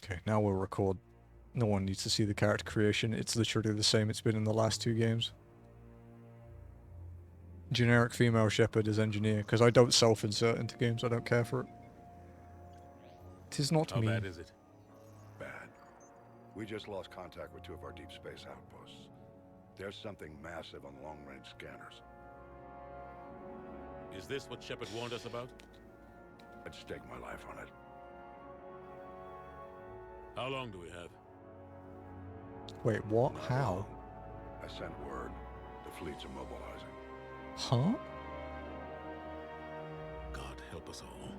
Okay, now we'll record. No one needs to see the character creation. It's literally the same it's been in the last 2 games. Generic female shepherd as engineer, because I don't self-insert into games, I don't care for it. 'Tis not me. How bad is it? Bad. We just lost contact with 2 of our deep space outposts. There's something massive on the long-range scanners. Is this what Shepard warned us about? I'd stake my life on it. How long do we have? Wait, what? Not How? long. I sent word. The fleet's immobilizing. Huh? God help us all.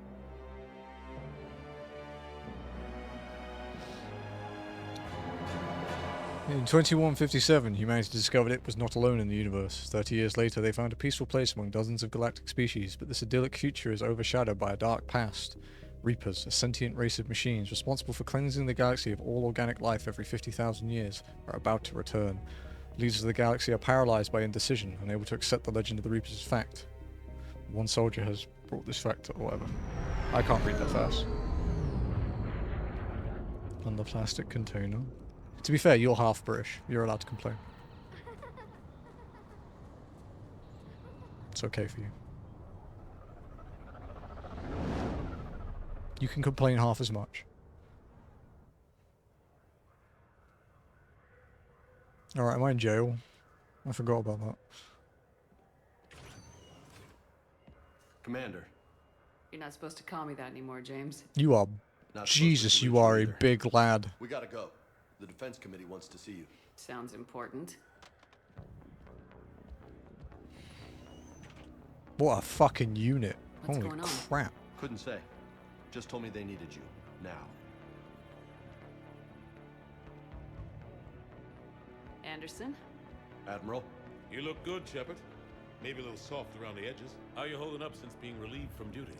In 2157, humanity discovered it was not alone in the universe. 30 years later, they found a peaceful place among dozens of galactic species, but this idyllic future is overshadowed by a dark past. Reapers, a sentient race of machines responsible for cleansing the galaxy of all organic life every 50,000 years, are about to return. Leaders of the galaxy are paralyzed by indecision, unable to accept the legend of the Reapers as fact. One soldier has brought this fact, or whatever. I can't read that fast. On the plastic container. To be fair, you're half British. You're allowed to complain. It's okay for you. You can complain half as much. Alright, am I in jail? I forgot about that. Commander. You're not supposed to call me that anymore, James. You are... Not Jesus, supposed to you are a either. big lad. We gotta go. The defense committee wants to see you. Sounds important. What a fucking unit. What's Holy going on? crap. Couldn't say. Just told me they needed you. Now. Anderson? Admiral? You look good, Shepard. Maybe a little soft around the edges. How you holding up since being relieved from duty?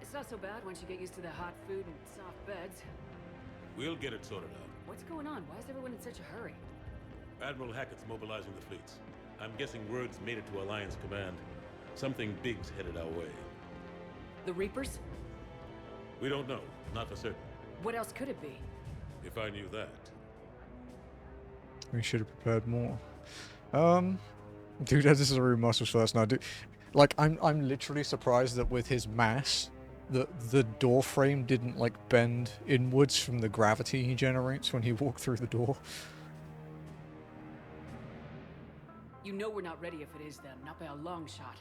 It's not so bad once you get used to the hot food and soft beds. We'll get it sorted out. What's going on? Why is everyone in such a hurry? Admiral Hackett's mobilizing the fleets. I'm guessing word's made it to Alliance Command. Something big's headed our way. The Reapers? We don't know. Not for certain. What else could it be? If I knew that. We should have prepared more. Dude has his room muscles first now. Dude, like, I'm literally surprised that with his mass, the door frame didn't, like, bend inwards from the gravity he generates when he walked through the door. You know we're not ready if it is them, not by a long shot.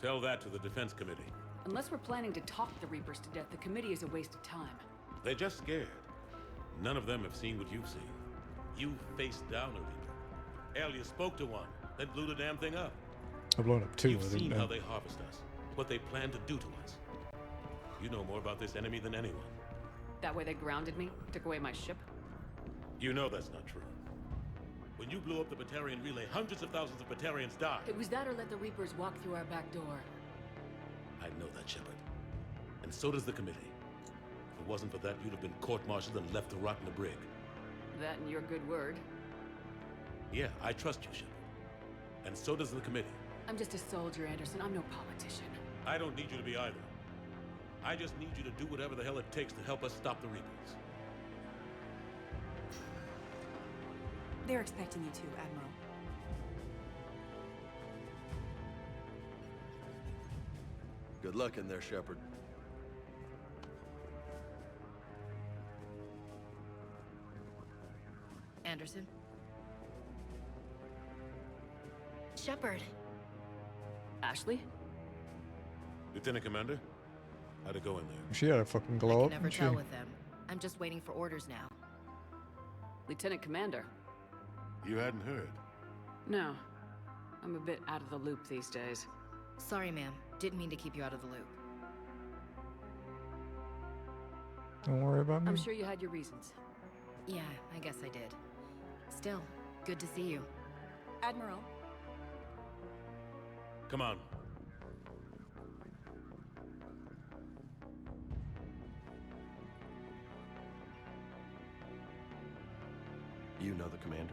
Tell that to the Defense Committee. Unless we're planning to talk the Reapers to death, the committee is a waste of time. They're just scared. None of them have seen what you've seen. You faced down a Reaper. Hell, you spoke to one, then blew the damn thing up. I've blown up 2, You've I didn't seen know. how they harvest us, what they plan to do to us. You know more about this enemy than anyone. That way they grounded me, took away my ship. You know that's not true. When you blew up the Batarian relay, hundreds of thousands of Batarians died. It was that or let the Reapers walk through our back door. I know that, Shepard. And so does the committee. If it wasn't for that, you'd have been court-martialed and left to rot in the brig. That and your good word. Yeah, I trust you, Shepard. And so does the committee. I'm just a soldier, Anderson. I'm no politician. I don't need you to be either. I just need you to do whatever the hell it takes to help us stop the Reapers. They're expecting you to, Admiral. Good luck in there, Shepard. Anderson? Shepard. Ashley? Lieutenant Commander, how'd it go in there? She had a fucking I glow can up, never didn't she? tell with them. I'm just waiting for orders now. Lieutenant Commander? You hadn't heard. No. I'm a bit out of the loop these days. Sorry, ma'am. Didn't mean to keep you out of the loop. Don't worry about me. I'm sure you had your reasons. Yeah, I guess I did. Still, good to see you. Admiral, Come on. You know the commander?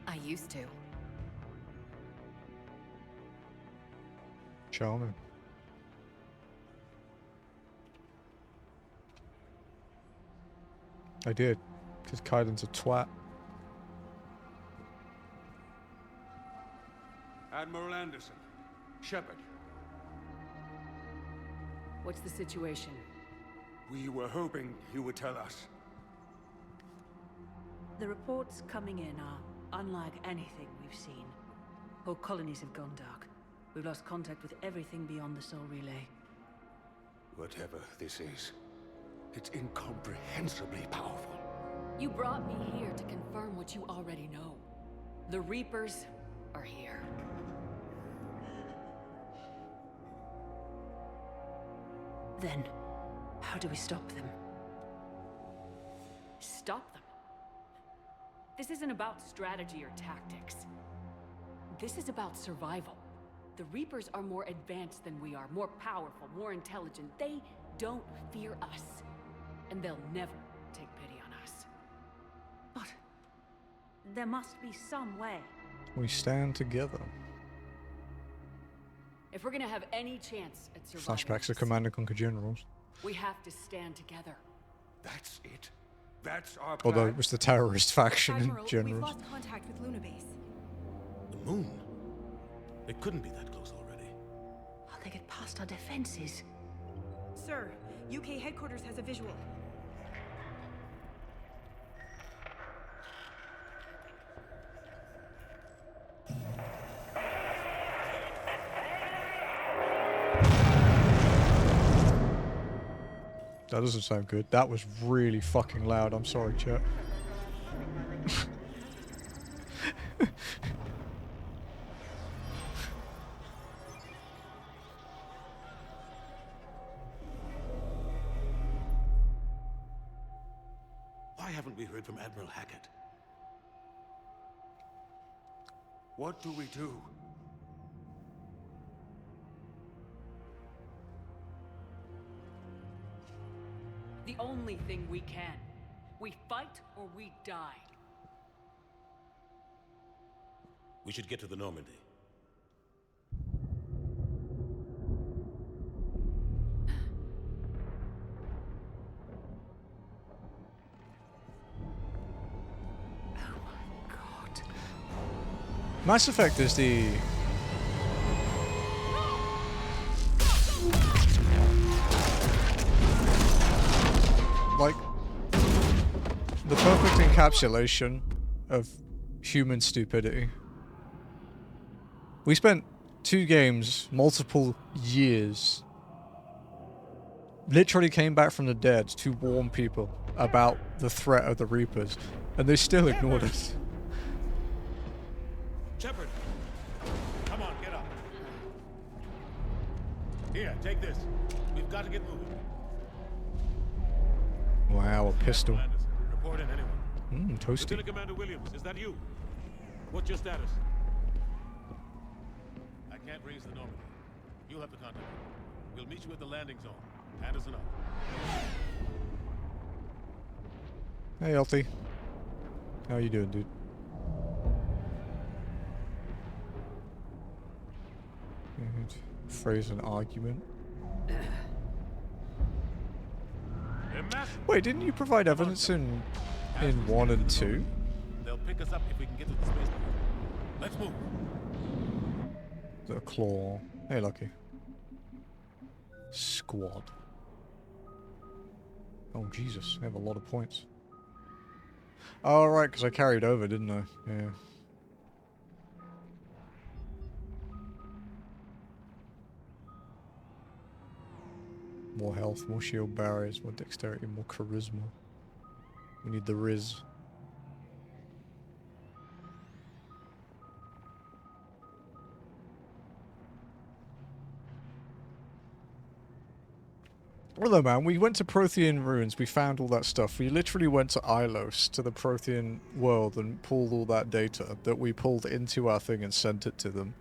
I used to. Charming. I did. Because Kylan's a twat. Admiral Anderson. Shepard. What's the situation? We were hoping you would tell us. The reports coming in are unlike anything we've seen. Whole colonies have gone dark. We've lost contact with everything beyond the Soul Relay. Whatever this is, it's incomprehensibly powerful. You brought me here to confirm what you already know. The Reapers are here. Then, how do we stop them? Stop them. This isn't about strategy or tactics. This is about survival. The Reapers are more advanced than we are, more powerful, more intelligent. They don't fear us. And they'll never take pity on us. But there must be some way. We stand together. If we're gonna have any chance at survival, Flashbacks of Command and Conquer Generals. we have to stand together. That's it. That's our plan. Although it was the terrorist faction Admiral, in we've Generals. lost contact with Luna Base. The moon? It couldn't be that close already. How'll they get past our defenses? Sir, UK headquarters has a visual. That doesn't sound good. That was really fucking loud. I'm sorry, chat. Why haven't we heard from Admiral Hackett? What do we do? The only thing we can. We fight or we die. We should get to the Normandy. God. Mass Effect is the... like, the perfect encapsulation of human stupidity. We spent 2 games, multiple years, literally came back from the dead to warn people about the threat of the Reapers, and they still ignored us. Shepard! Come on, get up. Here, take this. We've got to get moving. Wow, a pistol. Anderson, report in anyone. Toasty. Lieutenant Commander Williams, is that you? What's your status? I can't raise the Normandy. You'll have to contact me. We'll meet you at the landing zone. Anderson up. Hey, Elty. How you doing, dude? Phrase an argument. Wait, didn't you provide evidence in 1 and 2? They'll pick us up if we can get to the spaceport. Let's move. The claw. Hey, Lucky. Squad. Oh, Jesus. I have a lot of points. Oh, right, because I carried over, didn't I? Yeah. More health, more shield barriers, more dexterity, more charisma. We need the Riz. Although, man, we went to Prothean ruins, we found all that stuff. We literally went to Ilos, to the Prothean world, and pulled all that data that we pulled into our thing and sent it to them.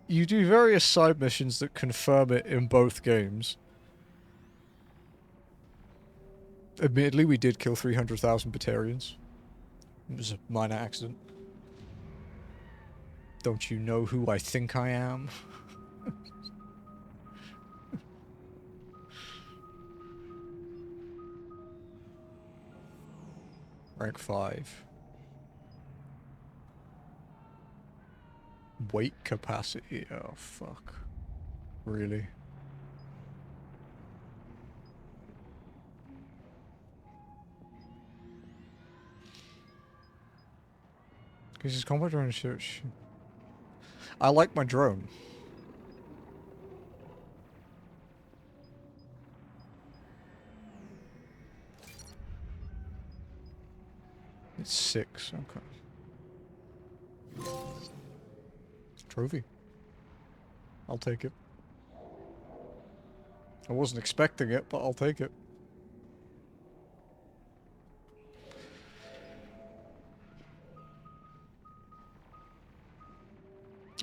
You do various side missions that confirm it in both games. Admittedly, we did kill 300,000 Batarians. It was a minor accident. Don't you know who I think I am? Rank 5. Weight capacity. Oh, fuck. Really? Because his combat drone search. I like my drone. It's 6, okay. Trophy. I'll take it. I wasn't expecting it, but I'll take it.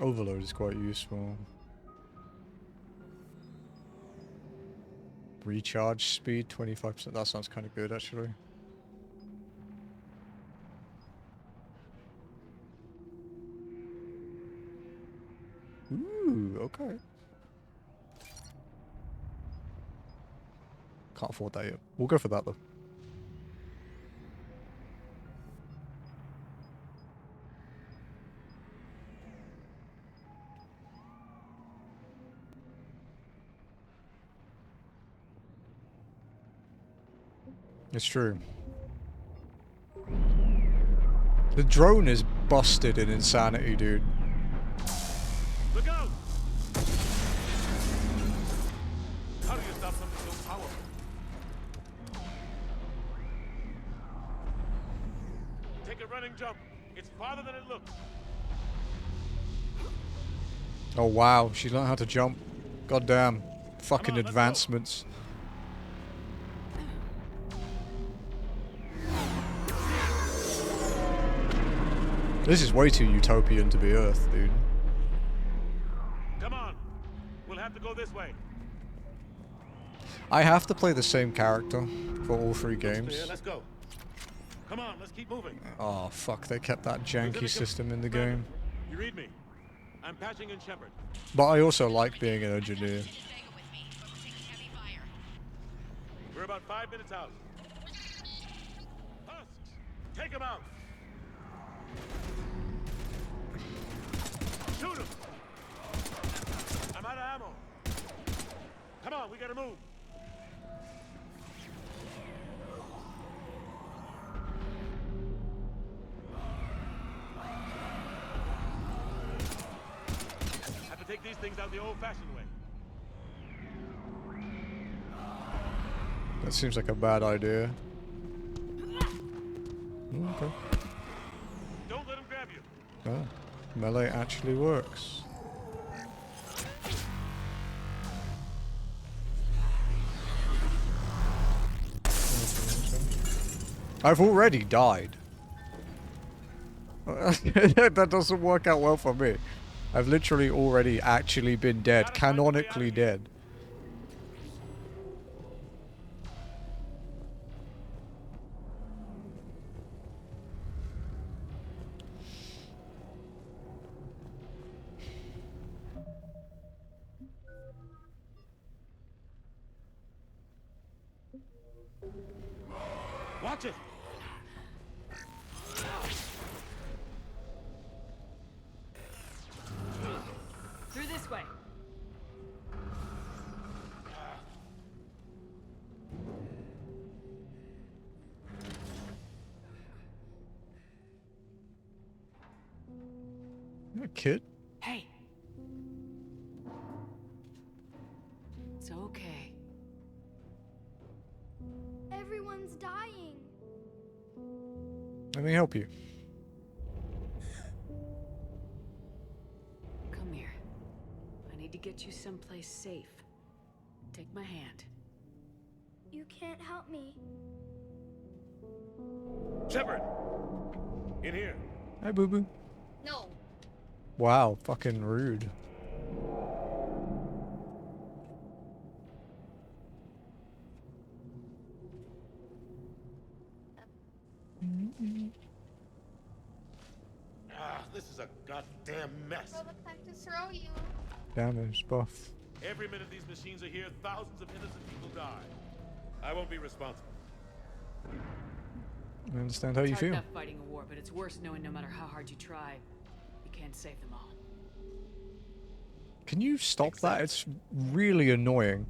Overload is quite useful. Recharge speed, 25%. That sounds kind of good, actually. Ooh, okay. Can't afford that yet. We'll go for that, though. It's true. The drone is busted in insanity, dude. Look out! How do you stop something so powerful? Take a running jump. It's farther than it looks. Oh wow, she learned how to jump. Goddamn. Fucking Come on, let's go. advancements. This is way too utopian to be Earth, dude. Come on. We'll have to go this way. I have to play the same character for all 3 games. Clear, let's go. Come on, let's keep moving. Oh fuck, they kept that janky system in the game. You read me. I'm patching in Shepard. But I also like being an engineer. We're about 5 minutes out. Husks, take him out. Shoot him. I'm out of ammo. Come on, we gotta move. Have to take these things out the old-fashioned way. That seems like a bad idea. Okay. Don't let him grab you. Oh, melee actually works. I've already died. That doesn't work out well for me. I've literally already actually been dead, canonically dead. Watch it. Through this way. You a kid? Hey. It's okay. Everyone's dying. Let me help you. Come here. I need to get you someplace safe. Take my hand. You can't help me. Shepard. In here. Hi, boo boo. No. Wow, fucking rude. This is a goddamn mess. Well, the time to throw you. Damage buff. Every minute these machines are here, thousands of innocent people die. I won't be responsible. I understand how you It's hard feel. enough fighting a war, but it's worse knowing no matter how hard you try, you can't save them all. Can you stop that? It's really annoying.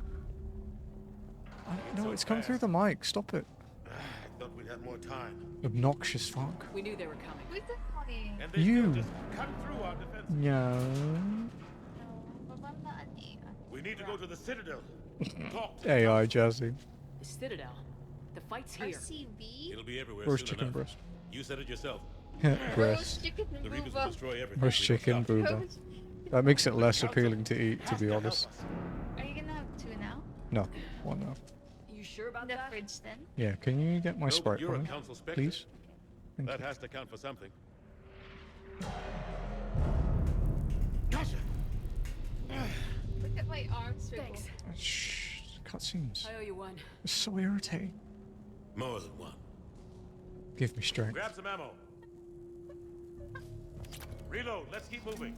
No, So it's coming through fast. the mic. Stop it. I thought we'd have more time. Obnoxious fuck. We knew they were coming. Who's this calling? And they You. still just cut through our defense. No. No, babandaan eh. We need to go to the Citadel. Talk to AI Jazzy. The Citadel. The fight's here. RCV? It'll be everywhere Roast soon chicken enough. breast. You said it yourself. Breast. Chicken The Reapers will booba. destroy everything. Roast if we don't chicken stop them. booba. That makes it less The Council appealing to eat, to has be help honest. us. Are you gonna have two now? No. One now. You sure about The that? fridge then? Yeah, can you get my No, but Sprite you're a running, council spectre. please? Thank That you. has to count for something. Gotcha. Look at my arms wiggle. Thanks. Shh. Cutscenes. I owe you one. It's so irritating. More than one. Give me strength. Grab some ammo. Reload. Let's keep moving.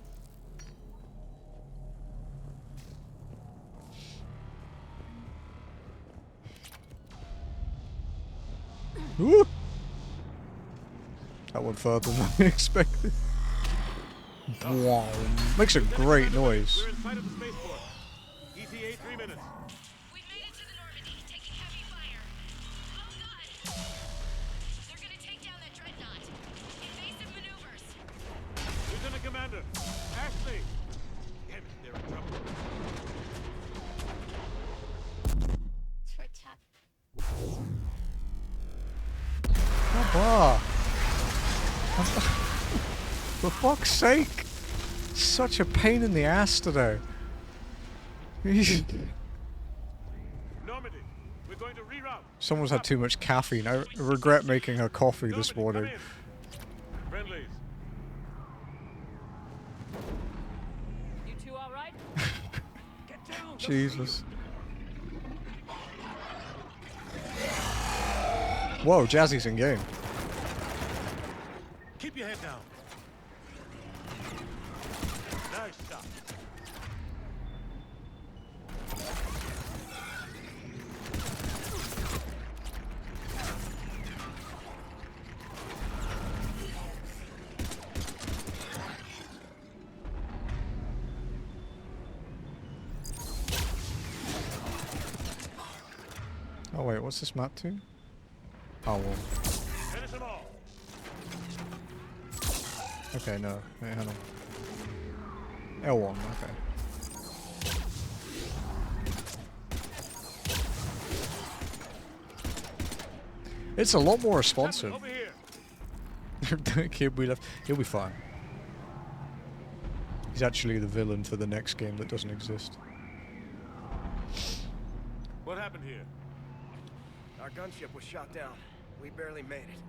Woo! That went further than I expected. Wow. Makes a great noise. We're in sight of the spaceport. ETA 3 minutes. We've made it to the Normandy, taking heavy fire. Oh god! They're gonna take down that dreadnought. Invasive maneuvers. Lieutenant Commander. Ashley. Damn it, they're in trouble. Short chat. Papa! For fuck's sake! Such a pain in the ass today. Normandy. We're going to reroute. Someone's had too much caffeine. I regret making her coffee this Normandy, morning. come in. Friendlies. You two all right? Get down. Jesus. Whoa, Jazzy's in game. Keep your head down. Nice shot. Oh wait, what's this map to? Oh well. Finish them all. Okay, no. Wait, hang on. L1, okay. It's a lot more responsive. Over here. The kid we left, he'll be fine. He's actually the villain for the next game that doesn't exist. What happened here? Our gunship was shot down. We barely made it.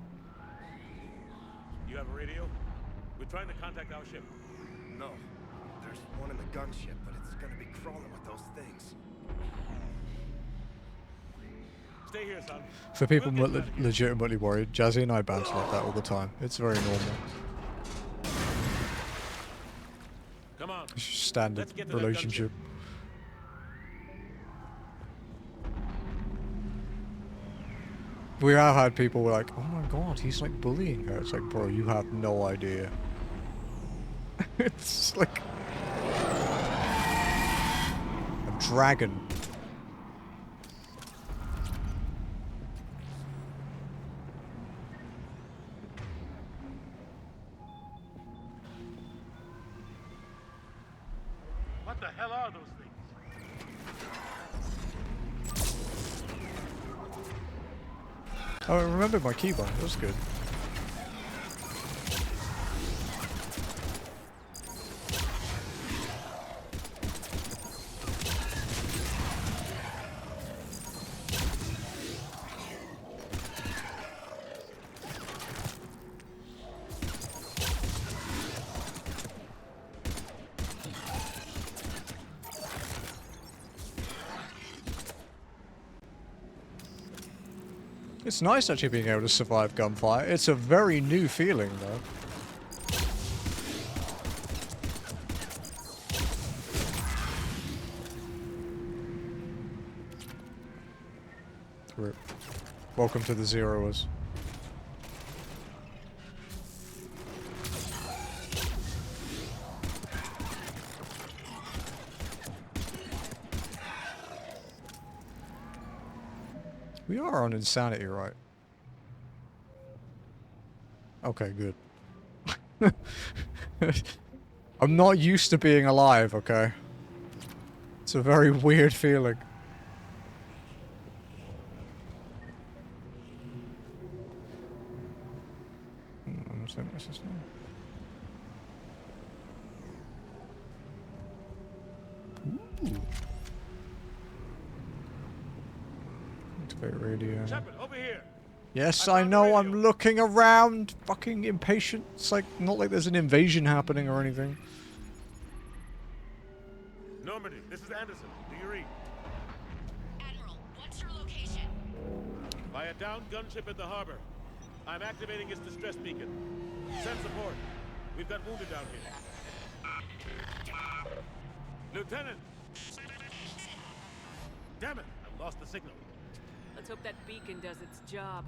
You have a radio? We're trying to contact our ship. No. There's one in the gunship, but it's gonna be crawling with those things. Stay here, son. For people We'll get out of here. legitimately worried, Jazzy and I bounce like that all the time. It's very normal. Come on. It's just standard Let's get to that relationship. We have had people who are like, oh my god, he's like bullying her. It's like, bro, you have no idea. It's like a dragon. What the hell are those things? Oh, I remembered my keybind. That was good. It's nice actually being able to survive gunfire. It's a very new feeling though. Rip. Welcome to the Zeroers. We are on insanity, right? Okay, good. I'm not used to being alive, okay? It's a very weird feeling. Ooh. Activate radio. Shepard, over here. Yes, I know, I'm looking around. Fucking impatient. It's like, not like there's an invasion happening or anything. Normandy, this is Anderson. Do you read? Admiral, what's your location? By a downed gunship in the harbor. I'm activating its distress beacon. Send support. We've got wounded down here. Lieutenant! Damn it! I've lost the signal. Let's hope that beacon does its job.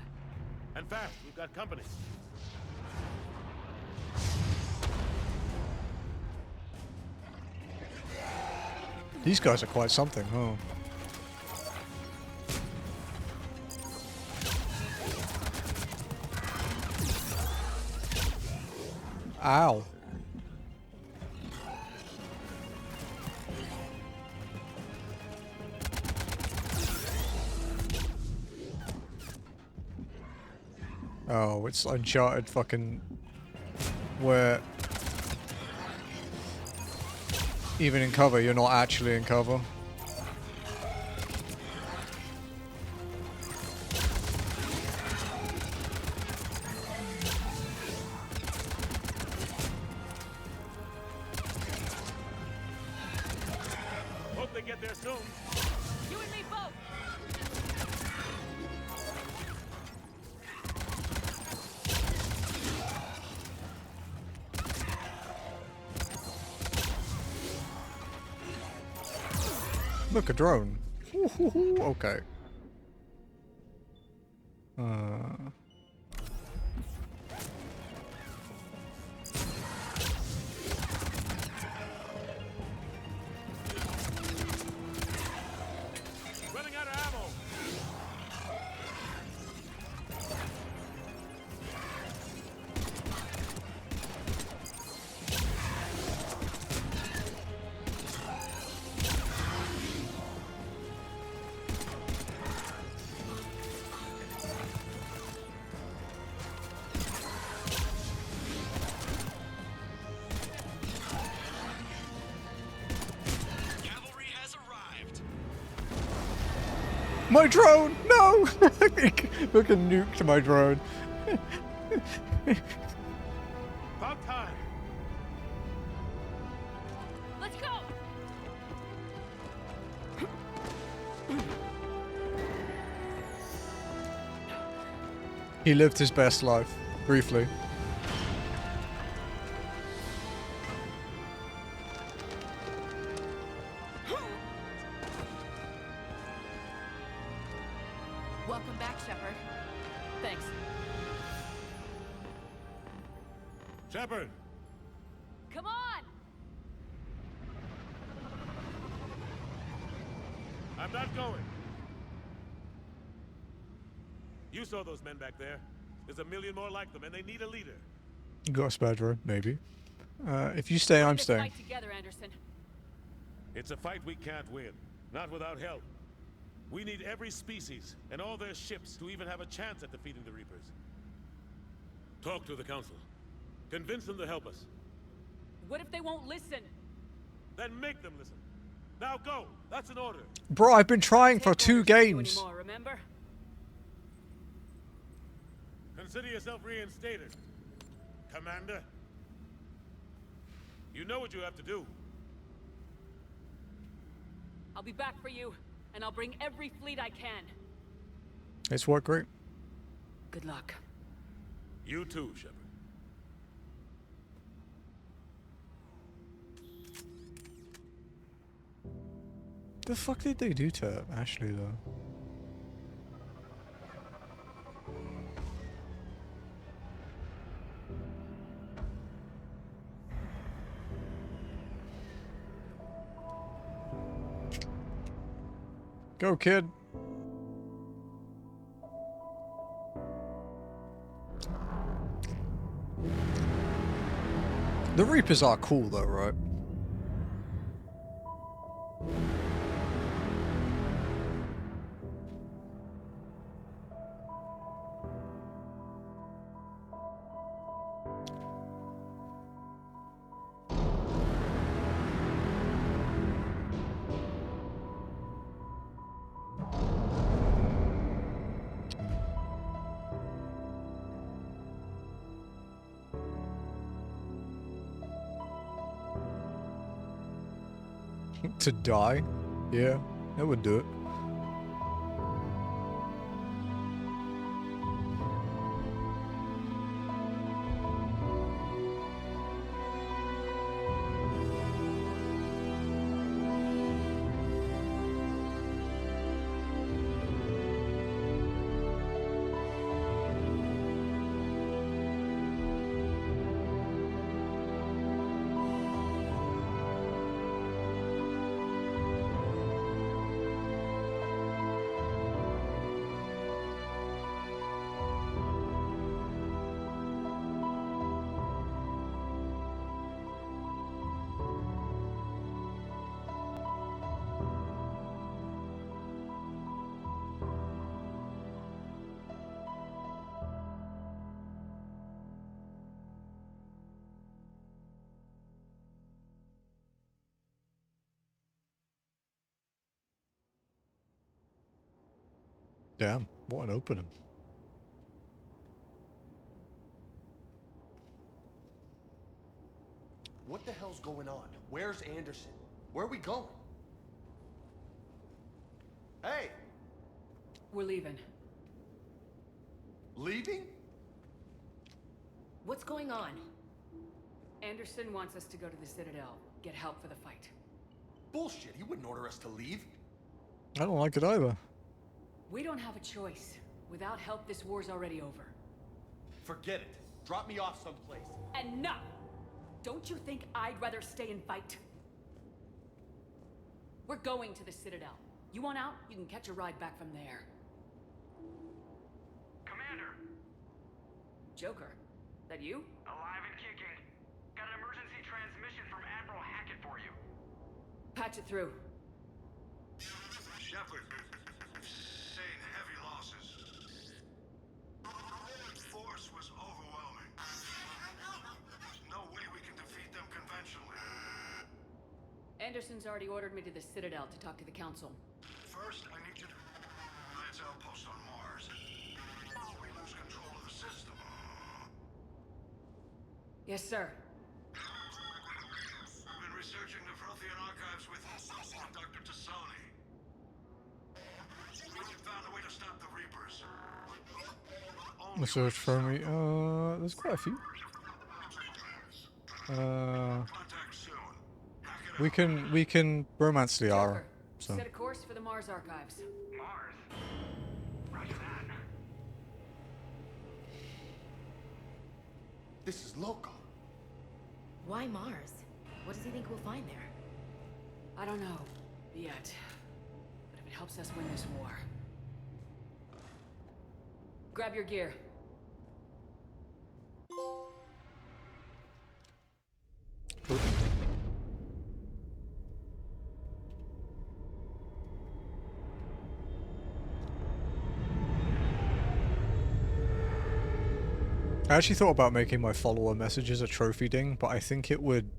And fast, we've got company. These guys are quite something, huh? Ow. Oh, it's Uncharted fucking... where... even in cover, you're not actually in cover. Hope they get there soon. You and me both! Look, a drone. Okay. Running out of ammo. My drone! No! Look, a nuke to my drone. About time. Let's go! He lived his best life, briefly. Welcome back, Shepard. Thanks. Shepard! Come on! I'm not going. You saw those men back there. There's a million more like them, and they need a leader. Ghost Badger, maybe. If you stay, I'm staying. Fight together, Anderson. It's a fight we can't win. Not without help. We need every species and all their ships to even have a chance at defeating the Reapers. Talk to the Council. Convince them to help us. What if they won't listen? Then make them listen. Now go! That's an order! Bro, I've been trying for 2 games. Anymore, remember? Consider yourself reinstated, Commander. You know what you have to do. I'll be back for you, and I'll bring every fleet I can. It's worked great. Good luck. You too, Shepard. The fuck did they do to Ashley, though? Go, kid. The Reapers are cool though, right? To die? Yeah, that would do it. Damn, what an opening. What the hell's going on? Where's Anderson? Where are we going? Hey! We're leaving. Leaving? What's going on? Anderson wants us to go to the Citadel, get help for the fight. Bullshit, he wouldn't order us to leave. I don't like it either. We don't have a choice. Without help, this war's already over. Forget it. Drop me off someplace. Enough! Don't you think I'd rather stay and fight? We're going to the Citadel. You want out? You can catch a ride back from there. Commander! Joker, that you? Alive and kicking. Got an emergency transmission from Admiral Hackett for you. Patch it through. Shepard, sustained heavy losses. The force was overwhelming. There's no way we can defeat them conventionally. Anderson's already ordered me to the Citadel to talk to the Council. First, I need you to Lance outpost on Mars. We lose control of the system. Yes, sir. We've been researching the Nirethia archives with Dr. Tassoni. We found a way to stop the Reapers. The search for me. There's quite a few. Contact soon. Hack it out. We can romance the Ara. Joker, So set a course for the Mars archives. Mars. Roger that. This is local. Why Mars? What does he think we'll find there? I don't know, yet. But if it helps us win this war... Grab your gear. I actually thought about making my follower messages a trophy ding, but I think it would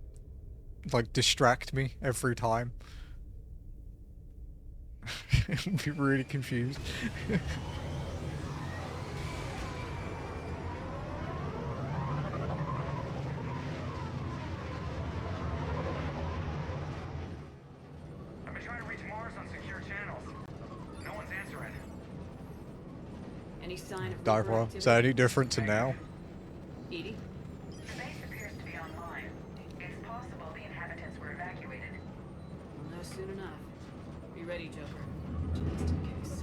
like distract me every time. I'd be really confused. I've been trying to reach Mars on secure channels. No one's answering. Any sign of... Diver, is that any different to now? Edie? The base appears to be online. It's possible the inhabitants were evacuated. We'll know soon enough. Be ready, Joker. Just in case.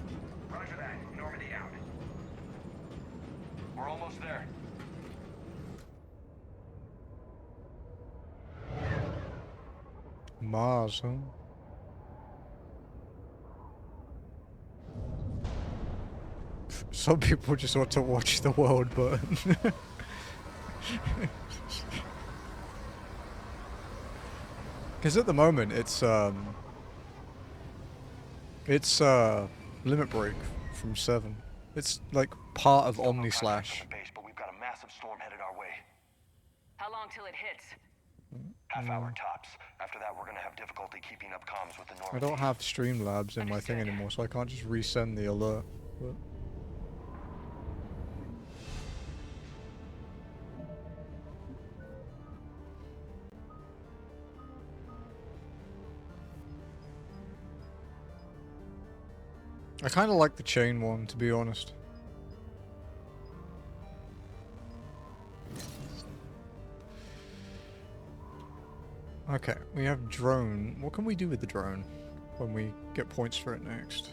Roger that. Normandy out. We're almost there. Mars, huh? Some people just want to watch the world burn. Because at the moment it's limit break from 7. It's like part of Omni Slash. But we've got a massive storm headed our way. How long till it hits? Half hour tops. After that, we're gonna have difficulty keeping up comms with the I Normandy. don't have Streamlabs in my thing anymore, so I can't just resend the alert. But I kind of like the chain one, to be honest. Okay, we have drone. What can we do with the drone when we get points for it next?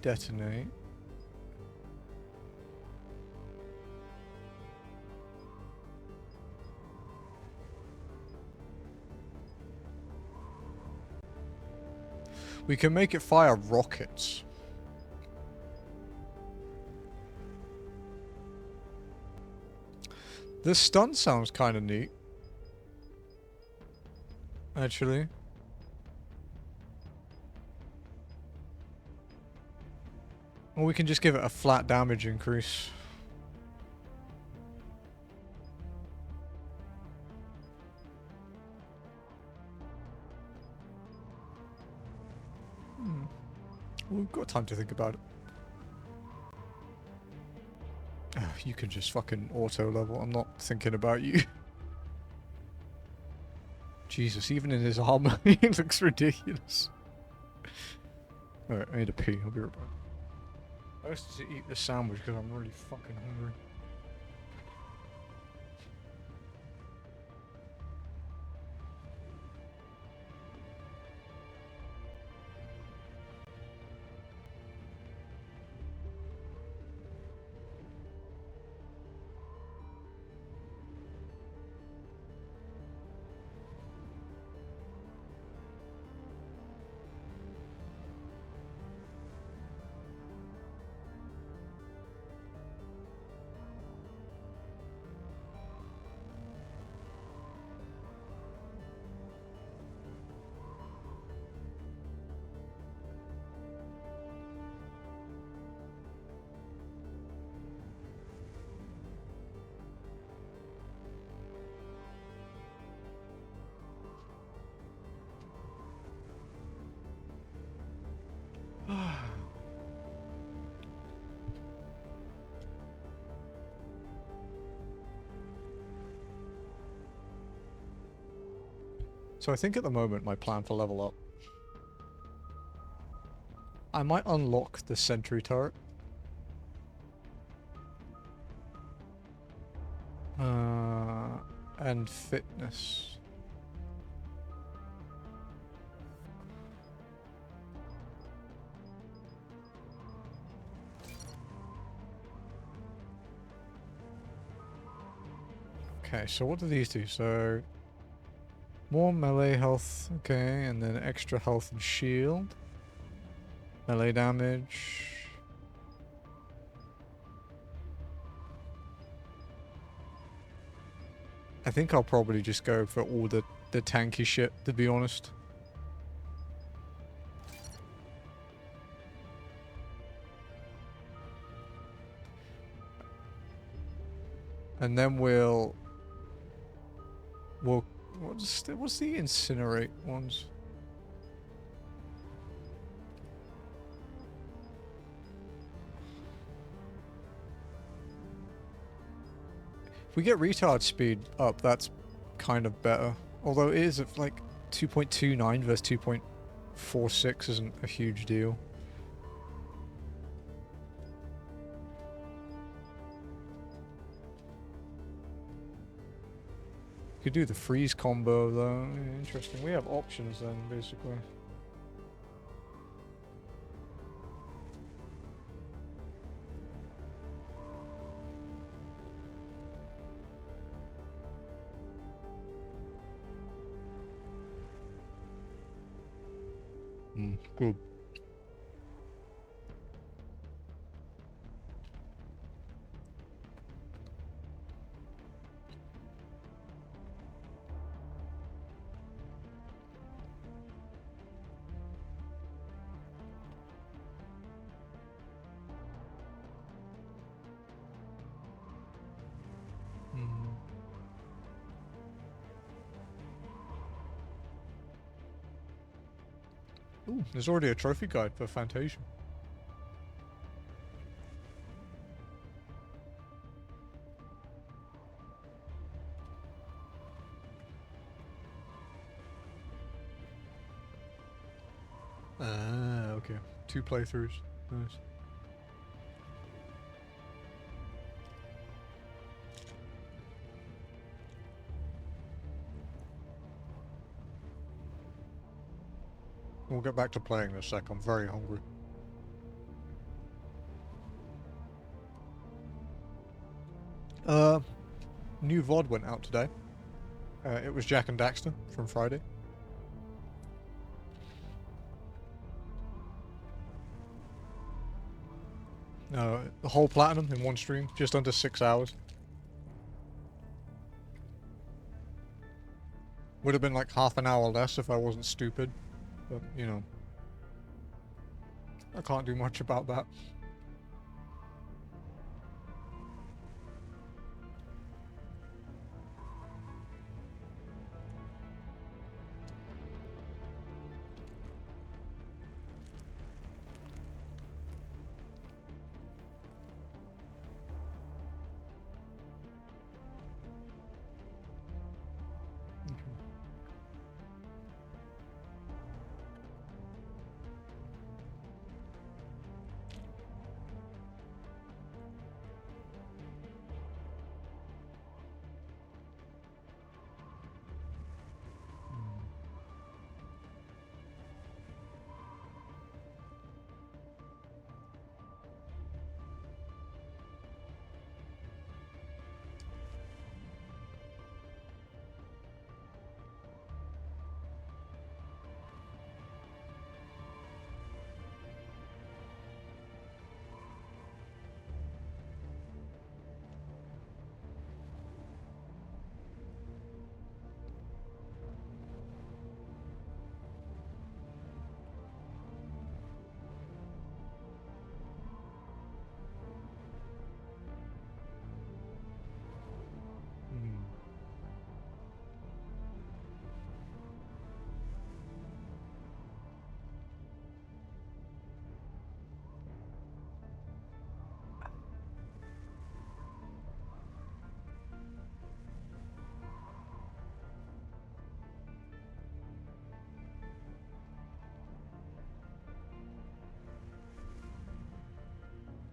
Detonate. We can make it fire rockets. This stunt sounds kind of neat. Actually. Or we can just give it a flat damage increase. We've got time to think about it. Oh, you can just fucking auto level. I'm not thinking about you. Jesus, even in his armor, he looks ridiculous. Alright, I need to pee. I'll be right back. I have to eat the sandwich because I'm really fucking hungry. So I think at the moment my plan for level up, I might unlock the sentry turret. And fitness. Okay, so what do these do? So more melee health, okay, and then extra health and shield. Melee damage. I think I'll probably just go for all the tanky shit, to be honest. And then we'll what's the incinerate ones? If we get retard speed up, that's kind of better. Although it is at like 2.29 versus 2.46 isn't a huge deal. Could do the freeze combo though. Interesting. We have options then, basically. Good. Ooh, there's already a trophy guide for Fantasia. Ah, okay. 2 playthroughs. Nice. We'll get back to playing in a sec. I'm very hungry. New VOD went out today. It was Jack and Daxter from Friday. The whole platinum in one stream, just under 6 hours. Would have been like half an hour less if I wasn't stupid, but you know, I can't do much about that.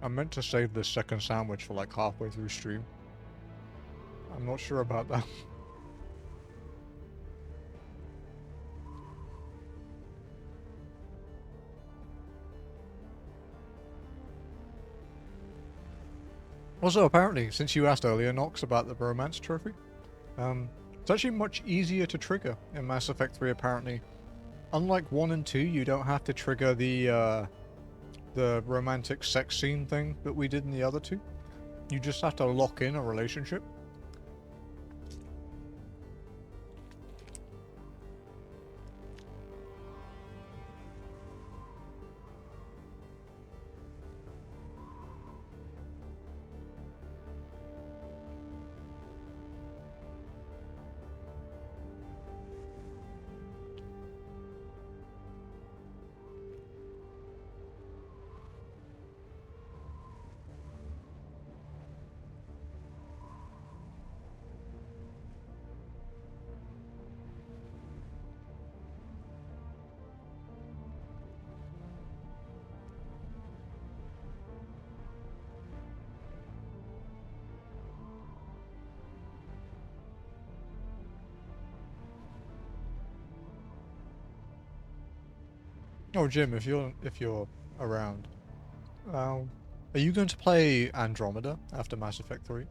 I meant to save this second sandwich for like halfway through stream. I'm not sure about that. Also, apparently, since you asked earlier, Nox, about the romance trophy, it's actually much easier to trigger in Mass Effect 3, apparently. Unlike 1 and 2, you don't have to trigger the romantic sex scene thing that we did in the other two. You just have to lock in a relationship. Oh, Jim, if you're around, are you going to play Andromeda after Mass Effect 3?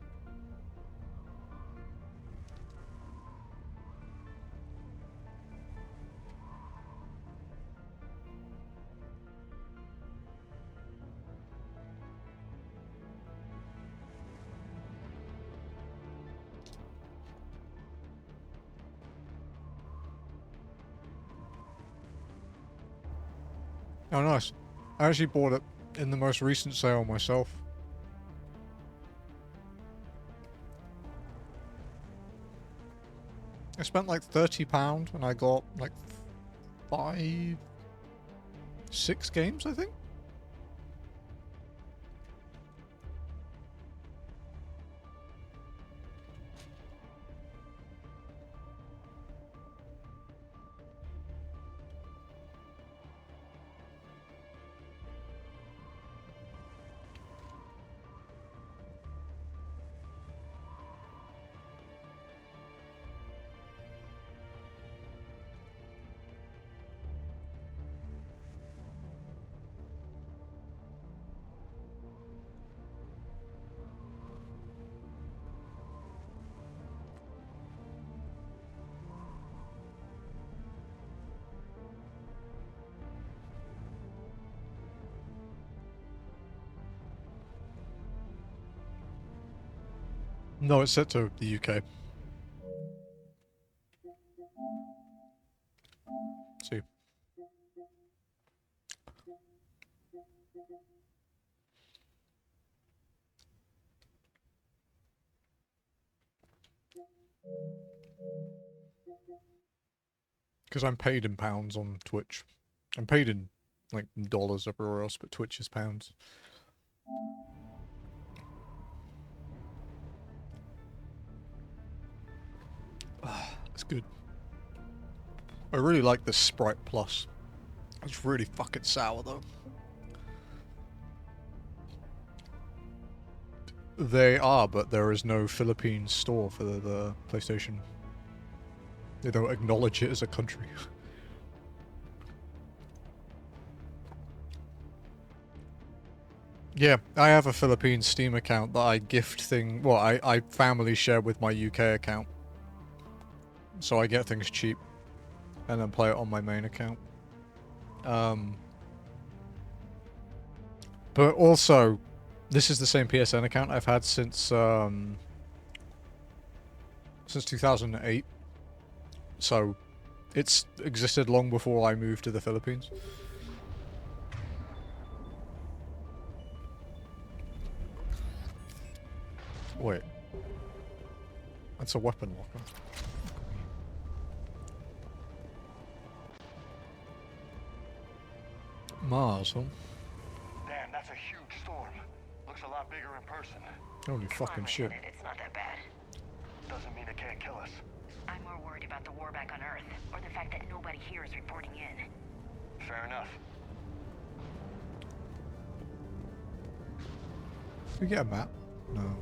Oh, nice. I actually bought it in the most recent sale myself. I spent like £30 and I got like 5 6 games, I think? No, it's set to the UK. See. Because I'm paid in pounds on Twitch. I'm paid in, like, dollars everywhere else, but Twitch is pounds. It's good. I really like the Sprite Plus. It's really fucking sour, though. They are, but there is no Philippine store for the PlayStation. They don't acknowledge it as a country. Yeah, I have a Philippine Steam account that I gift thing. Well, I family share with my UK account. So I get things cheap. And then play it on my main account. But also, this is the same PSN account I've had since 2008. So, it's existed long before I moved to the Philippines. Wait. That's a weapon locker. Mars, huh? Damn, that's a huge storm. Looks a lot bigger in person. Holy fucking shit. It's not that bad. Doesn't mean it can't kill us. I'm more worried about the war back on Earth, or the fact that nobody here is reporting in. Fair enough. Can we get a map? No.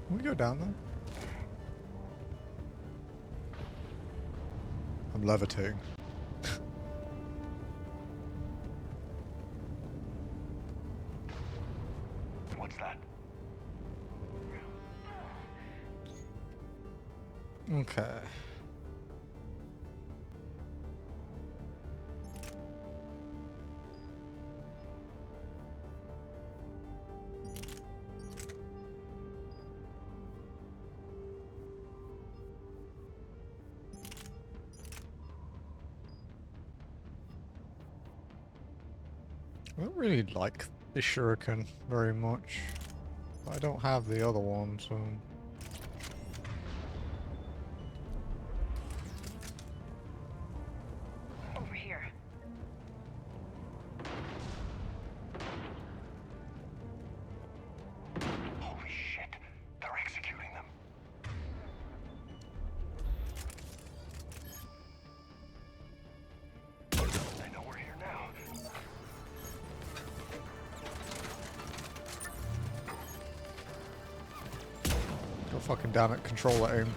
Can we go down there? I'm levitating. What's that? Okay. I don't really like the shuriken very much. I don't have the other one, so... Over here. Holy shit. They're executing them. They know we're here now. God fucking damn it, control that aim.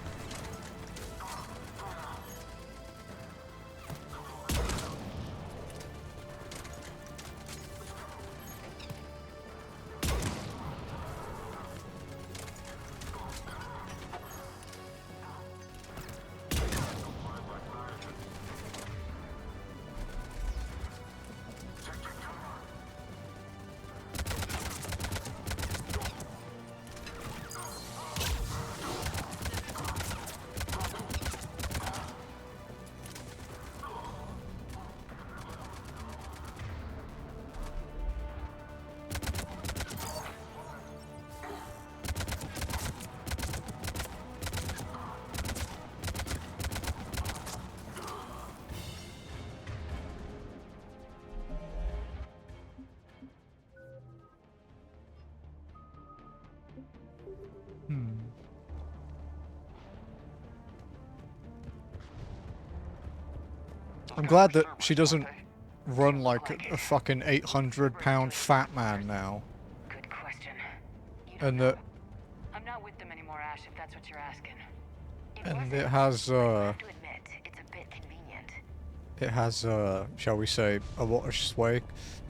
I'm glad that she doesn't run like a fucking 800-pound fat man now. Good question. And that... I'm not with them anymore, Ash, if that's what you're asking. And it has, I have to admit, it's a bit convenient. It has, shall we say, a lot of sway.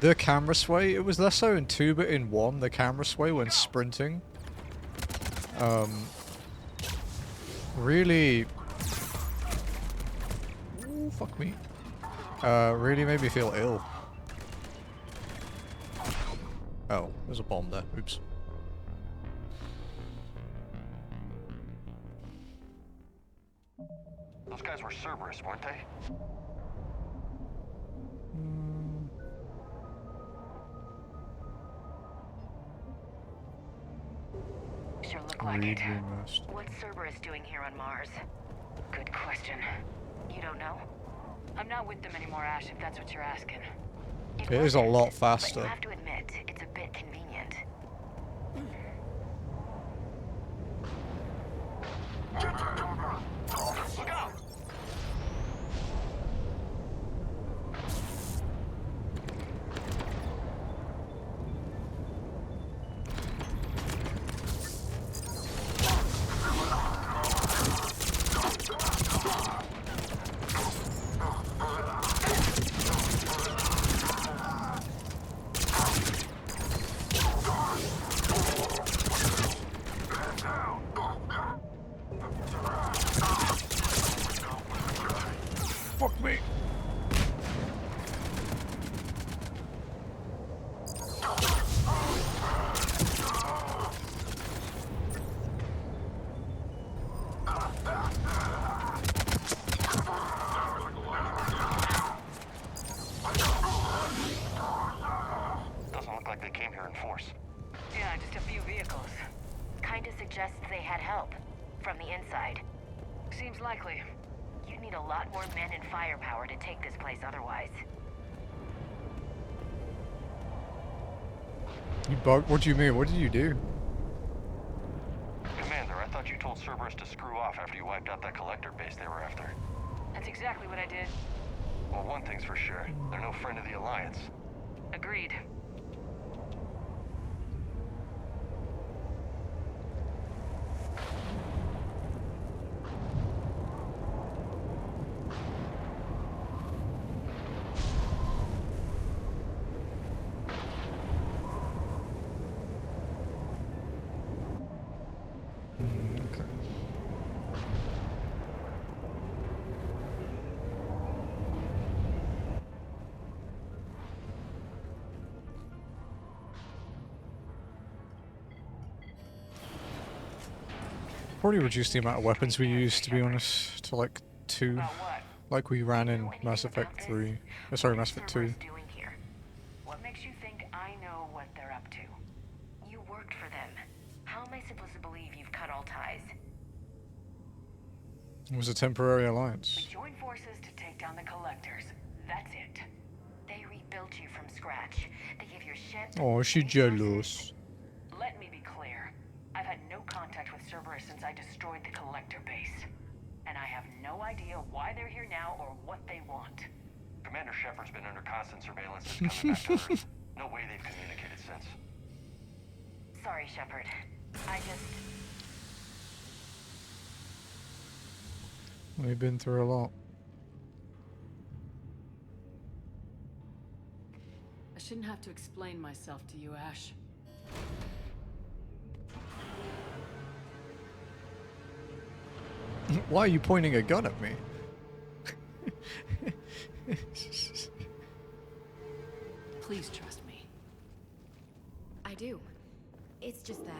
The camera sway, it was less so in 2, but in 1, the camera sway when sprinting. Really... Ooh, fuck me. Really made me feel ill. Oh, there's a bomb there. Oops. Those guys were Cerberus, weren't they? Sure look like it. Remastered. What's Cerberus doing here on Mars? Good question. You don't know? I'm not with them anymore, Ash, if that's what you're asking. It is a lot But faster. you have to admit, it's a bit convenient. Look out! Fuck me. Doesn't look like they came here in force. Yeah, just a few vehicles. Kinda suggests they had help. From the inside. Seems likely. You'd need a lot more men and firepower to take this place otherwise. You bugged? What do you mean? What did you do? Commander, I thought you told Cerberus to screw off after you wiped out that collector base they were after. That's exactly what I did. Well, one thing's for sure. They're no friend of the Alliance. Agreed. Okay. Probably reduce the amount of weapons we use, to be honest, to like 2, like we ran in Mass Effect 3. Sorry, Mass Effect 2. Doing here? What makes you think I know what they're up to? You worked for them. How am I supposed to believe you've cut all ties? It was a temporary alliance. We joined forces to take down the collectors. That's it. They rebuilt you from scratch. They gave your ship... Oh, she jealous. Let me be clear. I've had no contact with Cerberus since I destroyed the collector base. And I have no idea why they're here now or what they want. Commander Shepard's been under constant surveillance since coming back to Earth. No way they've communicated since. Sorry, Shepard. I just... We've been through a lot. I shouldn't have to explain myself to you, Ash. Why are you pointing a gun at me? Please trust me. I do. It's just that...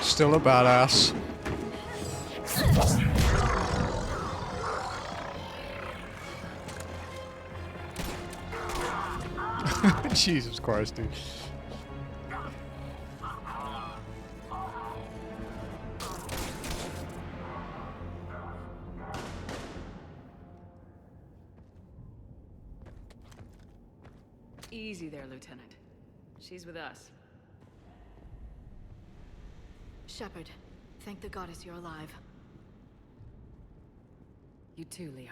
Still a badass. Jesus Christ, dude. Easy there, Lieutenant. She's with us. Shepard, thank the goddess you're alive. You too, Liara.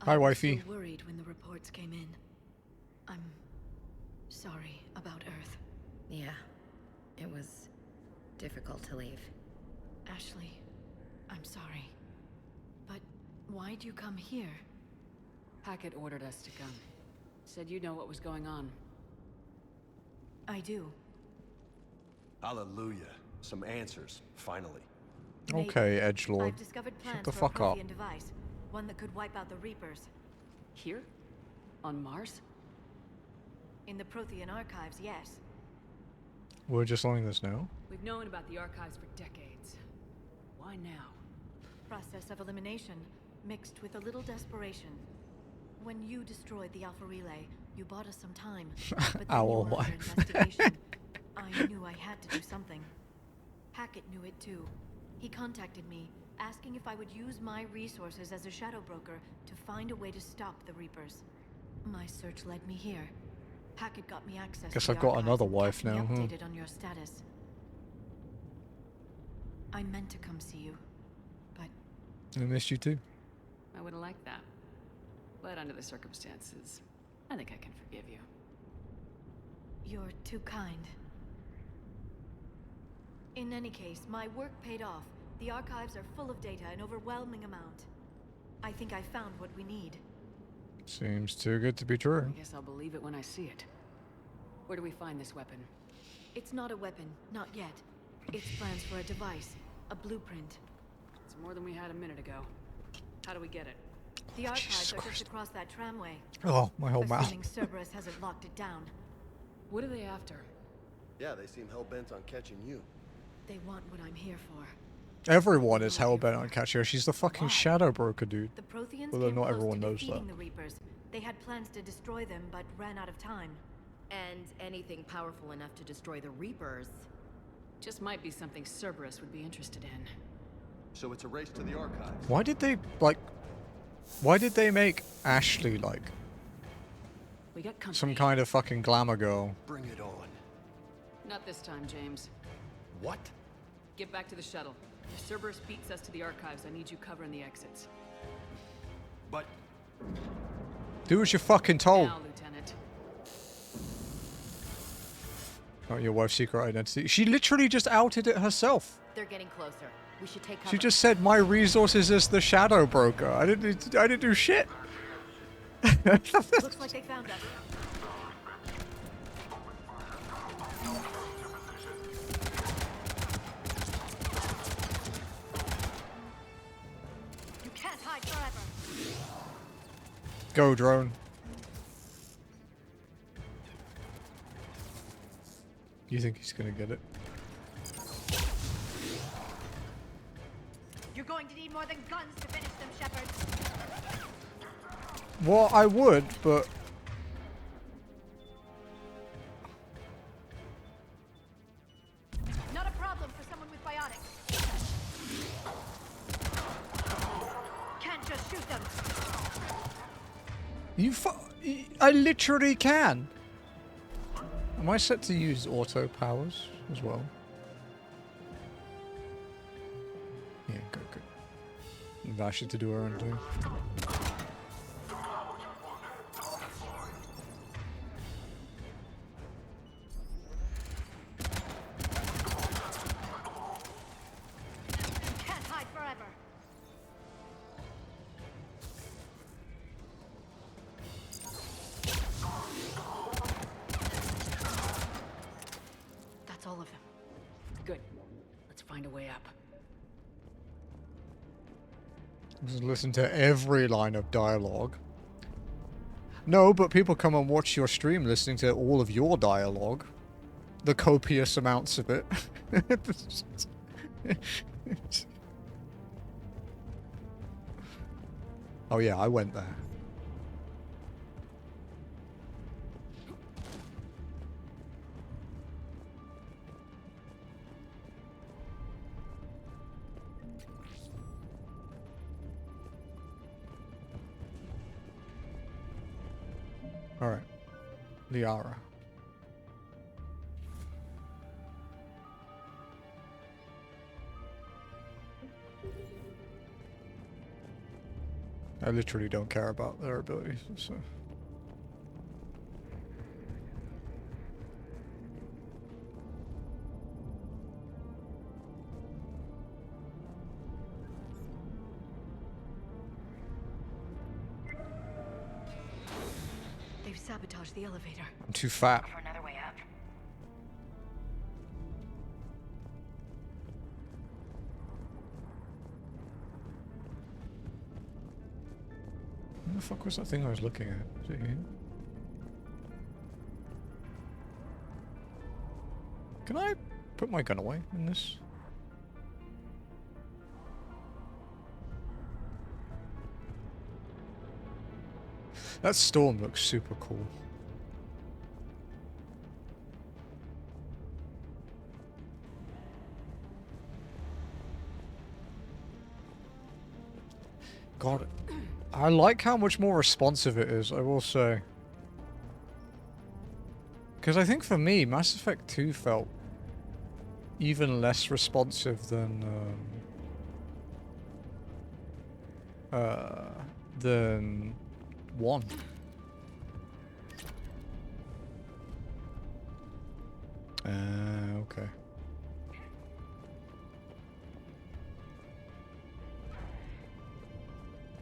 Hi, I was wifey. so worried when the reports came in. I'm sorry about Earth. Yeah, it was difficult to leave. Ashley, I'm sorry. But why'd you come here? Hackett ordered us to come. Said you know what was going on. I do. Hallelujah. Some answers, finally. Okay, edgelord. I've discovered plans Shut the for fuck a up. Prothean device, one that could wipe out the Reapers. Here? On Mars? In the Prothean archives, yes. We're just learning this now. We've known about the archives for decades. Why now? Process of elimination, mixed with a little desperation. When you destroyed the Alpha Relay, you bought us some time. But then you Owl were under wife. investigation. I knew I had to do something. Hackett knew it too. He contacted me, asking if I would use my resources as a shadow broker to find a way to stop the Reapers. My search led me here. Hackett got me access Guess to the I've got archives another and wife kept me now, huh? updated on your status. I meant to come see you, but I missed you too. I would have liked that. But under the circumstances, I think I can forgive you. you're too kind. In any case, my work paid off. The archives are full of data, an overwhelming amount. I think I found what we need. Seems too good to be true. I guess I'll believe it when I see it. Where do we find this weapon? It's not a weapon, not yet. It's plans for a device, a blueprint. It's more than we had a minute ago. How do we get it? The archives are just across that tramway. Oh, my whole mouth. Assuming Cerberus hasn't locked it down. What are they after? Yeah, they seem hell-bent on catching you. They want what I'm here for. Everyone is hellbent on catching her. She's the fucking shadow broker, dude. The Protheans Although came not close everyone to knows that. defeating the Reapers. They had plans to destroy them, but ran out of time. And anything powerful enough to destroy the Reapers. Just might be something Cerberus would be interested in. So it's a race to the archives. Why did they, like... Why did they make Ashley, like... We got company. some kind of fucking glamour girl? Bring it on. Not this time, James. What? Get back to the shuttle. If Cerberus beats us to the archives, I need you covering the exits. But... Do as you're fucking told. Now, Lieutenant. Not your wife's secret identity. She literally just outed it herself. They're getting closer. We should take cover. She just said my resources as the shadow broker. I didn't do shit. Looks like they found us. You can't hide forever. Go, drone. You think he's gonna get it? You're going to need more than guns to finish them, Shepard. Well, I would, but... Not a problem for someone with biotics. Can't just shoot them. I literally can. Am I set to use auto powers as well? Yeah, good. Vash to do her own thing. Can't hide forever. That's all of them. Good. Let's find a way up. Just listen to every line of dialogue. No, but people come and watch your stream listening to all of your dialogue. The copious amounts of it. Oh yeah, I went there. Alright. Liara. I literally don't care about their abilities, so... They've sabotaged the elevator. I'm too fat. For another way up. What the fuck was that thing I was looking at? Is it here? Can I put my gun away in this? That storm looks super cool. God, I like how much more responsive it is, I will say. Because I think for me, Mass Effect 2 felt even less responsive than 1. Okay.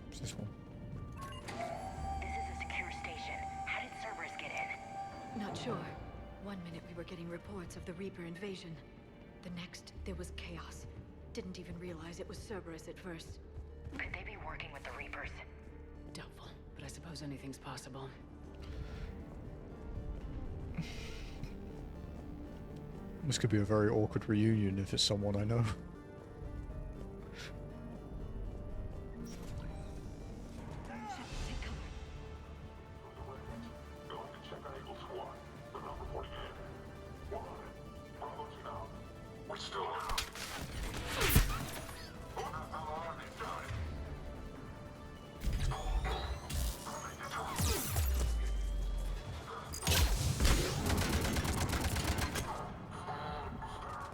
What's this one? This is a secure station. How did Cerberus get in? Not sure. One minute we were getting reports of the Reaper invasion. The next, there was chaos. Didn't even realize it was Cerberus at first. Could they be working with the Reapers? Doubtful, but I suppose anything's possible. This could be a very awkward reunion if it's someone I know.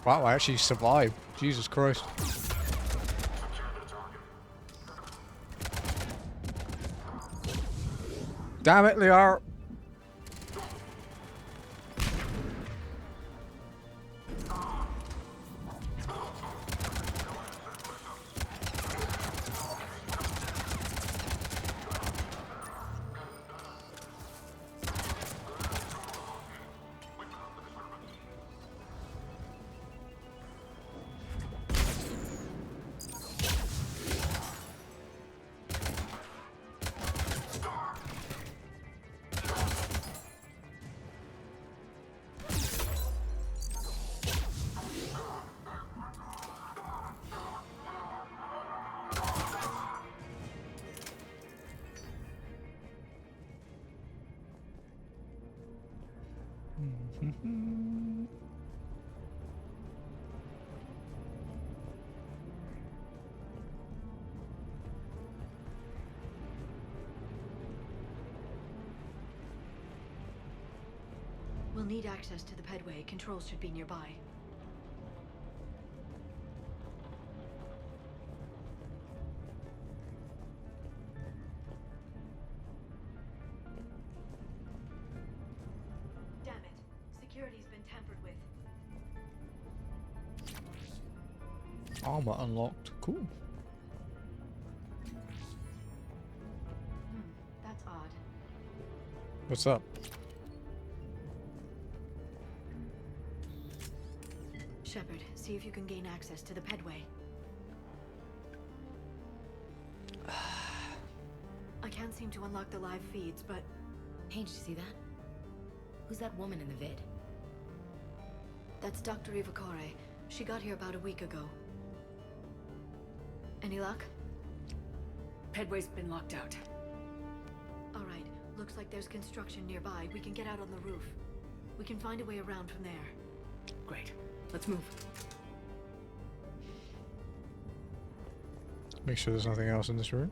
Wow, I actually survived. Jesus Christ. Damn it, Liara. We'll need access to the pedway. Controls should be nearby. Damn it. Security's been tampered with. Armor unlocked. Cool. That's odd. What's up? Shepard, see if you can gain access to the pedway. I can't seem to unlock the live feeds, but... Hey, did you see that? Who's that woman in the vid? That's Dr. Ivakare. She got here about a week ago. Any luck? Pedway's been locked out. Alright, looks like there's construction nearby. We can get out on the roof. We can find a way around from there. Great. Let's move. Make sure there's nothing else in this room.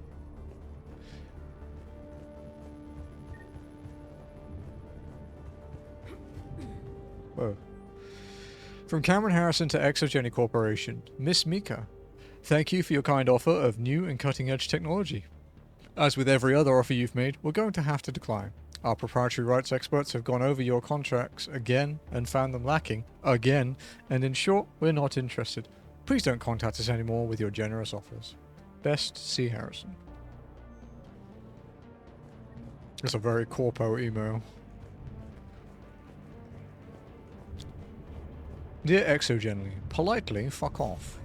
Whoa. From Cameron Harrison to Exogeny Corporation, Miss Mika. Thank you for your kind offer of new and cutting-edge technology. As with every other offer you've made, we're going to have to decline. Our proprietary rights experts have gone over your contracts again and found them lacking again, and in short, we're not interested. Please don't contact us anymore with your generous offers. Best, C. Harrison. It's a very corpo email. Dear Exogeny, politely fuck off.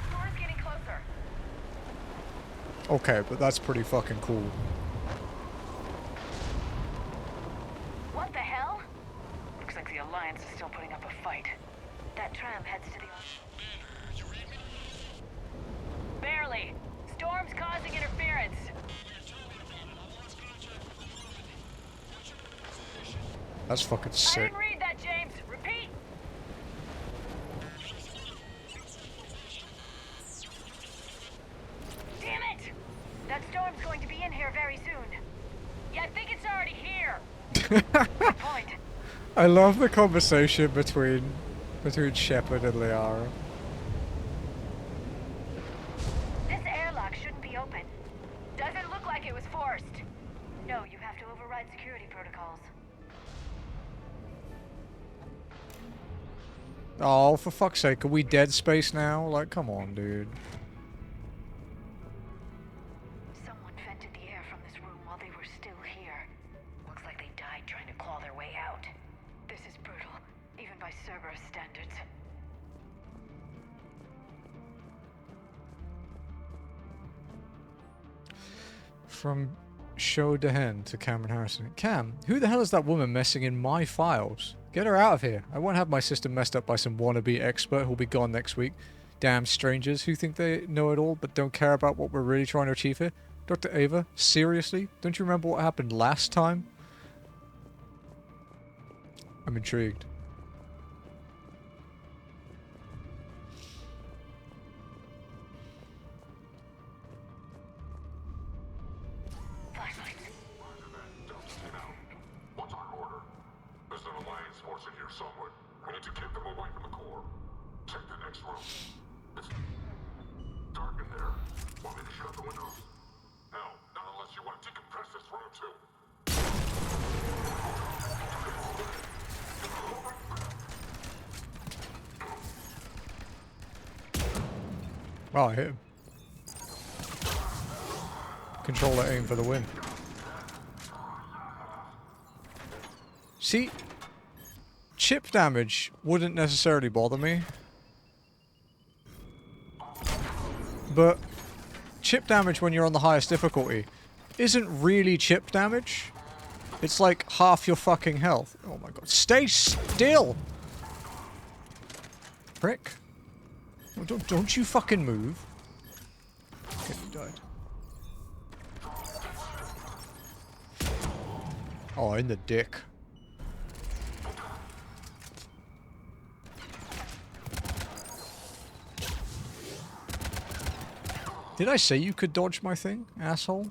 Storm's getting closer. Okay, but that's pretty fucking cool. What the hell? Looks like the Alliance is still putting up a fight. That tram heads to the... Barely. Storm's causing interference. That's fucking I sick. didn't read that, James. Repeat. Damn it! That storm's going to be in here very soon. Yeah, I think it's already here. Good point. I love the conversation between Shepard and Liara. This airlock shouldn't be open. Doesn't look like it was forced. No, you have to override security protocols. Oh, for fuck's sake, are we dead space now? Like, come on, dude. Someone vented the air from this room while they were still here. Looks like they died trying to claw their way out. This is brutal, even by Cerberus standards. From Show Dehen to Cameron Harrison. Cam, who the hell is that woman messing in my files? Get her out of here. I won't have my system messed up by some wannabe expert who'll be gone next week. Damn strangers who think they know it all but don't care about what we're really trying to achieve here. Dr. Ava, seriously? Don't you remember what happened last time? I'm intrigued. What's our order? There's an Alliance force in here somewhere. We need to keep them away from the core. Check the next room. It's dark in there. Want me to shut the windows? No, not unless you want to decompress this room too. Oh, I hit him. Controller aim for the win. See, chip damage wouldn't necessarily bother me. But chip damage when you're on the highest difficulty isn't really chip damage. It's like half your fucking health. Oh my god. Stay still! Prick. Oh, don't you fucking move. Okay, you died. Oh, in the dick. Did I say you could dodge my thing, asshole?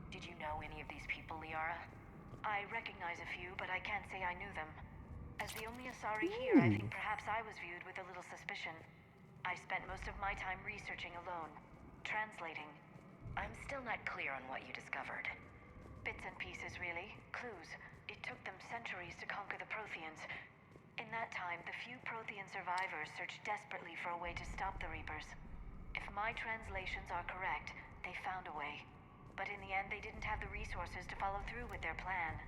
Did you know any of these people, Liara? I recognize a few, but I can't say I knew them. As the only Asari here, I think perhaps I was viewed with a little suspicion. I spent most of my time researching alone, translating. I'm still not clear on what you discovered. Bits and pieces, really. Clues. It took them centuries to conquer the Protheans. In that time, the few Prothean survivors searched desperately for a way to stop the Reapers. If my translations are correct, they found a way. But in the end, they didn't have the resources to follow through with their plan.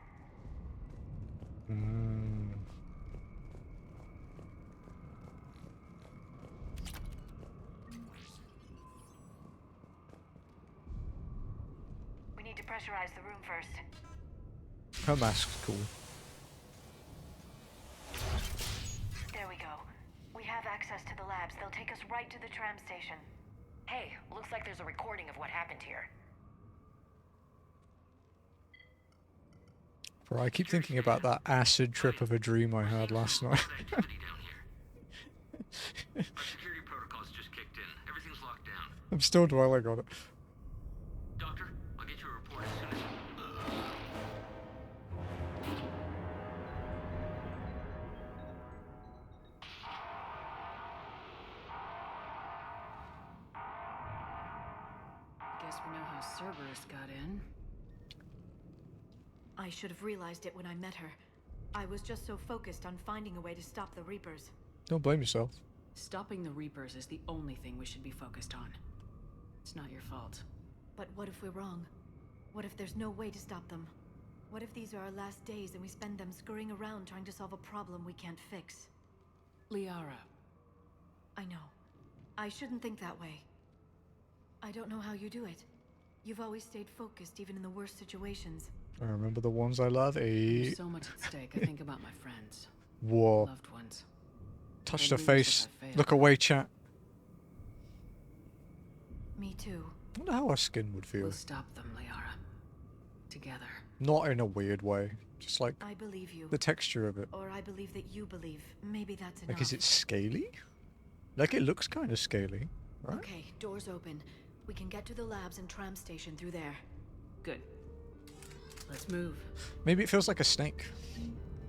We need to pressurize the room first. Her mask's cool. There we go. We have access to the labs. They'll take us right to the tram station. Hey, looks like there's a recording of what happened here. Bro, I keep thinking about that acid trip of a dream I had last night. Security protocols just kicked in. Everything's locked down. I'm still dwelling on it. Doctor, I'll get you a report as soon as... Guess we know how Cerberus got in. I should have realized it when I met her. I was just so focused on finding a way to stop the Reapers. Don't blame yourself. Stopping the Reapers is the only thing we should be focused on. It's not your fault. But what if we're wrong? What if there's no way to stop them? What if these are our last days and we spend them scurrying around trying to solve a problem we can't fix? Liara. I know. I shouldn't think that way. I don't know how you do it. You've always stayed focused even in the worst situations. I remember the ones I love. There's so much at stake. I think about my friends. Whoa. Loved ones. Touch They the lose face. if I fail. Look away, chat. Me too. I wonder how our skin would feel. We'll stop them, Liara. Together. Not in a weird way. Just like I believe you. the texture of it. Or I believe that you believe. Maybe that's enough. Like, is it scaly? Like, it looks kind of scaly, right? Okay, doors open. We can get to the labs and tram station through there. Good. Let's move. Maybe it feels like a snake.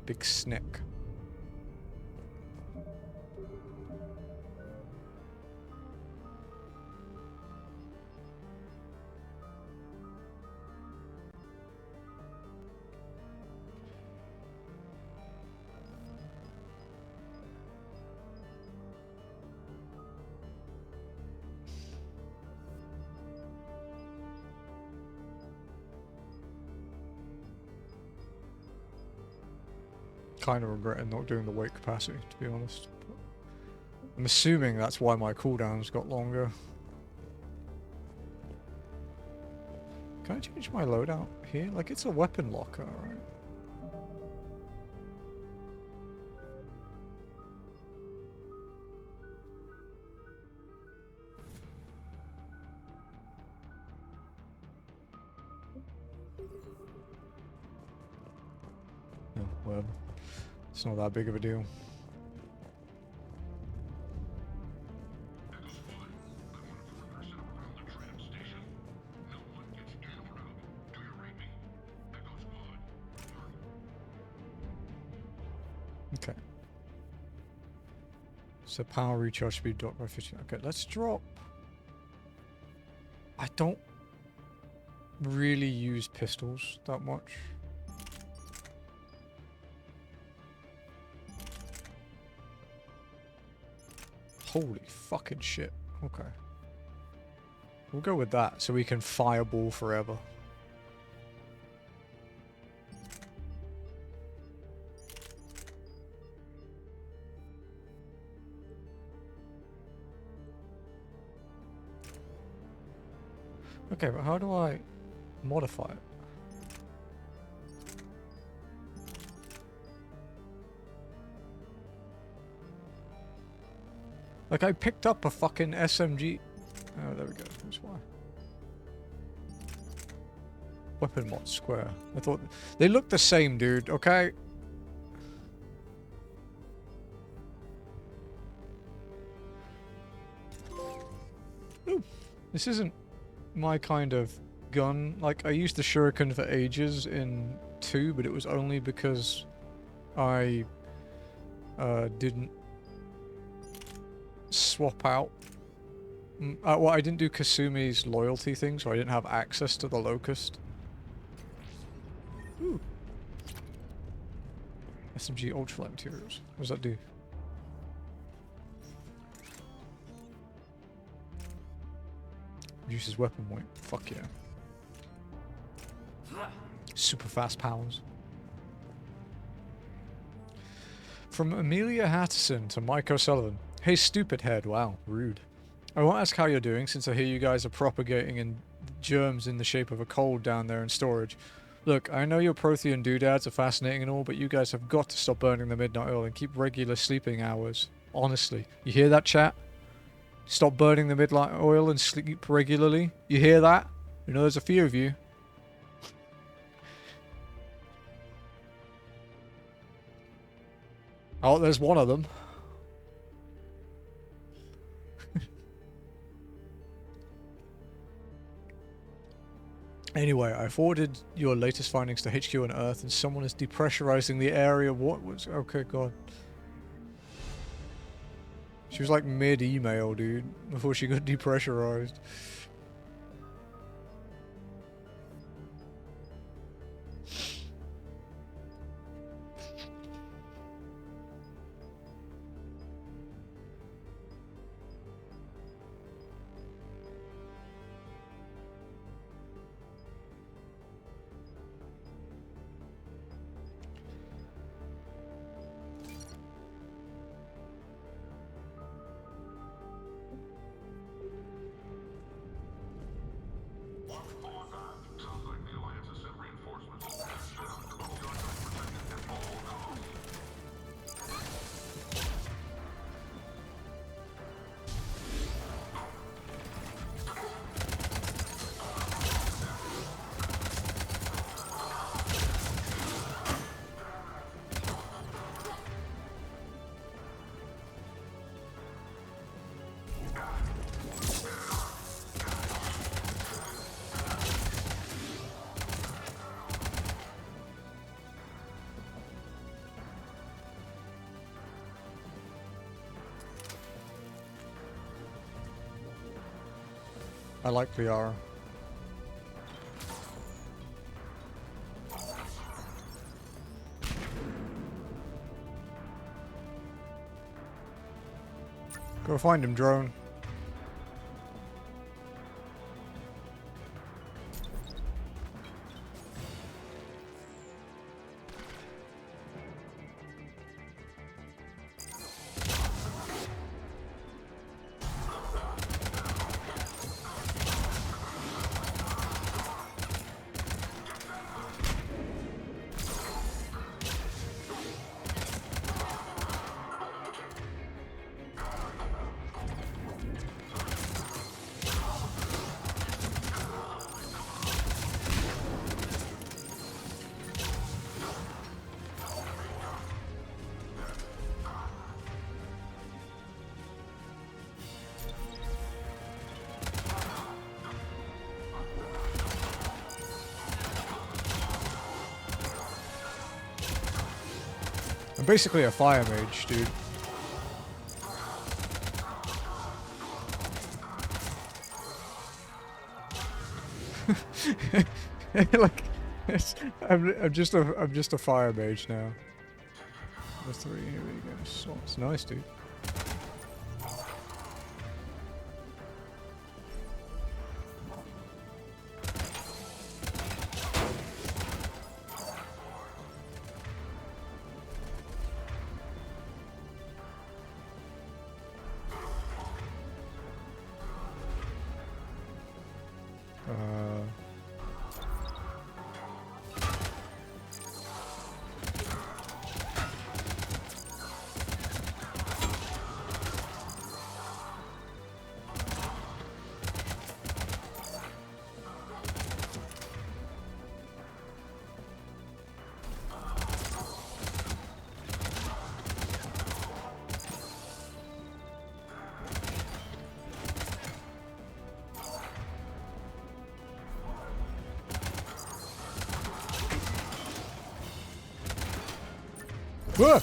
Big snake. Kind of regretting not doing the weight capacity, to be honest. But I'm assuming that's why my cooldowns got longer. Can I change my loadout here? Like, it's a weapon locker, right? Oh, well. It's not that big of a deal. Okay. So power recharge speed dropped by 15. Okay, let's drop. I don't really use pistols that much. Holy fucking shit. Okay. We'll go with that so we can fireball forever. Okay, but how do I modify it? Like, I picked up a fucking SMG. Oh, there we go. That's why. Weapon mod square. I thought they look the same, dude. Okay. Ooh, this isn't my kind of gun. Like, I used the shuriken for ages in 2, but it was only because I didn't swap out. Well, I didn't do Kasumi's loyalty thing, so I didn't have access to the Locust. Ooh. SMG ultralight materials. What does that do? Reduces weapon weight. Fuck yeah. Super fast powers. From Amelia Hatterson to Mike O'Sullivan. Hey, stupid head. Wow, rude. I won't ask how you're doing since I hear you guys are propagating in germs in the shape of a cold down there in storage. Look, I know your Prothean doodads are fascinating and all, but you guys have got to stop burning the midnight oil and keep regular sleeping hours. Honestly. You hear that, chat? Stop burning the midnight oil and sleep regularly. You hear that? You know there's a few of you. Oh, there's one of them. Anyway, I forwarded your latest findings to HQ on Earth, and someone is depressurizing the area. What was... Okay, God. She was like mid-email, dude, before she got depressurized. I like Liara. Go find him, drone. I'm basically a fire mage, dude. Like, I'm just a fire mage now. The 3, here we go. So, it's nice, dude. Whoa!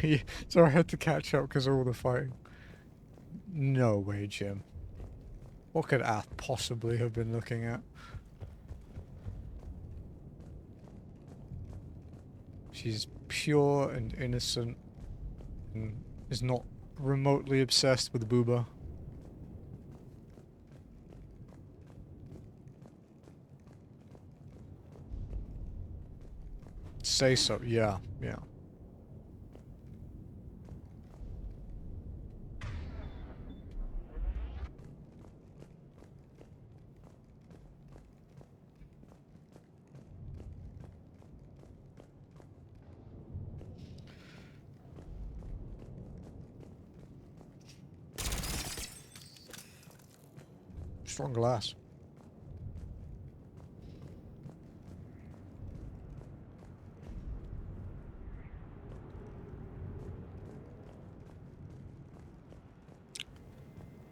Yeah, so I had to catch up because of all the fighting. No way, Jim. What could Ath possibly have been looking at? She's pure and innocent and is not remotely obsessed with Booba. Say so, yeah, yeah. Strong glass.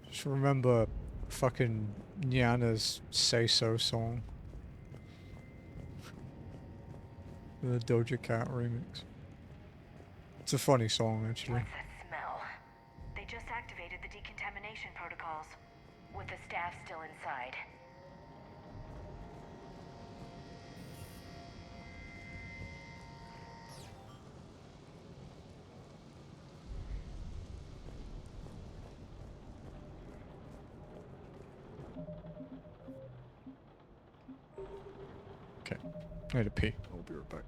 Just remember fucking Nyana's Say So song. The Doja Cat remix. It's a funny song, actually. What's that smell? They just activated the decontamination protocols. With the staff still inside. Okay. I need to pee. I'll be right back.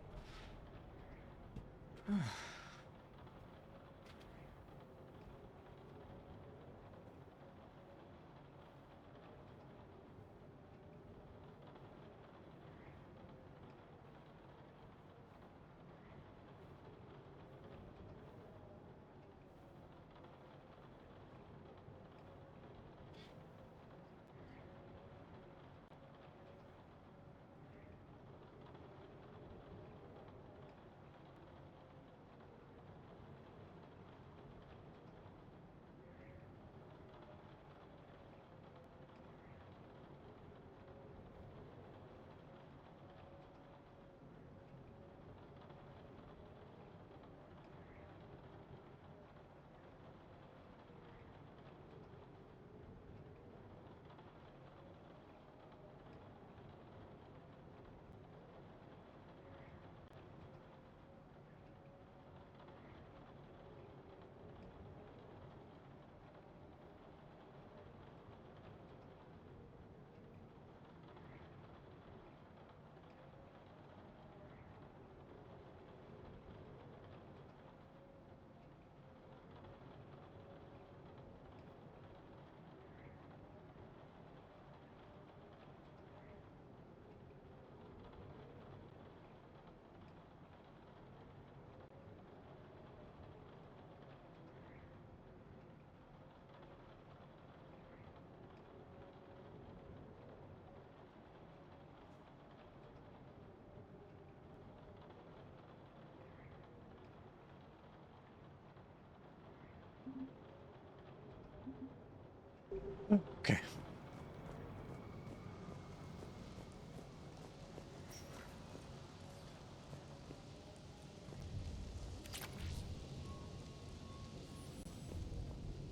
Okay.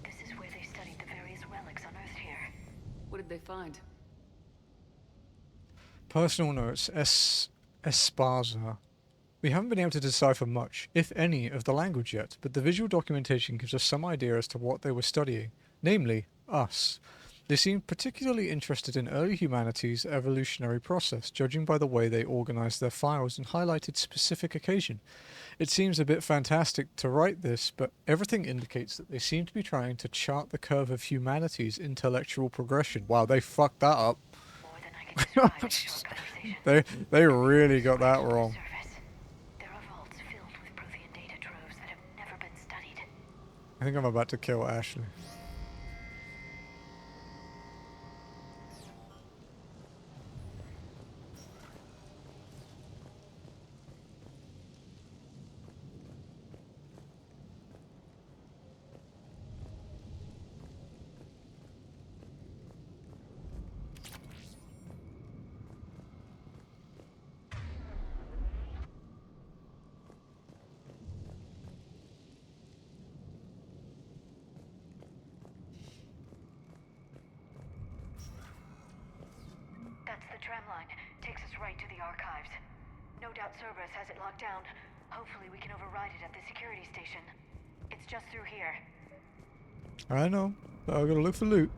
This is where they studied the various relics unearthed here. What did they find? Personal notes. Esparza. We haven't been able to decipher much, if any, of the language yet, but the visual documentation gives us some idea as to what they were studying, namely, us. They seemed particularly interested in early humanity's evolutionary process, judging by the way they organized their files and highlighted specific occasion. It seems a bit fantastic to write this, but everything indicates that they seem to be trying to chart the curve of humanity's intellectual progression. Wow, they fucked that up. They really got that wrong. I think I'm about to kill Ashley. tram line takes us right to the archives. No doubt Cerberus has it locked down. Hopefully we can override it at the security station. It's just through here. I know, but I've got to look for loot.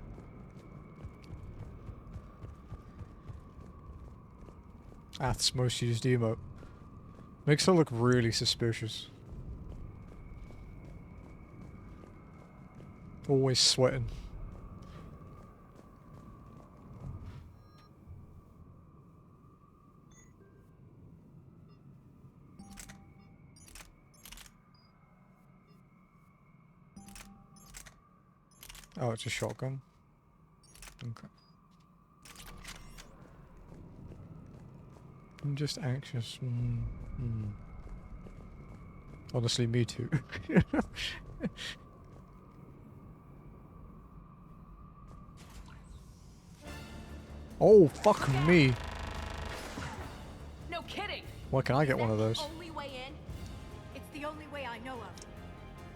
Ath's most used emote. Makes her look really suspicious. Always sweating. Oh, it's a shotgun. Okay. I'm just anxious. Honestly, me too. Oh, fuck me. No kidding. Why can't I get one of those? Only way in? It's the only way I know of.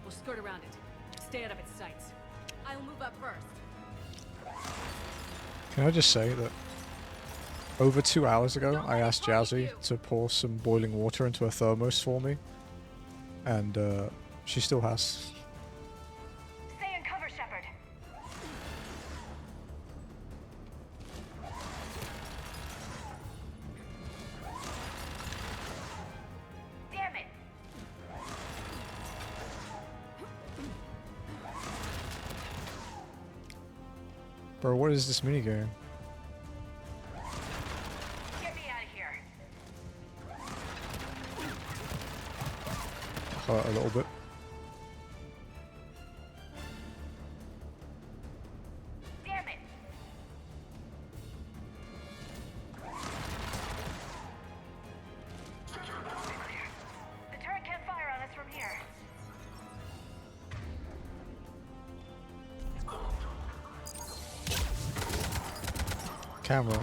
We'll skirt around it. Stay out of its sights. I'll move up first. Can I just say that over 2 hours ago, I asked Jazzy to pour some boiling water into a thermos for me, and she still has. Stay in cover, Shepard. Damn it! Bro, what is this minigame? Get me out of here. Hurt a little bit. Damn it! The turret can't fire on us from here. Camera.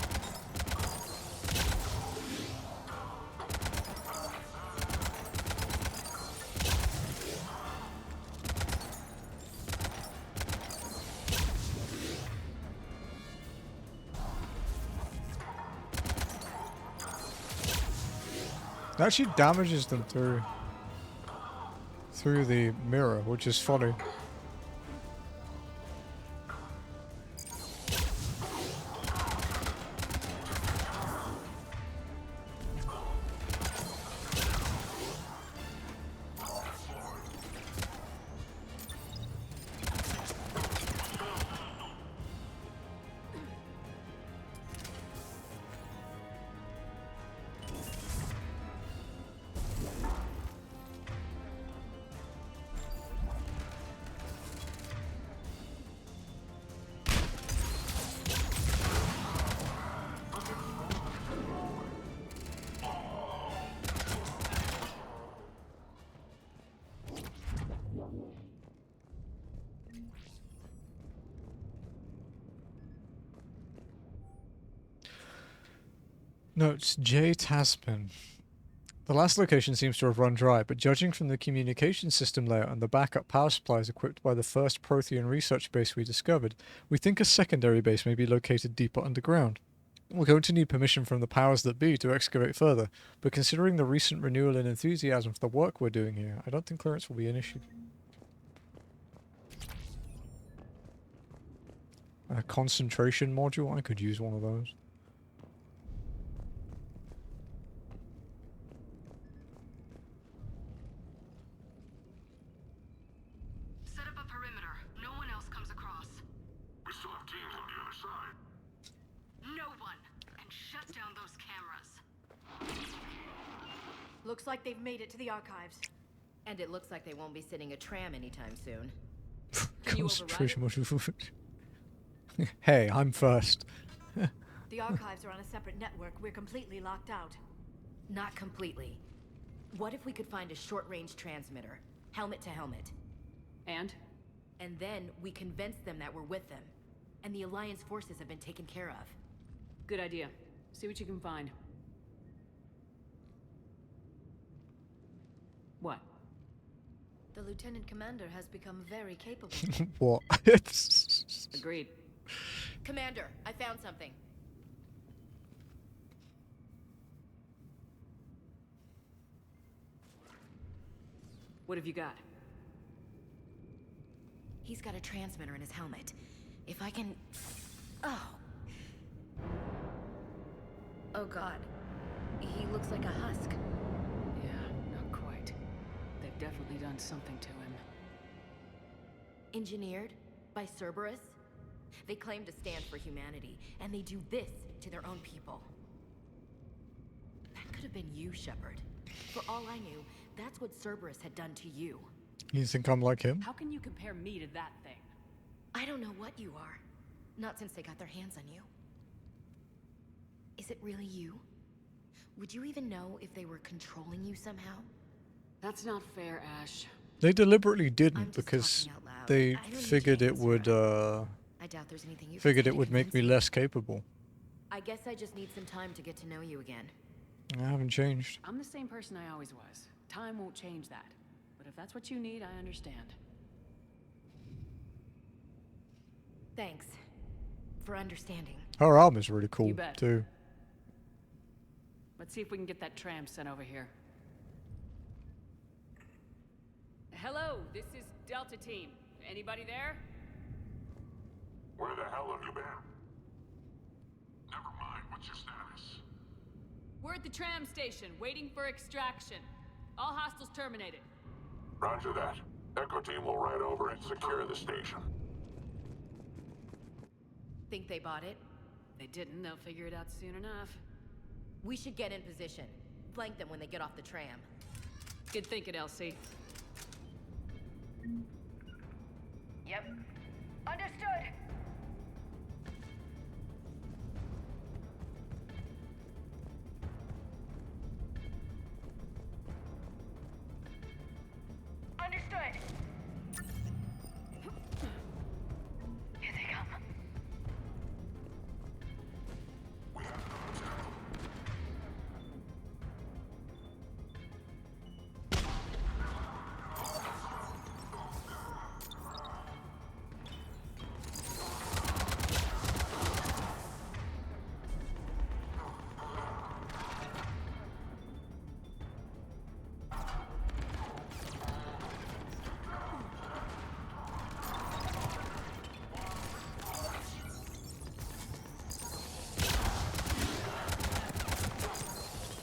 It actually damages them through the mirror, which is funny. Notes, J. Tasman. The last location seems to have run dry, but judging from the communication system layout and the backup power supplies equipped by the first Prothean research base we discovered, we think a secondary base may be located deeper underground. We're going to need permission from the powers that be to excavate further, but considering the recent renewal in enthusiasm for the work we're doing here, I don't think clearance will be an issue. A concentration module? I could use one of those. Set up a perimeter. No one else comes across. We still have teams on the other side. No one. And shut down those cameras. Looks like they've made it to the archives. And it looks like they won't be sitting a tram anytime soon. Concentration module. Hey, I'm first. The archives are on a separate network. We're completely locked out. Not completely. What if we could find a short-range transmitter, helmet to helmet? And? And then we convince them that we're with them. And the Alliance forces have been taken care of. Good idea. See what you can find. What? The Lieutenant Commander has become very capable. What? Agreed. Commander, I found something. What have you got? He's got a transmitter in his helmet. If I can... Oh. Oh god. He looks like a husk. Yeah, not quite. They've definitely done something to him. Engineered by Cerberus? They claim to stand for humanity, and they do this to their own people. That could have been you, Shepard. For all I knew, that's what Cerberus had done to you. You think I'm like him? How can you compare me to that thing? I don't know what you are. Not since they got their hands on you. Is it really you? Would you even know if they were controlling you somehow? That's not fair, Ash. They deliberately didn't because they figured it would I doubt there's anything you figured it would make me less capable. I guess I just need some time to get to know you again. I haven't changed. I'm the same person I always was. Time won't change that. But if that's what you need, I understand. Thanks for understanding. Her armor's really cool You bet. too. Let's see if we can get that tram sent over here. Hello, this is Delta Team. Anybody there? Where the hell have you been? Never mind, what's your status? We're at the tram station, waiting for extraction. All hostiles terminated. Roger that. Echo team will ride over and secure the station. Think they bought it? They didn't, they'll figure it out soon enough. We should get in position. Flank them when they get off the tram. Good thinking, Elsie. Yep. Understood. Understood. Here they come.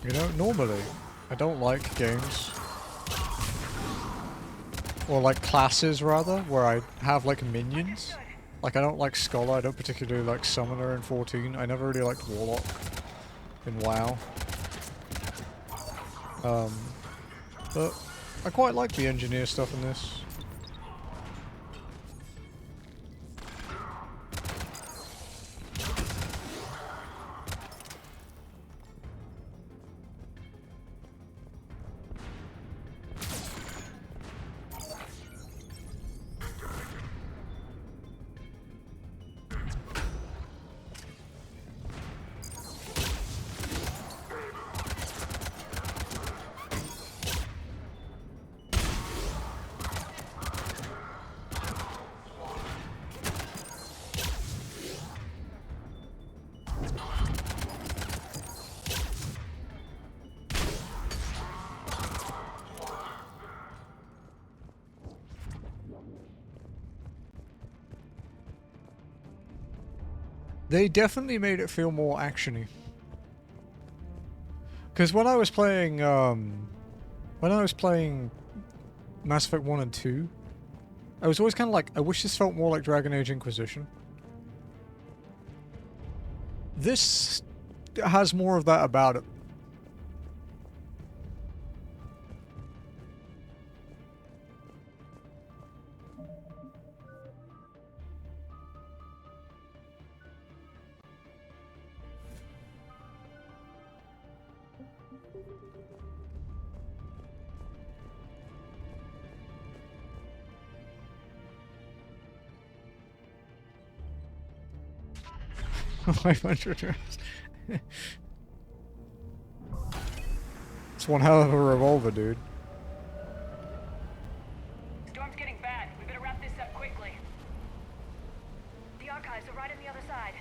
You know, normally I don't like games, or like classes rather, where I have like minions. Like I don't like Scholar, I don't particularly like Summoner in 14, I never really liked Warlock in WoW. But I quite like the engineer stuff in this. They definitely made it feel more actiony. Because when I was playing Mass Effect 1 and 2, I was always kind of like, I wish this felt more like Dragon Age Inquisition. This has more of that about it. $500. It's one hell of a revolver, dude. Storm's getting bad. We better wrap this up quickly. The archives are right on the other side.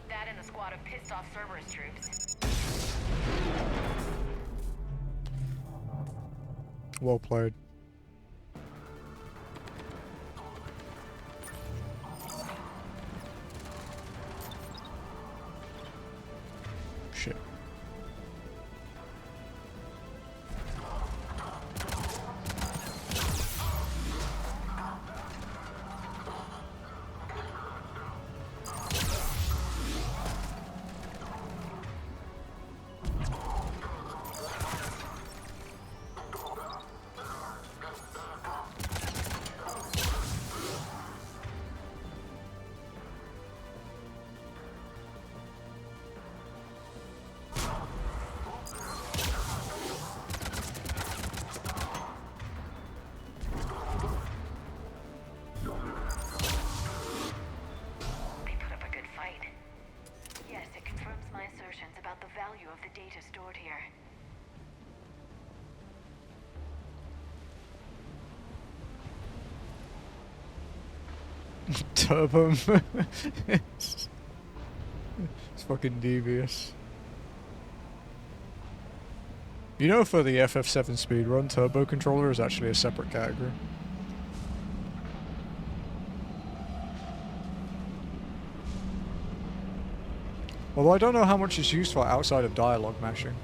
That and a squad of pissed off Cerberus troops. Well played. Shit. They put up a good fight. Yes, it confirms my assertions about the value of the data stored here. Turbo. It's fucking devious. You know, for the FF7 speedrun, turbo controller is actually a separate category. Although I don't know how much it's used for outside of dialogue mashing.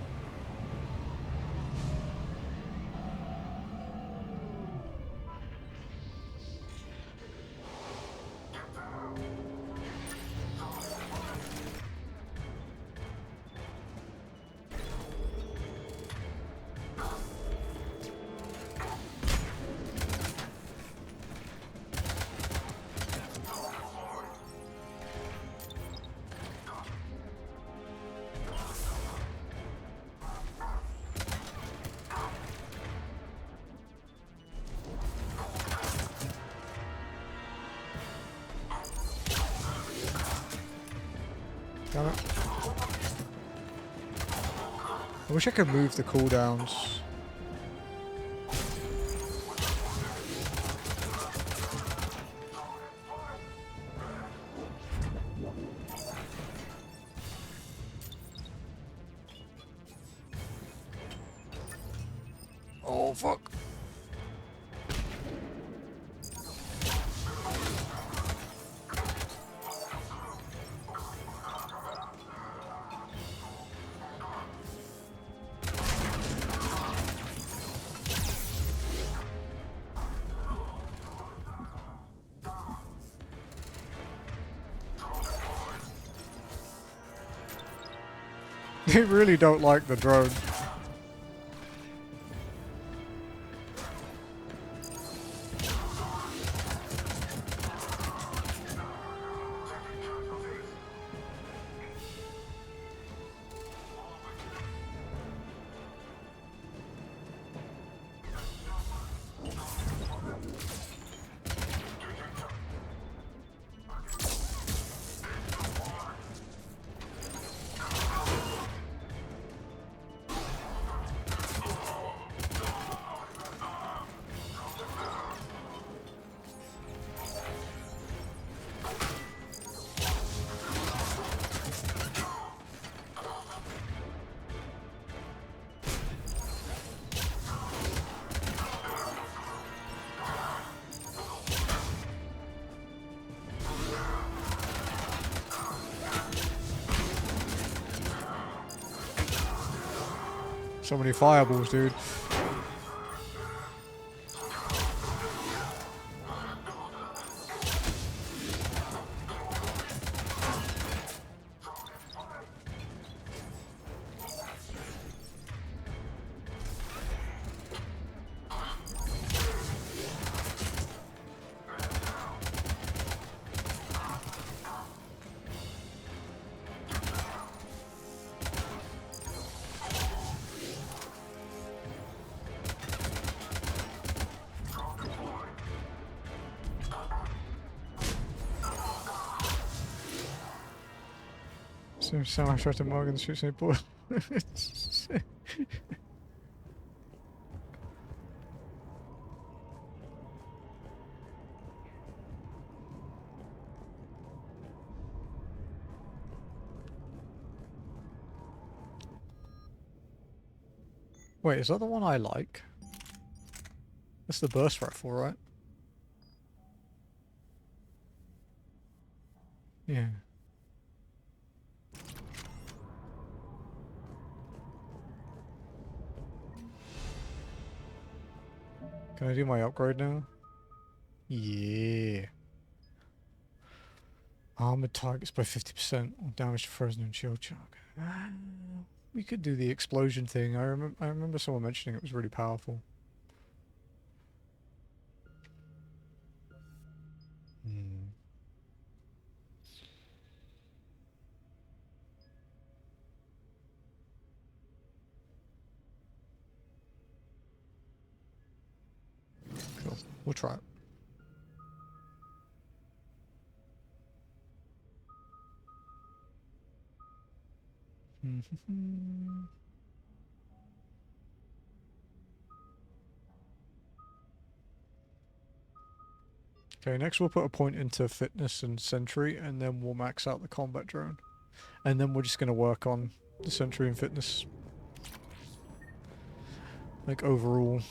Damn it. I wish I could move the cooldowns. Oh, fuck. They really don't like the drone. So many fireballs, dude. So I tried to Morgan shoots me boy. Wait, is that the one I like? That's the burst rifle, right? Yeah. Can I do my upgrade now? Yeah. Armored targets by 50% or damage to frozen and shield shock. We could do the explosion thing. I remember someone mentioning it was really powerful. Cool. We'll try it. Okay, next we'll put a point into fitness and sentry, and then we'll max out the combat drone. And then we're just going to work on the sentry and fitness. Like, overall.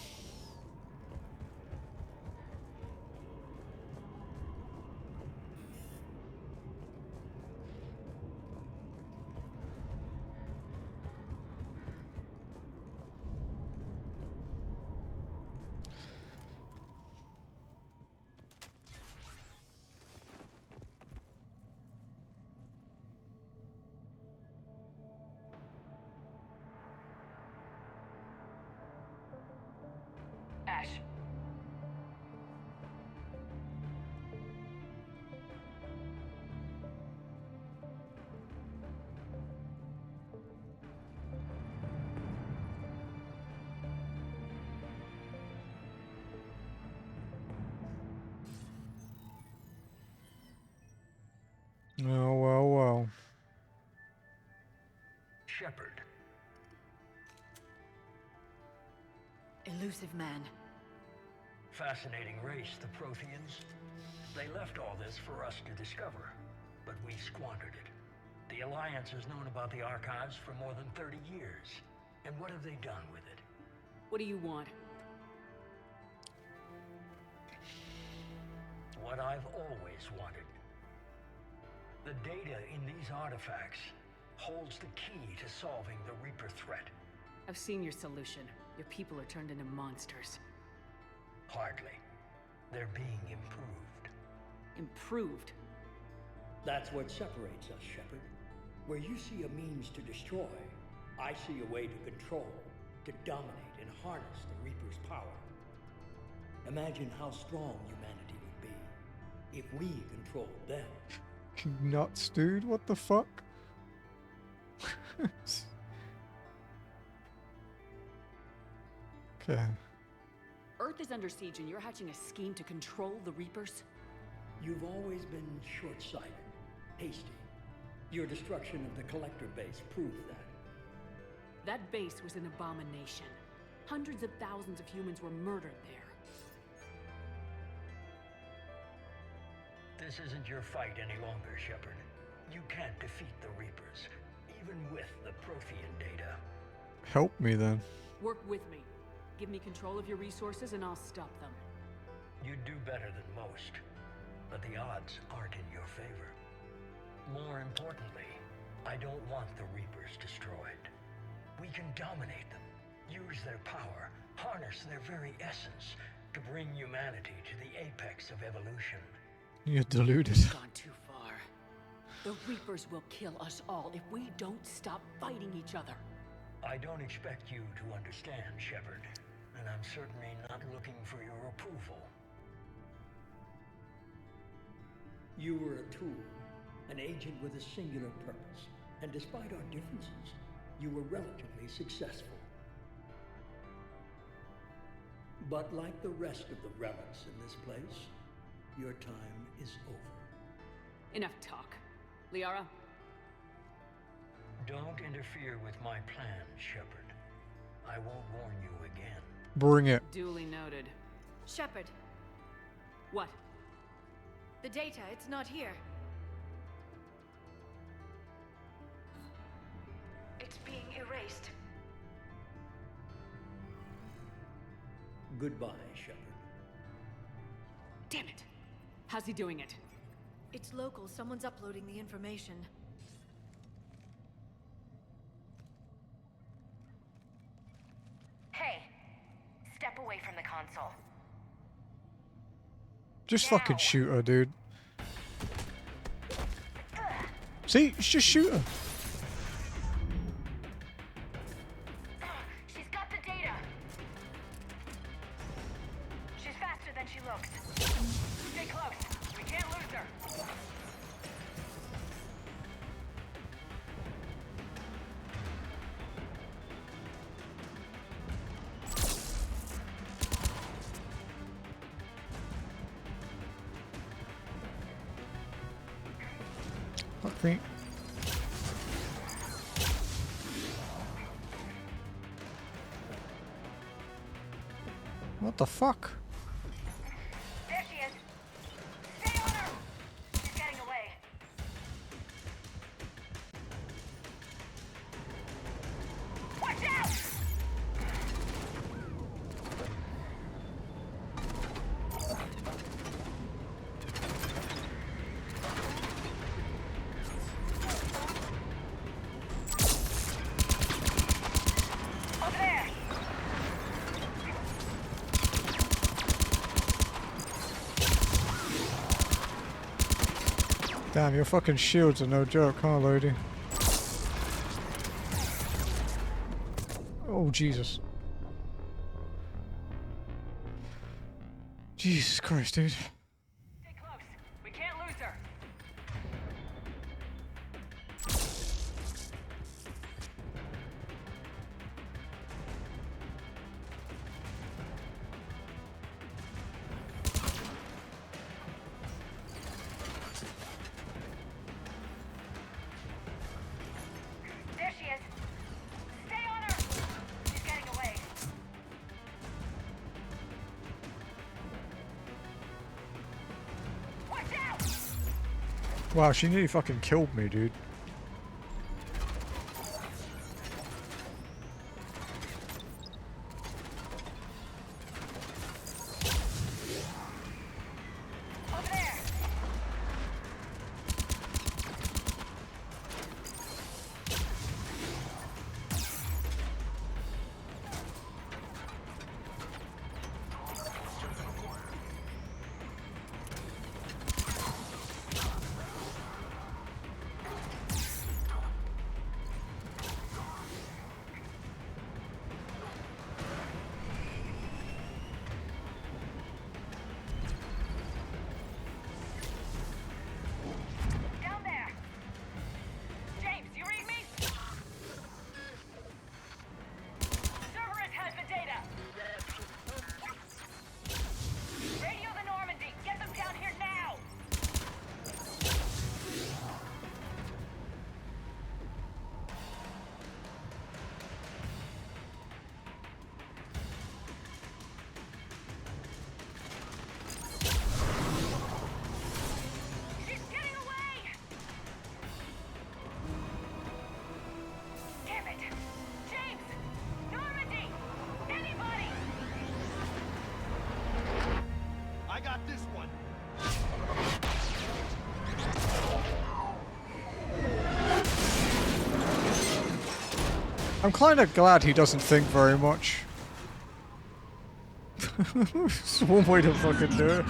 Ash. Oh, well. Shepard. Elusive man. Fascinating race, the Protheans. They left all this for us to discover, but we squandered it. The Alliance has known about the archives for more than 30 years. And what have they done with it? What do you want? What I've always wanted. The data in these artifacts holds the key to solving the Reaper threat. I've seen your solution. Your people are turned into monsters. Hardly. They're being improved. Improved? That's what separates us, Shepard. Where you see a means to destroy, I see a way to control, to dominate and harness the Reaper's power. Imagine how strong humanity would be if we controlled them. Nuts, dude. What the fuck? Okay. Earth is under siege and you're hatching a scheme to control the Reapers? You've always been short-sighted, hasty. Your destruction of the Collector base proved that. That base was an abomination. Hundreds of thousands of humans were murdered there. This isn't your fight any longer, Shepard. You can't defeat the Reapers, even with the Prothean data. Help me then. Work with me. Give me control of your resources and I'll stop them. You'd do better than most, but the odds aren't in your favor. More importantly, I don't want the Reapers destroyed. We can dominate them, use their power, harness their very essence to bring humanity to the apex of evolution. You're deluded. You've gone too far. The Reapers will kill us all if we don't stop fighting each other. I don't expect you to understand, Shepard, and I'm certainly not looking for your approval. You were a tool, an agent with a singular purpose, and despite our differences, you were relatively successful. But like the rest of the relics in this place, your time is over. Enough talk. Liara? Don't interfere with my plan, Shepard. I won't warn you again. Bring it. Duly noted. Shepard, What? the data, it's not here. It's being erased. Goodbye, Shepard. Damn it! How's he doing it? It's local. Someone's uploading the information. Hey, step away from the console. Just fucking shoot her, dude. See? Just shoot her. She's got the data. She's faster than she looks. Stay close. We can't lose her. Fuck me. What the fuck? There she is. Stay on her. She's getting away. Watch out! Over there. Damn, your fucking shields are no joke, huh, lady? Oh, Jesus. Jesus Christ, dude. Stay close. We can't lose her. There she is. Stay on her. She's getting away. Watch out! Wow, she nearly fucking killed me, dude. Over there. Down there. James, you read me? Cerberus has the data. Radio the Normandy. Get them down here now. She's getting away. Damn it. James! Normandy! Anybody! I got this one. I'm kinda glad he doesn't think very much. It's one way to fucking do it.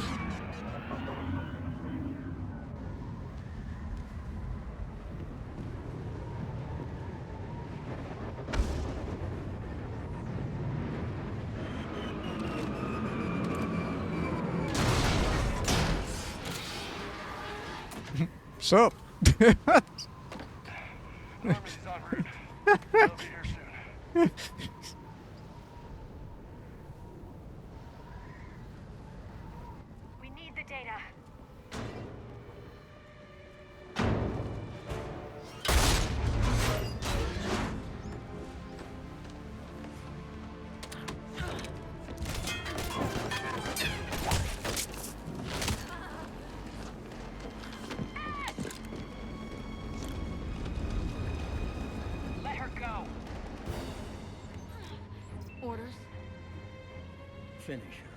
Sup? Normandy's en route. They'll be here soon. We need the data. Let her go. Orders? finish her.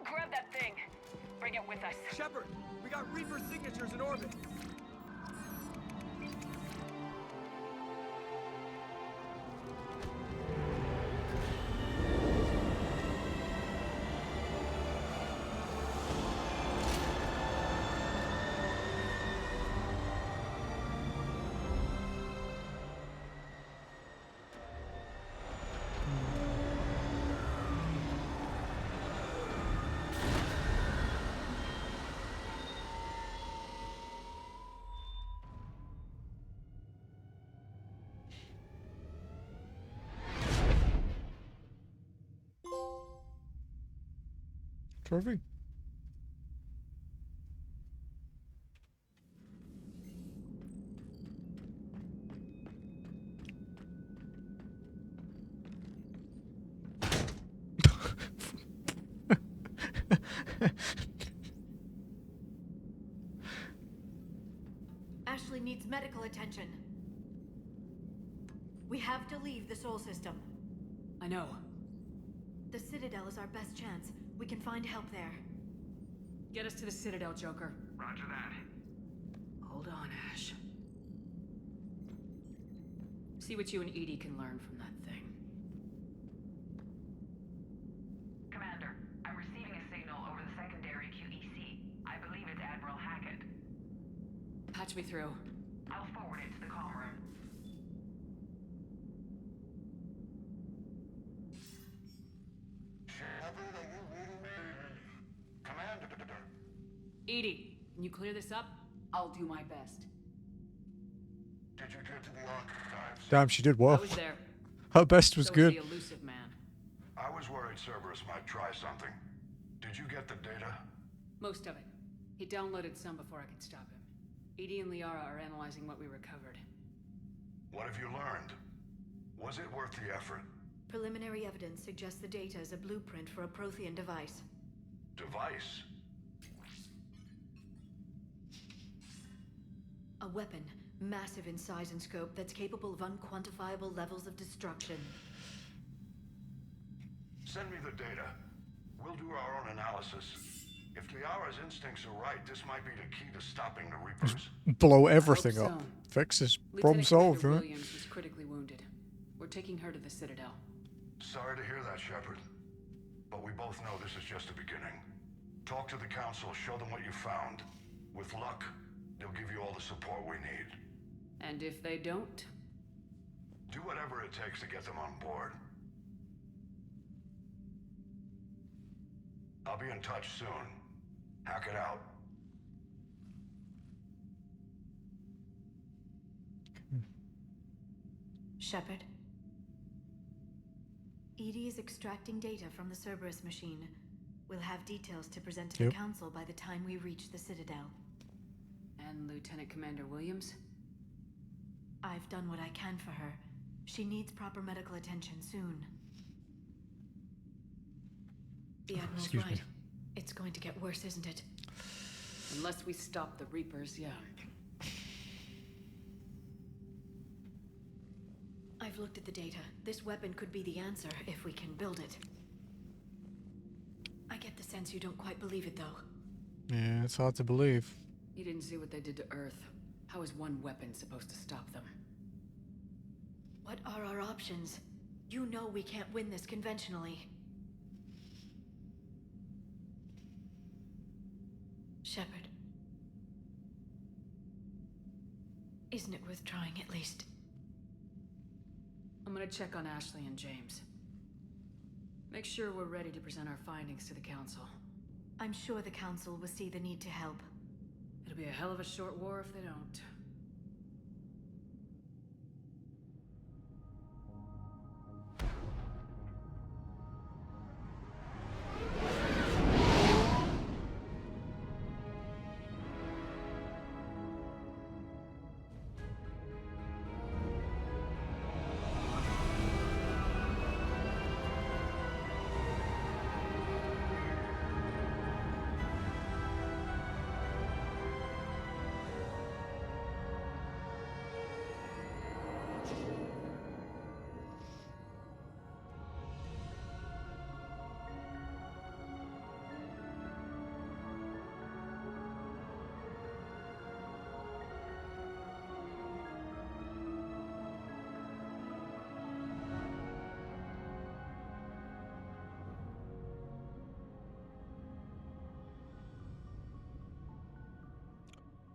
Grab that thing. Bring it with us. Shepard, we got Reaper signatures in orbit. Trophy. Ashley needs medical attention. We have to leave the Sol system. I know. The Citadel is our best chance. We can find help there. Get us to the Citadel, Joker. Roger that. Hold on, Ash. See what you and Edie can learn from that thing. Commander, I'm receiving a signal over the secondary QEC. I believe it's Admiral Hackett. Patch me through. I'll forward it to the comm room. Edie, can you clear this up? I'll do my best. Did you get to the archives? Damn, she did well. I was there. Her best was So good. the elusive man. I was worried Cerberus might try something. Did you get the data? Most of it. He downloaded some before I could stop him. Edie and Liara are analyzing what we recovered. What have you learned? Was it worth the effort? Preliminary evidence suggests the data is a blueprint for a Prothean device. Device? A weapon, massive in size and scope, that's capable of unquantifiable levels of destruction. Send me the data. We'll do our own analysis. If Liara's instincts are right, this might be the key to stopping the Reapers. Blow everything so. up. Fixes. Lieutenant Problem solved, Commander right? Williams was critically wounded. We're taking her to the Citadel. Sorry to hear that, Shepard. But we both know this is just the beginning. Talk to the Council, show them what you found. With luck, they'll give you all the support we need. And if they don't? Do whatever it takes to get them on board. I'll be in touch soon. Hack it out. Shepard? Edie is extracting data from the Cerberus machine. We'll have details to present to the Council by the time we reach the Citadel. And Lieutenant Commander Williams? I've done what I can for her. She needs proper medical attention soon. The Admiral's right. It's going to get worse, isn't it? Unless we stop the Reapers, yeah. I've looked at the data. This weapon could be the answer if we can build it. I get the sense you don't quite believe it, though. Yeah, it's hard to believe. You didn't see what they did to Earth. How is one weapon supposed to stop them? What are our options? You know we can't win this conventionally. Shepard. Isn't it worth trying at least? I'm gonna check on Ashley and James. Make sure we're ready to present our findings to the Council. I'm sure the Council will see the need to help. It'll be a hell of a short war if they don't.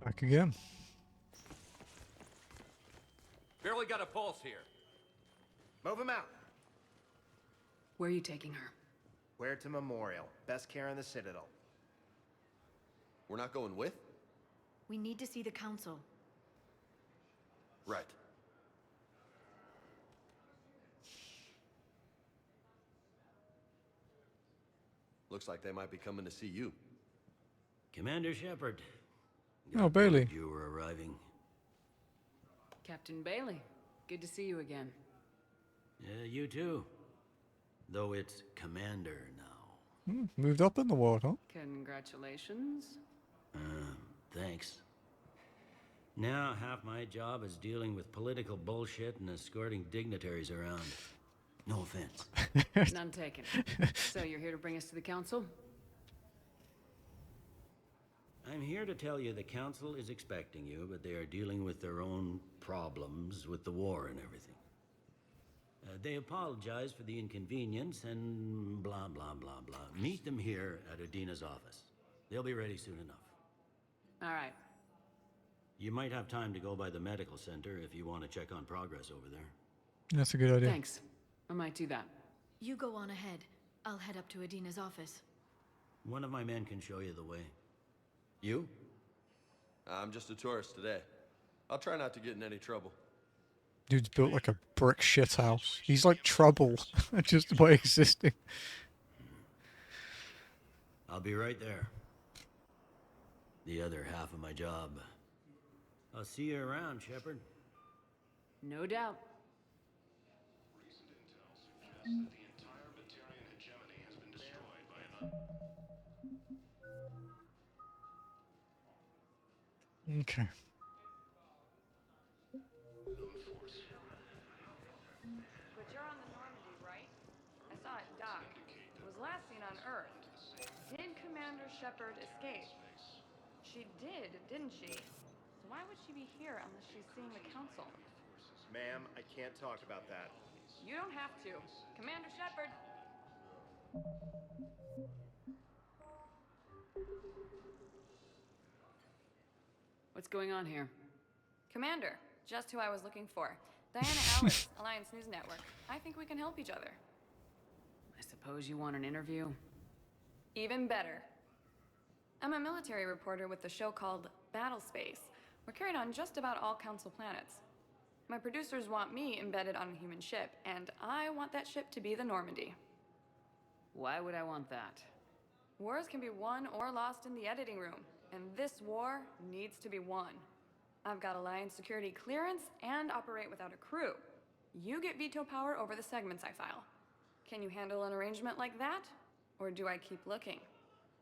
Back again. Barely got a pulse here. Move him out. Where are you taking her? Where to Memorial. Best care in the Citadel. We're not going with? We need to see the council. Right. Looks like they might be coming to see you. Commander Shepard. Oh, Bailey. You were arriving. Captain Bailey, good to see you again. You too. Though it's Commander now. Moved up in the world, huh? Congratulations. Thanks. Now half my job is dealing with political bullshit and escorting dignitaries around. No offense. None taken. So you're here to bring us to the council? I'm here to tell you the council is expecting you, but they are dealing with their own problems with the war and everything. They apologize for the inconvenience and blah, blah, blah, blah. Meet them here at Adina's office. They'll be ready soon enough. All right. You might have time to go by the medical center if you want to check on progress over there. That's a good idea. Thanks. I might do that. You go on ahead. I'll head up to Adina's office. One of my men can show you the way. You? I'm just a tourist today. I'll try not to get in any trouble. Dude's built like a brick shit house. He's like Trouble, just by existing. I'll be right there. The other half of my job. I'll see you around, Shepard. No doubt. Recent intel suggests that the entire Batarian hegemony has been destroyed by the... Okay. But you're on the Normandy, right? I saw it dock. It was last seen on Earth. Did Commander Shepard escape? She did, didn't she? So why would she be here unless she's seeing the council? Ma'am, I can't talk about that. You don't have to. Commander Shepard! What's going on here? Commander, just who I was looking for. Diana Alice, Alliance News Network. I think we can help each other. I suppose you want an interview? Even better. I'm a military reporter with the show called Battle Space. We're carried on just about all Council planets. My producers want me embedded on a human ship, and I want that ship to be the Normandy. Why would I want that? Wars can be won or lost in the editing room, and this war needs to be won. I've got Alliance security clearance and operate without a crew. You get veto power over the segments I file. Can you handle an arrangement like that? Or do I keep looking?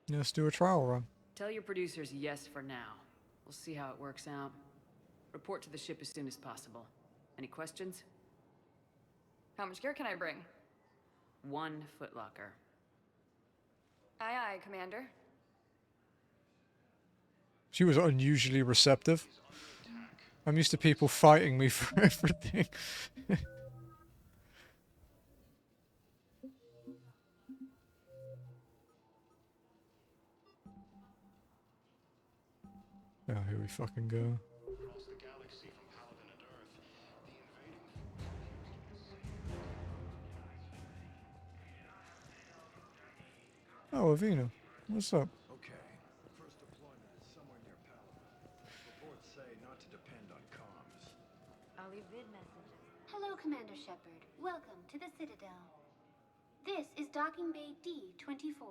Let's do a trial run. Tell your producers yes for now. We'll see how it works out. Report to the ship as soon as possible. Any questions? How much gear can I bring? 1 footlocker. Aye, aye, Commander. She was unusually receptive. I'm used to people fighting me for everything. Oh, here we fucking go. Across the galaxy from Paladin and Earth, the invading Oh, Avina. What's up? Okay. The first deployment is somewhere near Paladin. Reports say not to depend on comms. I'll leave vid messages. Hello, Commander Shepard. Welcome to the Citadel. This is Docking Bay D-24.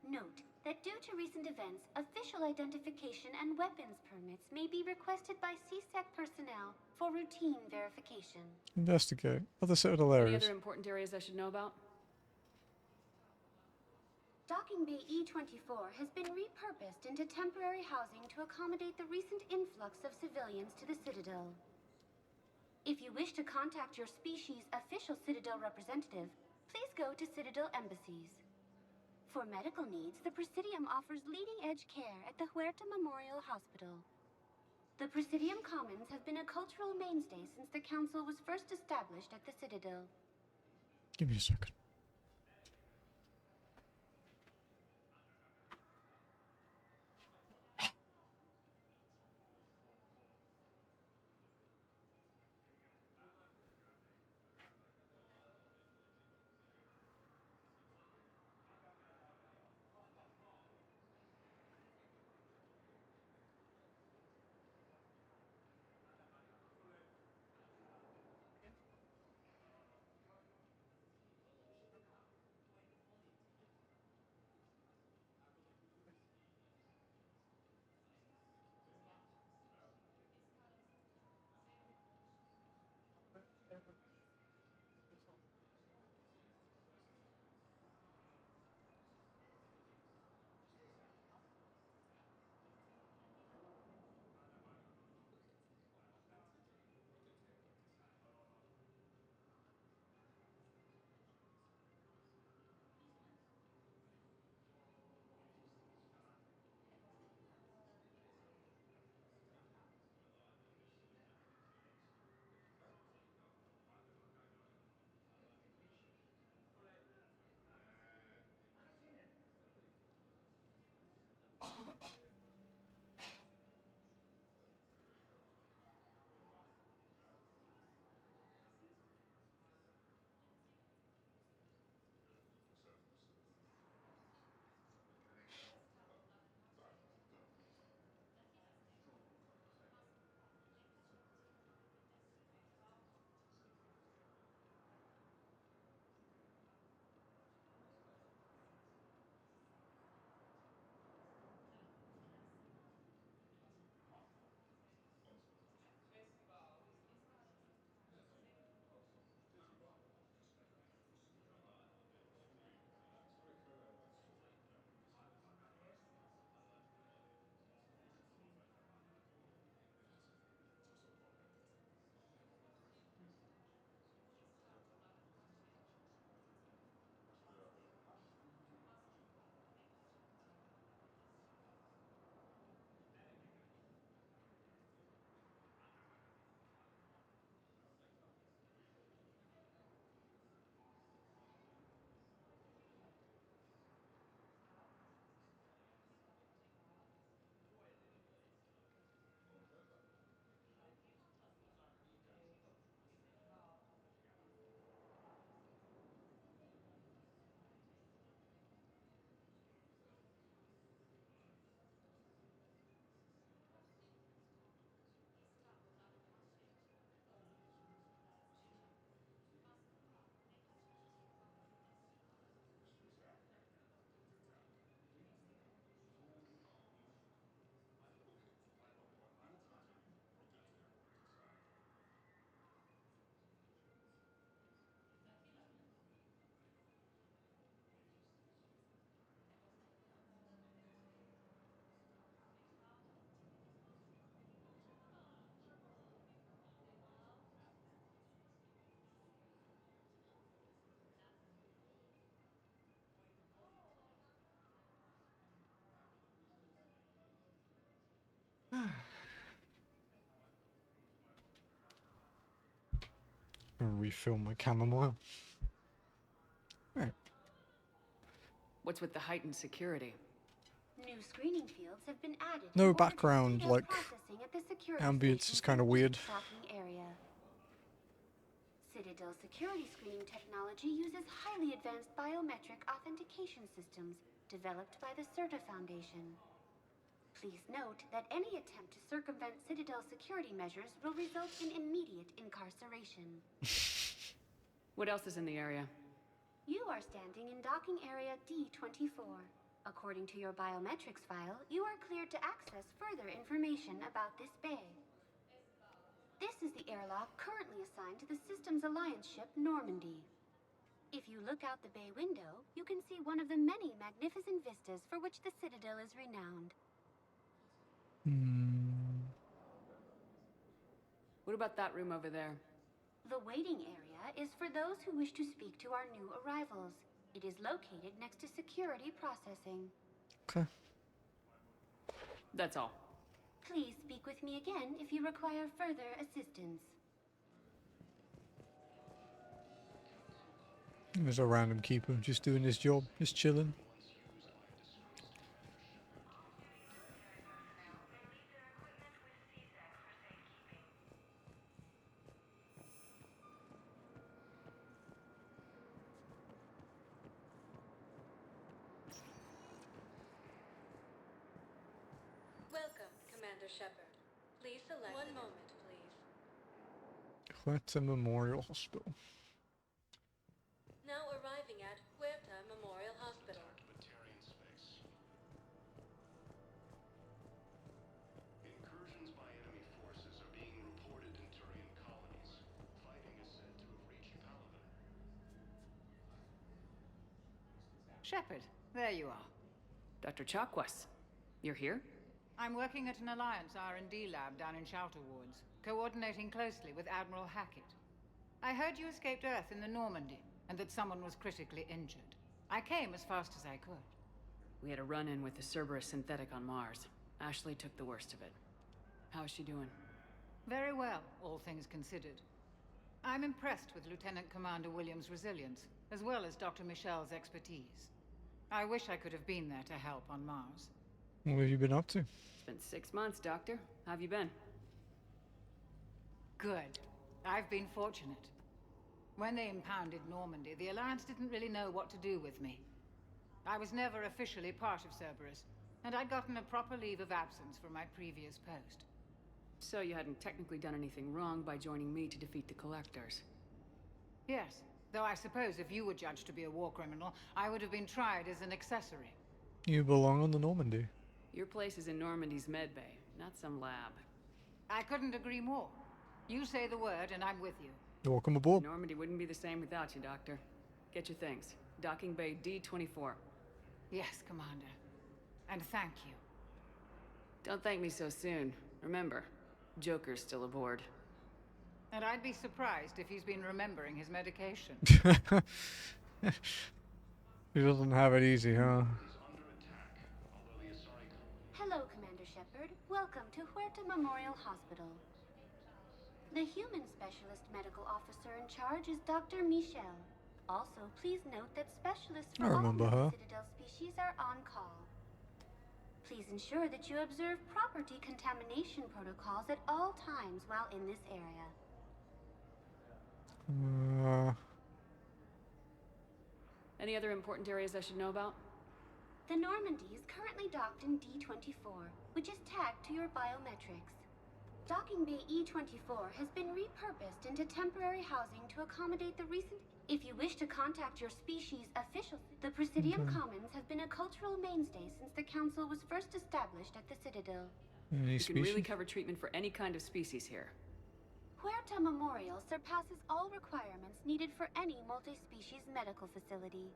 Note that due to recent events, official identification and weapons permits may be requested by CSEC personnel for routine verification. Investigate. Other Citadel Any areas. other important areas I should know about? Docking Bay E-24 has been repurposed into temporary housing to accommodate the recent influx of civilians to the Citadel. If you wish to contact your species' official Citadel representative, please go to Citadel embassies. For medical needs, the Presidium offers leading-edge care at the Huerta Memorial Hospital. The Presidium Commons have been a cultural mainstay since the Council was first established at the Citadel. Give me a second. I'm gonna refilm my chamomile. Right. What's with the heightened security? New screening fields have been added. No background, like, ambience is kind of weird. Area. Citadel security screening technology uses highly advanced biometric authentication systems developed by the CERTA Foundation. Please note that any attempt to circumvent Citadel security measures will result in immediate incarceration. What else is in the area? You are standing in docking area D24. According to your biometrics file, you are cleared to access further information about this bay. This is the airlock currently assigned to the Systems Alliance ship Normandy. If you look out the bay window, you can see one of the many magnificent vistas for which the Citadel is renowned. What about that room over there? The waiting area is for those who wish to speak to our new arrivals. It is located next to security processing. Okay. That's all. Please speak with me again if you require further assistance. There's a random keeper just doing his job, just chilling. Welcome, Commander Shepard. Please select. One moment, please. Huerta Memorial Hospital. Now arriving at Huerta Memorial Hospital. Documentarian space. Incursions by enemy forces are being reported in Turian colonies. Fighting is said to have reached Paladin. Shepard, there you are. Dr. Chakwas, you're here? I'm working at an Alliance R&D lab down in Shelter Woods, coordinating closely with Admiral Hackett. I heard you escaped Earth in the Normandy, and that someone was critically injured. I came as fast as I could. We had a run-in with the Cerberus synthetic on Mars. Ashley took the worst of it. How's she doing? Very well, all things considered. I'm impressed with Lieutenant Commander Williams' resilience, as well as Dr. Michel's expertise. I wish I could have been there to help on Mars. What have you been up to? It's been 6 months, Doctor. How have you been? Good. I've been fortunate. When they impounded Normandy, the Alliance didn't really know what to do with me. I was never officially part of Cerberus, and I'd gotten a proper leave of absence from my previous post. So you hadn't technically done anything wrong by joining me to defeat the Collectors? Yes, though I suppose if you were judged to be a war criminal, I would have been tried as an accessory. You belong on the Normandy. Your place is in Normandy's medbay, not some lab. I couldn't agree more. You say the word and I'm with you. Welcome aboard. Normandy wouldn't be the same without you, Doctor. Get your things. Docking Bay D24. Yes, Commander. And thank you. Don't thank me so soon. Remember, Joker's still aboard. And I'd be surprised if he's been remembering his medication. He doesn't have it easy, huh? Hello, Commander Shepard. Welcome to Huerta Memorial Hospital. The human specialist medical officer in charge is Dr. Michel. Also, please note that specialists for all Citadel species are on call. Please ensure that you observe proper decontamination protocols at all times while in this area. Any other important areas I should know about? The Normandy is currently docked in D24, which is tagged to your biometrics. Docking Bay E24 has been repurposed into temporary housing to accommodate the recent... If you wish to contact your species officially, the Presidium Commons have been a cultural mainstay since the Council was first established at the Citadel. You can really cover treatment for any kind of species here. Huerta Memorial surpasses all requirements needed for any multi-species medical facility.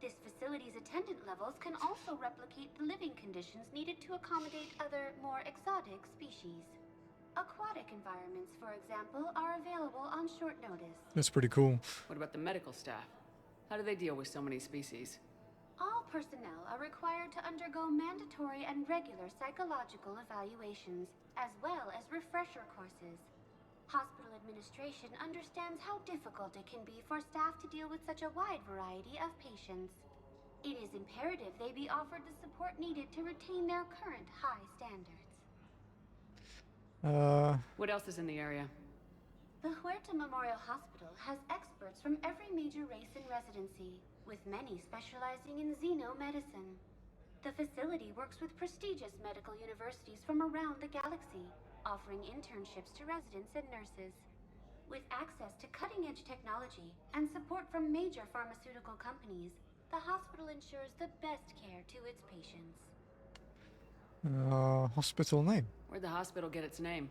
This facility's attendant levels can also replicate the living conditions needed to accommodate other, more exotic species. Aquatic environments, for example, are available on short notice. That's pretty cool. What about the medical staff? How do they deal with so many species? All personnel are required to undergo mandatory and regular psychological evaluations, as well as refresher courses. Hospital administration understands how difficult it can be for staff to deal with such a wide variety of patients. It is imperative they be offered the support needed to retain their current high standards. What else is in the area? The Huerta Memorial Hospital has experts from every major race in residency, with many specializing in xenomedicine. The facility works with prestigious medical universities from around the galaxy, offering internships to residents and nurses. With access to cutting-edge technology and support from major pharmaceutical companies, the hospital ensures the best care to its patients. Hospital name? Where'd the hospital get its name?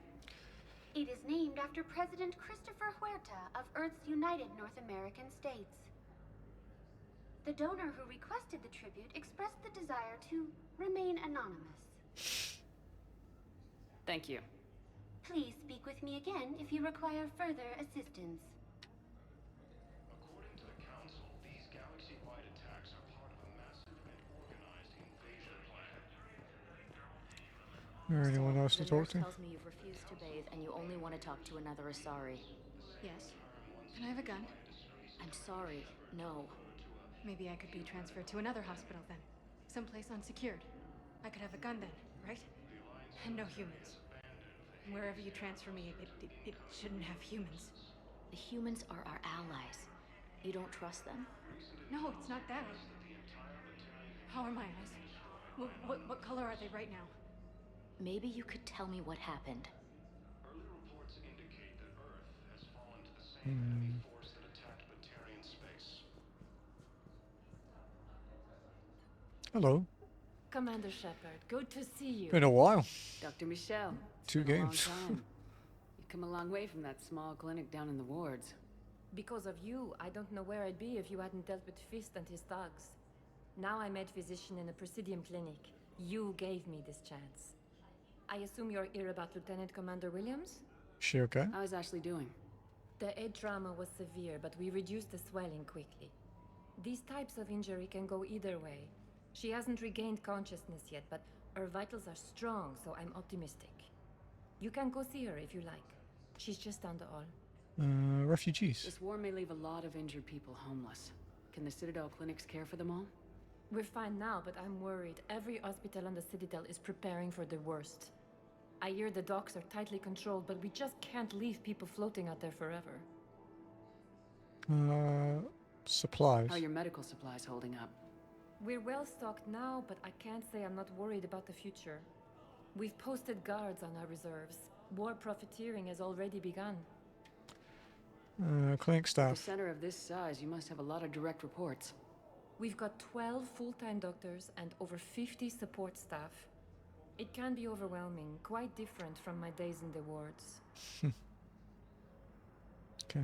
It is named after President Christopher Huerta of Earth's United North American States. The donor who requested the tribute expressed the desire to remain anonymous. Thank you. Please speak with me again if you require further assistance. According to the Council, these galaxy-wide attacks are part of a massive and organized invasion plan. Or anyone else to talk to? Tells me you've refused to bathe and you only want to talk to another Asari. Yes. Can I have a gun? I'm sorry, no. Maybe I could be transferred to another hospital then. Someplace unsecured. I could have a gun then, right? And no humans. Wherever you transfer me, it shouldn't have humans. The humans are our allies. You don't trust them? No, it's not that. How are my eyes? What color are they right now? Maybe you could tell me what happened. Early reports indicate that Earth has fallen to the same enemy force that attacked Batarian space. Hello. Commander Shepard, good to see you. Been a while. Dr. Michelle. 2 games. A long time. You've come a long way from that small clinic down in the wards. Because of you, I don't know where I'd be if you hadn't dealt with Fist and his thugs. Now I'm head physician in a Presidium clinic. You gave me this chance. I assume you're here about Lieutenant Commander Williams? She okay? How is Ashley doing? The head trauma was severe, but we reduced the swelling quickly. These types of injury can go either way. She hasn't regained consciousness yet, but her vitals are strong, so I'm optimistic. You can go see her if you like. She's just down the hall. Refugees. This war may leave a lot of injured people homeless. Can the Citadel clinics care for them all? We're fine now, but I'm worried. Every hospital on the Citadel is preparing for the worst. I hear the docks are tightly controlled, but we just can't leave people floating out there forever. Supplies. How are your medical supplies holding up? We're well stocked now, but I can't say I'm not worried about the future. We've posted guards on our reserves. War profiteering has already begun. Clinic At staff. the center of this size, you must have a lot of direct reports. We've got 12 full-time doctors and over 50 support staff. It can be overwhelming, quite different from my days in the wards. Okay.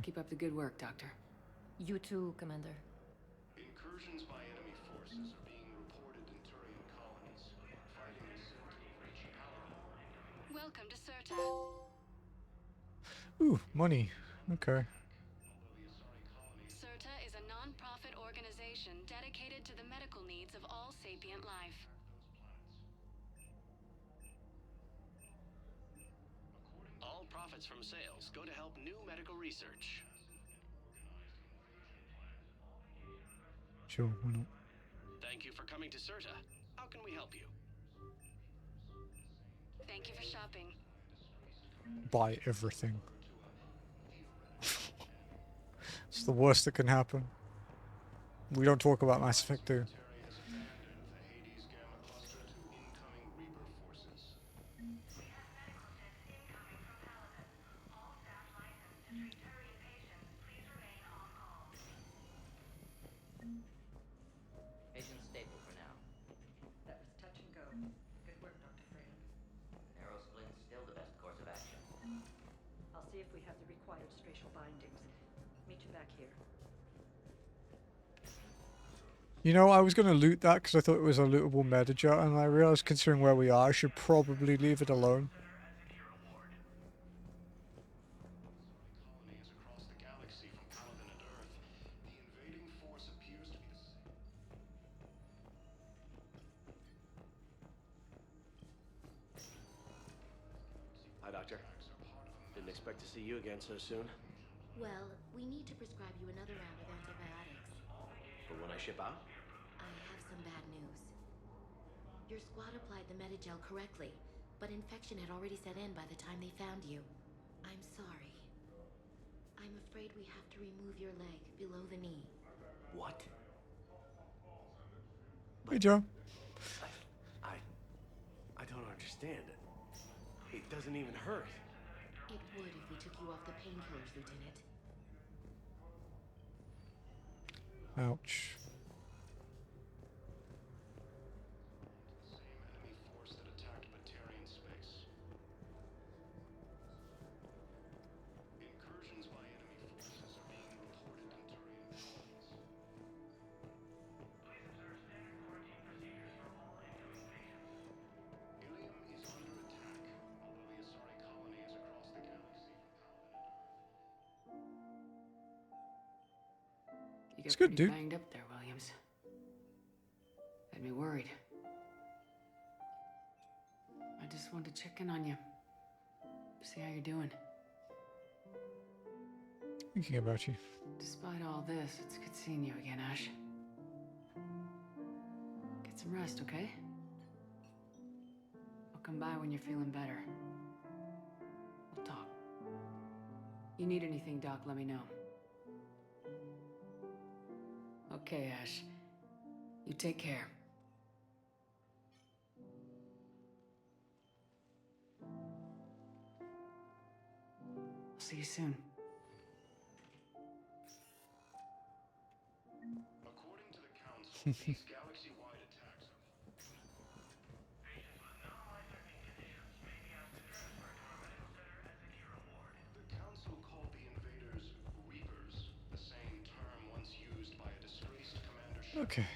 Keep up the good work, Doctor. You too, Commander. Incursions by enemy forces are being reported in Turian colonies. Fighting is said to have reached Paladin. Welcome to Serta. Ooh, money. Okay. Serta is a non-profit organization dedicated to the medical needs of all sapient life. All profits from sales go to help new medical research. Sure, why not? Thank you for coming to Serta. How can we help you? Thank you for shopping. Buy everything. It's the worst that can happen. We don't talk about Mass Effect 2. Agent stable for now. That was touch and go. Good work, Dr. Freya. Narrow split's still the best course of action. I'll see if we have the required spatial bindings. Meet you back here. You know, I was going to loot that because I thought it was a lootable metajet, and I realized considering where we are, I should probably leave it alone. Hi, Doctor. Didn't expect expect to see you again so soon. Well, we need to prescribe you another round of antibiotics. For when I ship out? I have some bad news. Your squad applied the Medigel correctly, but infection had already set in by the time they found you. I'm sorry. I'm afraid we have to remove your leg below the knee. What? Hey, Joe. I don't understand. It doesn't even hurt. It would if we took you off the painkillers, Lieutenant. Ouch. You It's got good, pretty dude. banged up there, Williams. Had me worried. I just wanted to check in on you. See how you're doing. Thinking about you. Despite all this, it's good seeing you again, Ash. Get some rest, okay? I'll come by when you're feeling better. We'll talk. You need anything, Doc, let me know. Okay, Ash. You take care. I'll see you soon. According to the Council, these galaxy-wide attacks The Council called the invaders Reapers, the same term once used by a disgraced commander. Okay.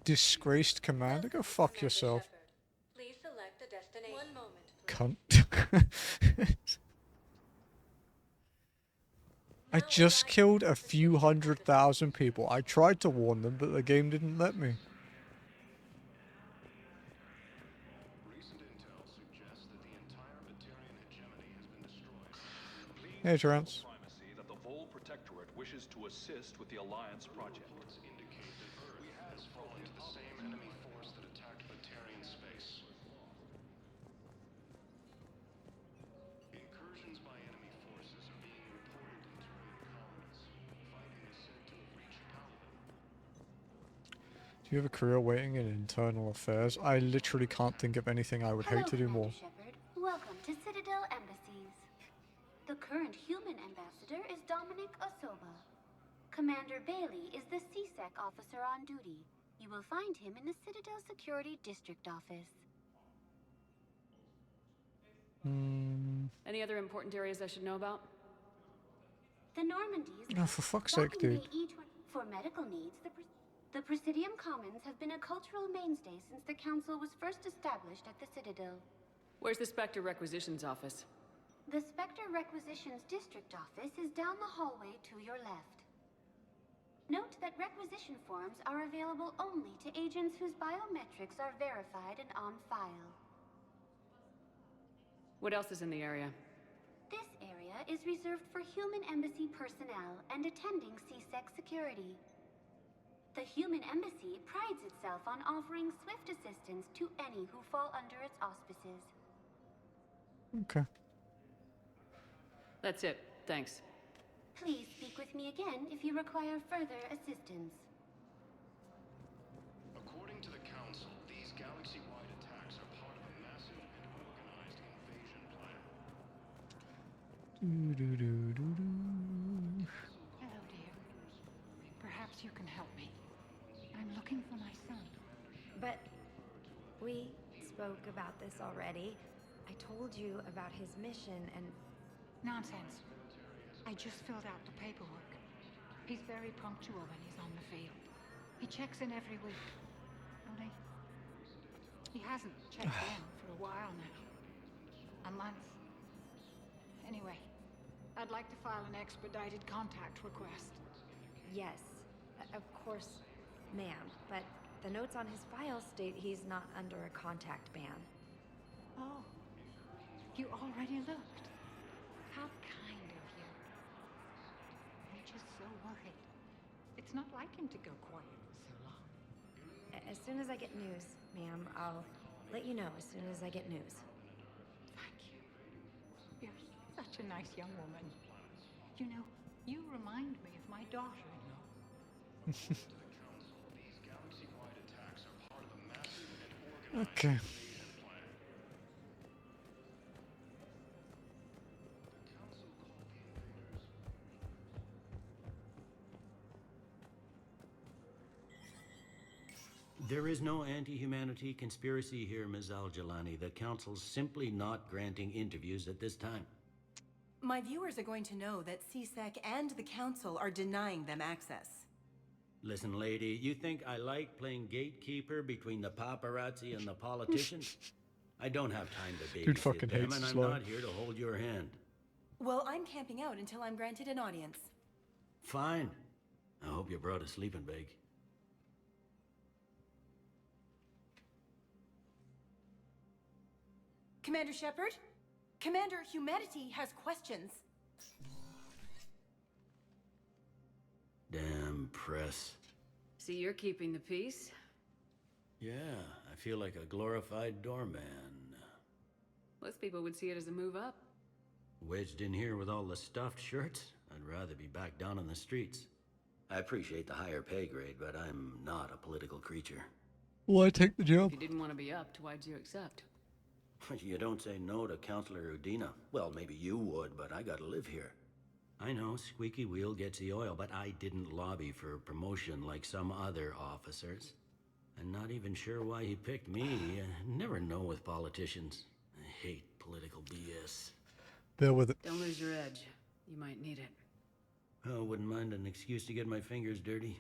Disgraced commander? Go fuck yourself. Please select a destination. 1 moment. Cunt. I just killed a few 100,000 people. I tried to warn them, but the game didn't let me. Hey, Trance. That the Vol Protectorate wishes to assist with the Alliance project. Indicate that Earth has fallen to the same enemy force that attacked Batarian space. Incursions by enemy forces are being reported in Turian colonies. Fighting is said to have reached Paladin. Do you have a career waiting in internal affairs? I literally can't think of anything I would hate to do more. Shepard. Welcome to Citadel Embassies. The current human ambassador is Dominic Osoba. Commander Bailey is the CSEC officer on duty. You will find him in the Citadel Security District office. Any other important areas I should know about? The Normandies. Oh, for fuck's sake, Docking dude. Bay E20 for medical needs, the Presidium Commons have been a cultural mainstay since the Council was first established at the Citadel. Where's the Spectre Requisitions office? The Spectre Requisitions District office is down the hallway to your left. Note that requisition forms are available only to agents whose biometrics are verified and on file. What else is in the area? This area is reserved for human embassy personnel and attending CSEC security. The human embassy prides itself on offering swift assistance to any who fall under its auspices. Okay. That's it. Thanks. Please speak with me again if you require further assistance. According to the Council, these galaxy-wide attacks are part of a massive and organized invasion plan. Hello, dear. Perhaps you can help me. I'm looking for my son. But we spoke about this already. I told you about his mission and... Nonsense. I just filled out the paperwork. He's very punctual when he's on the field. He checks in every week. Only he hasn't checked in for a while now. A month. Anyway, I'd like to file an expedited contact request. Yes, of course, ma'am. But the notes on his file state he's not under a contact ban. Oh, you already looked. It's not like him to go quiet for so long. As soon as I get news, ma'am, I'll let you know as soon as I get news. Thank you. You're such a nice young woman. You know, you remind me of my daughter-in-law. Okay. There is no anti-humanity conspiracy here, Ms. Al-Jalani. The Council's simply not granting interviews at this time. My viewers are going to know that CSEC and the Council are denying them access. Listen, lady, you think I like playing gatekeeper between the paparazzi and the politicians? I don't have time to babysit Dude fucking them, hates and this I'm line. not here to hold your hand. Well, I'm camping out until I'm granted an audience. Fine. I hope you brought a sleeping bag. Commander Shepard? Commander, humanity has questions. Damn press. See, you're keeping the peace. Yeah, I feel like a glorified doorman. Most people would see it as a move up. Wedged in here with all the stuffed shirts? I'd rather be back down on the streets. I appreciate the higher pay grade, but I'm not a political creature. Why take the job? If you didn't want to be upped, why'd you accept? You don't say no to Counselor Udina. Well, maybe you would, but I gotta live here. I know, squeaky wheel gets the oil, but I didn't lobby for promotion like some other officers. I'm not even sure why he picked me. I never know with politicians. I hate political BS. Bear with it. Don't lose your edge. You might need it. Oh, wouldn't mind an excuse to get my fingers dirty.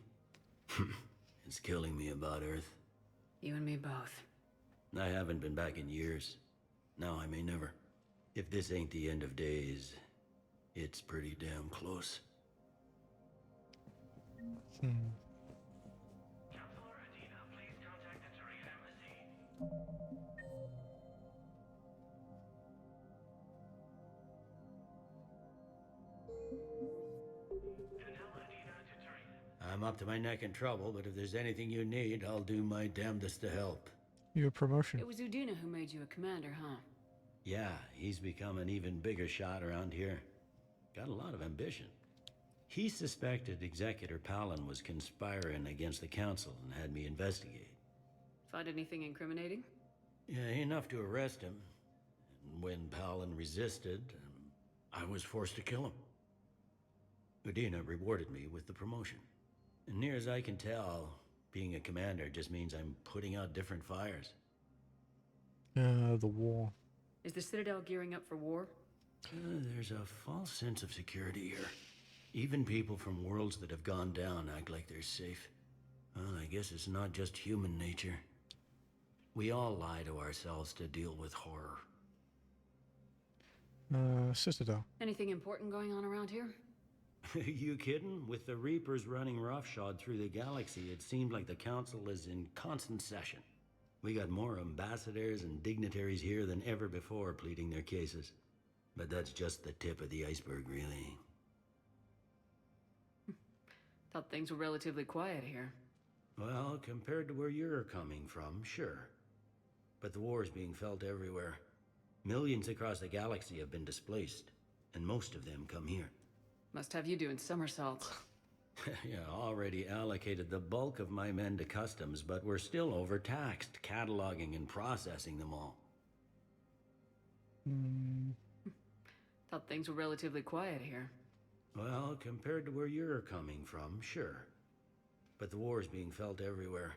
It's killing me about Earth. You and me both. I haven't been back in years. Now I may never. If this ain't the end of days, it's pretty damn close. I'm up to my neck in trouble, but if there's anything you need, I'll do my damnedest to help. Your promotion. It was Udina who made you a commander, huh? Yeah, he's become an even bigger shot around here. Got a lot of ambition. He suspected Executor Palin was conspiring against the Council and had me investigate. Find anything incriminating? Yeah, enough to arrest him. And when Palin resisted, I was forced to kill him. Udina rewarded me with the promotion. And near as I can tell, being a commander just means I'm putting out different fires. The war. Is the Citadel gearing up for war? There's a false sense of security here. Even people from worlds that have gone down act like they're safe. Well, I guess it's not just human nature. We all lie to ourselves to deal with horror. Citadel. Anything important going on around here? You kidding? With the Reapers running roughshod through the galaxy, it seemed like the Council is in constant session. We got more ambassadors and dignitaries here than ever before pleading their cases. But that's just the tip of the iceberg, really. Thought things were relatively quiet here. Well, compared to where you're coming from, sure. But the war's being felt everywhere. Millions across the galaxy have been displaced, and most of them come here. Must have you doing somersaults. Yeah, already allocated the bulk of my men to customs, but we're still overtaxed, cataloging and processing them all. Thought things were relatively quiet here. Well, compared to where you're coming from, sure. But the war's being felt everywhere.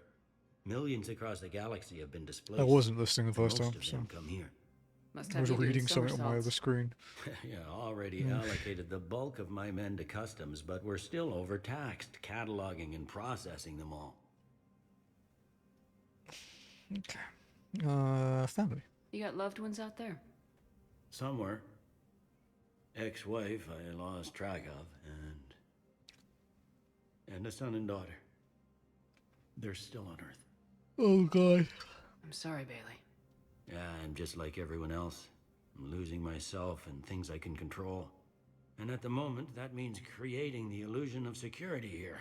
Millions across the galaxy have been displaced. I wasn't listening the first time, Most of them come here. I was reading something on my other screen. Yeah, already allocated the bulk of my men to customs, but we're still overtaxed, cataloging and processing them all. Okay. Family. You got loved ones out there? Somewhere. Ex-wife I lost track of, and a son and daughter. They're still on Earth. Oh, God. I'm sorry, Bailey. Yeah, I'm just like everyone else. I'm losing myself and things I can control. And at the moment, that means creating the illusion of security here.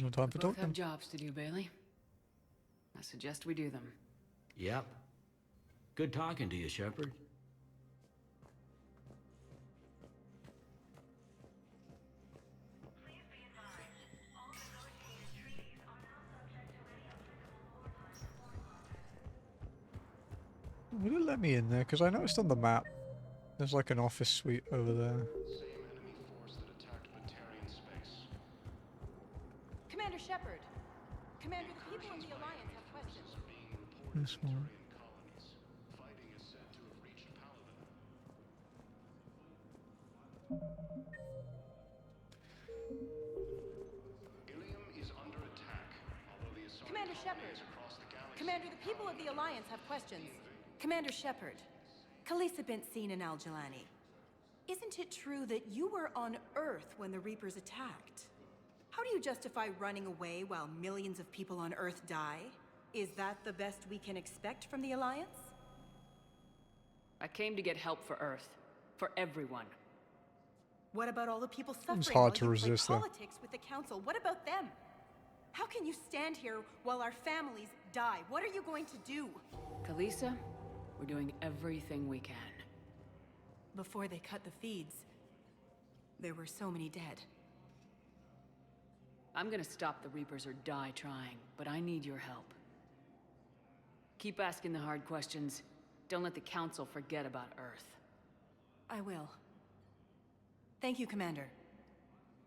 No time for We both have talking. jobs to do, Bailey. I suggest we do them. Yep. Good talking to you, Shepard. Would it let me in there? Because I noticed on the map there's like an office suite over there. Commander Shepard. Commander, the people in the Alliance have questions. This one. Commander Shepard. Commander, the people of the Alliance have questions. Commander Shepard, Khaleesi been seen in Al-Jalani. Isn't it true that you were on Earth when the Reapers attacked? How do you justify running away while millions of people on Earth die? Is that the best we can expect from the Alliance? I came to get help for Earth. For everyone. What about all the people suffering It's hard while to you resist play that. politics with the Council? What about them? How can you stand here while our families die? What are you going to do? Khaleesi, we're doing everything we can. Before they cut the feeds, there were so many dead. I'm gonna stop the Reapers or die trying, but I need your help. Keep asking the hard questions. Don't let the Council forget about Earth. I will. Thank you, Commander.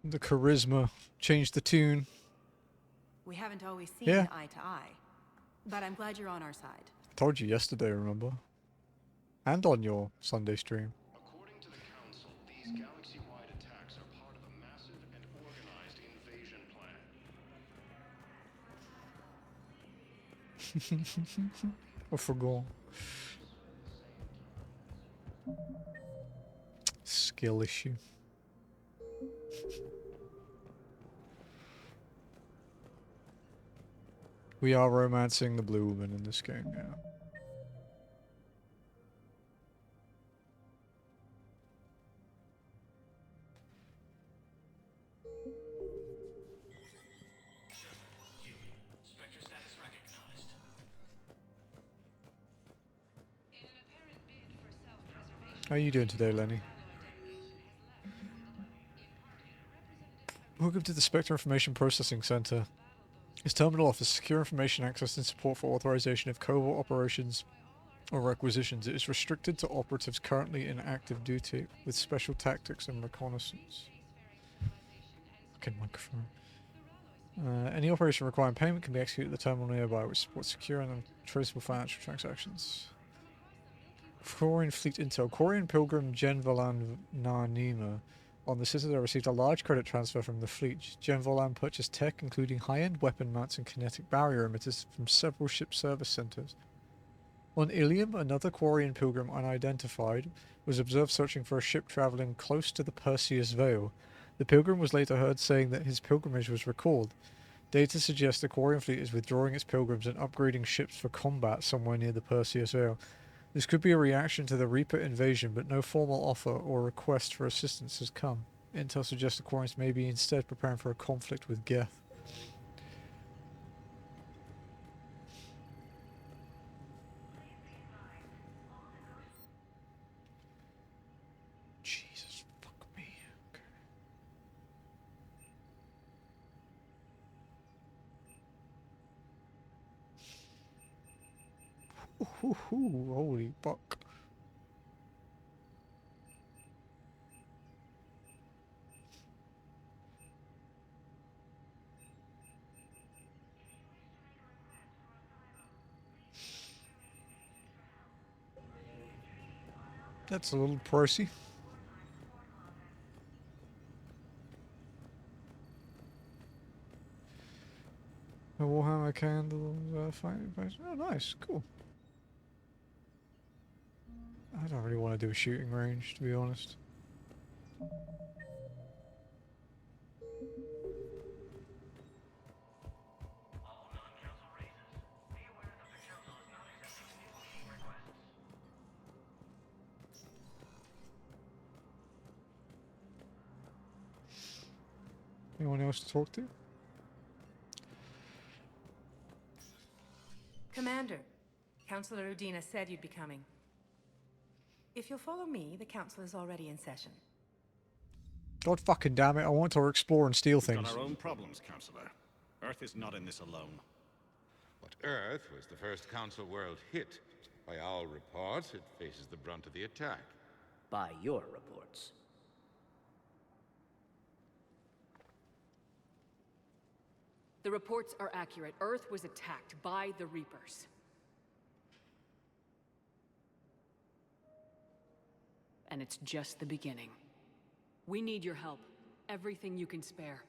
The charisma changed the tune. We haven't always seen Yeah. eye to eye, but I'm glad you're on our side. I told you yesterday, remember? And on your Sunday stream. According to the Council, these galaxy-wide attacks are part of a massive and organized invasion plan. I forgot. Skill issue. We are romancing the blue woman in this game, yeah. How are you doing today, Lenny? Welcome to the Spectre Information Processing Center. This terminal offers secure information access and support for authorization of covert operations or requisitions. It is restricted to operatives currently in active duty with special tactics and reconnaissance. Fucking microphone. Any operation requiring payment can be executed at the terminal nearby, which supports secure and traceable financial transactions. Quarian Fleet Intel. Quarian Pilgrim Gen Volan Narnima on the Citadel received a large credit transfer from the fleet. Gen Volan purchased tech including high-end weapon mounts and kinetic barrier emitters from several ship service centers. On Ilium, another Quarian Pilgrim unidentified was observed searching for a ship traveling close to the Perseus Veil. The Pilgrim was later heard saying that his pilgrimage was recalled. Data suggests the Quarian fleet is withdrawing its pilgrims and upgrading ships for combat somewhere near the Perseus Veil. This could be a reaction to the Reaper invasion, but no formal offer or request for assistance has come. Intel suggests the Quarians may be instead preparing for a conflict with Geth. Jesus, fuck me. Okay. Ooh, holy fuck. That's a little pricey. A Warhammer candle, fighting potion. Oh, nice, cool. I don't really want to do a shooting range, to be honest. Anyone else to talk to? Commander, Councillor Udina said you'd be coming. If you'll follow me, the council is already in session. God fucking damn it, I want to explore and steal We've things. got our own problems, Counselor. Earth is not in this alone. But Earth was the first Council world hit. By all reports, it faces the brunt of the attack. By your reports. The reports are accurate. Earth was attacked by the Reapers. And it's just the beginning. We need your help. Everything you can spare.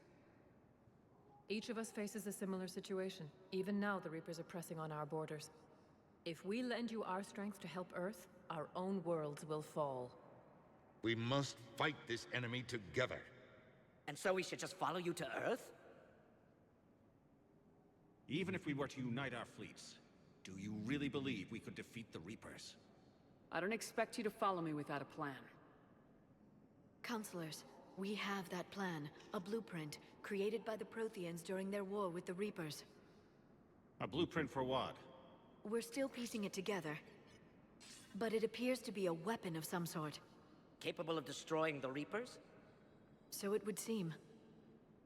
Each of us faces a similar situation. Even now, the Reapers are pressing on our borders. If we lend you our strength to help Earth, our own worlds will fall. We must fight this enemy together. And so we should just follow you to Earth? Even if we were to unite our fleets, do you really believe we could defeat the Reapers? I don't expect you to follow me without a plan. Counselors, we have that plan. A blueprint, created by the Protheans during their war with the Reapers. A blueprint for what? We're still piecing it together. But it appears to be a weapon of some sort. Capable of destroying the Reapers? So it would seem.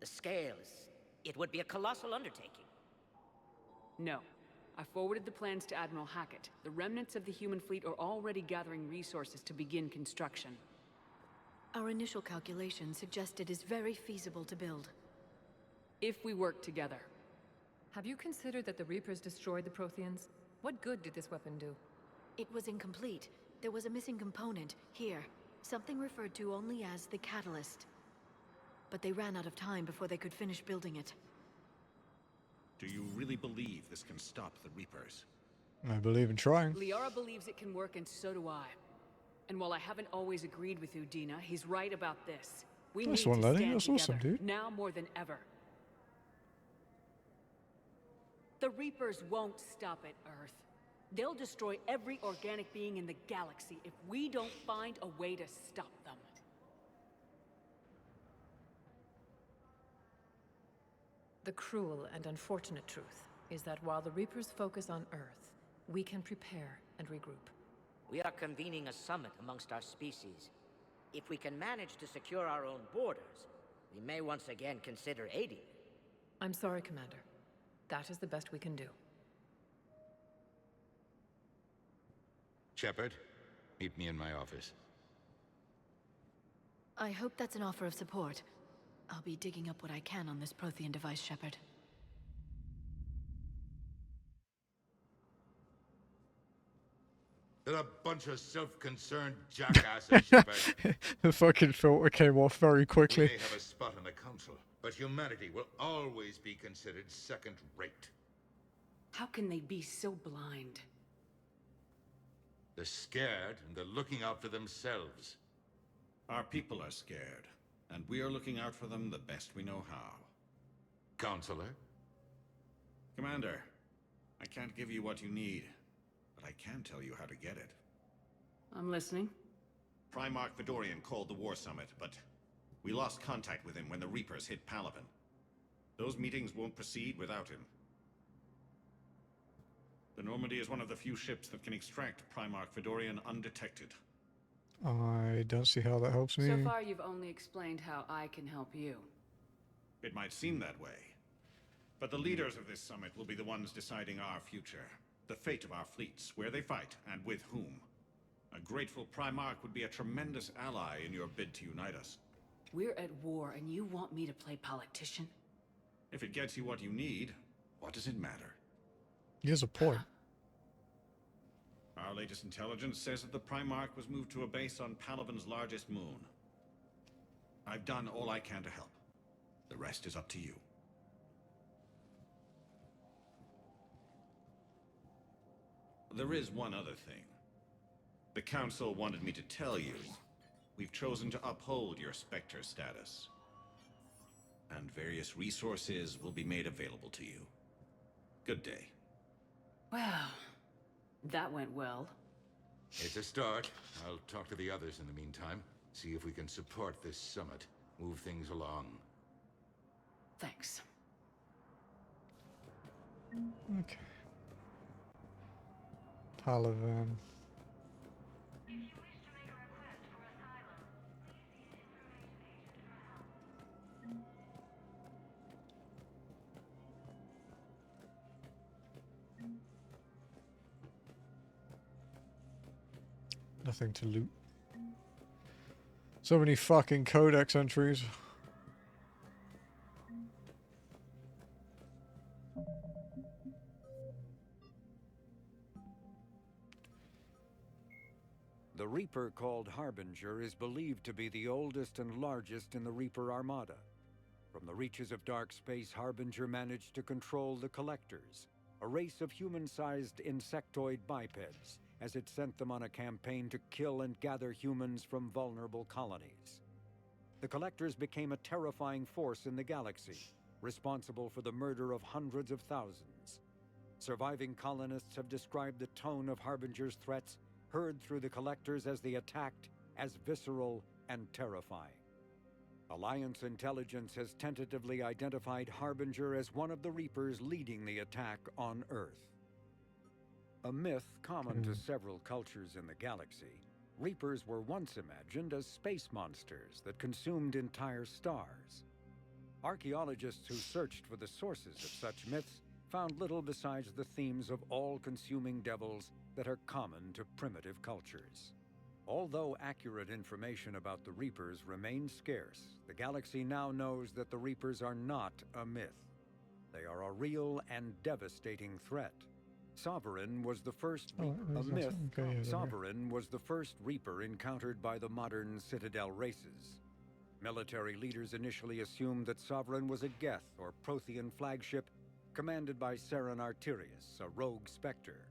The scale is... it would be a colossal undertaking. No. I forwarded the plans to Admiral Hackett. The remnants of the human fleet are already gathering resources to begin construction. Our initial calculations suggest it is very feasible to build. If we work together. Have you considered that the Reapers destroyed the Protheans? What good did this weapon do? It was incomplete. There was a missing component, here. Something referred to only as the catalyst. But they ran out of time before they could finish building it. Do you really believe this can stop the Reapers? I believe in trying. Liara believes it can work, and so do I. And while I haven't always agreed with Udina, he's right about this. We Nice need one, to Lenny. stand That's together, awesome, dude. now more than ever. The Reapers won't stop at Earth. They'll destroy every organic being in the galaxy if we don't find a way to stop them. The cruel and unfortunate truth is that while the Reapers focus on Earth, we can prepare and regroup. We are convening a summit amongst our species. If we can manage to secure our own borders, we may once again consider aiding you. I'm sorry, Commander. That is the best we can do. Shepard, meet me in my office. I hope that's an offer of support. I'll be digging up what I can on this Prothean device, Shepard. They're a bunch of self-concerned jackasses, Shepard. The fucking filter came off very We quickly. may have a spot in the Council, but humanity will always be considered second-rate. How can they be so blind? They're scared, and they're looking out for themselves. Our people are scared, and we are looking out for them the best we know how. Counselor? Commander, I can't give you what you need, but I can tell you how to get it. I'm listening. Primarch Vidorian called the War Summit, but we lost contact with him when the Reapers hit Palaven. Those meetings won't proceed without him. The Normandy is one of the few ships that can extract Primarch Vidorian undetected. I don't see how that helps me. So far, you've only explained how I can help you. It might seem that way, but the leaders of this summit will be the ones deciding our future. The fate of our fleets, where they fight, and with whom. A grateful Primarch would be a tremendous ally in your bid to unite us. We're at war, and you want me to play politician? If it gets you what you need, what does it matter? He has a point. Our latest intelligence says that the Primarch was moved to a base on Palaven's largest moon. I've done all I can to help. The rest is up to you. There is one other thing. The Council wanted me to tell you. We've chosen to uphold your Spectre status. And various resources will be made available to you. Good day. Well, that went well. It's a start. I'll talk to the others in the meantime. See if we can support this summit. Move things along. Thanks. Okay. Palavan. Nothing to loot. So many fucking codex entries. The Reaper called Harbinger is believed to be the oldest and largest in the Reaper Armada. From the reaches of dark space, Harbinger managed to control the Collectors, a race of human-sized insectoid bipeds, as it sent them on a campaign to kill and gather humans from vulnerable colonies. The Collectors became a terrifying force in the galaxy, responsible for the murder of hundreds of thousands. Surviving colonists have described the tone of Harbinger's threats heard through the Collectors as they attacked as visceral and terrifying. Alliance intelligence has tentatively identified Harbinger as one of the Reapers leading the attack on Earth. A myth common to several cultures in the galaxy, Reapers were once imagined as space monsters that consumed entire stars. Archaeologists who searched for the sources of such myths found little besides the themes of all-consuming devils that are common to primitive cultures. Although accurate information about the Reapers remains scarce, the galaxy now knows that the Reapers are not a myth. They are a real and devastating threat. Sovereign was the first Sovereign was the first Reaper encountered by the modern Citadel races. Military leaders initially assumed that Sovereign was a Geth or Prothean flagship commanded by Saren Arterius, a rogue Spectre.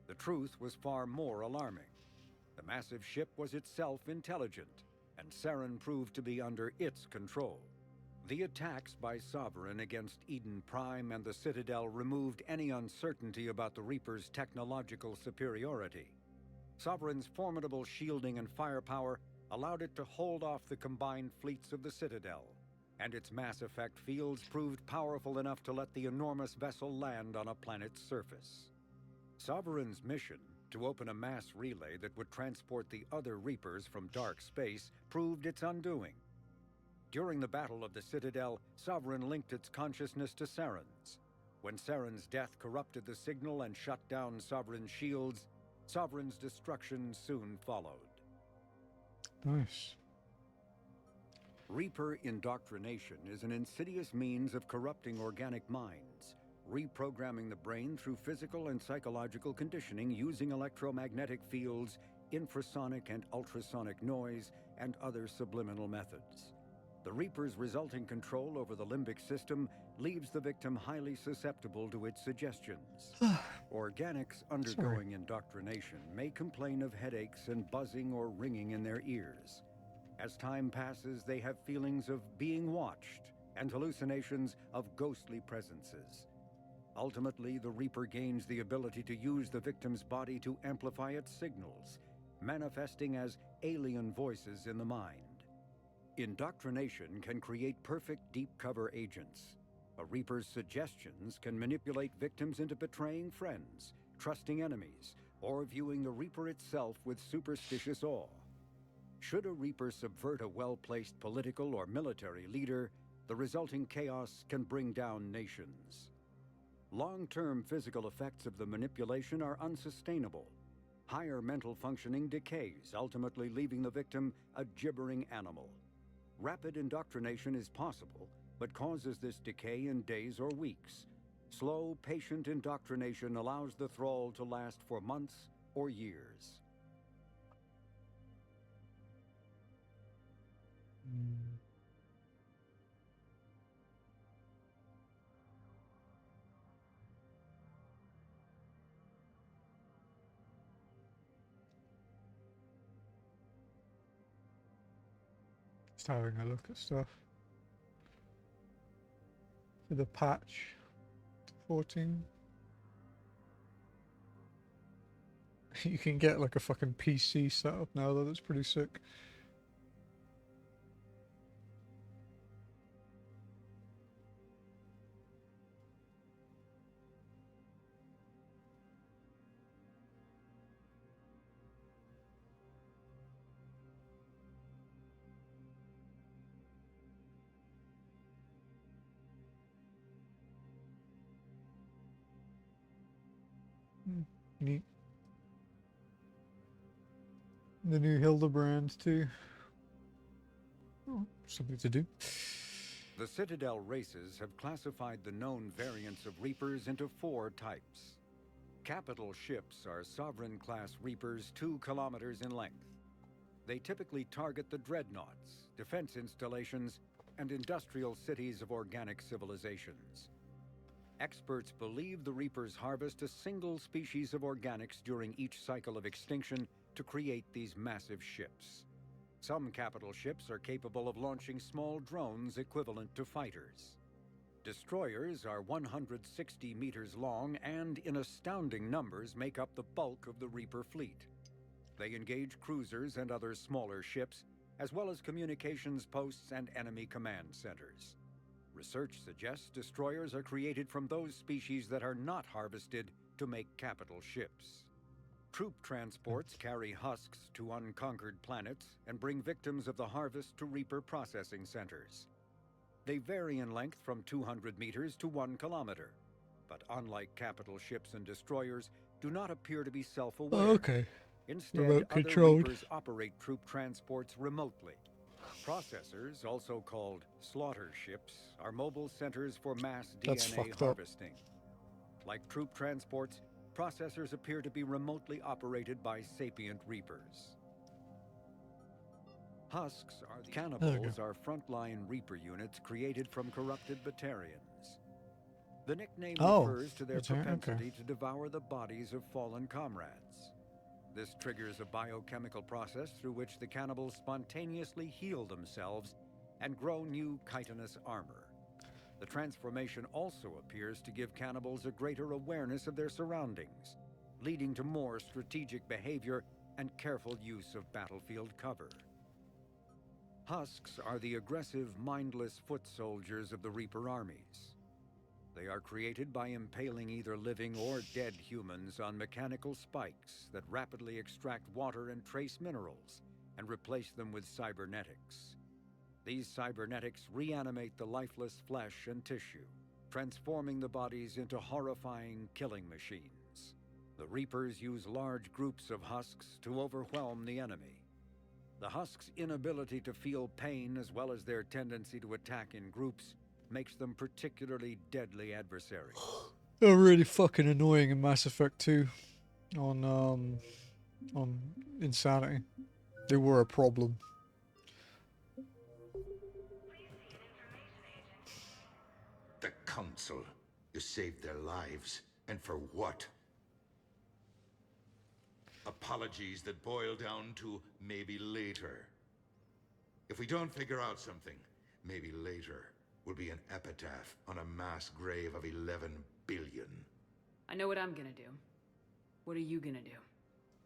The truth was far more alarming. The massive ship was itself intelligent, and Saren proved to be under its control. The attacks by Sovereign against Eden Prime and the Citadel removed any uncertainty about the Reaper's technological superiority. Sovereign's formidable shielding and firepower allowed it to hold off the combined fleets of the Citadel, and its mass effect fields proved powerful enough to let the enormous vessel land on a planet's surface. Sovereign's mission, to open a mass relay that would transport the other Reapers from dark space, proved its undoing. During the Battle of the Citadel, Sovereign linked its consciousness to Saren's. When Saren's death corrupted the signal and shut down Sovereign's shields, Sovereign's destruction soon followed. Nice. Reaper indoctrination is an insidious means of corrupting organic minds, reprogramming the brain through physical and psychological conditioning using electromagnetic fields, infrasonic and ultrasonic noise, and other subliminal methods. The Reaper's resulting control over the limbic system leaves the victim highly susceptible to its suggestions. Organics undergoing indoctrination may complain of headaches and buzzing or ringing in their ears. As time passes, they have feelings of being watched and hallucinations of ghostly presences. Ultimately, the Reaper gains the ability to use the victim's body to amplify its signals, manifesting as alien voices in the mind. Indoctrination can create perfect deep cover agents. A Reaper's suggestions can manipulate victims into betraying friends, trusting enemies, or viewing the Reaper itself with superstitious awe. Should a Reaper subvert a well-placed political or military leader, the resulting chaos can bring down nations. Long-term physical effects of the manipulation are unsustainable. Higher mental functioning decays, ultimately leaving the victim a gibbering animal. Rapid indoctrination is possible, but causes this decay in days or weeks. Slow, patient indoctrination allows the thrall to last for months or years. Just having a look at stuff. For the patch 14. You can get like a fucking PC setup now though, that's pretty sick. Neat. The new Hildebrand too. Oh, something to do. The Citadel races have classified the known variants of Reapers into 4 types. Capital ships are Sovereign-class Reapers 2 kilometers in length. They typically target the dreadnoughts, defense installations, and industrial cities of organic civilizations. Experts believe the Reapers harvest a single species of organics during each cycle of extinction to create these massive ships. Some capital ships are capable of launching small drones equivalent to fighters. Destroyers are 160 meters long and, in astounding numbers, make up the bulk of the Reaper fleet. They engage cruisers and other smaller ships, as well as communications posts and enemy command centers. Research suggests destroyers are created from those species that are not harvested to make capital ships. Troop transports carry husks to unconquered planets and bring victims of the harvest to Reaper processing centers. They vary in length from 200 meters to 1 kilometer, but unlike capital ships and destroyers, do not appear to be self-aware. Oh, okay. Instead, Remote other controlled. Reapers operate troop transports remotely. Processors, also called slaughter ships, are mobile centers for mass That's DNA fucked up. harvesting. Like troop transports, processors appear to be remotely operated by sapient Reapers. Husks are the cannibals are frontline Reaper units created from corrupted Batarians. The nickname refers to their propensity to devour the bodies of fallen comrades. This triggers a biochemical process through which the cannibals spontaneously heal themselves and grow new chitinous armor. The transformation also appears to give cannibals a greater awareness of their surroundings, leading to more strategic behavior and careful use of battlefield cover. Husks are the aggressive, mindless foot soldiers of the Reaper armies. They are created by impaling either living or dead humans on mechanical spikes that rapidly extract water and trace minerals and replace them with cybernetics. These cybernetics reanimate the lifeless flesh and tissue, transforming the bodies into horrifying killing machines. The Reapers use large groups of husks to overwhelm the enemy. The husks' inability to feel pain, as well as their tendency to attack in groups, makes them particularly deadly adversaries. They're really fucking annoying in Mass Effect 2 on Insanity. They were a problem. The Council. You saved their lives. And for what? Apologies that boil down to maybe later. If we don't figure out something, maybe later will be an epitaph on a mass grave of 11 billion. I know what I'm gonna do. What are you gonna do?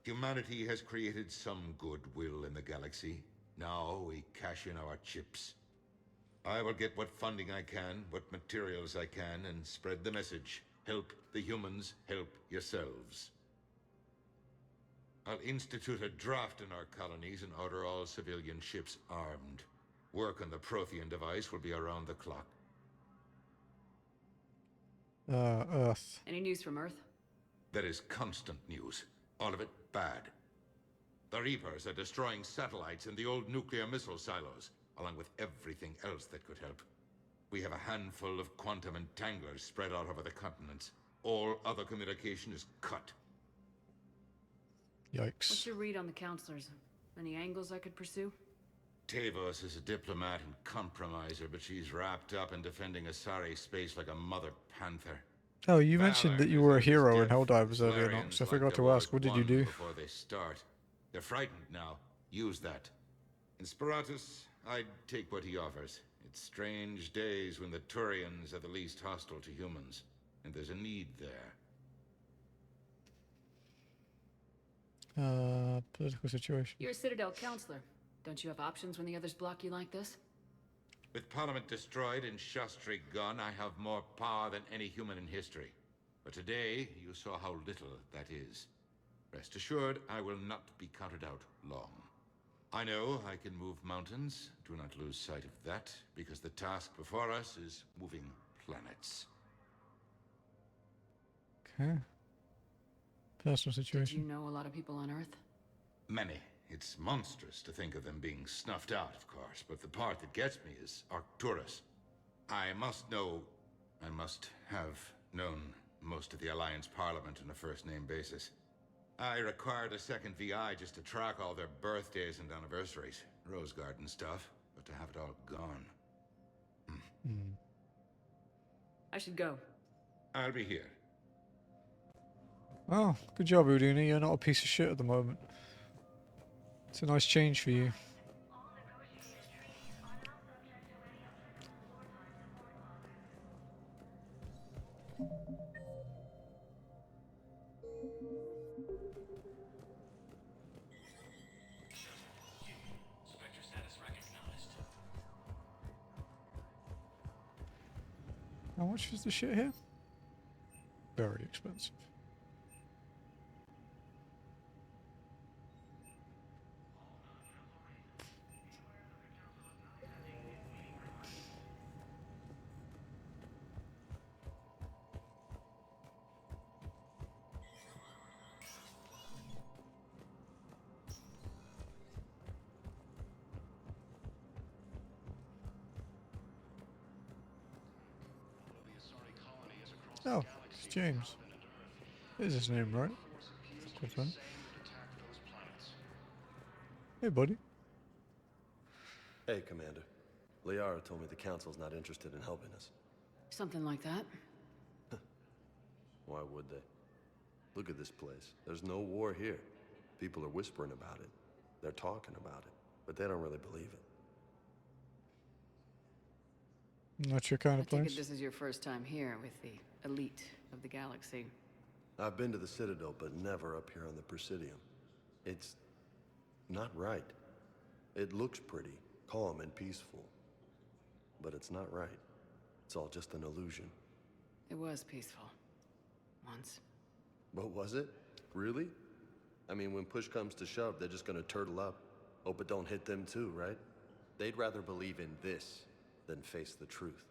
Humanity has created some goodwill in the galaxy. Now we cash in our chips. I will get what funding I can, what materials I can, and spread the message. Help the humans, help yourselves. I'll institute a draft in our colonies and order all civilian ships armed. Work on the Prothean device will be around the clock. Earth. Any news from Earth? There is constant news. All of it bad. The Reapers are destroying satellites in the old nuclear missile silos, along with everything else that could help. We have a handful of quantum entanglers spread out over the continents. All other communication is cut. Yikes. What's your read on the counselors? Any angles I could pursue? Tavos is a diplomat and compromiser, but she's wrapped up in defending Asari space like a mother panther. Oh, you mentioned that you were a hero in Helldivers earlier, Nox. I forgot to ask, what did you do? Before they start. They're frightened now. Use that. In Sparatus, I'd take what he offers. It's strange days when the Turians are the least hostile to humans, and there's a need there. Political situation. You're a Citadel counselor. Don't you have options when the others block you like this? With Parliament destroyed and Shastri gone, I have more power than any human in history. But today, you saw how little that is. Rest assured, I will not be counted out long. I know I can move mountains. Do not lose sight of that, because the task before us is moving planets. Okay. Personal Did situation. you know a lot of people on Earth? Many. It's monstrous to think of them being snuffed out, of course, but the part that gets me is Arcturus. I must have known most of the Alliance Parliament on a first-name basis. I required a second VI just to track all their birthdays and anniversaries. Rose Garden stuff, but to have it all gone. I should go. I'll be here. Oh, good job, Udina. You're not a piece of shit at the moment. It's a nice change for you. Spectre status recognized. How much is the shit here? Very expensive. Oh, it's James. Is his name right? Good fun. Hey, buddy. Hey, Commander. Liara told me the Council's not interested in helping us. Something like that. Why would they? Look at this place. There's no war here. People are whispering about it. They're talking about it, but they don't really believe it. Not your kind of I take place. it this is your first time here with the elite of the galaxy. I've been to the Citadel, but never up here on the Presidium. It's not right. It looks pretty, calm and peaceful, but it's not right. It's all just an illusion. It was peaceful. Once. But was it? Really? I mean, when push comes to shove, they're just gonna turtle up. Hope it don't hit them too, right? They'd rather believe in this than face the truth.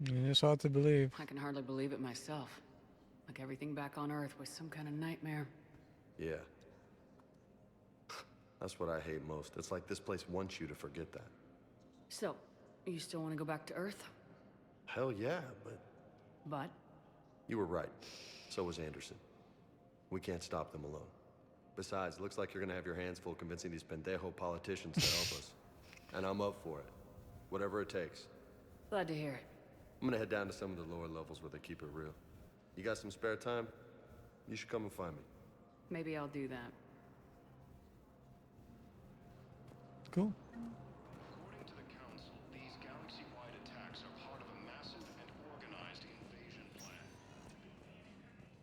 Yeah, it's hard to believe. I can hardly believe it myself. Like everything back on Earth was some kind of nightmare. Yeah. That's what I hate most. It's like this place wants you to forget that. So, you still want to go back to Earth? Hell yeah, but... But? You were right. So was Anderson. We can't stop them alone. Besides, looks like you're gonna have your hands full convincing these pendejo politicians to help us. And I'm up for it. Whatever it takes. Glad to hear it. I'm gonna head down to some of the lower levels where they keep it real. You got some spare time? You should come and find me. Maybe I'll do that. Cool. According to the Council, these galaxy-wide attacks are part of a massive and organized invasion plan.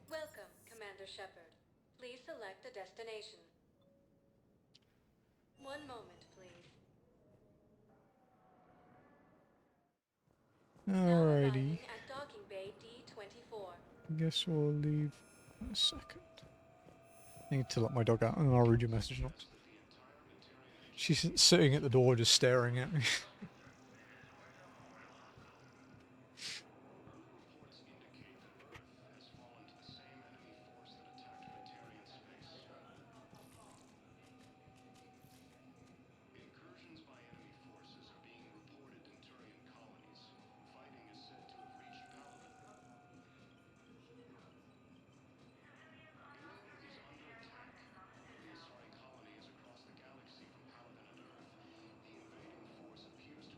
Welcome, Commander Shepard. Please select a destination. One moment, please. Alrighty. At docking bay D24. Guess we'll leave in a second. I need to let my dog out and I'll read your message notes. She's sitting at the door just staring at me. Incursions by enemy forces are being reported in Turian colonies. Fighting is said to have reached Paladin. Italy is under attack. The Asari colony is across the galaxy from Paladin and Earth. The invading force appears to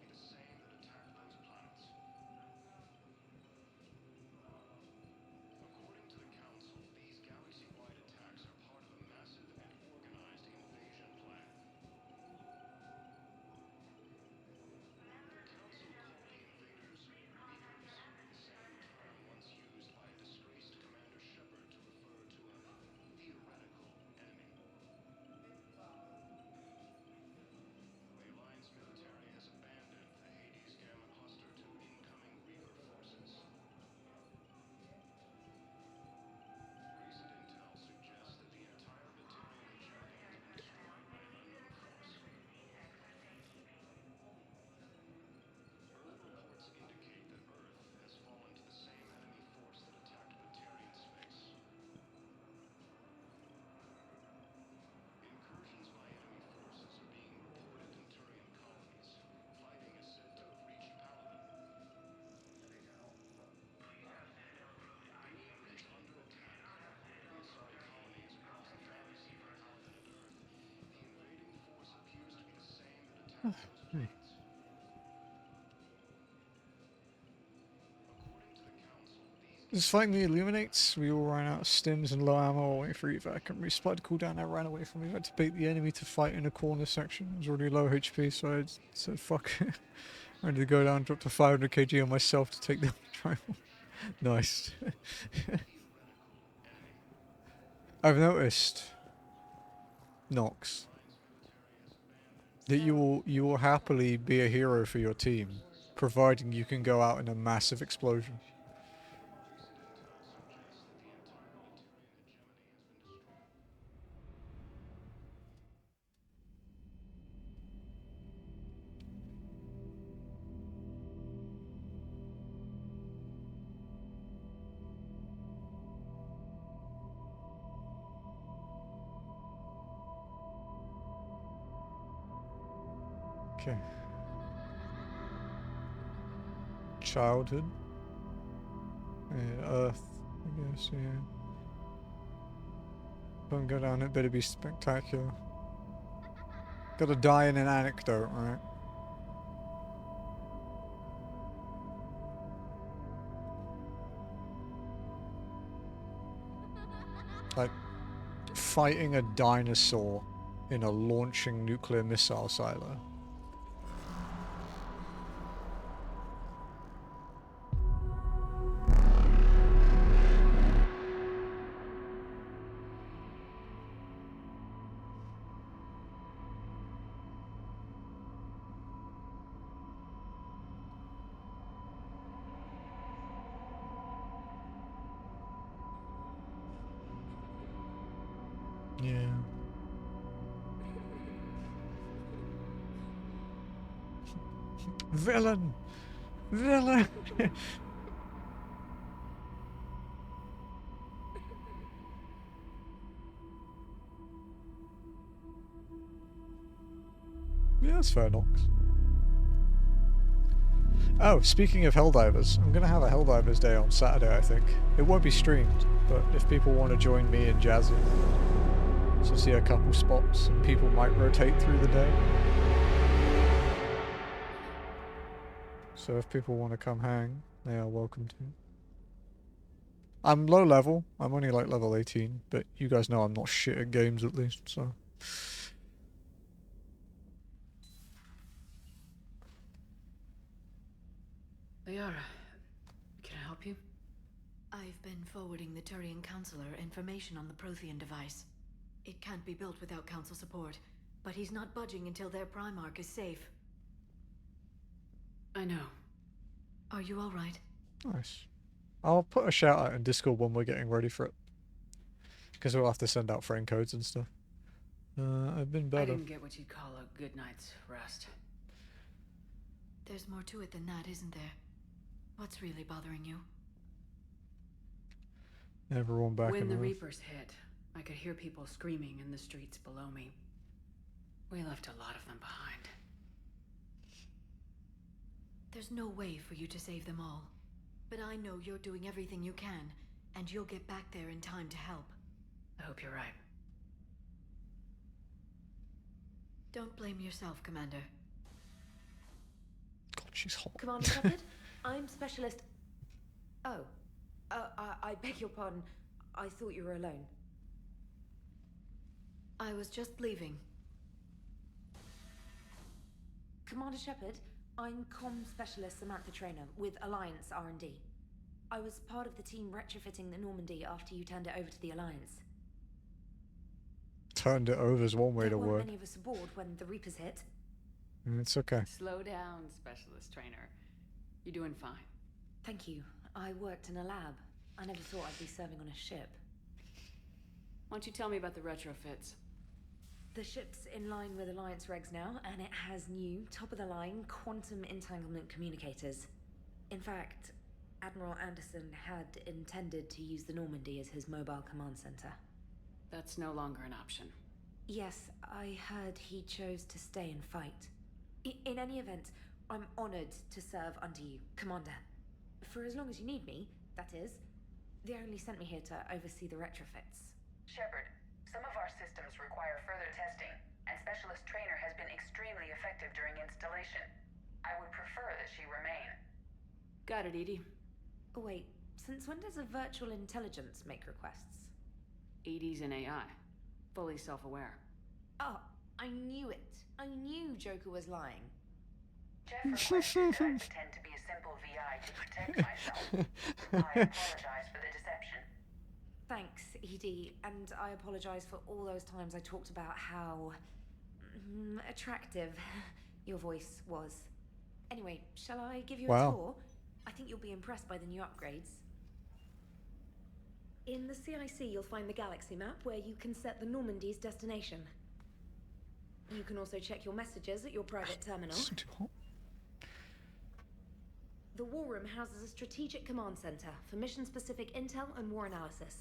Just fighting the Illuminates, we all ran out of stims and low ammo away for evac, and resupplied the cooldown. I ran away from evac to bait the enemy to fight in a corner section. I was already low HP, so I said fuck it. I had to go down, drop to 500 kg on myself to take the rifle. Nice. I've noticed, Nox, that you will happily be a hero for your team, providing you can go out in a massive explosion. Okay. Childhood. Yeah, Earth, I guess, yeah. Don't go down, it better be spectacular. Gotta die in an anecdote, right? Like, fighting a dinosaur in a launching nuclear missile silo. Yeah. Villain! Villain! Yeah, that's fair, Nox. Oh, speaking of Helldivers, I'm gonna have a Helldivers day on Saturday, I think. It won't be streamed, but if people want to join me and Jazzy, so see a couple spots, and people might rotate through the day. So if people want to come hang, they are welcome to. I'm low level, I'm only like level 18, but you guys know I'm not shit at games at least, so... Liara, can I help you? I've been forwarding the Turian Counselor information on the Prothean device. It can't be built without Council support, but he's not budging until their Primarch is safe. I know. Are you alright? Nice. I'll put a shout out in Discord when we're getting ready for it. Because we'll have to send out frame codes and stuff. I've been better. I didn't get what you'd call a good night's rest. There's more to it than that, isn't there? What's really bothering you? Everyone back When in the Earth. Reapers hit, I could hear people screaming in the streets below me. We left a lot of them behind. There's no way for you to save them all. But I know you're doing everything you can, and you'll get back there in time to help. I hope you're right. Don't blame yourself, Commander. God, she's hot. Commander Shepard, I'm Specialist... Oh. I beg your pardon. I thought you were alone. I was just leaving. Commander Shepard, I'm Comm Specialist Samantha Trainer with Alliance R&D. I was part of the team retrofitting the Normandy after you turned it over to the Alliance. Turned it over is one way to There weren't work. many of us aboard when the Reapers hit. It's okay. Slow down, Specialist Trainer. You're doing fine. Thank you. I worked in a lab. I never thought I'd be serving on a ship. Why don't you tell me about the retrofits? The ship's in line with Alliance regs now, and it has new, top-of-the-line quantum entanglement communicators. In fact, Admiral Anderson had intended to use the Normandy as his mobile command center. That's no longer an option. Yes, I heard he chose to stay and fight. In any event, I'm honored to serve under you, Commander. For as long as you need me, that is. They only sent me here to oversee the retrofits. Shepard, some of our systems require further testing, and Specialist Trainer has been extremely effective during Got it, Edie. Oh, wait. Since when does a virtual intelligence make requests? Edie's an AI. Fully self-aware. Oh, I knew it. I knew Joker was lying. Jeff requested that I pretend to be a simple VI to protect myself. I apologize for the deception. Thanks, Edie, and I apologize for all those times I talked about how attractive your voice was. Anyway, shall I give you a tour? I think you'll be impressed by the new upgrades. In the CIC, you'll find the galaxy map where you can set the Normandy's destination. You can also check your messages at your private terminal. The War Room houses a strategic command center for mission-specific intel and war analysis.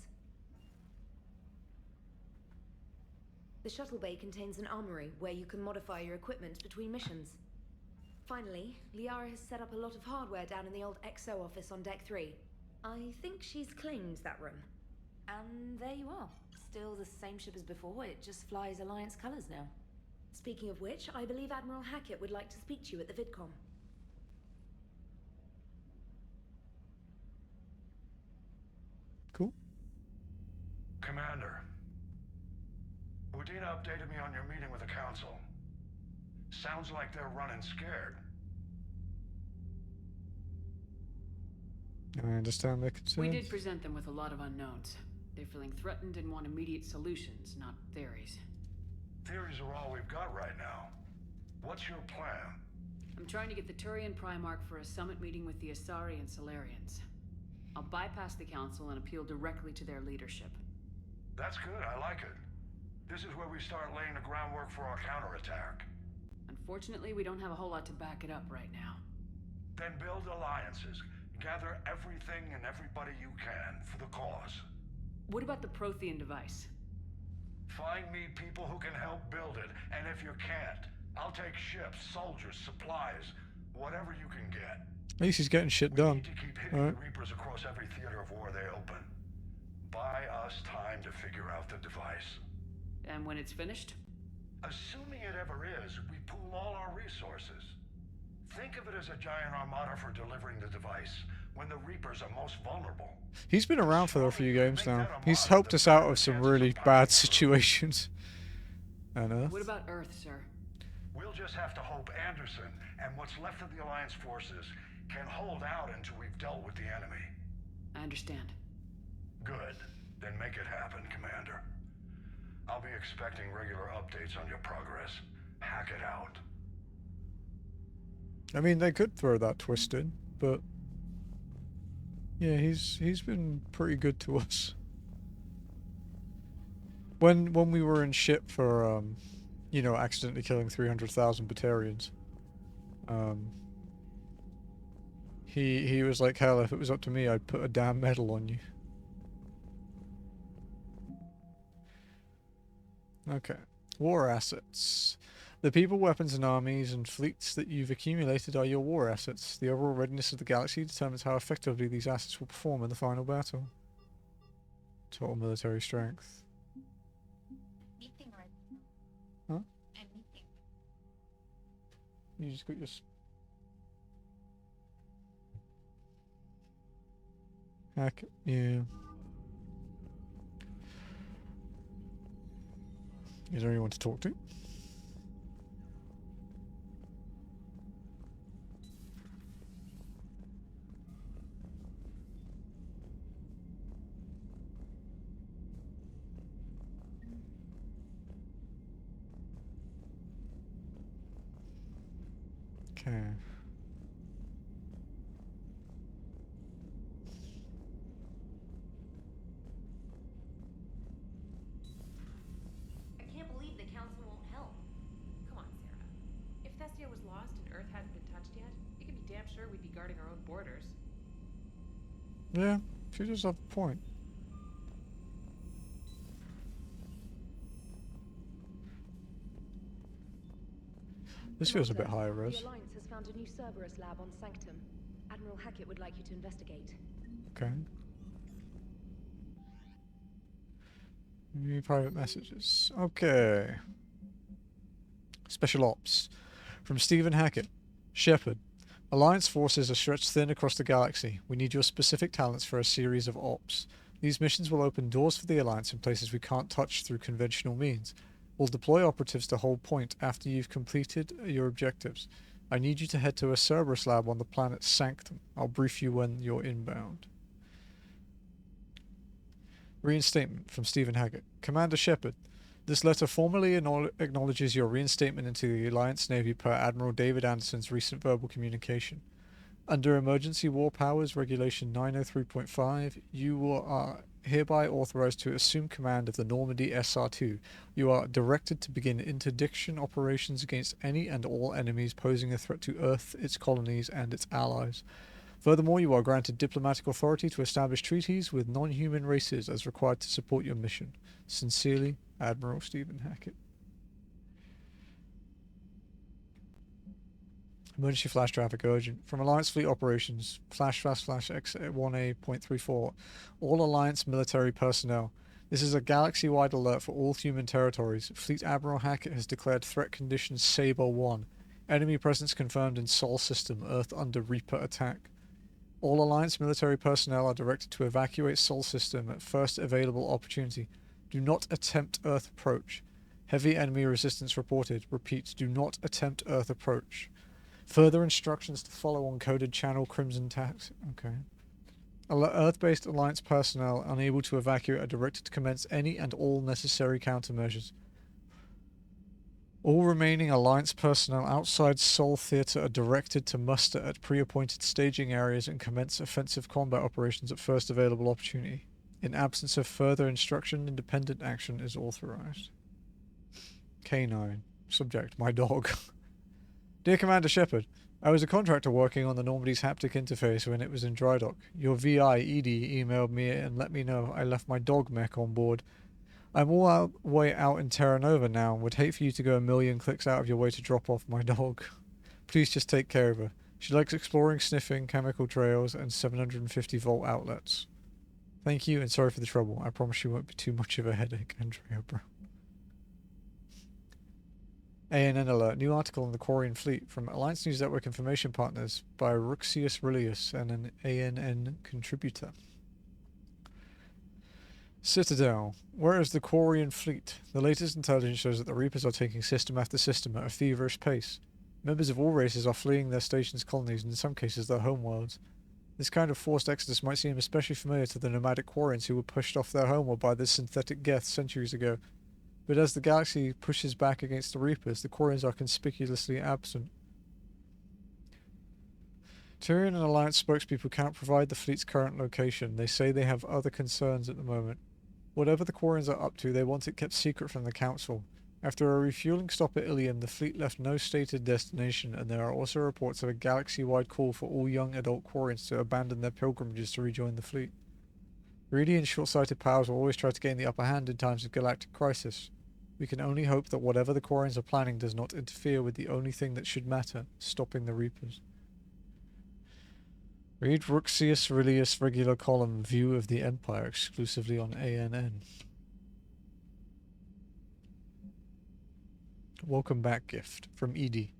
The shuttle bay contains an armory where you can modify your equipment between missions. Finally, Liara has set up a lot of hardware down in the old XO office on Deck 3. I think she's claimed that room. And there you are. Still the same ship as before, it just flies Alliance colors now. Speaking of which, I believe Admiral Hackett would like to speak to you at the VidCom. Cool. Commander, Udina updated me on your meeting with the Council. Sounds like they're running scared. I understand their concerns. We did present them with a lot of unknowns. They're feeling threatened and want immediate solutions, not theories. Theories are all we've got right now. What's your plan? I'm trying to get the Turian Primarch for a summit meeting with the Asari and Solarians. I'll bypass the Council and appeal directly to their leadership. That's good, I like it. This is where we start laying the groundwork for our counterattack. Unfortunately, we don't have a whole lot to back it up right now. Then build alliances. Gather everything and everybody you can for the cause. What about the Prothean device? Find me people who can help build it, and if you can't, I'll take ships, soldiers, supplies, whatever you can get. At least he's getting shit done. We need to keep hitting the Reapers across every theater of war they open. Buy us time to figure out the device. And when it's finished? Assuming it ever is, we pool all our resources. Think of it as a giant armada for delivering the device, when the Reapers are most vulnerable. He's been around for a few games now. He's helped us out of some really bad situations. On Earth. What about Earth, sir? We'll just have to hope Anderson and what's left of the Alliance forces can hold out until we've dealt with the enemy. I understand. Good. Then make it happen, Commander. I'll be expecting regular updates on your progress. Hack it out. I mean, they could throw that twist in, but yeah, he's been pretty good to us. When we were in ship for you know, accidentally killing 300,000 Batarians, he was like, hell, if it was up to me, I'd put a damn medal on you. Okay. War assets. The people, weapons, and armies and fleets that you've accumulated are your war assets. The overall readiness of the galaxy determines how effectively these assets will perform in the final battle. Total military strength. Huh? You just got your... Hack... yeah. Is there anyone to talk to? Okay. I can't believe the Council won't help. Come on, Sarah. If Thessia was lost and Earth hadn't been touched yet, you can be damn sure we'd be guarding our own borders. Yeah, she does have a point. This feels a bit higher res. The Alliance has found a new Cerberus lab on Sanctum. Admiral Hackett would like you to investigate. Okay. New private messages. Okay. Special Ops. From Stephen Hackett. Shepard. Alliance forces are stretched thin across the galaxy. We need your specific talents for a series of ops. These missions will open doors for the Alliance in places we can't touch through conventional means. We'll deploy operatives to hold point after you've completed your objectives. I need you to head to a Cerberus lab on the planet Sanctum. I'll brief you when you're inbound. Reinstatement from Stephen Hackett. Commander Shepard, this letter formally acknowledges your reinstatement into the Alliance Navy per Admiral David Anderson's recent verbal communication. Under Emergency War Powers Regulation 903.5, you are hereby authorized to assume command of the Normandy SR-2. You are directed to begin interdiction operations against any and all enemies posing a threat to Earth, its colonies, and its allies. Furthermore, you are granted diplomatic authority to establish treaties with non-human races as required to support your mission. Sincerely, Admiral Stephen Hackett. Emergency flash traffic urgent. From Alliance Fleet Operations, flash X1A.34. All Alliance military personnel. This is a galaxy-wide alert for all human territories. Fleet Admiral Hackett has declared threat condition Saber 1. Enemy presence confirmed in Sol System, Earth under Reaper attack. All Alliance military personnel are directed to evacuate Sol System at first available opportunity. Do not attempt Earth approach. Heavy enemy resistance reported. Repeat, do not attempt Earth approach. Further instructions to follow on coded channel Crimson Tax. Okay. Earth-based Alliance personnel unable to evacuate are directed to commence any and all necessary countermeasures. All remaining Alliance personnel outside Sol Theater are directed to muster at pre-appointed staging areas and commence offensive combat operations at first available opportunity. In absence of further instruction, independent action is authorized. K9. Subject, my dog. Dear Commander Shepard, I was a contractor working on the Normandy's haptic interface when it was in dry dock. Your VI, Edie, emailed me and let me know I left my dog mech on board. I'm all way out in Terra Nova now and would hate for you to go a million clicks out of your way to drop off my dog. Please just take care of her. She likes exploring, sniffing, chemical trails, and 750-volt outlets. Thank you and sorry for the trouble. I promise you won't be too much of a headache, Andrea Brown. ANN alert. New article on the Quarian fleet from Alliance News Network Information Partners by Ruxius Rilius and an ANN contributor. Citadel. Where is the Quarian fleet? The latest intelligence shows that the Reapers are taking system after system at a feverish pace. Members of all races are fleeing their stations, colonies, and in some cases their homeworlds. This kind of forced exodus might seem especially familiar to the nomadic Quarians who were pushed off their homeworld by the synthetic Geth centuries ago. But as the galaxy pushes back against the Reapers, the Quarians are conspicuously absent. Tyrion and Alliance spokespeople can't provide the fleet's current location. They say they have other concerns at the moment. Whatever the Quarians are up to, they want it kept secret from the Council. After a refueling stop at Ilium, the fleet left no stated destination, and there are also reports of a galaxy-wide call for all young adult Quarians to abandon their pilgrimages to rejoin the fleet. Greedy and short-sighted powers will always try to gain the upper hand in times of galactic crisis. We can only hope that whatever the Quarians are planning does not interfere with the only thing that should matter, stopping the Reapers. Read Ruxius Rilius regular column View of the Empire exclusively on ANN. Welcome back gift from Edie.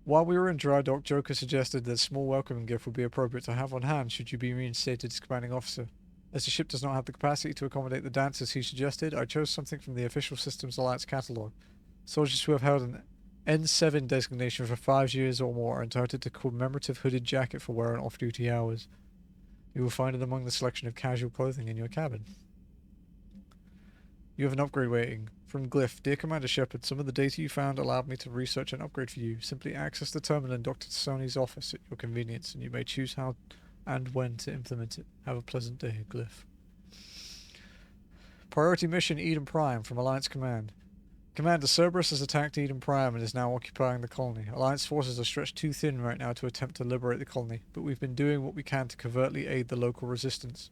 While we were in dry dock, Joker suggested that a small welcoming gift would be appropriate to have on hand should you be reinstated as commanding officer. As the ship does not have the capacity to accommodate the dancers he suggested, I chose something from the official Systems Alliance catalogue. Soldiers who have held an N7 designation for 5 years or more are entitled to a commemorative hooded jacket for wear on off-duty hours. You will find it among the selection of casual clothing in your cabin. You have an upgrade waiting. From Glyph. Dear Commander Shepard, some of the data you found allowed me to research an upgrade for you. Simply access the terminal in Dr. Sony's office at your convenience, and you may choose how and when to implement it. Have a pleasant day, Glyph. Priority mission Eden Prime from Alliance Command. Commander, Cerberus has attacked Eden Prime and is now occupying the colony. Alliance forces are stretched too thin right now to attempt to liberate the colony, but we've been doing what we can to covertly aid the local resistance.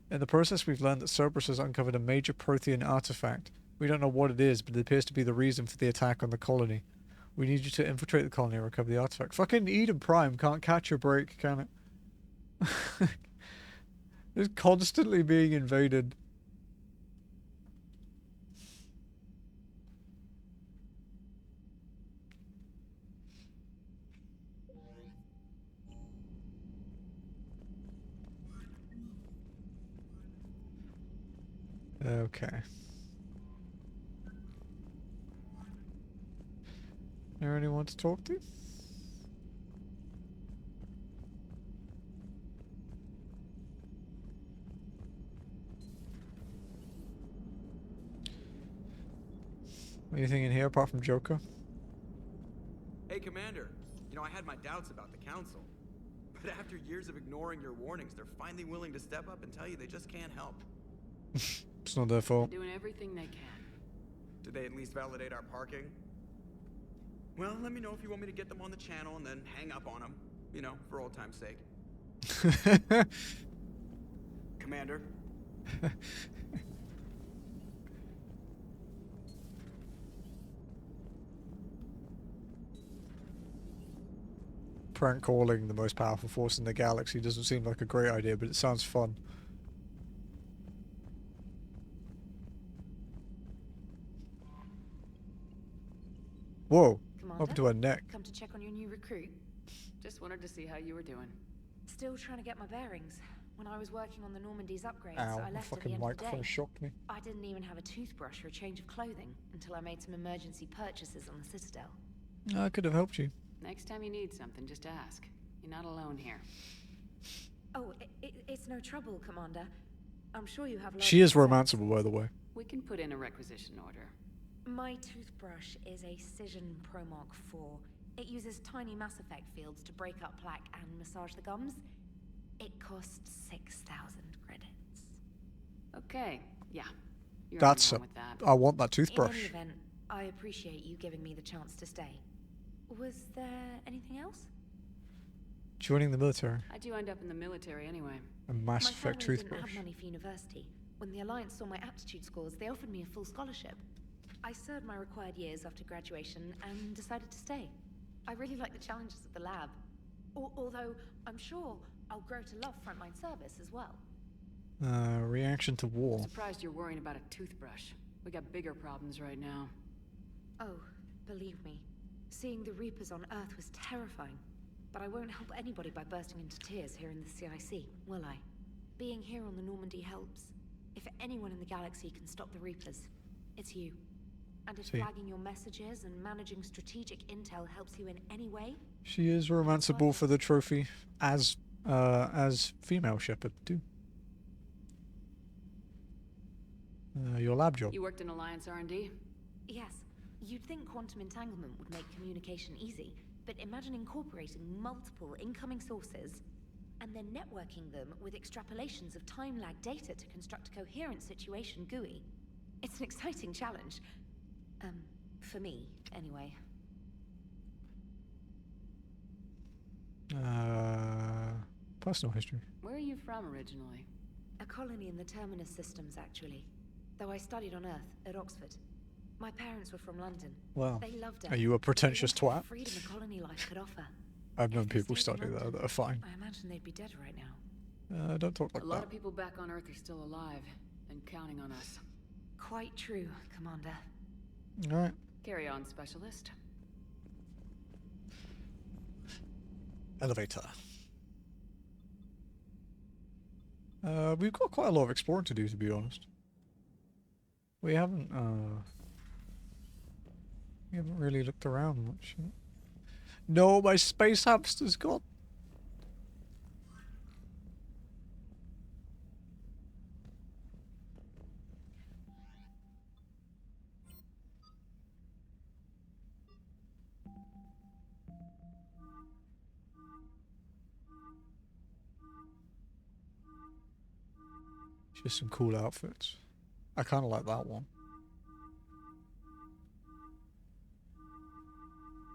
In the process, we've learned that Cerberus has uncovered a major Prothean artifact. We don't know what it is, but it appears to be the reason for the attack on the colony. We need you to infiltrate the colony and recover the artifact. Fucking Eden Prime can't catch a break, can it? It's constantly being invaded. Okay. There anyone to talk to? Anything in here apart from Joker? Hey, Commander. You know, I had my doubts about the Council. But after years of ignoring your warnings, they're finally willing to step up and tell you they just can't help. It's not their fault. Doing everything they can. Did they at least validate our parking? Well, let me know if you want me to get them on the channel and then hang up on them. You know, for old time's sake. Commander? Prank calling the most powerful force in the galaxy doesn't seem like a great idea, but it sounds fun. Whoa! Commander, Up to her neck. come to check on your new recruit. Just wanted to see how you were doing. Still trying to get my bearings. When I was working on the Normandy's upgrades, Ow, I the left at the fucking end of the microphone day. shocked me. I didn't even have a toothbrush or a change of clothing until I made some emergency purchases on the Citadel. I could have helped you. Next time you need something, just ask. You're not alone here. Oh, it's no trouble, Commander. I'm sure you have. She is romanceable, by the way. We can put in a requisition order. My toothbrush is a Cision Pro Mk2. It uses tiny Mass Effect fields to break up plaque and massage the gums. It costs 6,000 credits. Okay, yeah. You're That's on with that. I want that In toothbrush. any event, I appreciate you giving me the chance to stay. Was there anything else? Joining the military. I do end up in the military anyway. A Mass My Effect family didn't toothbrush. have money for university. When the Alliance saw my aptitude scores, they offered me a full scholarship. I served my required years after graduation and decided to stay. I really like the challenges of the lab. Although, I'm sure I'll grow to love frontline service as well. Reaction to war. Surprised you're worrying about a toothbrush. We got bigger problems right now. Oh, believe me, seeing the Reapers on Earth was terrifying. But I won't help anybody by bursting into tears here in the CIC, will I? Being here on the Normandy helps. If anyone in the galaxy can stop the Reapers, it's you. And if flagging your messages and managing strategic intel helps you in any way, She is romanceable for the trophy, as female Shepard too. Your lab job. You worked in Alliance R&D? yes, you'd think quantum entanglement would make communication easy, but imagine incorporating multiple incoming sources and then networking them with extrapolations of time lag data to construct a coherent situation GUI. It's an exciting challenge. For me, anyway. Personal history. Where are you from originally? A colony in the Terminus systems, actually. Though I studied on Earth, at Oxford. My parents were from London. Well, They loved are Earth. you a pretentious They wanted twat? the freedom a colony life could offer. I've known If they people stayed in study there London, that are fine. I imagine they'd be dead right now. Don't talk like A lot that. of people back on Earth are still alive and counting on us. Quite true, Commander. Alright. Carry on, Specialist. Elevator. We've got quite a lot of exploring to do, to be honest. We haven't really looked around much. No, my space hamster's gone. Just some cool outfits. I kind of like that one.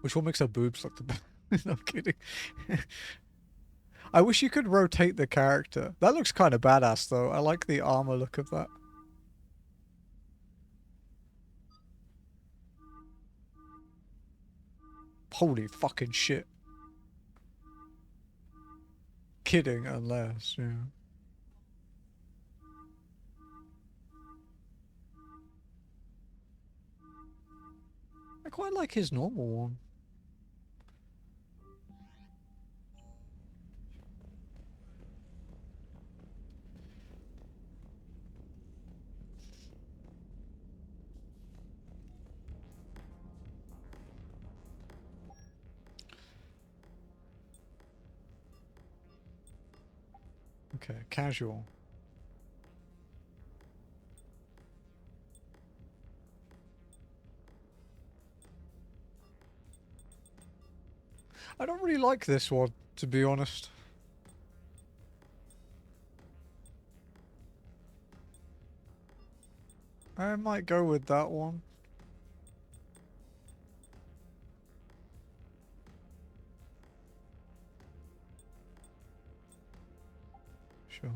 Which one makes her boobs look the best? No, I'm kidding. I wish you could rotate the character. That looks kind of badass, though. I like the armor look of that. Holy fucking shit. Kidding, unless, yeah. I quite like his normal one. Okay, casual. I don't really like this one, to be honest. I might go with that one. Sure.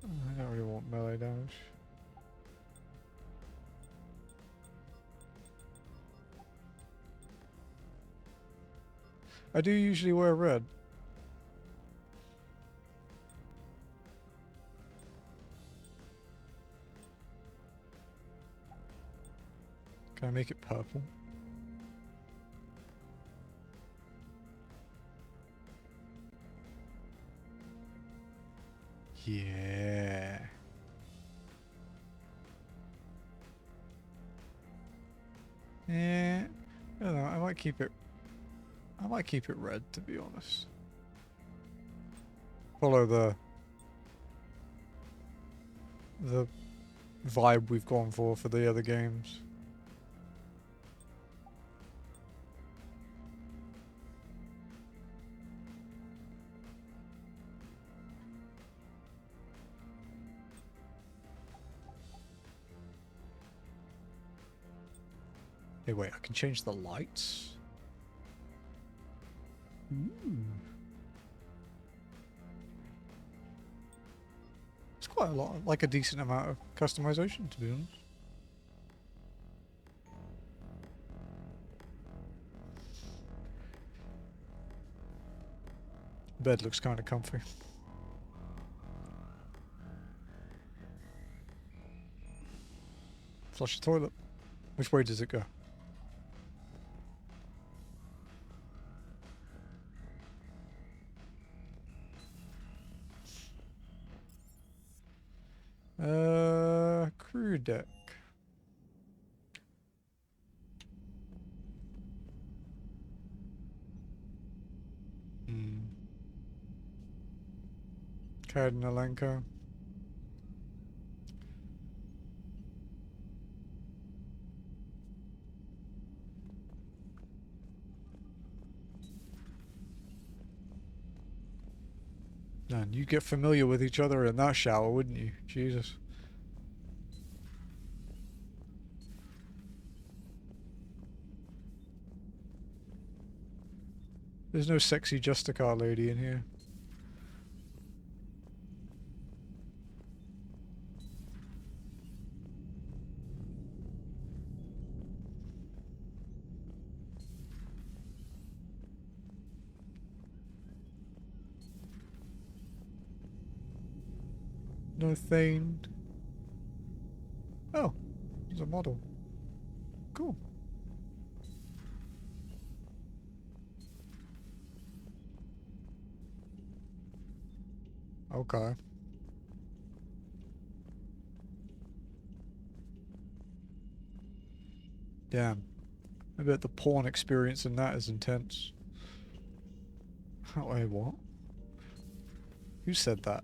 I don't really want melee damage. I do usually wear red. Can I make it purple? Yeah. Yeah. I don't know, I might keep it red, to be honest. Follow the vibe we've gone for the other games. Hey, wait, I can change the lights? Ooh. It's quite a lot, like a decent amount of customization, to be honest. Bed looks kind of comfy. Flush the toilet. Which way does it go? Crew deck. Cardinalenko. Man, you'd get familiar with each other in that shower, wouldn't you? Jesus. There's no sexy Justicar lady in here. Nothing. Oh, there's a model. Cool. Okay. Damn. I bet the porn experience in that is intense. Wait, what? Who said that?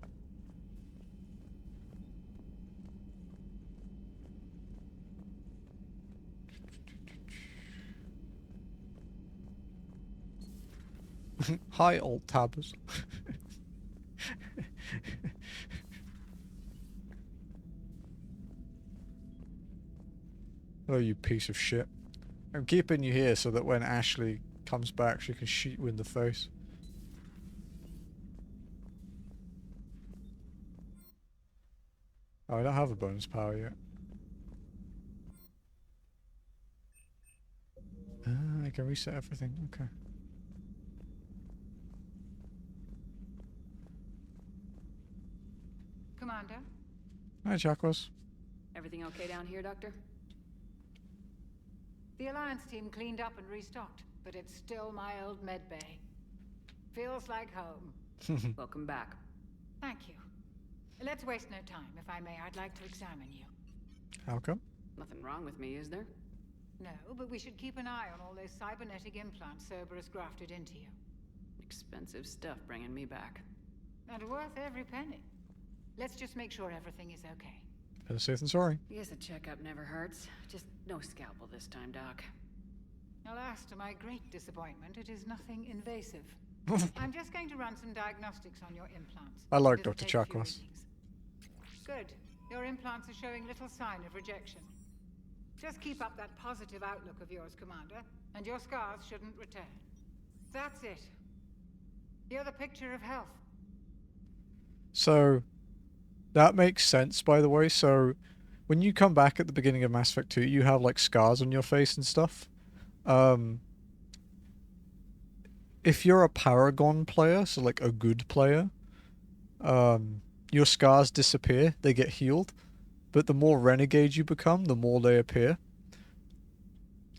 Hi, alt tabbers. Oh, you piece of shit. I'm keeping you here so that when Ashley comes back, she can shoot you in the face. Oh, I don't have a bonus power yet. Ah, I can reset everything. Okay. Commander? Hi, Chakwas. Everything okay down here, Doctor? The Alliance team cleaned up and restocked, but it's still my old medbay. Feels like home. Welcome back. Thank you. Let's waste no time. If I may, I'd like to examine you. How come? Nothing wrong with me, is there? No, but we should keep an eye on all those cybernetic implants Cerberus grafted into you. Expensive stuff bringing me back. And worth every penny. Let's just make sure everything is okay. Better safe than sorry. Guess a checkup never hurts. Just no scalpel this time, Doc. Alas, to my great disappointment, it is nothing invasive. I'm just going to run some diagnostics on your implants. I like It'll Dr. take a few Chakwas. readings. Good. Your implants are showing little sign of rejection. Just keep up that positive outlook of yours, Commander, and your scars shouldn't return. That's it. You're the picture of health. So, that makes sense, by the way. So, when you come back at the beginning of Mass Effect 2, you have, like, scars on your face and stuff. If you're a Paragon player, so, like, a good player, your scars disappear. They get healed. But the more renegade you become, the more they appear.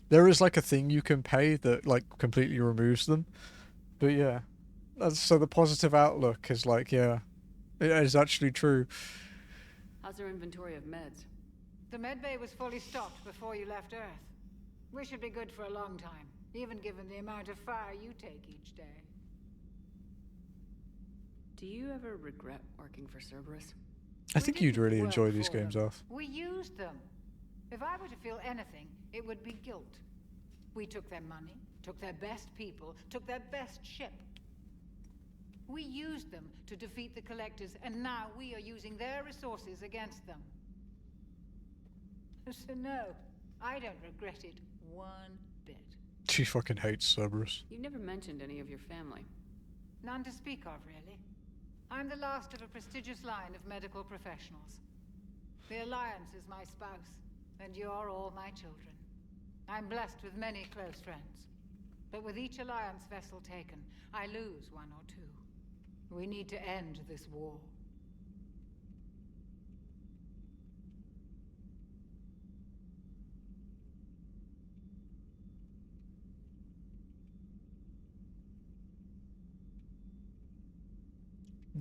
There is, like, a thing you can pay that, like, completely removes them. But, yeah. So the positive outlook is, like, yeah, it is actually true. How's their inventory of meds? The medbay was fully stocked before you left Earth. We should be good for a long time, even given the amount of fire you take each day. Do you ever regret working for Cerberus? I think you'd really enjoy these games off. We used them. If I were to feel anything, it would be guilt. We took their money, took their best people, took their best ship. We used them to defeat the Collectors, and now we are using their resources against them. So no, I don't regret it one bit. She fucking hates Cerberus. You never mentioned any of your family. None to speak of, really. I'm the last of a prestigious line of medical professionals. The Alliance is my spouse, and you're all my children. I'm blessed with many close friends. But with each Alliance vessel taken, I lose one or two. We need to end this war.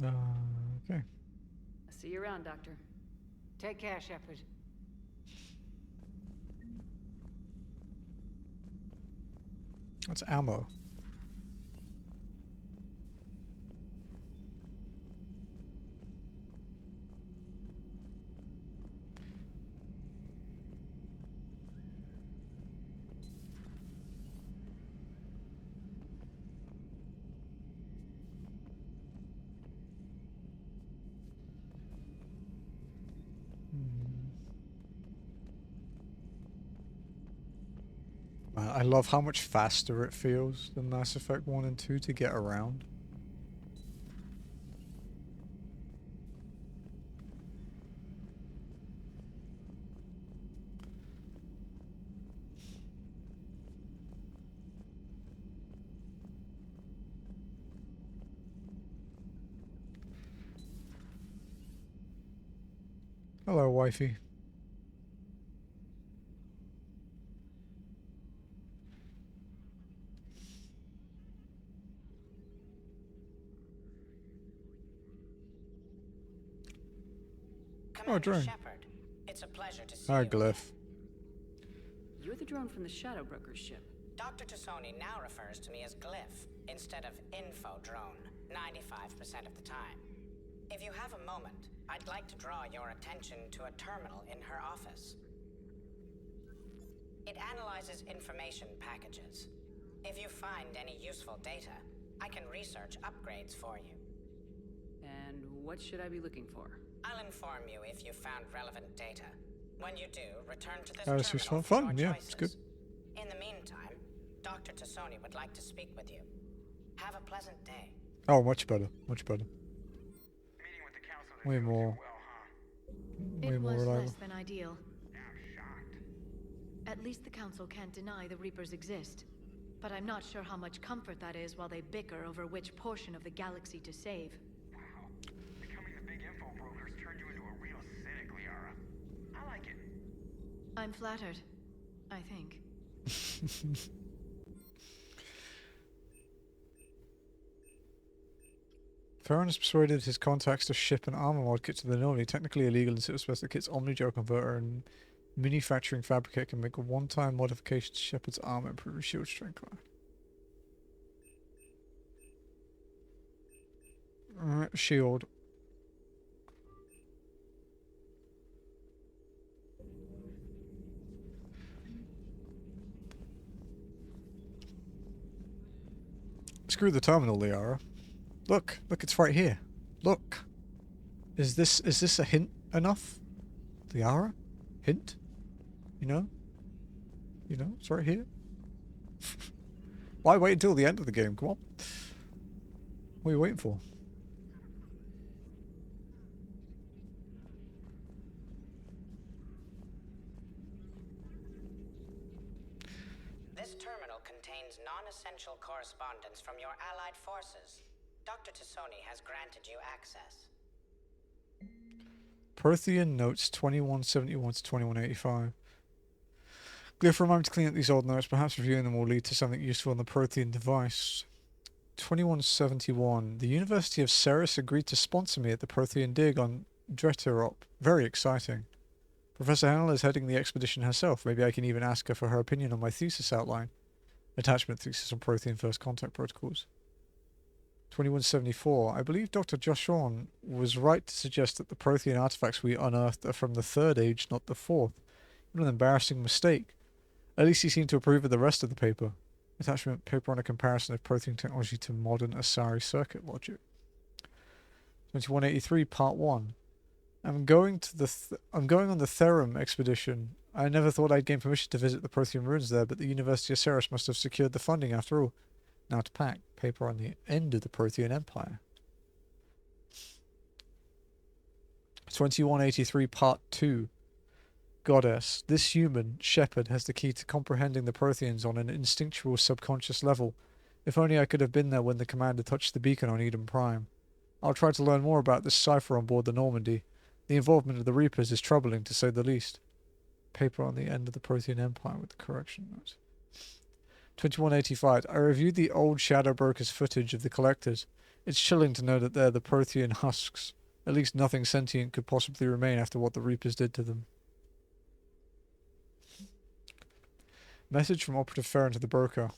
Okay. I'll see you around, Doctor. Take care, Shepard. That's ammo. I love how much faster it feels than Mass Effect 1 and 2 to get around. Hello, wifey. Commander drone. Shepard, it's a pleasure to see Hi, you. Glyph. You're the drone from the Shadow Broker's ship. Dr. Tassoni now refers to me as Glyph instead of Info Drone 95% of the time. If you have a moment, I'd like to draw your attention to a terminal in her office. It analyzes information packages. If you find any useful data, I can research upgrades for you. And what should I be looking for? I'll inform you if you found relevant data. When you do, return to this Oh, this was terminal fun. for your Yeah, choices. it's good. In the meantime, Dr. Tassoni would like to speak with you. Have a pleasant day. Oh, much better. Much better. Way more. Way It more was reliable. less than ideal. At least the Council can't deny the Reapers exist. But I'm not sure how much comfort that is while they bicker over which portion of the galaxy to save. Becoming the big info brokers turned you into a real cynic, Liara. I like it. I'm flattered. I think. Farron has persuaded his contacts to ship an armor mod kit to the Normandy, technically illegal in Cityspace. The kit's Omni-Gel converter and manufacturing fabricator can make a one-time modification to Shepard's armor, improving shield strength. Shield. Screw the terminal, Liara. Look, it's right here. Look. Is this a hint enough? Liara? Hint? You know? It's right here. Why wait until the end of the game? Come on. What are you waiting for? This terminal contains non-essential correspondence from your allied forces. Dr. Tassoni has granted you access. Prothean notes 2171 to 2185. Glyph, remind me to clean up these old notes. Perhaps reviewing them will lead to something useful on the Prothean device. 2171. The University of Ceres agreed to sponsor me at the Prothean dig on Dreterop. Very exciting. Professor Hannell is heading the expedition herself. Maybe I can even ask her for her opinion on my thesis outline. Attachment thesis on Prothean First Contact Protocols. 2174. I believe Dr. Joshorn was right to suggest that the Prothean artifacts we unearthed are from the Third Age, not the Fourth. What an embarrassing mistake. At least he seemed to approve of the rest of the paper. Attachment paper on a comparison of Prothean technology to modern Asari circuit logic. 2183, Part 1. I'm going on the Therum expedition. I never thought I'd gain permission to visit the Prothean ruins there, but the University of Ceres must have secured the funding after all. Now to pack. Paper on the end of the Prothean Empire. 2183, Part 2. Goddess. This human, Shepard, has the key to comprehending the Protheans on an instinctual subconscious level. If only I could have been there when the commander touched the beacon on Eden Prime. I'll try to learn more about this cipher on board the Normandy. The involvement of the Reapers is troubling, to say the least. Paper on the end of the Prothean Empire with the correction notes. 2185. I reviewed the old Shadow Brokers footage of the Collectors. It's chilling to know that they're the Prothean husks. At least nothing sentient could possibly remain after what the Reapers did to them. Message from Operative Farron to the broker.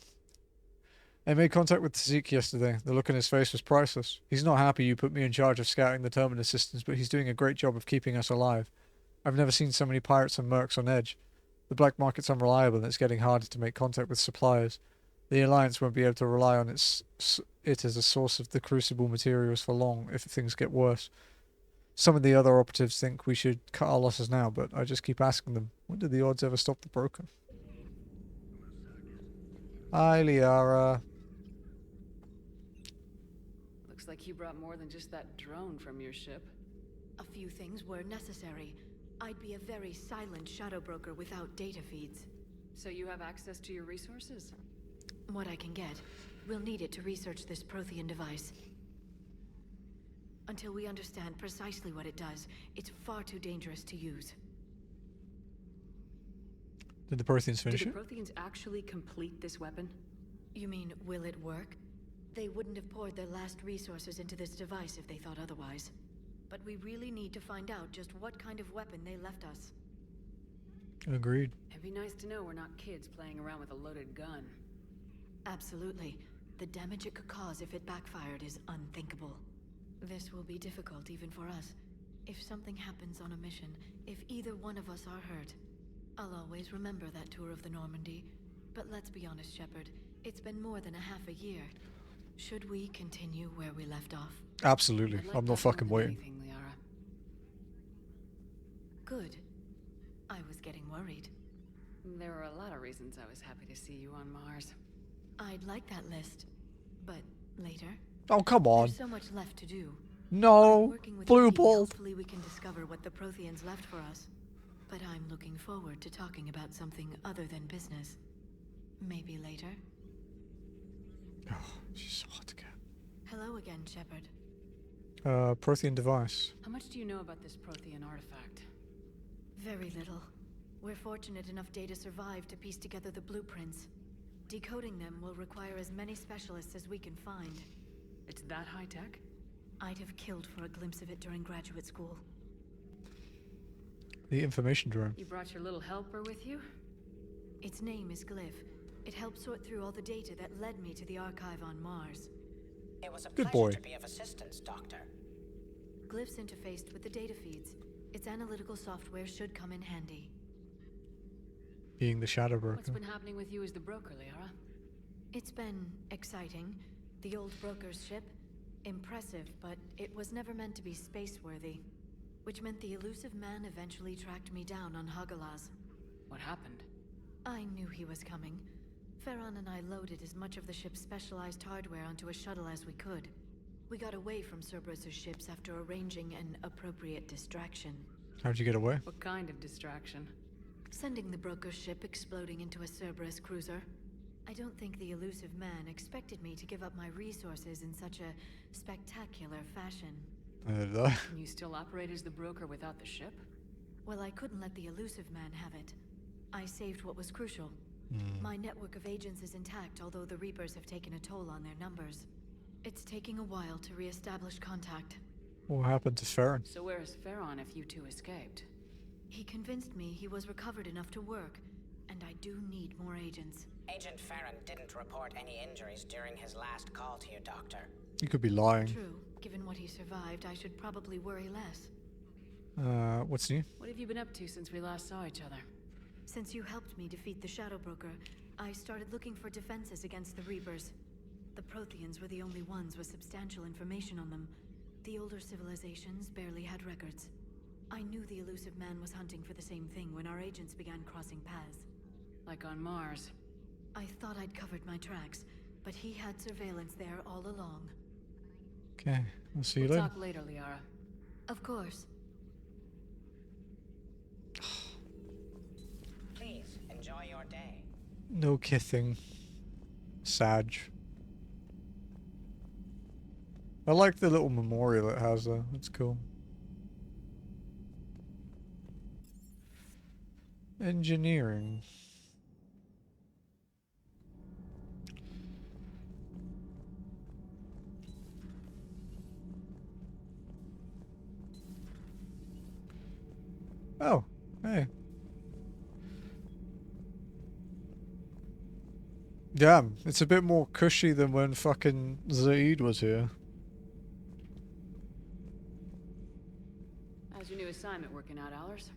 I made contact with Tzazik yesterday. The look on his face was priceless. He's not happy you put me in charge of scouting the terminus systems, but he's doing a great job of keeping us alive. I've never seen so many pirates and mercs on edge. The black market's unreliable and it's getting harder to make contact with suppliers. The Alliance won't be able to rely on it as a source of the crucible materials for long if things get worse. Some of the other operatives think we should cut our losses now, but I just keep asking them, when did the odds ever stop the broker? Hi, Liara. Looks like you brought more than just that drone from your ship. A few things were necessary. I'd be a very silent shadow broker without data feeds. So you have access to your resources? What I can get. We'll need it to research this Prothean device. Until we understand precisely what it does, it's far too dangerous to use. Did the Protheans finish Did the it? Protheans actually complete this weapon? You mean, will it work? They wouldn't have poured their last resources into this device if they thought otherwise. But we really need to find out just what kind of weapon they left us. Agreed. It'd be nice to know we're not kids playing around with a loaded gun. Absolutely. The damage it could cause if it backfired is unthinkable. This will be difficult even for us. If something happens on a mission, if either one of us are hurt, I'll always remember that tour of the Normandy. But let's be honest, Shepard. It's been more than a half a year. Should we continue where we left off? Absolutely. I'm not fucking waiting. Liara. Good. I was getting worried. There were a lot of reasons I was happy to see you on Mars. I'd like that list, but later. Oh, come on. There's so much left to do. No. Working with Blue the team, ball. hopefully we can discover what the Protheans left for us. But I'm looking forward to talking about something other than business. Maybe later. Oh, she's so hot to get. Hello again, Shepard. Prothean device. How much do you know about this Prothean artifact? Very little. We're fortunate enough Data survived to piece together the blueprints. Decoding them will require as many specialists as we can find. It's that high-tech? I'd have killed for a glimpse of it during graduate school. The information drone. You brought your little helper with you? Its name is Glyph. It helped sort through all the data that led me to the archive on Mars. It was a Good pleasure boy. to be of assistance, Doctor. Glyph's interfaced with the data feeds. Its analytical software should come in handy. Being the shadow broker. What's been happening with you as the broker, Liara? It's been exciting. The old broker's ship, impressive, but it was never meant to be space-worthy. Which meant the elusive man eventually tracked me down on Hagalaz. What happened? I knew he was coming. Farron and I loaded as much of the ship's specialized hardware onto a shuttle as we could. We got away from Cerberus' ships after arranging an appropriate distraction. How'd you get away? What kind of distraction? Sending the broker's ship exploding into a Cerberus cruiser. I don't think the elusive man expected me to give up my resources in such a spectacular fashion. Can you still operate as the broker without the ship? Well, I couldn't let the elusive man have it. I saved what was crucial. My network of agents is intact, although the Reapers have taken a toll on their numbers. It's taking a while to re-establish contact. What happened to Farron? So where is Farron if you two escaped? He convinced me he was recovered enough to work, and I do need more agents. Agent Farron didn't report any injuries during his last call to you, Doctor. You could be lying. True. Given what he survived, I should probably worry less. What's new? What have you been up to since we last saw each other? Since you helped me defeat the Shadow Broker, I started looking for defenses against the Reapers. The Protheans were the only ones with substantial information on them. The older civilizations barely had records. I knew the elusive man was hunting for the same thing when our agents began crossing paths. Like on Mars. I thought I'd covered my tracks, but he had surveillance there all along. Okay, I'll see you We'll later. talk later, Liara. Of course. Please, enjoy your day. No kissing. Sag. I like the little memorial it has there. That's cool. Engineering. Oh, hey. Damn, it's a bit more cushy than when fucking Zaid was here. How's your new assignment working out, Allers?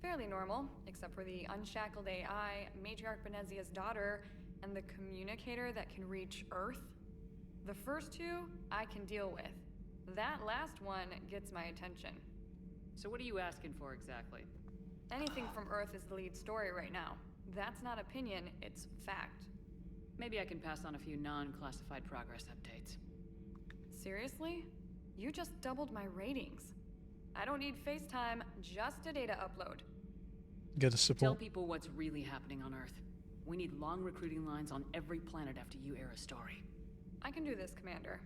Fairly normal, except for the unshackled AI, Matriarch Benezia's daughter, and the communicator that can reach Earth. The first two, I can deal with. That last one gets my attention. So what are you asking for exactly? Anything from Earth is the lead story right now. That's not opinion, it's fact. Maybe I can pass on a few non-classified progress updates. Seriously? You just doubled my ratings. I don't need FaceTime, just a data upload. Get a Tell support. people what's really happening on Earth. We need long recruiting lines on every planet after you air a story. I can do this, Commander.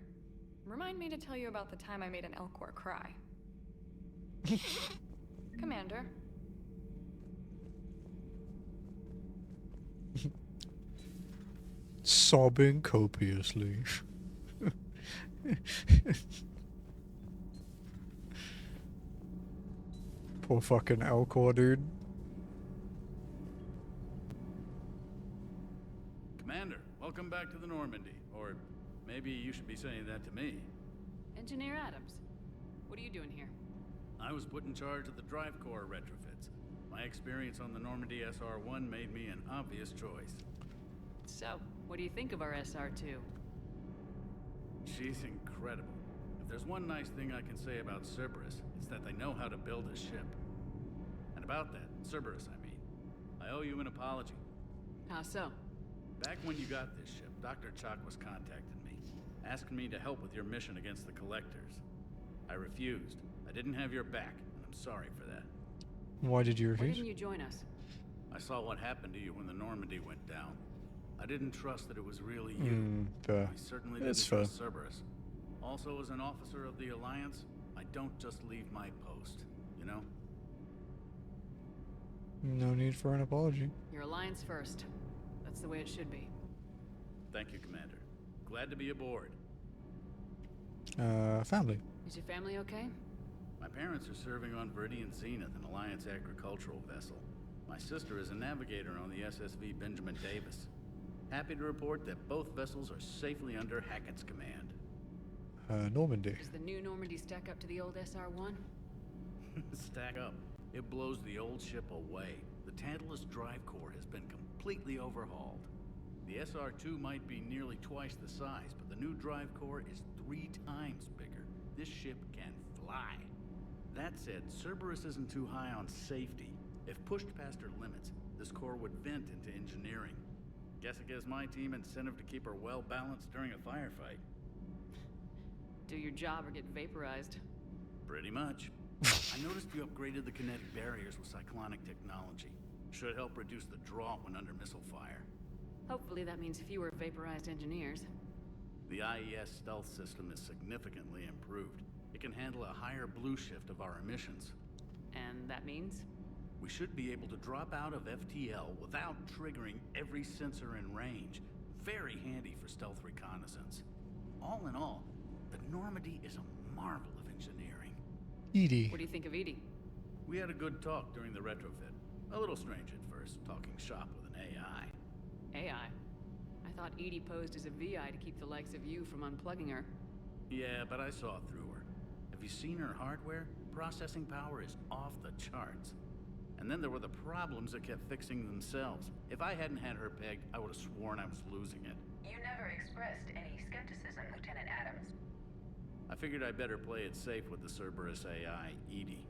Remind me to tell you about the time I made an Elcor cry. Commander. Sobbing copiously. Poor fucking Elcor, dude. Commander, welcome back to the Normandy. Or maybe you should be saying that to me. Engineer Adams, what are you doing here? I was put in charge of the drive core retrofits. My experience on the Normandy SR-1 made me an obvious choice. So, what do you think of our SR-2? She's incredible. If there's one nice thing I can say about Cerberus, it's that they know how to build a ship. And about that, Cerberus, I mean, I owe you an apology. How so? Back when you got this ship, Dr. Chalk was contacting me, asking me to help with your mission against the Collectors. I refused. I didn't have your back, and I'm sorry for that. Why did you Why refuse? didn't you join us? I saw what happened to you when the Normandy went down. I didn't trust that it was really you. Fair. I certainly It's didn't fair. trust Cerberus. Also, as an officer of the Alliance, I don't just leave my post, you know? No need for an apology. Your alliance first. That's the way it should be. Thank you, Commander. Glad to be aboard. Family. Is your family okay? My parents are serving on Viridian Zenith, an Alliance agricultural vessel. My sister is a navigator on the SSV Benjamin Davis. Happy to report that both vessels are safely under Hackett's command. Normandy. Does the new Normandy stack up to the old SR-1? Stack up. It blows the old ship away. The Tantalus drive core has been completely overhauled. The SR-2 might be nearly twice the size, but the new drive core is 3 times bigger. This ship can fly. That said, Cerberus isn't too high on safety. If pushed past her limits, this core would vent into engineering. Guess it gives my team incentive to keep her well balanced during a firefight. Do your job or get vaporized. Pretty much. I noticed you upgraded the kinetic barriers with cyclonic technology. Should help reduce the draw when under missile fire. Hopefully that means fewer vaporized engineers. The IES stealth system is significantly improved. It can handle a higher blue shift of our emissions. And that means? We should be able to drop out of FTL without triggering every sensor in range. Very handy for stealth reconnaissance. All in all, the Normandy is a marvel of engineering. Edie. What do you think of Edie? We had a good talk during the retrofit. A little strange at first, talking shop with an AI. AI? I thought Edie posed as a VI to keep the likes of you from unplugging her. Yeah, but I saw through her. Have you seen her hardware? Processing power is off the charts. And then there were the problems that kept fixing themselves. If I hadn't had her pegged, I would have sworn I was losing it. You never expressed any skepticism, Lieutenant Adams. I figured I'd better play it safe with the Cerberus AI, Edie.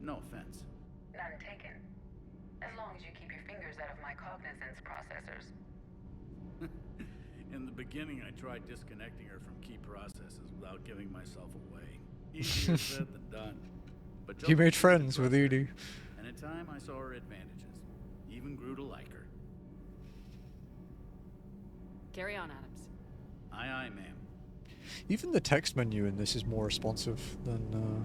No offense. None taken. As long as you keep your fingers out of my cognizance processors. In the beginning, I tried disconnecting her from key processes without giving myself away. Easier said than done. But You made friends with Edie. And in time, I saw her advantages. Even grew to like her. Carry on, Adams. Aye, aye, ma'am. Even the text menu in this is more responsive than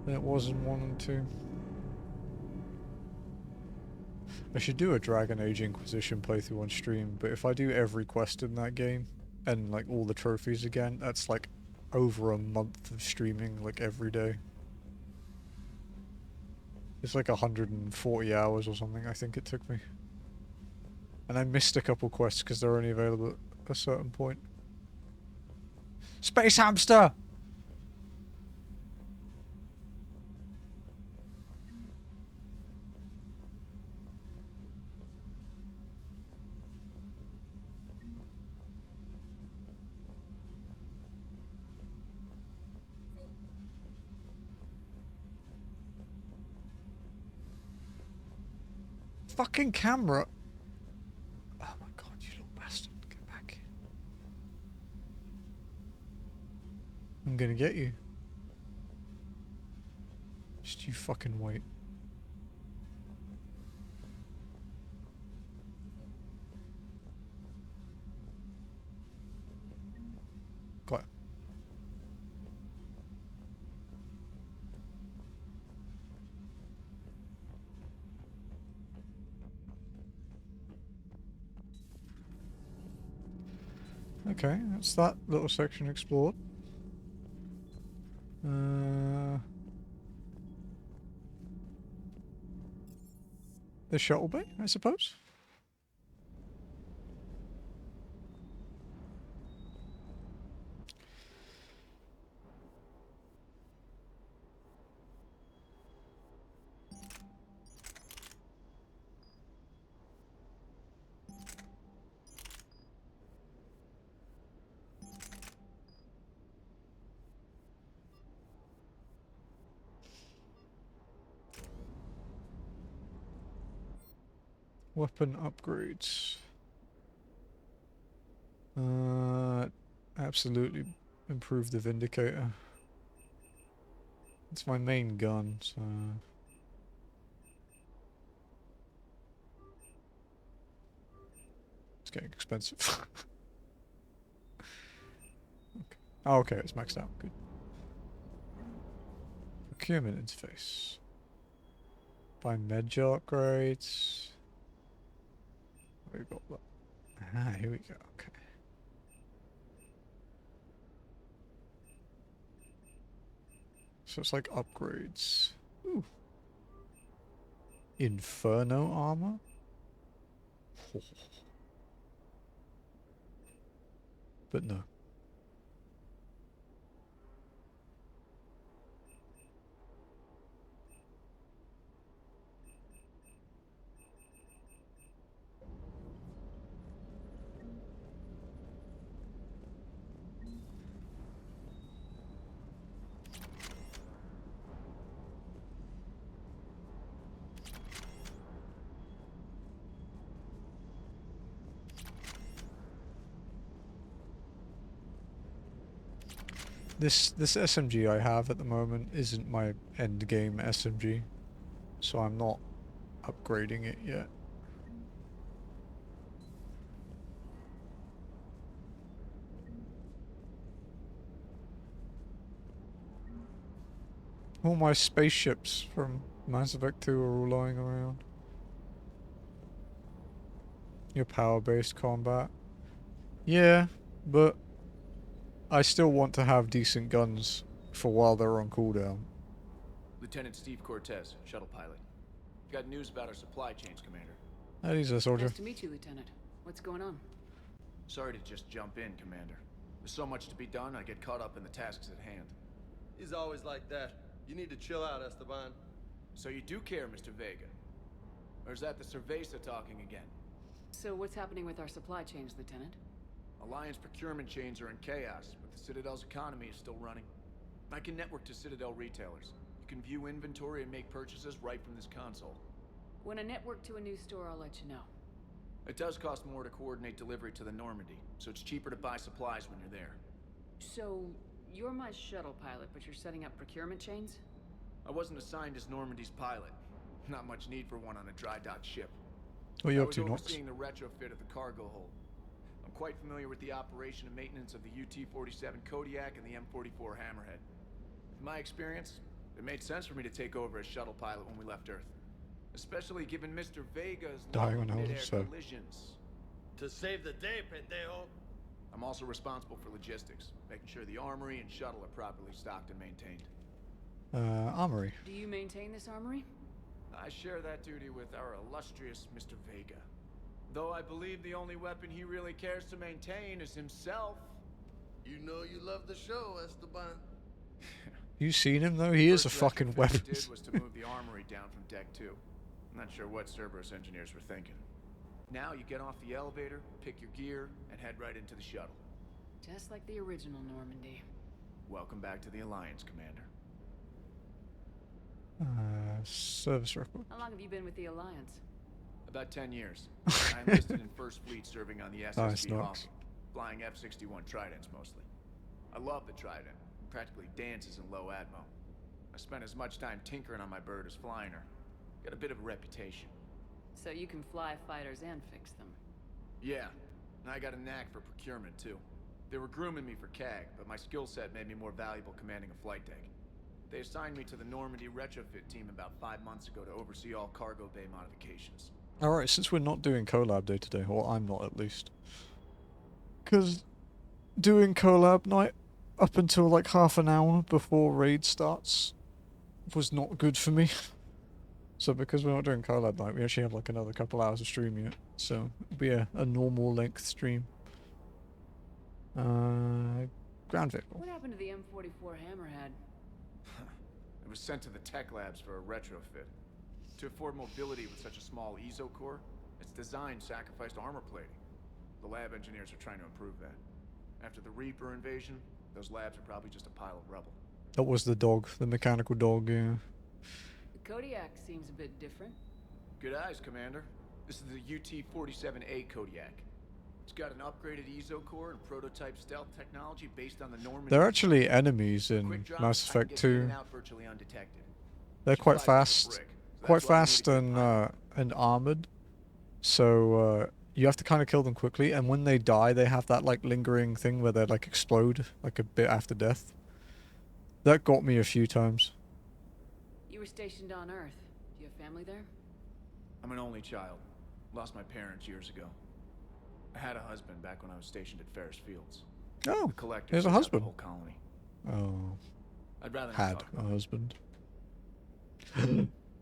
it was in 1 and 2. I should do a Dragon Age Inquisition playthrough on stream, but if I do every quest in that game, and like all the trophies again, that's like over a month of streaming, like every day. It's like 140 hours or something, I think it took me. And I missed a couple quests because they're only available at a certain point. Space hamster! Fucking camera! Oh my god, you little bastard. Get back. I'm gonna get you. Just you fucking wait. Got it. Okay, that's that little section explored. The shuttle bay, I suppose? Weapon upgrades. Absolutely improve the Vindicator. It's my main gun, so... It's getting expensive. Okay. Oh, okay, it's maxed out. Good. Procurement interface. Buy major upgrades. We got that. Ah, here we go. Okay. So it's like upgrades. Ooh. Inferno armor? But no. This SMG I have at the moment isn't my end game SMG, so I'm not upgrading it yet. All my spaceships from Mass Effect 2 are all lying around. Your power-based combat. Yeah, but I still want to have decent guns for while they're on cooldown. Lieutenant Steve Cortez, shuttle pilot. Got news about our supply chains, Commander. That is a soldier. Nice to meet you, Lieutenant. What's going on? Sorry to just jump in, Commander. There's so much to be done, I get caught up in the tasks at hand. He's always like that. You need to chill out, Esteban. So you do care, Mr. Vega? Or is that the Cerveza talking again? So what's happening with our supply chains, Lieutenant? Alliance procurement chains are in chaos, but the Citadel's economy is still running. I can network to Citadel retailers. You can view inventory and make purchases right from this console. When I network to a new store, I'll let you know. It does cost more to coordinate delivery to the Normandy, so it's cheaper to buy supplies when you're there. So, you're my shuttle pilot, but you're setting up procurement chains? I wasn't assigned as Normandy's pilot. Not much need for one on a dry dock ship. What are you up to, I was Nox? overseeing the retrofit of the cargo hold. I'm quite familiar with the operation and maintenance of the UT-47 Kodiak and the M44 Hammerhead. In my experience, it made sense for me to take over as shuttle pilot when we left Earth. Especially given Mr. Vega's long mid-air collisions. To save the day, pendejo. I'm also responsible for logistics, making sure the armory and shuttle are properly stocked and maintained. Armory. Do you maintain this armory? I share that duty with our illustrious Mr. Vega. Though I believe the only weapon he really cares to maintain is himself. You know you love the show, Esteban. You seen him though? He is a fucking weapon. What we did was to move the armory down from Deck 2. I'm not sure what Cerberus engineers were thinking. Now you get off the elevator, pick your gear, and head right into the shuttle. Just like the original Normandy. Welcome back to the Alliance, Commander. Service record. How long have you been with the Alliance? About 10 years. I enlisted in First Fleet serving on the SSB Nox. Hawk, flying F-61 Tridents mostly. I love the Trident. It practically dances in low atmo. I spent as much time tinkering on my bird as flying her. Got a bit of a reputation. So you can fly fighters and fix them. Yeah, and I got a knack for procurement too. They were grooming me for CAG, but my skill set made me more valuable commanding a flight deck. They assigned me to the Normandy retrofit team about 5 months ago to oversee all cargo bay modifications. Alright, since we're not doing collab day today, or I'm not at least. Because doing collab night up until like half an hour before raid starts was not good for me. So because we're not doing collab night, we actually have like another couple hours of stream yet. So it'll be a normal length stream. Ground vehicle. What happened to the M44 Hammerhead? It was sent to the tech labs for a retrofit. To afford mobility with such a small ESO core, its design sacrificed armor plating. The lab engineers are trying to improve that. After the Reaper invasion, those labs are probably just a pile of rubble. That was the dog, the mechanical dog, yeah. The Kodiak seems a bit different. Good eyes, Commander. This is the UT-47A Kodiak. It's got an upgraded ESO core and prototype stealth technology based on the Normandy. They're actually enemies in Mass Effect 2. They're quite fast. Quite fast and armored. So you have to kind of kill them quickly, and when they die they have that like lingering thing where they like explode like a bit after death. That got me a few times. You were stationed on Earth. Do you family there? I'm an only child. Lost my parents years ago. I had a husband back when I was stationed at Ferris Fields. Oh, The collector there's a took out husband. The whole colony. Oh, I'd rather not had talk a about it. husband.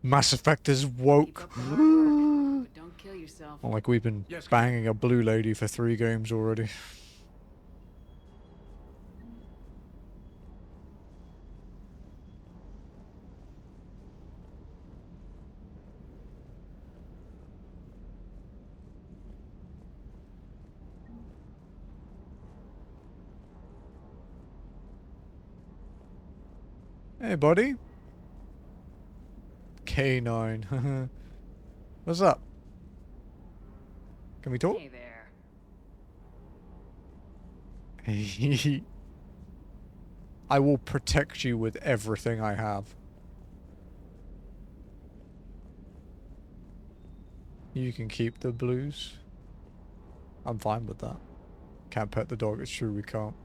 Mass Effect is woke. But don't kill yourself. Not like we've been Yes, banging a blue lady for 3 games already. Hey, buddy. K9. What's up? Can we talk? Hey there. I will protect you with everything I have. You can keep the blues. I'm fine with that. Can't pet the dog, it's true we can't.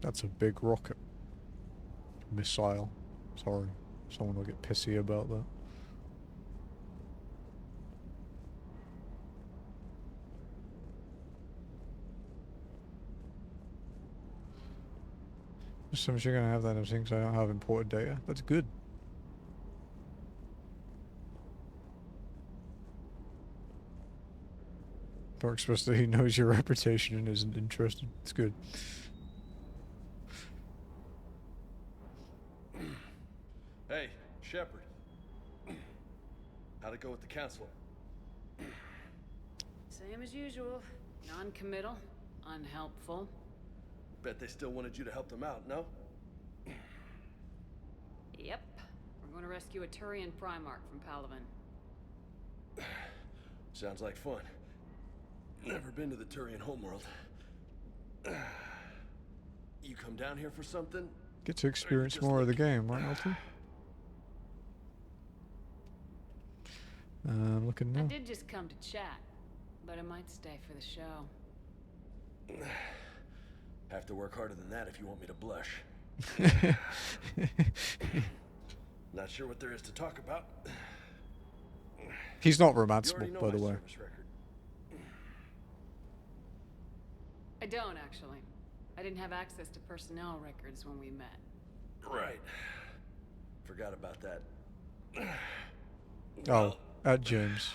That's a big rocket. Missile. Sorry. Someone will get pissy about that. Sometimes you're gonna have that of things I don't have imported data. That's good. Or express that he knows your reputation and isn't interested. It's good. Hey, Shepard. How'd it go with the council? Same as usual. Non-committal, unhelpful. Bet they still wanted you to help them out, no? Yep. We're going to rescue a Turian Primarch from Palaven. Sounds like fun. Never been to the Turian homeworld. You come down here for something? Get to experience more of the game, right, Alton? Looking I now. did just come to chat, but I might stay for the show. Have to work harder than that if you want me to blush. Not sure what there is to talk about. He's not You romanceable, already know by the my way. service record. I don't, actually. I didn't have access to personnel records when we met. Right. Forgot about that. Oh, at James.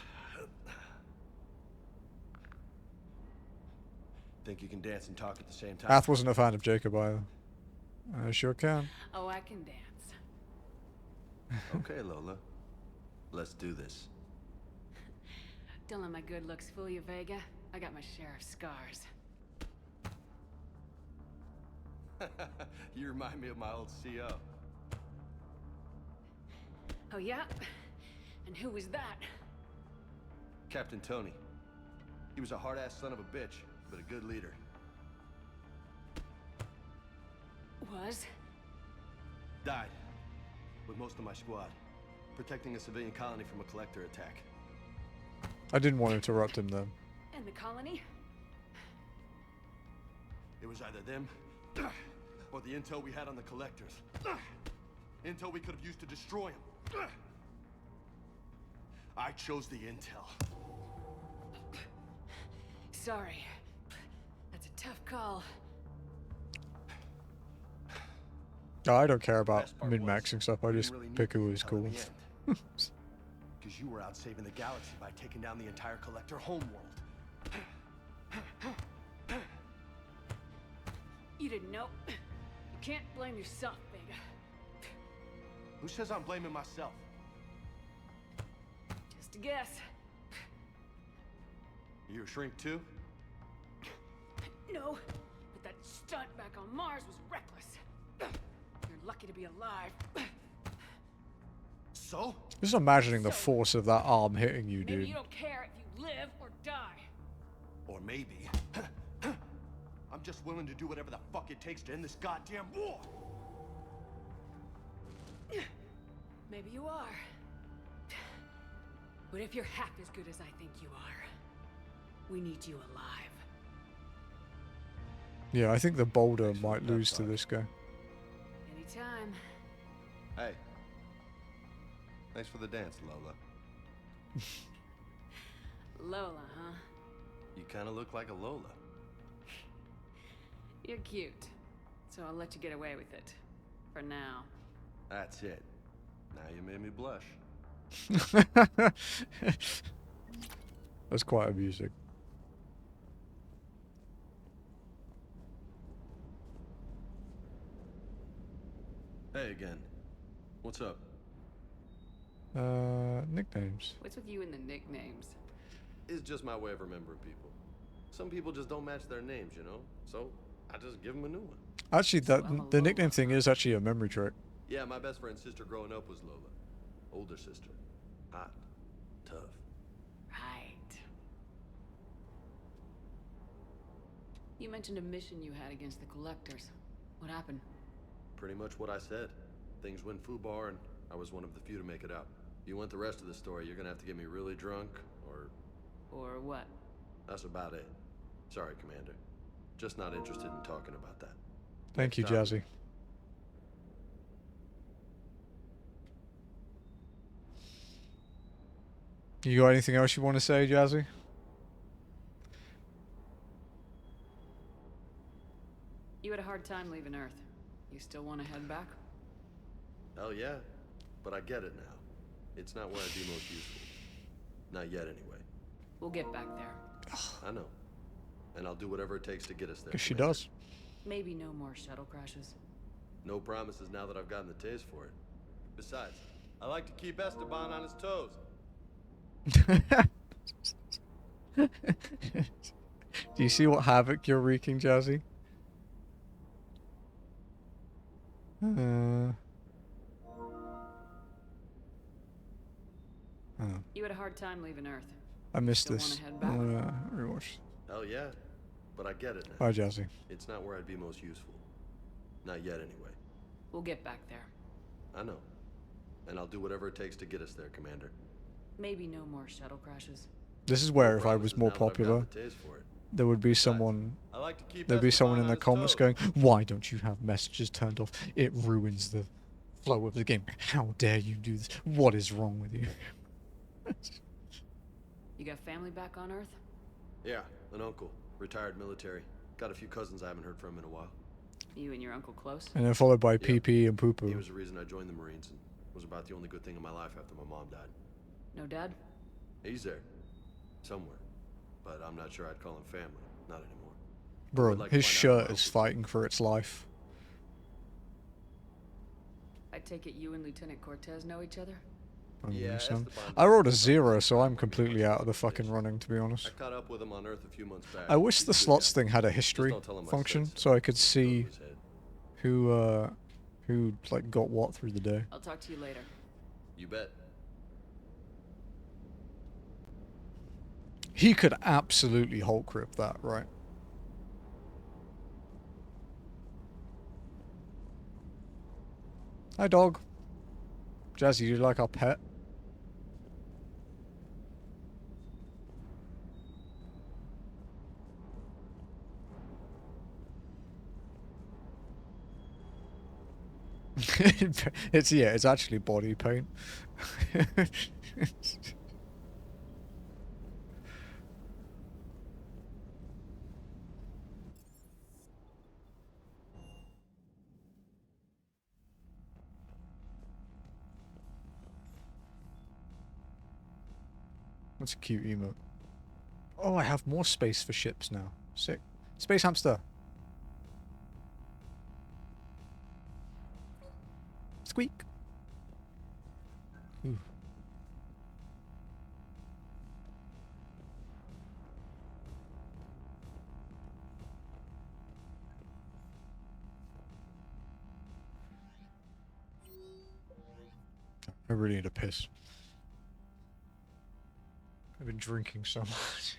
Think you can dance and talk at the same time? Ath wasn't a fan of Jacob either. I sure can. Oh, I can dance. Okay, Lola. Let's do this. Don't let my good looks fool you, Vega. I got my share of scars. You remind me of my old CO. Oh, yeah? And who was that? Captain Tony. He was a hard-ass son of a bitch, but a good leader. Was? Died. With most of my squad. Protecting a civilian colony from a collector attack. I didn't want to interrupt him though. And the colony? It was either them, or the intel we had on the collectors. Intel we could have used to destroy them. I chose the intel. Sorry. That's a tough call. No, I don't care about min-maxing stuff. I just pick who is cool. Because you were out saving the galaxy by taking down the entire collector homeworld. You didn't know. You can't blame yourself, Vega. Who says I'm blaming myself? Just a guess. You a shrink too? No, but that stunt back on Mars was reckless. You're lucky to be alive. So? Just imagining the force of that arm hitting you, Maybe dude. you don't care if you live or die. Or maybe... I'm just willing to do whatever the fuck it takes to end this goddamn war! Maybe you are. But if you're half as good as I think you are, We need you alive. Yeah, I think the boulder might lose to this guy. Anytime. Hey. Thanks for the dance, Lola. Lola, huh? You kind of look like a Lola. You're cute. So I'll let you get away with it. For now. That's it. Now you made me blush. That's quite amusing. Hey again. What's up? Nicknames. What's with you and the nicknames? It's just my way of remembering people. Some people just don't match their names, you know? So I just give them a new one. Actually, the nickname thing is actually a memory trick. Yeah, my best friend's sister growing up was Lola. Older sister. Hot. Tough. Right. You mentioned a mission you had against the collectors. What happened? Pretty much what I said. Things went foobar and I was one of the few to make it out. You want the rest of the story, you're gonna have to get me really drunk, or... Or what? That's about it. Sorry, Commander. Just not interested in talking about that. Thank you, Jazzy. You got anything else you want to say, Jazzy? You had a hard time leaving Earth. You still want to head back? Hell yeah. But I get it now. It's not where I'd be most useful. Not yet, anyway. We'll get back there. I know. And I'll do whatever it takes to get us there. Guess she does. Maybe no more shuttle crashes. No promises now that I've gotten the taste for it. Besides, I like to keep Esteban on his toes. Do you see what havoc you're wreaking, Jazzy? You had a hard time leaving Earth. I missed Still this. wanna head back? Rewatch. Hell yeah. But I get it now. Bye, Jazzy. It's not where I'd be most useful. Not yet, anyway. We'll get back there. I know. And I'll do whatever it takes to get us there, Commander. Maybe no more shuttle crashes. This is where, if I was more popular, there would be someone. I like to keep There'd be someone in the Esteban on comments his going, "Why don't you have messages turned off? It ruins the flow of the game. How dare you do this? What is wrong with you?" You got family back on Earth? Yeah, an uncle. Retired military. Got a few cousins I haven't heard from in a while. You and your uncle close? And then followed by PP and Poo Poo. He was the reason I joined the Marines and was about the only good thing in my life after my mom died. No dad? He's there. Somewhere. But I'm not sure I'd call him family. Not anymore. Bro, Like to his find out shirt about is fighting for its life. I take it you and Lieutenant Cortez know each other? Yeah, Some. Esteban I rolled a 0, so I'm completely out of the fucking running, to be honed. I caught up with him on Earth a few months back. I wish He's the a good slots guy. thing had a Just history don't tell him I function, said so I could Above see his head. who like got what through the day. I'll talk to you later. You bet. He could absolutely Hulk rip that, right? Hi, dog. Jazzy, do you like our pet? It's actually body paint. That's a cute emote. Oh, I have more space for ships now. Sick. Space hamster. Squeak. Ooh. I really need a piss. I've been drinking so much.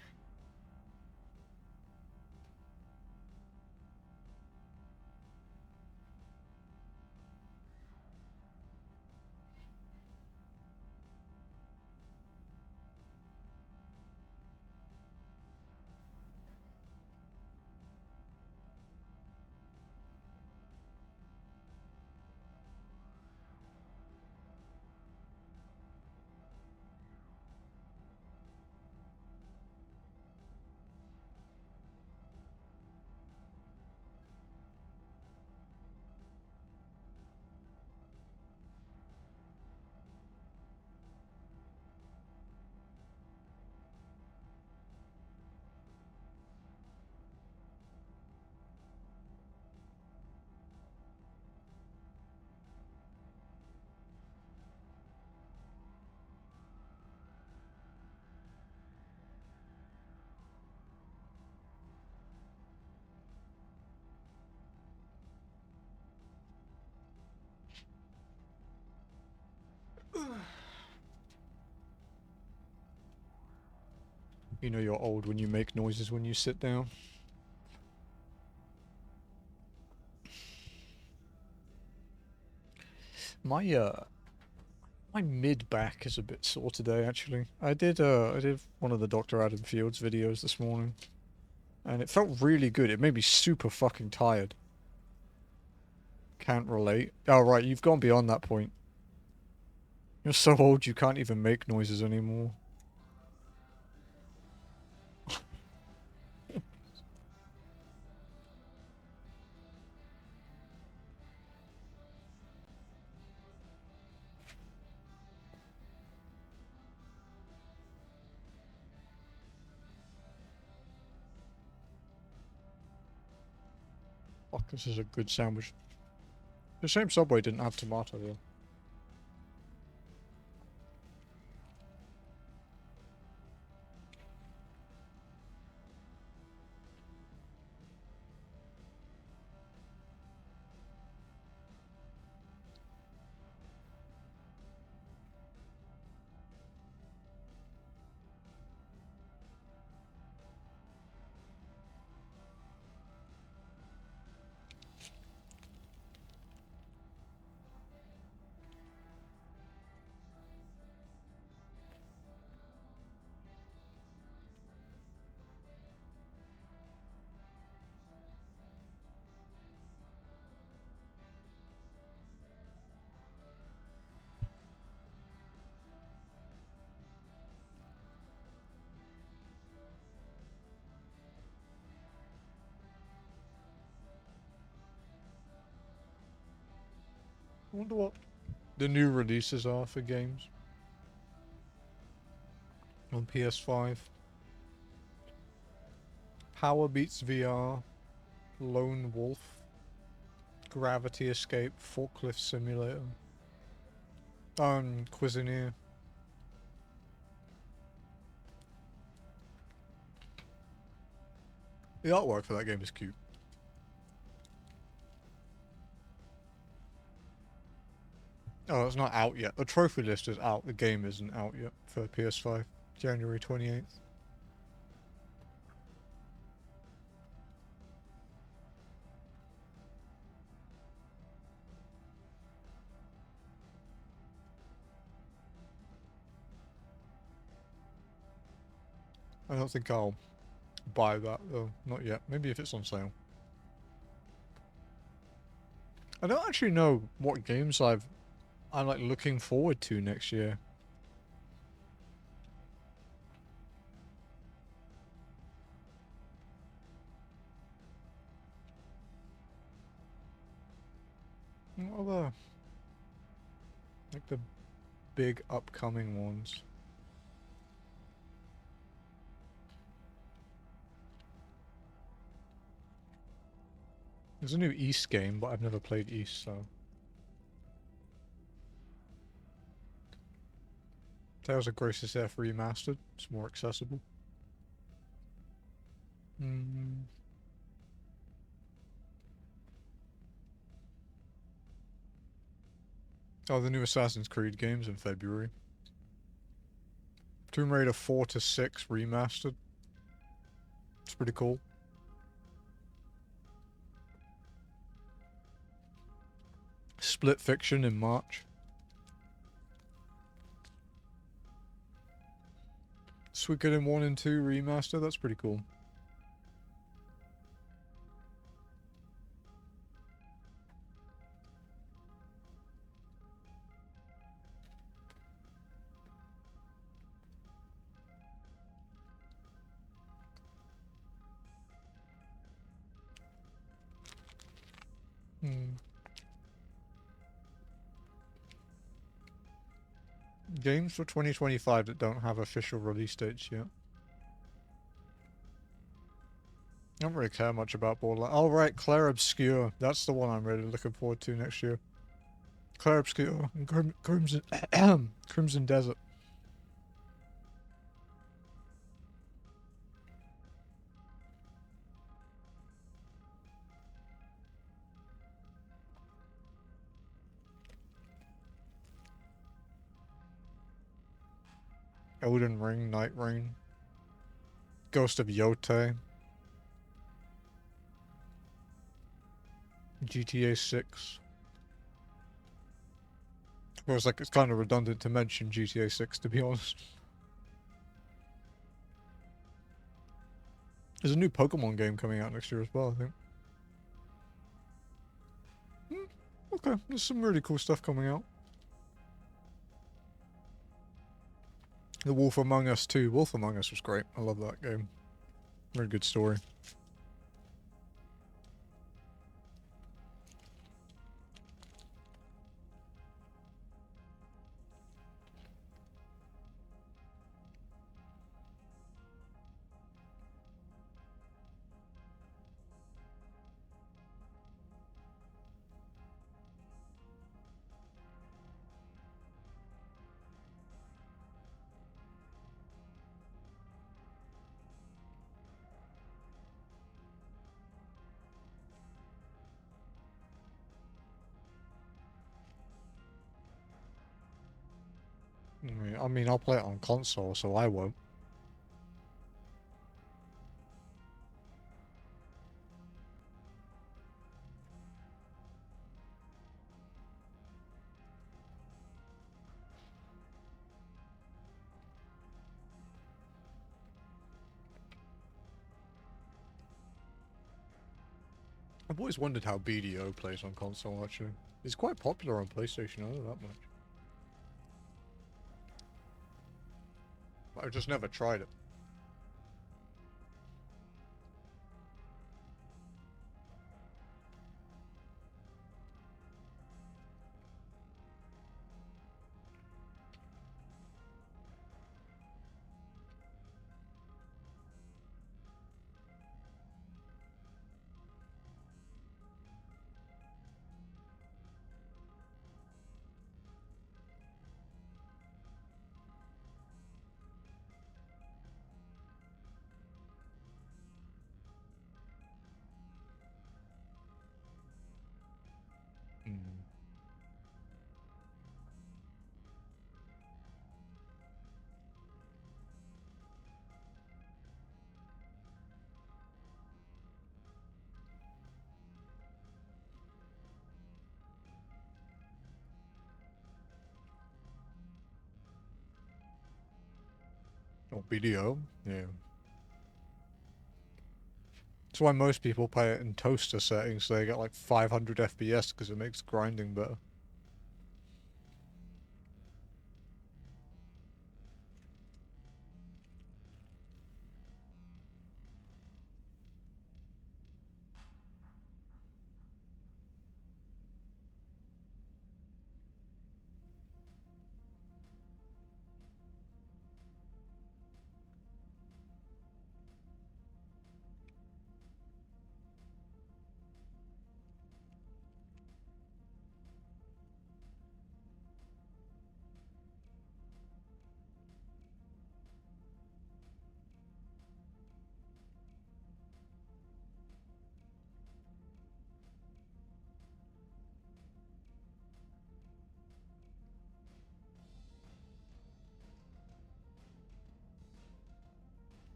You know you're old when you make noises when you sit down. My mid back is a bit sore today actually. I did one of the Dr. Adam Fields videos this morning. And it felt really good. It made me super fucking tired. Can't relate. Oh right, you've gone beyond that point. You're so old you can't even make noises anymore. Fuck, this is a good sandwich. The same Subway didn't have tomato though. I wonder what the new releases are for games on PS5. Power Beats VR, Lone Wolf, Gravity Escape, Forklift Simulator, Cuisinier. The artwork for that game is cute. Oh, it's not out yet. The trophy list is out. The game isn't out yet for PS5. January 28th. I don't think I'll buy that though. Not yet. Maybe if it's on sale. I don't actually know what games I'm like looking forward to next year. What are the big upcoming ones? There's a new East game, but I've never played East, so. Tales of Grace's F remastered. It's more accessible. Oh, the new Assassin's Creed games in February. Tomb Raider 4 to 6 remastered. It's pretty cool. Split Fiction in March. Suikoden 1 and 2 remaster. That's pretty cool. Games for 2025 that don't have official release dates yet. I don't really care much about Borderlands. Oh right, Claire Obscure. That's the one I'm really looking forward to next year. Claire Obscure and Crimson Crimson Desert. Elden Ring, Night Rain, Ghost of Yotei, GTA 6. Well, it's like it's kind of redundant to mention GTA 6, to be honest. There's a new Pokemon game coming out next year as well, I think. Okay, there's some really cool stuff coming out. The Wolf Among Us 2. Wolf Among Us was great. I love that game. Very good story. I mean, I'll play it on console, so I won't. I've always wondered how BDO plays on console, actually. It's quite popular on PlayStation, I know that much. I've just never tried it. Oh, BDO? Yeah. That's why most people play it in toaster settings, so they get like 500 FPS because it makes grinding better.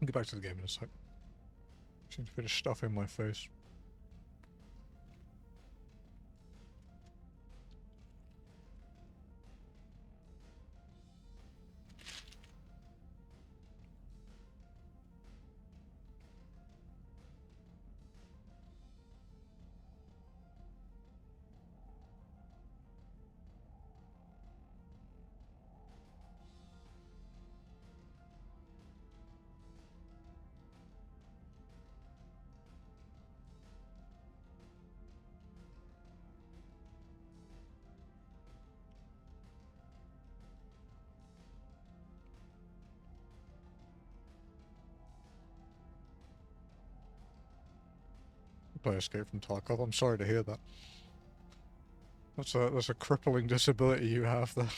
I'll get back to the game in a sec. Seems a bit of stuff in my face. Play Escape from Tarkov. I'm sorry to hear that. That's a crippling disability you have there.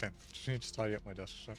Okay, just need to tidy up my desk. So.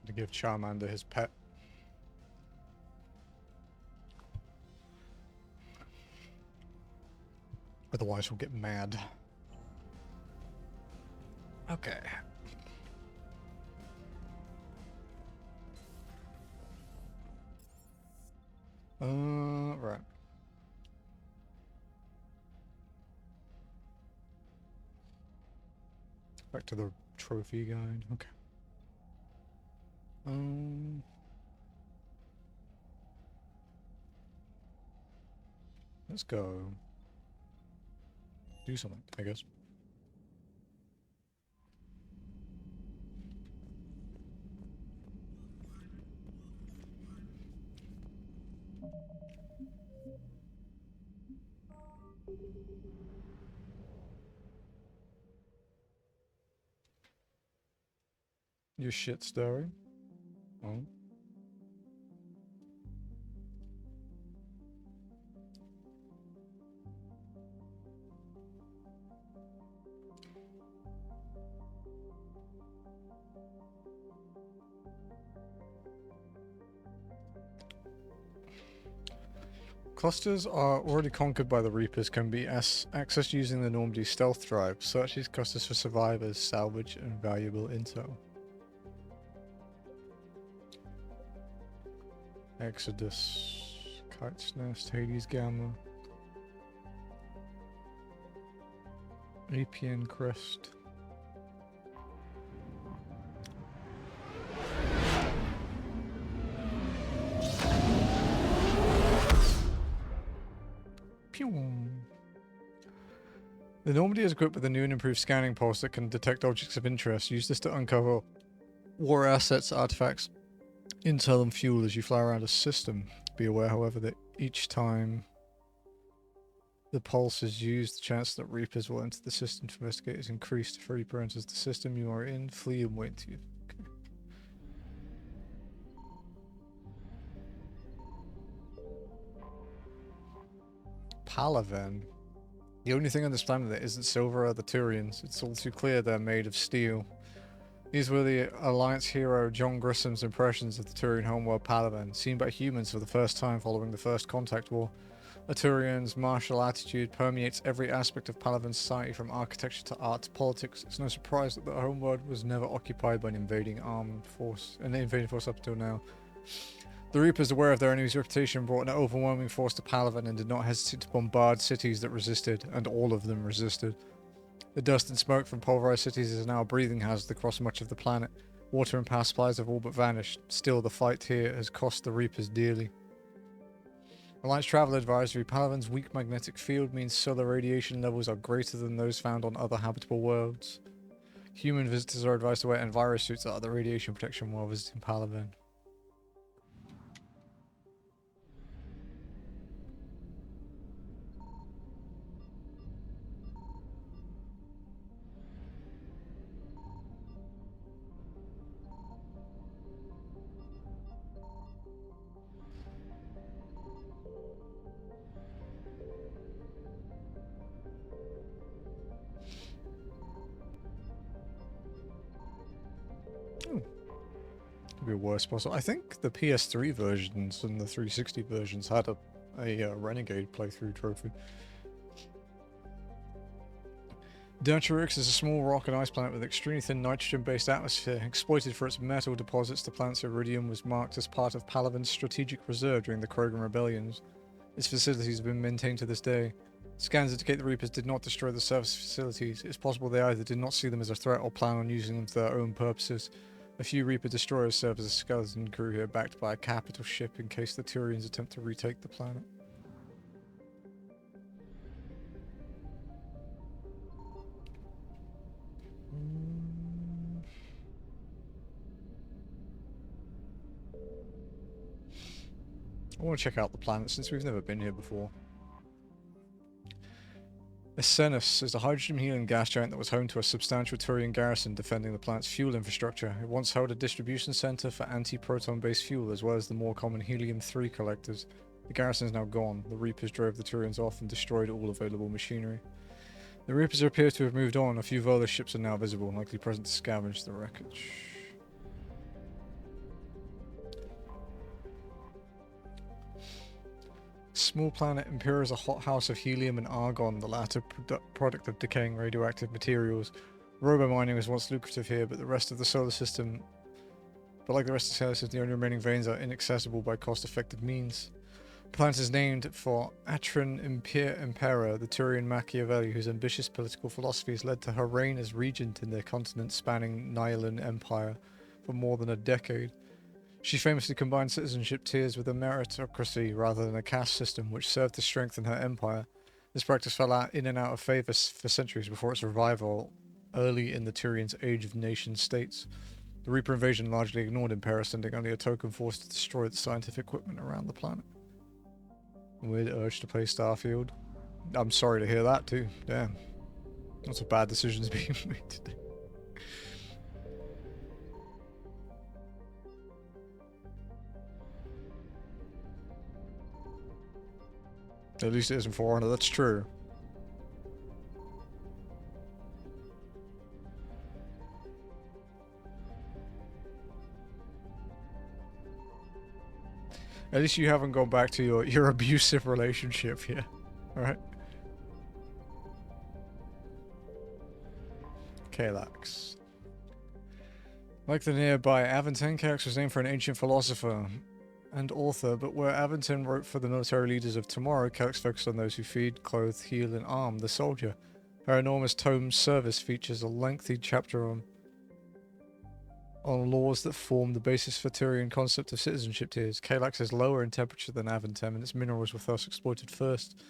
To give Charmander his pet. Otherwise, we'll get mad. Okay. Right. Back to the trophy guide. Okay. Let's go do something, I guess. Your shit stirring? Oh. Clusters are already conquered by the Reapers can be accessed using the Normandy stealth drive. Search these clusters for survivors, salvage, and valuable intel. Exodus, Kite's Nest, Hades Gamma, Apian Crest. The Normandy is equipped with a new and improved scanning pulse that can detect objects of interest. Use this to uncover war assets, artifacts, intel, and fuel as you fly around a system. Be aware, however, that each time the pulse is used, the chance that Reapers will enter the system to investigate is increased. If a Reaper enters the system you are in, flee and wait to you. Okay. Palaven. The only thing on this planet that isn't silver are the Turians. It's all too clear they're made of steel. These were the Alliance hero John Grissom's impressions of the Turian homeworld Palaven, seen by humans for the first time following the First Contact War. A Turian's martial attitude permeates every aspect of Palaven society, from architecture to art to politics. It's no surprise that the homeworld was never occupied by an invading force up until now. The Reapers, aware of their enemy's reputation, brought an overwhelming force to Palaven and did not hesitate to bombard cities that resisted, and all of them resisted. The dust and smoke from pulverized cities is now a breathing hazard across much of the planet. Water and power supplies have all but vanished. Still, the fight here has cost the Reapers dearly. Alliance Travel Advisory: Palaven's weak magnetic field means solar radiation levels are greater than those found on other habitable worlds. Human visitors are advised to wear enviro suits or other radiation protection while visiting Palaven. be a worse possible. I think the PS3 versions and the 360 versions had a Renegade playthrough trophy. Danturix is a small rock and ice planet with extremely thin nitrogen-based atmosphere. Exploited for its metal deposits, the planet's iridium was marked as part of Palaven's strategic reserve during the Krogan rebellions. Its facilities have been maintained to this day. Scans indicate the Reapers did not destroy the surface facilities. It's possible they either did not see them as a threat or plan on using them for their own purposes. A few Reaper destroyers serve as a skeleton crew here, backed by a capital ship in case the Turians attempt to retake the planet. I want to check out the planet since we've never been here before. Essenus is a hydrogen-helium gas giant that was home to a substantial Turian garrison defending the planet's fuel infrastructure. It once held a distribution center for anti-proton-based fuel as well as the more common helium-3 collectors. The garrison is now gone. The Reapers drove the Turians off and destroyed all available machinery. The Reapers appear to have moved on. A few Volus ships are now visible, likely present to scavenge the wreckage. Small planet Impera is a hothouse of helium and argon, the latter product of decaying radioactive materials. Robo-mining was once lucrative here, but like the rest of the solar system, the only remaining veins are inaccessible by cost-effective means. The planet is named for Atron Impera, the Turian Machiavelli, whose ambitious political philosophies led to her reign as regent in their continent-spanning Nihilin Empire for more than a decade. She famously combined citizenship tiers with a meritocracy rather than a caste system, which served to strengthen her empire. This practice fell in and out of favor for centuries before its revival early in the Turians' Age of Nation-States. The Reaper invasion largely ignored Impera, sending only a token force to destroy the scientific equipment around the planet. Weird urge to play Starfield. I'm sorry to hear that too. Damn. Lots of bad decisions being made today. At least it isn't For Honor, that's true. At least you haven't gone back to your abusive relationship here. Alright? Kalax. Like the nearby Aventon, Kalax was named for an ancient philosopher and author, but where Aventon wrote for the military leaders of tomorrow, Kalax focused on those who feed, clothe, heal, and arm the soldier. Her enormous tome Service features a lengthy chapter on laws that form the basis for Turian concept of citizenship tiers. Kalax is lower in temperature than Aventem, and its minerals were thus exploited first.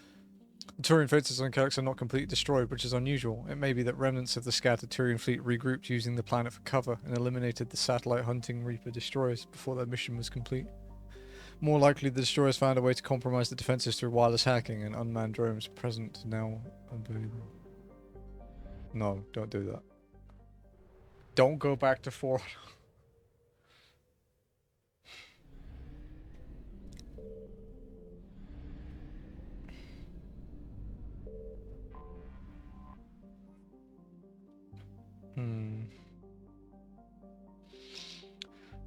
The Turian faces on Kalax are not completely destroyed, which is unusual. It may be that remnants of the scattered Turian fleet regrouped using the planet for cover and eliminated the satellite hunting Reaper destroyers before their mission was complete. More likely, the destroyers found a way to compromise the defenses through wireless hacking and unmanned drones present now available. No, don't do that. Don't go back to For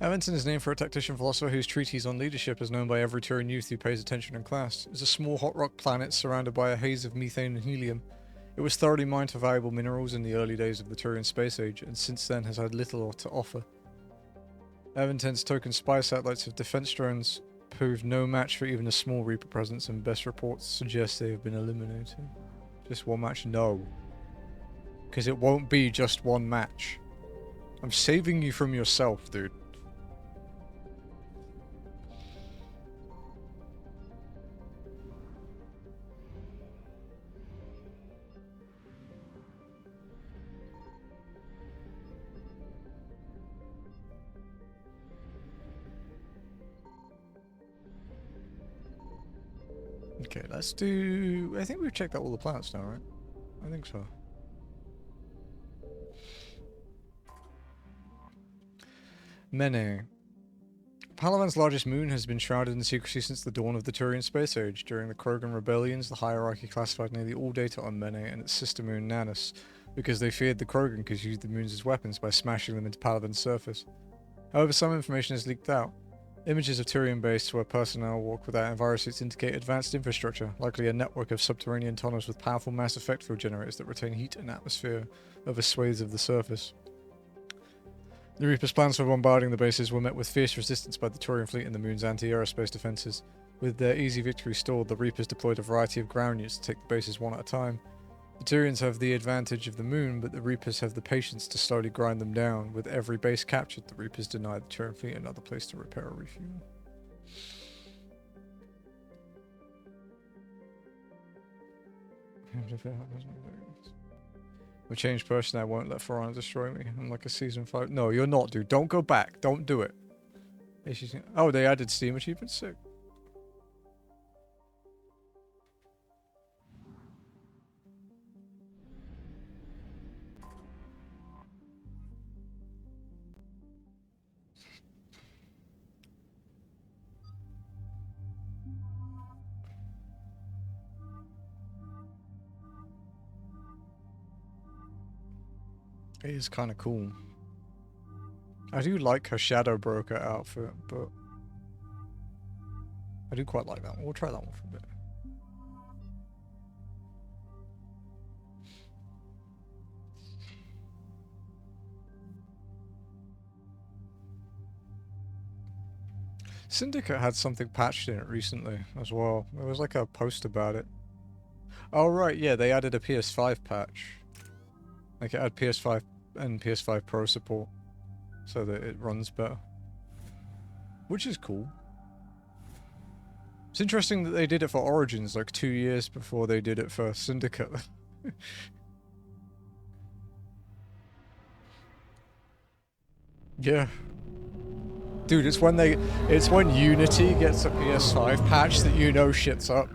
Aventon is named for a tactician philosopher whose treatise on leadership is known by every Turian youth who pays attention in class. It's a small hot rock planet surrounded by a haze of methane and helium. It was thoroughly mined for valuable minerals in the early days of the Turian space age, and since then has had little to offer. Aventon's token spy satellites of defense drones proved no match for even a small Reaper presence, and best reports suggest they have been eliminated. Just one match? No. Because it won't be just one match. I'm saving you from yourself, dude. Okay, let's do... I think we've checked out all the planets now, right? I think so. Mene. Palavan's largest moon has been shrouded in secrecy since the dawn of the Turian space age. During the Krogan rebellions, the hierarchy classified nearly all data on Mene and its sister moon Nanus, because they feared the Krogan could use the moons as weapons by smashing them into Palavan's surface. However, some information is leaked out. Images of Tyrian base where personnel walk without envirosuits indicate advanced infrastructure, likely a network of subterranean tunnels with powerful mass effect field generators that retain heat and atmosphere over swathes of the surface. The Reaper's plans for bombarding the bases were met with fierce resistance by the Turian fleet and the moon's anti-aerospace defenses. With their easy victory stalled, the Reapers deployed a variety of ground units to take the bases one at a time. The Tyrians have the advantage of the moon, but the Reapers have the patience to slowly grind them down. With every base captured, the Reapers deny the Turian fleet another place to repair or refuel. A changed person, I won't let For Honor destroy me. I'm like a season 5. No, you're not, dude. Don't go back. Don't do it. Oh, they added Steam achievements? Sick. It is kind of cool. I do like her Shadow Broker outfit, but I do quite like that one. We'll try that one for a bit. Syndicate had something patched in it recently as well. There was like a post about it. Oh right, yeah, they added a PS5 patch. Like it had PS5 and PS5 Pro support so that it runs better. Which is cool. It's interesting that they did it for Origins like 2 years before they did it for Syndicate. Yeah. Dude, it's when Unity gets a PS5 patch that you know shit's up.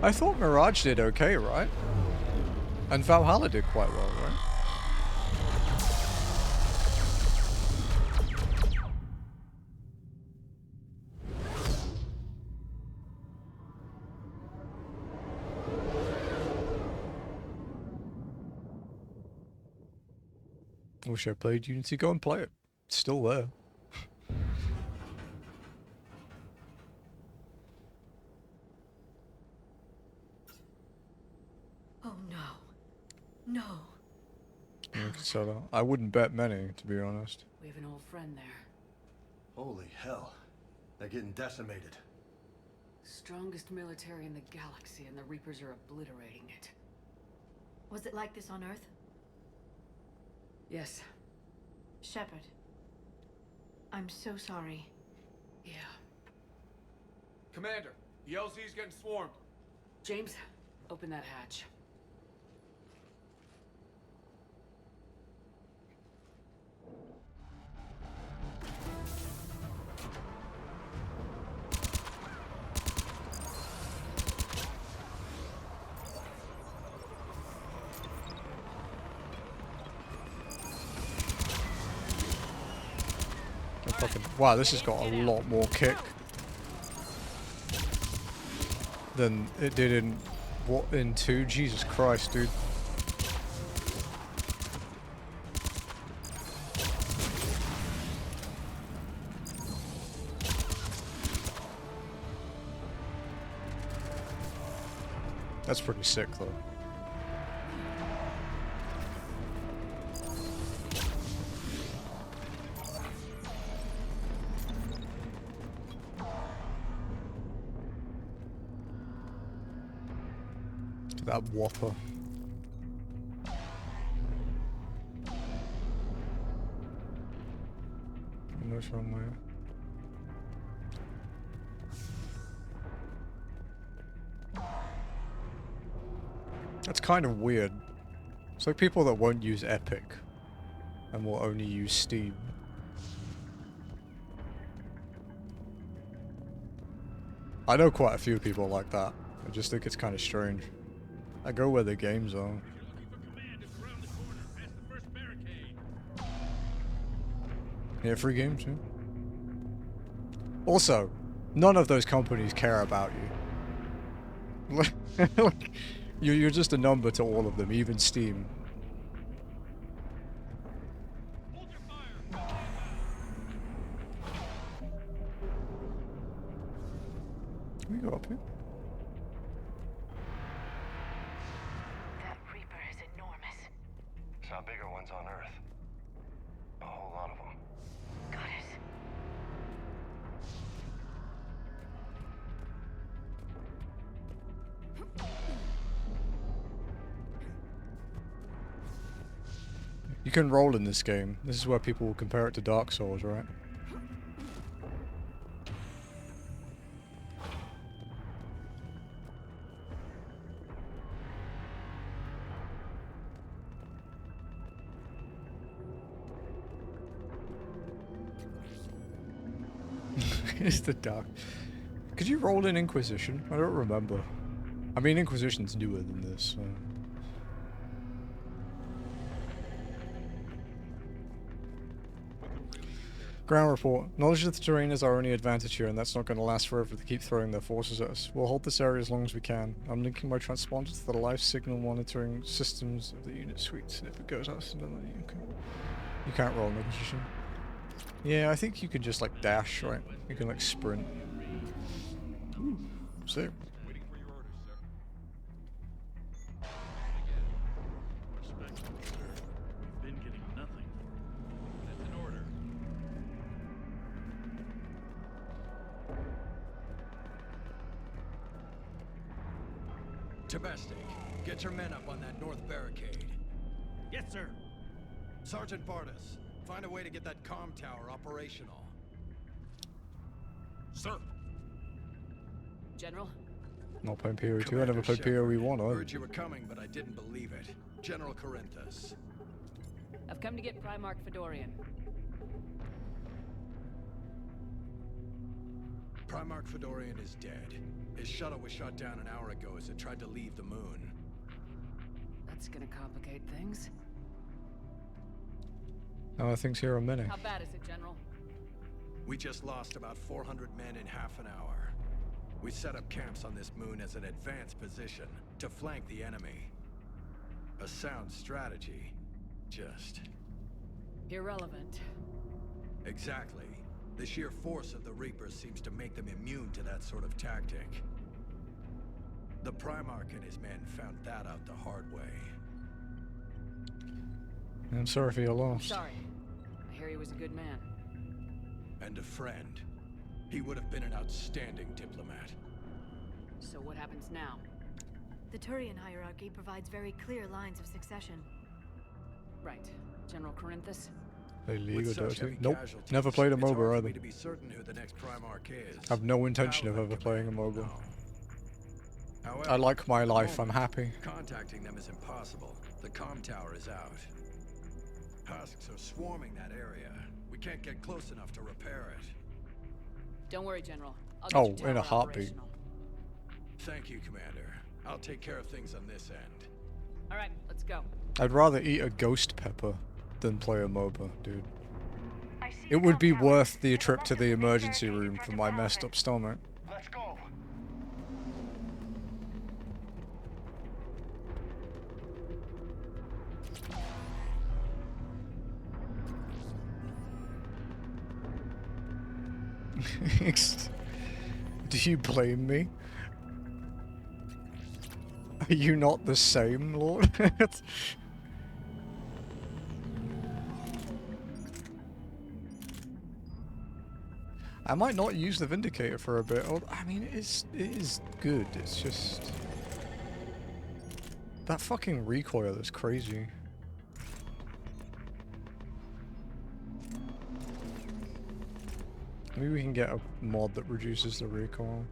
I thought Mirage did okay, right? And Valhalla did quite well, right? Wish I played Unity. Go and play it. It's still there. No. So I wouldn't bet many, to be honest. We have an old friend there. Holy hell. They're getting decimated. Strongest military in the galaxy, and the Reapers are obliterating it. Was it like this on Earth? Yes. Shepard. I'm so sorry. Yeah. Commander, the LZ's getting swarmed. James, open that hatch. Wow, this has got a lot more kick than it did in 2. Jesus Christ, dude. That's pretty sick, though. That whopper. No wrong way. That's kind of weird. It's like people that won't use Epic and will only use Steam. I know quite a few people like that. I just think it's kind of strange. I go where the games are. Yeah, free games, yeah. Also, none of those companies care about you. You're just a number to all of them, even Steam. Can we go up here? That Reaper is enormous. Saw bigger ones on Earth. A whole lot of them. Got it. You can roll in this game. This is where people will compare it to Dark Souls, right? It's the dark. Could you roll in Inquisition? I don't remember. I mean, Inquisition's newer than this, so. Ground report. Knowledge of the terrain is our only advantage here, and that's not going to last forever if they keep throwing their forces at us. We'll hold this area as long as we can. I'm linking my transponder to the live signal monitoring systems of the unit suites, and if it goes out, then you can't roll in Inquisition. Yeah, I think you can just like dash, right? You can like sprint. Ooh, sick. Tabestic, get your men up on that north barricade. Yes, sir. Sergeant Bartis, find a way to get that comm tower operational. Sir. General? Not playing PoE2, I never played PoE1 either. Heard you were coming, but I didn't believe it. General Corinthus. I've come to get Primarch Fedorian. Primarch Fedorian is dead. His shuttle was shot down an hour ago as it tried to leave the moon. That's gonna complicate things. Oh, things here are many. How bad is it, General? We just lost about 400 men in half an hour. We set up camps on this moon as an advanced position to flank the enemy. A sound strategy. Just... irrelevant. Exactly. The sheer force of the Reapers seems to make them immune to that sort of tactic. The Primarch and his men found that out the hard way. I'm sorry for your loss. Sorry. I hear he was a good man. And a friend. He would have been an outstanding diplomat. So what happens now? The Turian hierarchy provides very clear lines of succession. Right. General Corinthus? Play League With or such Dota? heavy Nope. casualties, Never played a it's hard MOBA for either. me to be certain who the next Primarch is. I have no intention of ever playing a MOBA. However, I like my at the life, I'm moment, happy. Contacting them is impossible. The comm tower is out. Husks are swarming that area. We can't get close enough to repair it. Don't worry, General. I'll get your in a tower heartbeat. operational. Thank you, Commander. I'll take care of things on this end. All right, let's go. I'd rather eat a ghost pepper than play a MOBA, dude. It would be worth the trip to the emergency room for my messed up stomach. Let's go. Do you blame me? Are you not the same, Lord? I might not use the Vindicator for a bit. I mean, it is good. It's just that fucking recoil is crazy. Maybe we can get a mod that reduces the recoil.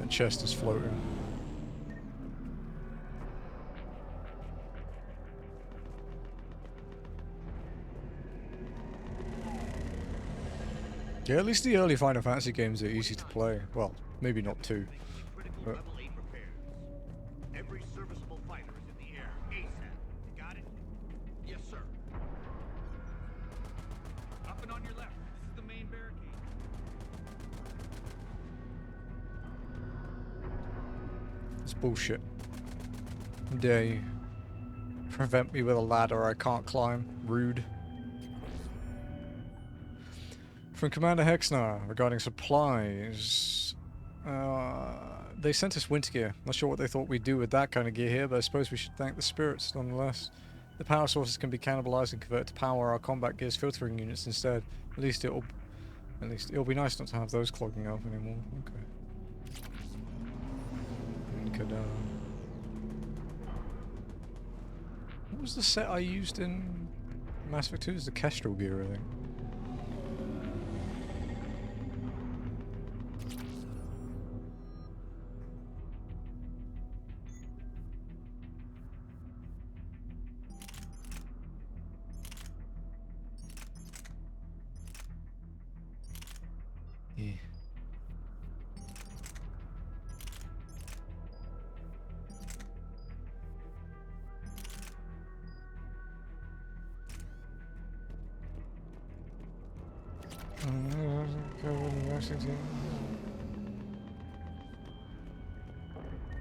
The chest is floating. Yeah, at least the early Final Fantasy games are easy to play. Well, maybe not too. But Every serviceable fighter is in the air. ASAP. You got it? Yes, sir. Up and on your left. This is the main barricade. it's bullshit. They prevent me with a ladder I can't climb. Rude. From Commander Hexnar regarding supplies. They sent us winter gear. Not sure what they thought we'd do with that kind of gear here, but I suppose we should thank the spirits nonetheless. The power sources can be cannibalized and converted to power our combat gear's filtering units instead. At least it'll be nice not to have those clogging up anymore. Okay. What was the set I used in Mass Effect 2? It was the Kestrel gear, I think. Yeah.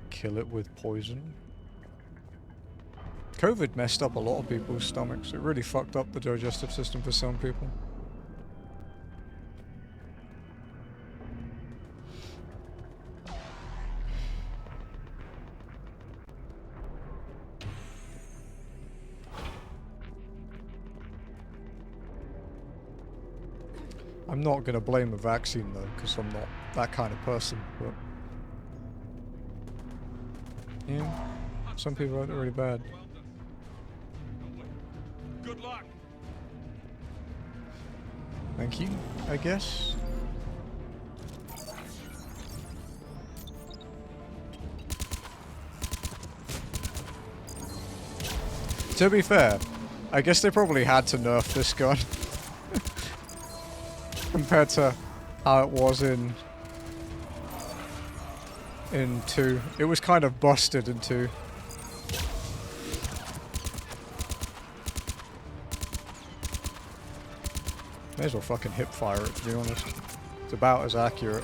Kill it with poison. COVID messed up a lot of people's stomachs. It really fucked up the digestive system for some people. I'm not going to blame a vaccine though, because I'm not that kind of person, but... yeah, some people are really bad. Good luck. Thank you, I guess. To be fair, I guess they probably had to nerf this gun. Compared to how it was in 2. It was kind of busted in 2. May as well fucking hip fire it, to be honest. It's about as accurate.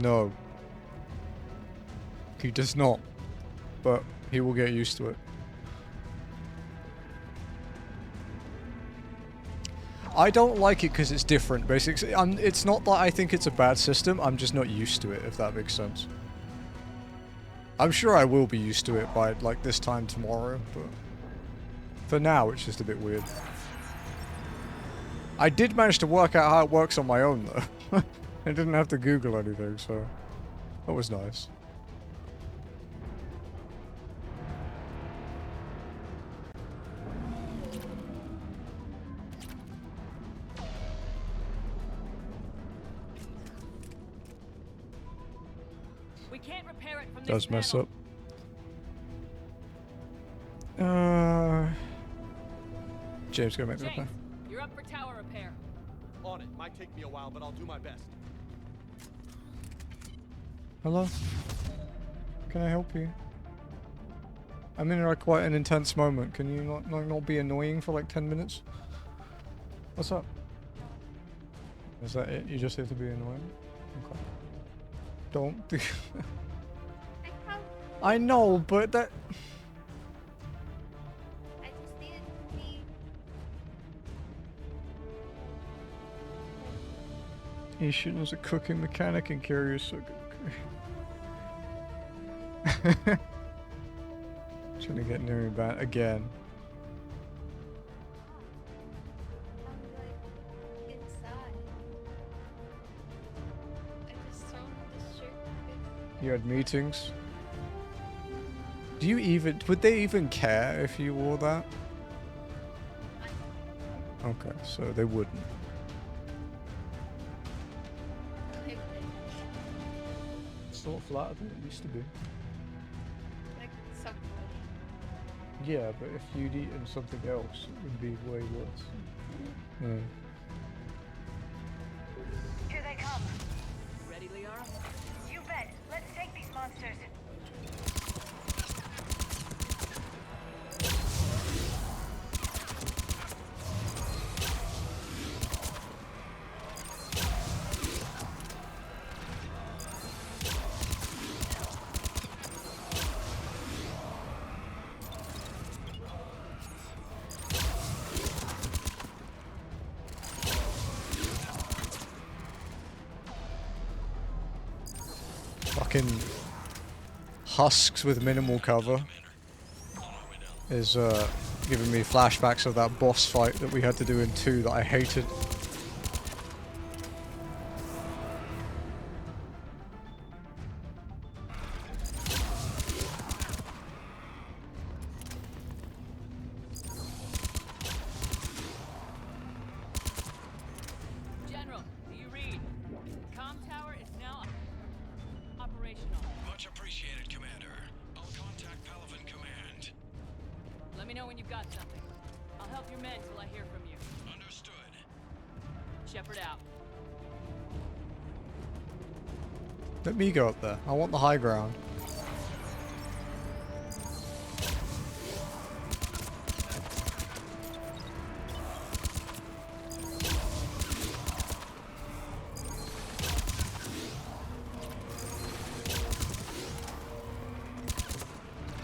No. He does not. But he will get used to it. I don't like it because it's different, basically. It's not that I think it's a bad system, I'm just not used to it, if that makes sense. I'm sure I will be used to it by, like, this time tomorrow, but... for now, it's just a bit weird. I did manage to work out how it works on my own, though. I didn't have to Google anything, so... that was nice. We can't repair it from this Does mess panel. up. James, go make the James, repair. you're up for tower repair. On it. Might take me a while, but I'll do my best. Hello? Can I help you? I'm in like quite an intense moment. Can you not be annoying for like 10 minutes? What's up? Is that it? You just have to be annoying? Okay. Don't do... I know, but that... I just needed to be... You should as a cooking mechanic and carry your so good. Trying to get near me back again. You had meetings? Do you even... would they even care if you wore that? Okay, so they wouldn't. flatter than it used to be. Like some. Yeah, but if you'd eaten something else, it would be way worse. Yeah. Here they come. Ready, Liara? You bet. Let's take these monsters. Fucking husks with minimal cover is giving me flashbacks of that boss fight that we had to do in 2 that I hated. General, do you read? Comm tower is now operational. Much appreciated, Commander. I'll contact Palaven Command. Let me know when you've got something. I'll help your men till I hear from you. Understood. Shepard out. Let me go up there. I want the high ground.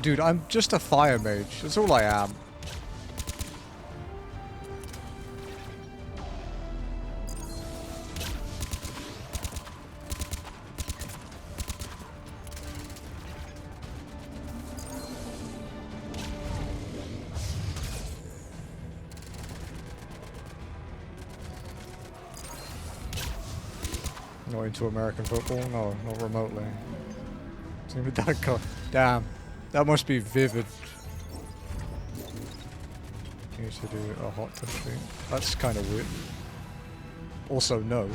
Dude, I'm just a fire mage. That's all I am. Not into American football? No, not remotely. Damn. That must be vivid. Need to do a hot country. That's kind of weird. Also, no.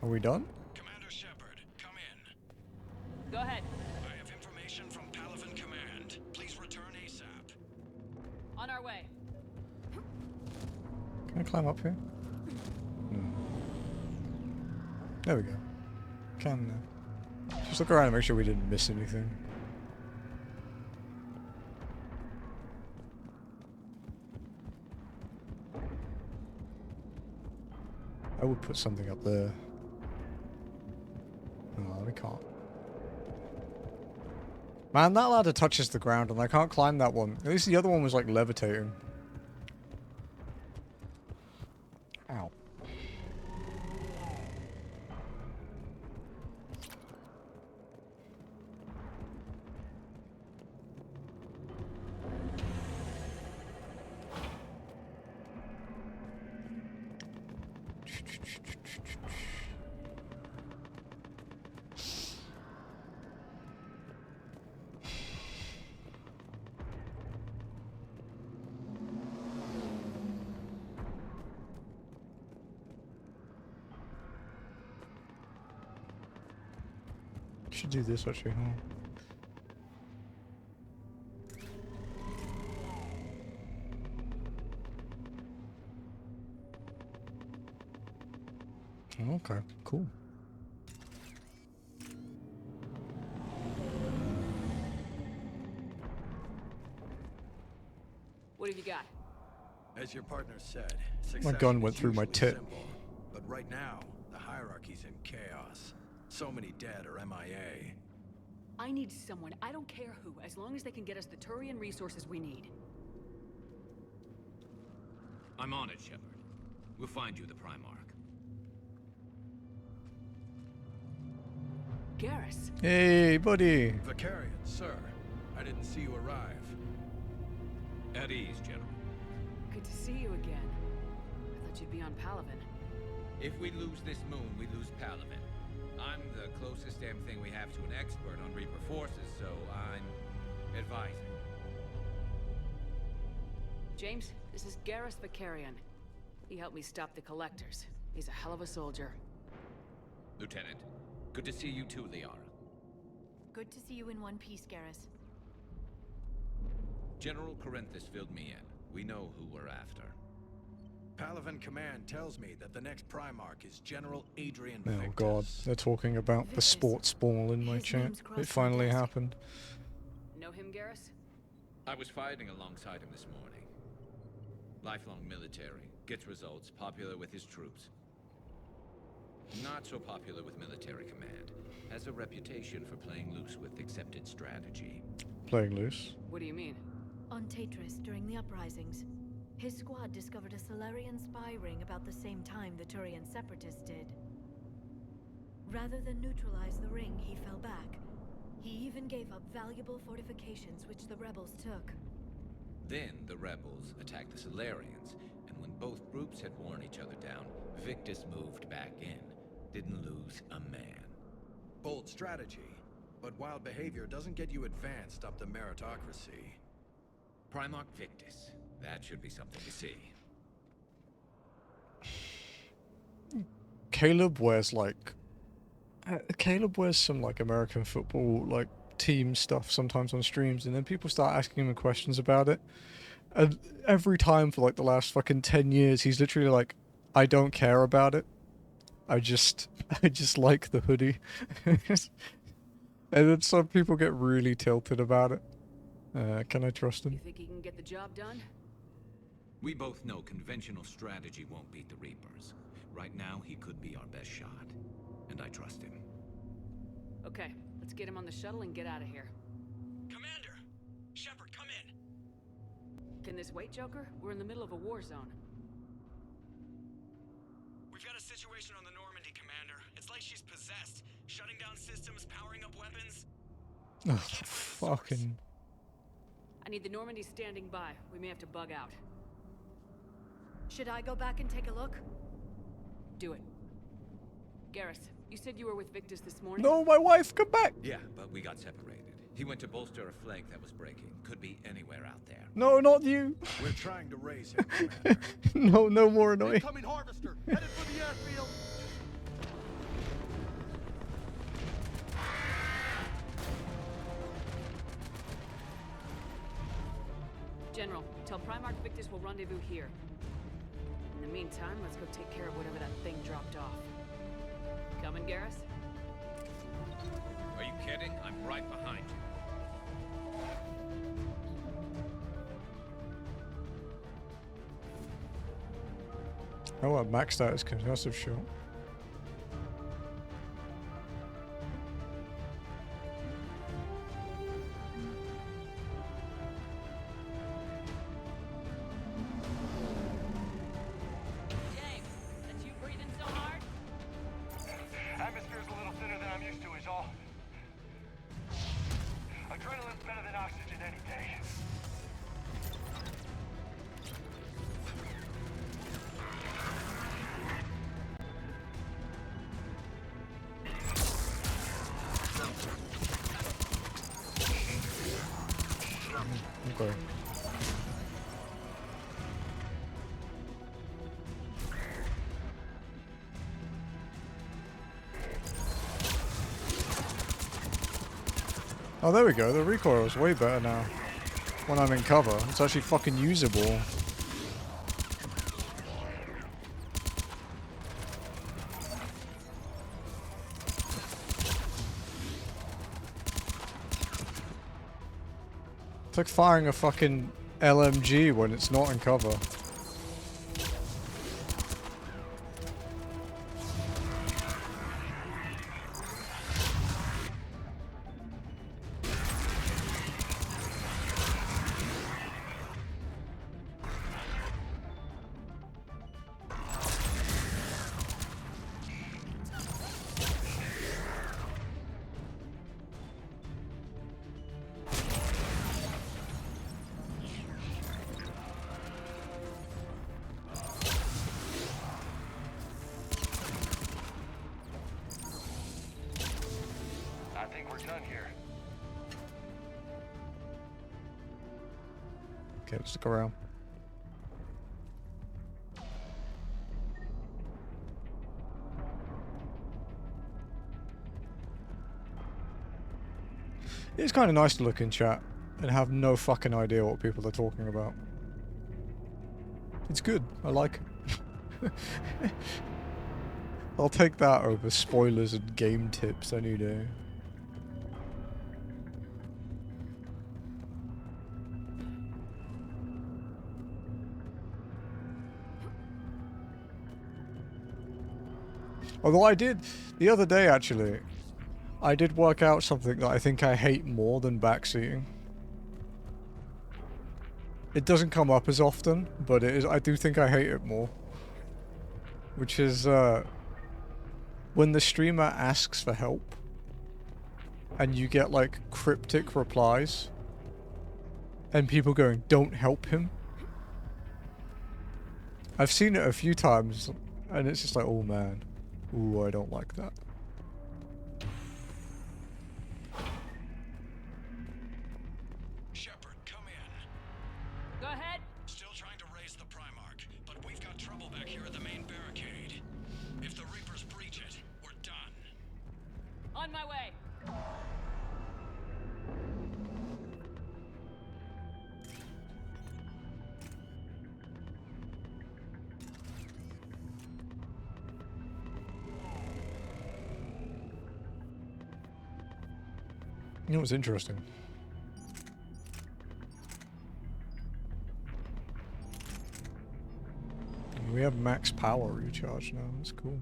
Are we done? Commander Shepard, come in. Go ahead. I have information from Palaven Command. Please return ASAP. On our way. Can I climb up here? No. There we go. Can just look around and make sure we didn't miss anything. I would put something up there. No, we can't. Man, that ladder touches the ground and I can't climb that one. At least the other one was like levitating. Ow. Should do this actually, huh? Okay, cool. What have you got? As your partner said, My gun went through my tit. simple, but right now, the hierarchy's in chaos. So many dead or MIA. I need someone, I don't care who, as long as they can get us the Turian resources we need. I'm on it, Shepard. We'll find you the Primarch. Garrus. Hey, buddy. Vicarian, sir. I didn't see you arrive. At ease, General. Good to see you again. I thought you'd be on Palaven. If we lose this moon, we lose Palaven. I'm the closest damn thing we have to an expert on Reaper forces, so I'm Advising. James, this is Garrus Vicarian. He helped me stop the Collectors. He's a hell of a soldier. Lieutenant, good to see you too, Liara. Good to see you in one piece, Garrus. General Corinthus filled me in. We know who we're after. Palavan Command tells me that the next Primarch is General Adrian Oh Victus. god, they're talking about the sports ball in my chat. It finally happened. Know him, Garrus? I was fighting alongside him this morning. Lifelong military, gets results, popular with his troops. Not so popular with military command. Has a reputation for playing loose with accepted strategy. Playing loose? What do you mean? On Tatris, during the uprisings, his squad discovered a Solarian spy ring about the same time the Turian separatists did. Rather than neutralize the ring, he fell back. He even gave up valuable fortifications which the rebels took. Then the rebels attacked the Solarians, and when both groups had worn each other down, Victus moved back in. Didn't lose a man. Bold strategy, but wild behavior doesn't get you advanced up the meritocracy. Primarch Victus. That should be something to see. Caleb wears like... Caleb wears some like American football like team stuff sometimes on streams, and then people start asking him questions about it. And every time for like the last fucking 10 years, he's literally like, I don't care about it. I just like the hoodie. And then some people get really tilted about it. Can I trust him? You think he can get the job done? We both know conventional strategy won't beat the Reapers. Right now, he could be our best shot. And I trust him. Okay, let's get him on the shuttle and get out of here. Commander! Shepard, come in! Can this wait, Joker? We're in the middle of a war zone. We've got a situation on the Normandy, Commander. It's like she's possessed. Shutting down systems, powering up weapons. Oh, fucking... I need the Normandy standing by. We may have to bug out. Should I go back and take a look? Do it. Garrus, you said you were with Victus this morning? No, my wife, come back! Yeah, but we got separated. He went to bolster a flank that was breaking. Could be anywhere out there. No, not you! We're trying to raise him, Commander. No, no more annoying. Incoming harvester, headed for the airfield. General, tell Primarch Victus will rendezvous here. In the meantime, let's go take care of whatever that thing dropped off. Coming, Garrus? Are you kidding? I'm right behind you. Oh, I maxed out his concussive shot. Atmosphere's a little thinner than I'm used to, is all. Adrenaline's better than oxygen any day. Okay. Oh, there we go. The recoil is way better now. When I'm in cover, it's actually fucking usable. It's like firing a fucking LMG when it's not in cover. I think we're done here. Okay, just look around. It's kind of nice to look in chat and have no fucking idea what people are talking about. It's good. I like it. I'll take that over spoilers and game tips any day. Although I did, the other day actually, I did work out something that I think I hate more than backseating. It doesn't come up as often, but it is. I do think I hate it more. Which is, when the streamer asks for help, and you get, like, cryptic replies, and people going, "Don't help him." I've seen it a few times, and it's just like, oh man. Ooh, I don't like that. Shepard, come in. Go ahead. Still trying to raise the Primarch, but we've got trouble back here at the main barricade. If the Reapers breach it, we're done. On my way. You know what's interesting? We have max power recharge now, that's cool.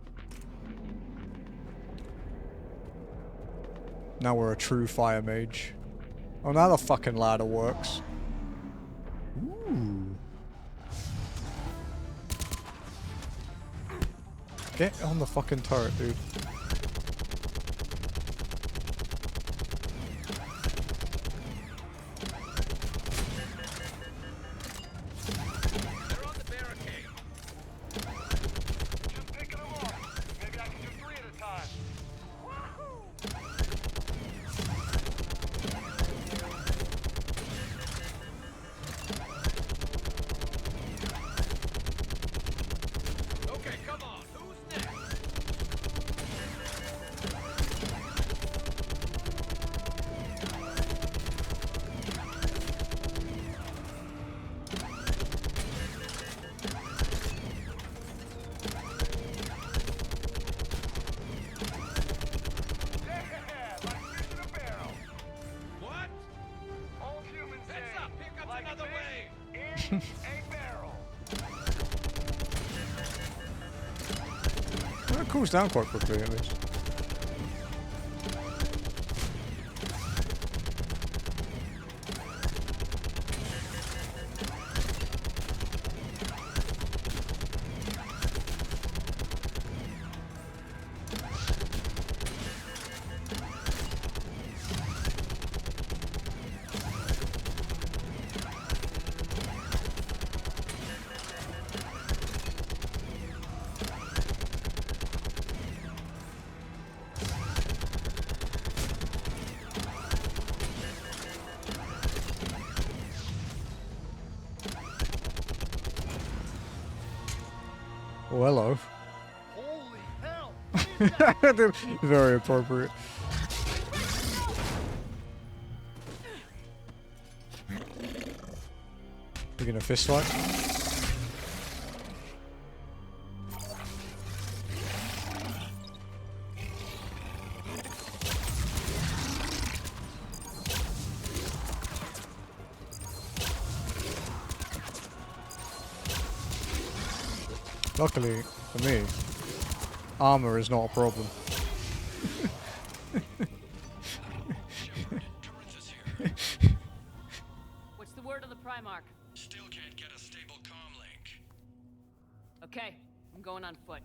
Now we're a true fire mage. Oh, now the fucking ladder works. Ooh. Get on the fucking turret, dude. Well, it cools down quite quickly at least. Oh, hello. Holy hell! Very appropriate. We're gonna fist fight. Luckily, for me, armor is not a problem. What's the word on the Primarch? Still can't get a stable comm link. Okay, I'm going on foot.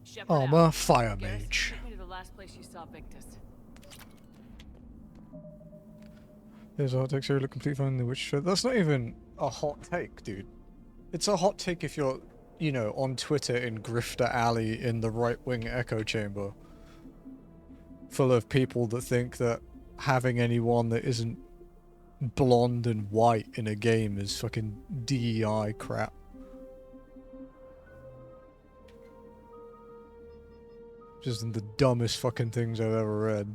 Shepard Armor, out. fire Garrus, mage. take me to the last place you saw Victus. There's a hot take, so look complete fun in the witch. That's not even a hot take, dude. It's a hot take if you're, you know, on Twitter in Grifter Alley in the right-wing echo chamber. Full of people that think that having anyone that isn't blonde and white in a game is fucking DEI crap. Just the dumbest fucking things I've ever read.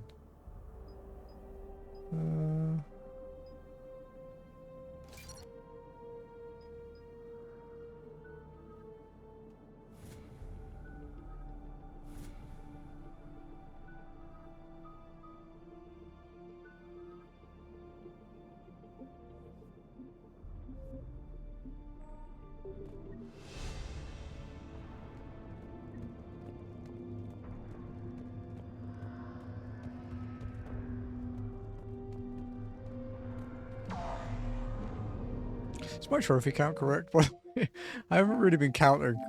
Is my trophy count correct? By the way, I haven't really been counting.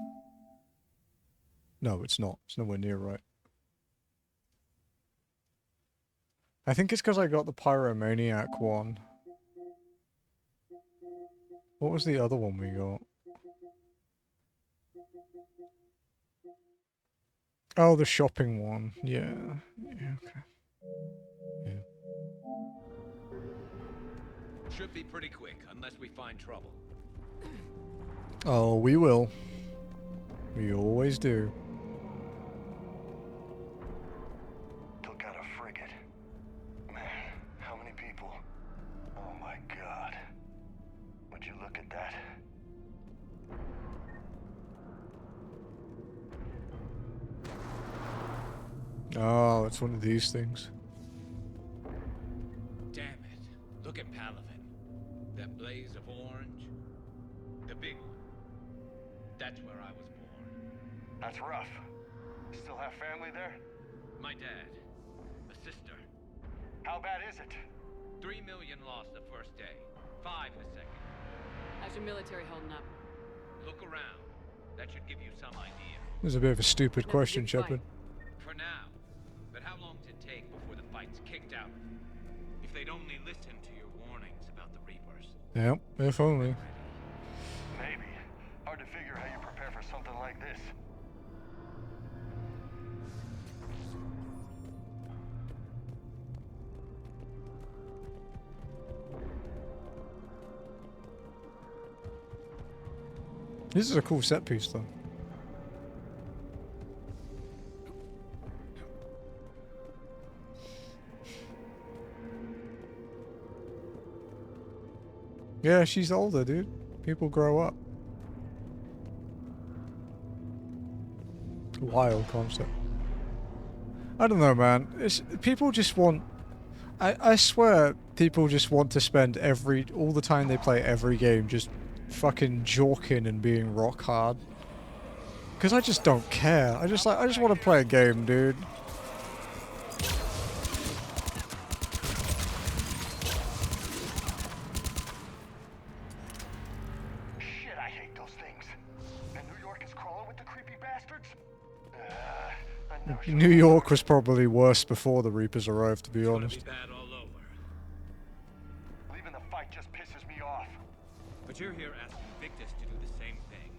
No, it's not. It's nowhere near right. I think it's because I got the Pyromaniac one. What was the other one we got? Oh, the shopping one. Yeah. Yeah, okay. Yeah. Should be pretty quick, unless we find trouble. Oh, we will. We always do. Took out a frigate. Man, how many people? Oh my god. Would you look at that? Oh, it's one of these things. Damn it. Look at Palavin. That blaze of orange. The big one. That's where I was born. That's rough. Still have family there? My dad. A sister. How bad is it? 3 million lost the first day. 5 the second. How's your military holding up? Look around. That should give you some idea. This is a bit of a stupid question, Shepard. For now. But how long does it take before the fight's kicked out? If they'd only listen to your warnings about the Reapers. Yep, if only. Maybe. Hard to figure how you prepare for something like this. This is a cool set piece, though. Yeah, she's older, dude. People grow up. Wild concept. I don't know, man. People just want... I swear, people just want to spend all the time they play every game just fucking jorking and being rock hard. Because I just don't care. I just want to play a game, dude. Shit, I hate those things. And New York is crawling with the creepy bastards? New York was probably worse before the Reapers arrived, to be honest. Bad all over. Leaving the fight just pisses me off. But you're here asking Victus to do the same thing.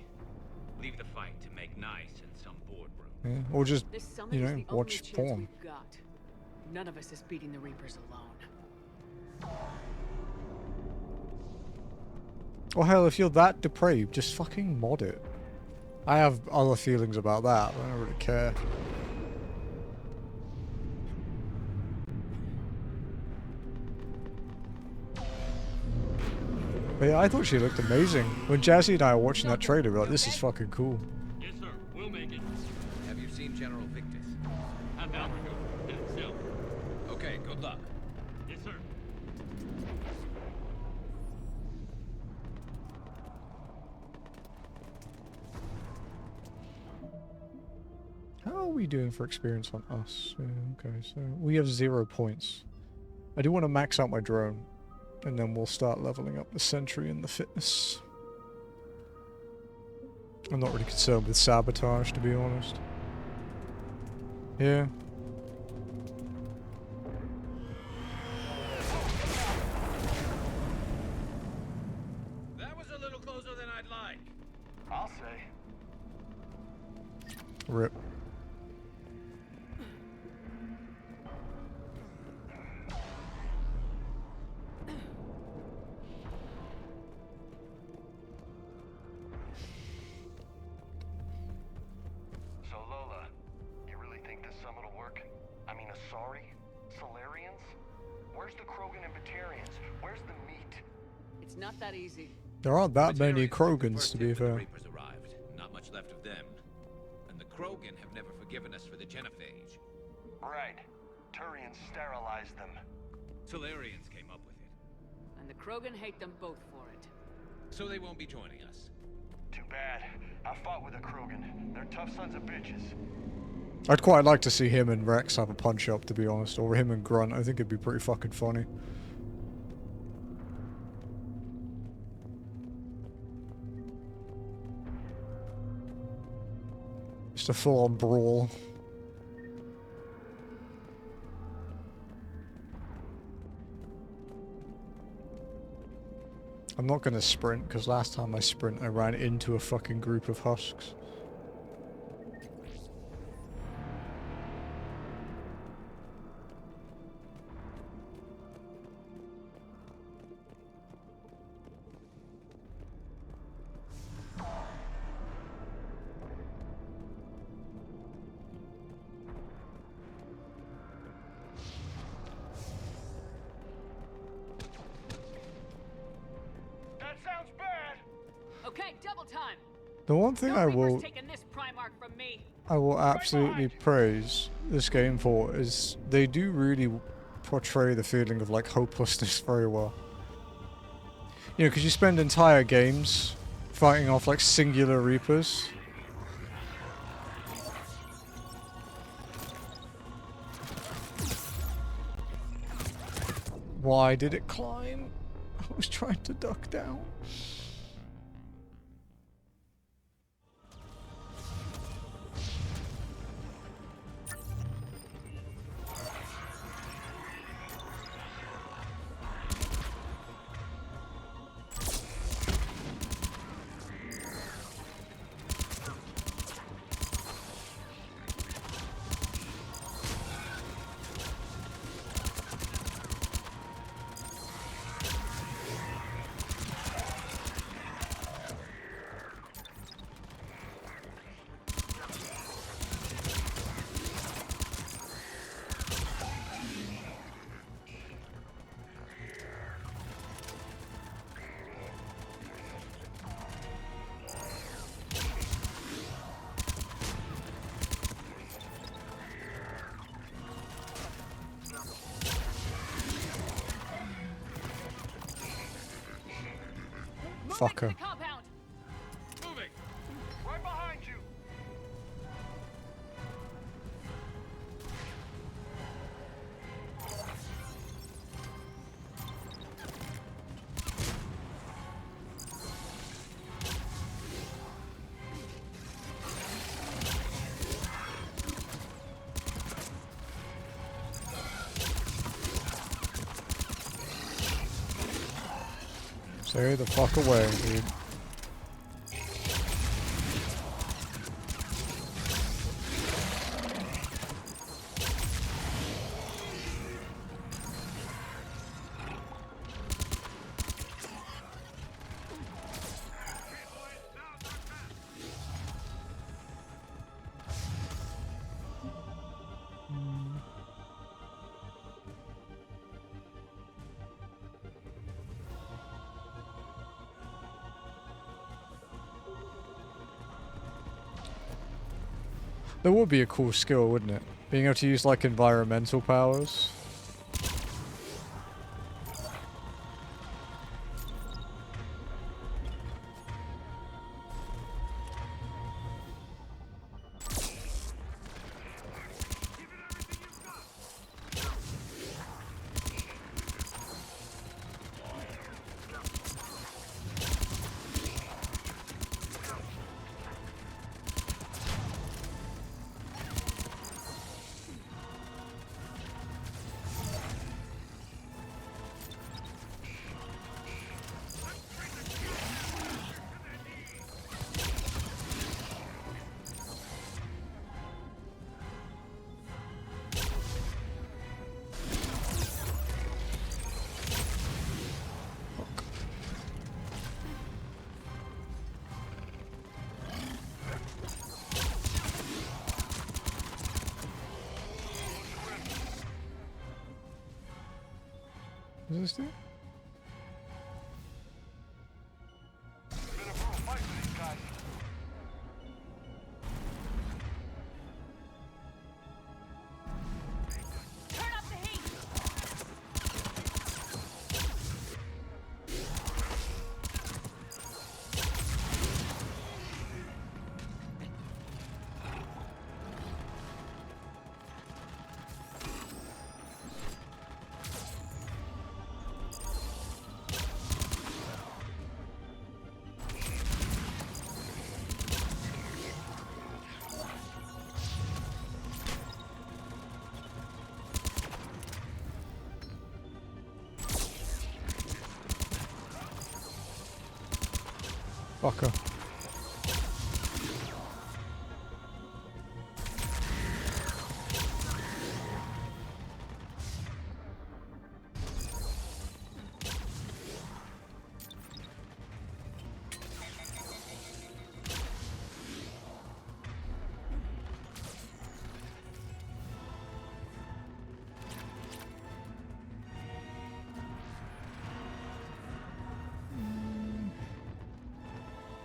Leave the fight to make nice in some boardroom. Yeah, or just, This summit you is know, the only watch chance porn. we've got. None of us is beating the Reapers alone. Or hell, if you're that depraved, just fucking mod it. I have other feelings about that, but I don't really care. But yeah, I thought she looked amazing. When Jazzy and I were watching that trailer, we were like, this is fucking cool. Yes, sir. We'll make it. Have you seen General Victus? Have Alberto. Himself. Okay, good luck. Yes, sir. How are we doing for experience on us? Yeah, okay, so we have 0 points. I do want to max out my drone. And then we'll start leveling up the sentry and the fitness. I'm not really concerned with sabotage, to be honest. Yeah. That was a little closer than I'd like. I'll say. Rip. sorry? Solarians? Where's the Krogan and Batarians? Where's the meat? It's not that easy. There aren't that many Krogans, First to hit be when the fair. Reapers arrived. Not much left of them. And the Krogan have never forgiven us for the genophage. Right. Turians sterilized them. Solarians came up with it. And the Krogan hate them both for it. So they won't be joining us. Too bad. I fought with a Krogan. They're tough sons of bitches. I'd quite like to see him and Rex have a punch-up, to be honest, or him and Grunt. I think it'd be pretty fucking funny. Just a full-on brawl. I'm not gonna sprint, because last time I sprint I ran into a fucking group of husks. That sounds bad! Okay, double time. The one thing I will Taking this Primarch from me. absolutely praise this game for is they do really portray the feeling of like hopelessness very well. You know, because you spend entire games fighting off like singular Reapers. Why did it climb? I was trying to duck down. Fucker. Moving! Right behind you! Stay the fuck away, dude. That would be a cool skill, wouldn't it? Being able to use like environmental powers. Is this it? Been a brutal fight for these guys. Turn up the heat! Fucker.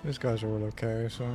These guys are all okay, so...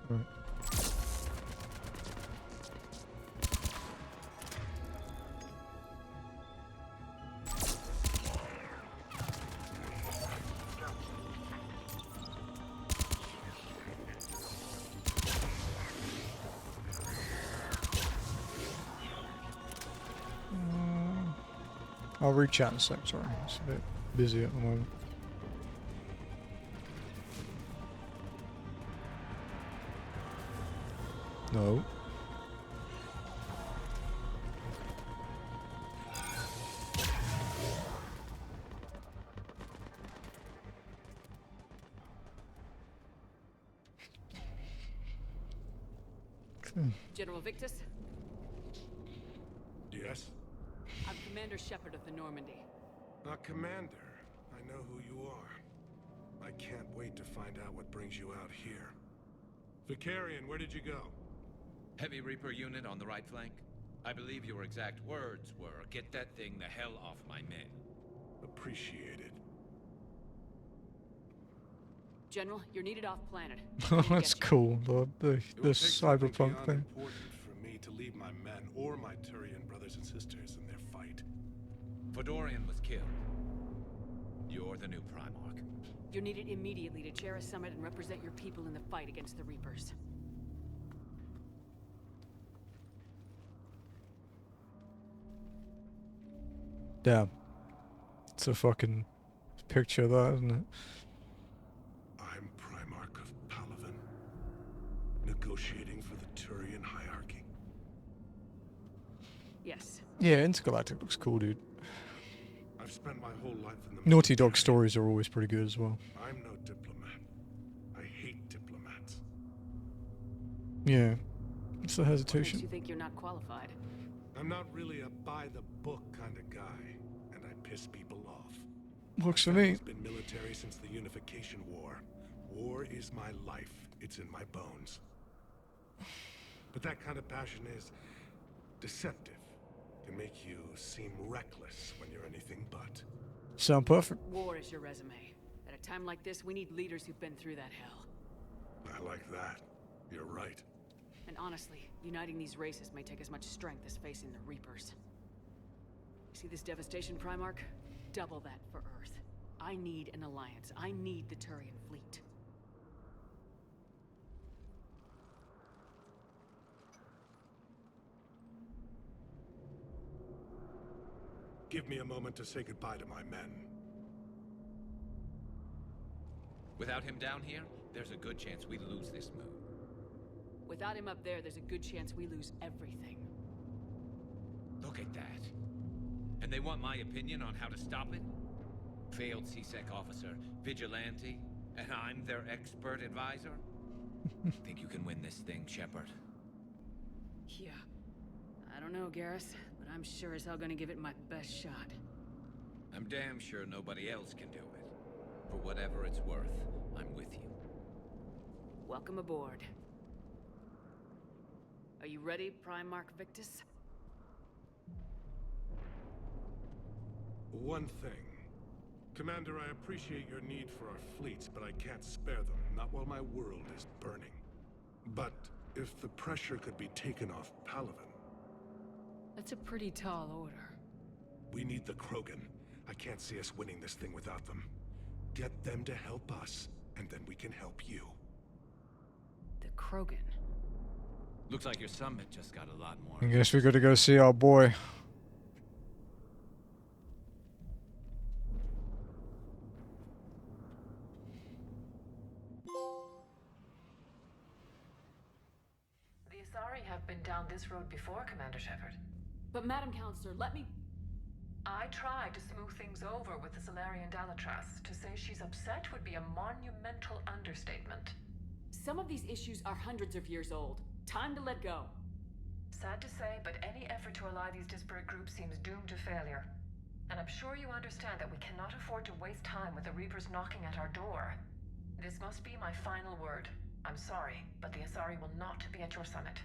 Right. I'll reach out in a sec, sorry. It's a bit busy at the moment. No. General Victus, Yes? I'm Commander Shepard of the Normandy. Commander, I know who you are. I can't wait to find out what brings you out here. Vicarian, where did you go? Heavy Reaper unit on the right flank. I believe your exact words were, "Get that thing the hell off my men." Appreciated. General, you're needed off planet. That's cool, the cyberpunk thing. Important for me to leave my men or my Turian brothers and sisters in their fight. Fedorian was killed. You're the new Primarch. You're needed immediately to chair a summit and represent your people in the fight against the Reapers. Damn. It's a fucking picture of that, isn't it? I'm Primarch of Palaven, negotiating for the Turian hierarchy. Yes. Yeah, Intergalactic looks cool, dude. I've spent my whole life in the Naughty Dog stories are always pretty good as well. I'm no diplomat. I hate diplomats. Yeah. It's the What makes hesitation. you think you're not qualified? I'm not really a by-the-book kind of guy, and I piss people off. Works for me. It's been military since the Unification War. War is my life. It's in my bones. But that kind of passion is deceptive. Can make you seem reckless when you're anything but. Sound perfect. War is your resume. At a time like this, we need leaders who've been through that hell. I like that. You're right. And honestly, uniting these races may take as much strength as facing the Reapers. See this devastation, Primarch? Double that for Earth. I need an alliance. I need the Turian fleet. Give me a moment to say goodbye to my men. Without him down here, there's a good chance we lose this move. Without him up there, there's a good chance we lose everything. Look at that. And they want my opinion on how to stop it? Failed CSEC officer, vigilante, and I'm their expert advisor? Think you can win this thing, Shepard? Yeah. I don't know, Garrus, but I'm sure as hell gonna give it my best shot. I'm damn sure nobody else can do it. For whatever it's worth, I'm with you. Welcome aboard. Are you ready, Primarch Victus? One thing. Commander, I appreciate your need for our fleets, but I can't spare them, not while my world is burning. But if the pressure could be taken off Palaven... That's a pretty tall order. We need the Krogan. I can't see us winning this thing without them. Get them to help us, and then we can help you. The Krogan. Looks like your summit just got a lot more. I guess we gotta go see our boy. The Asari have been down this road before, Commander Shepard. But Madam Counselor, let me... I tried to smooth things over with the Solarian Dalatras. To say she's upset would be a monumental understatement. Some of these issues are hundreds of years old. Time to let go. Sad to say, but any effort to ally these disparate groups seems doomed to failure. And I'm sure you understand that we cannot afford to waste time with the Reapers knocking at our door. This must be my final word. I'm sorry, but the Asari will not be at your summit.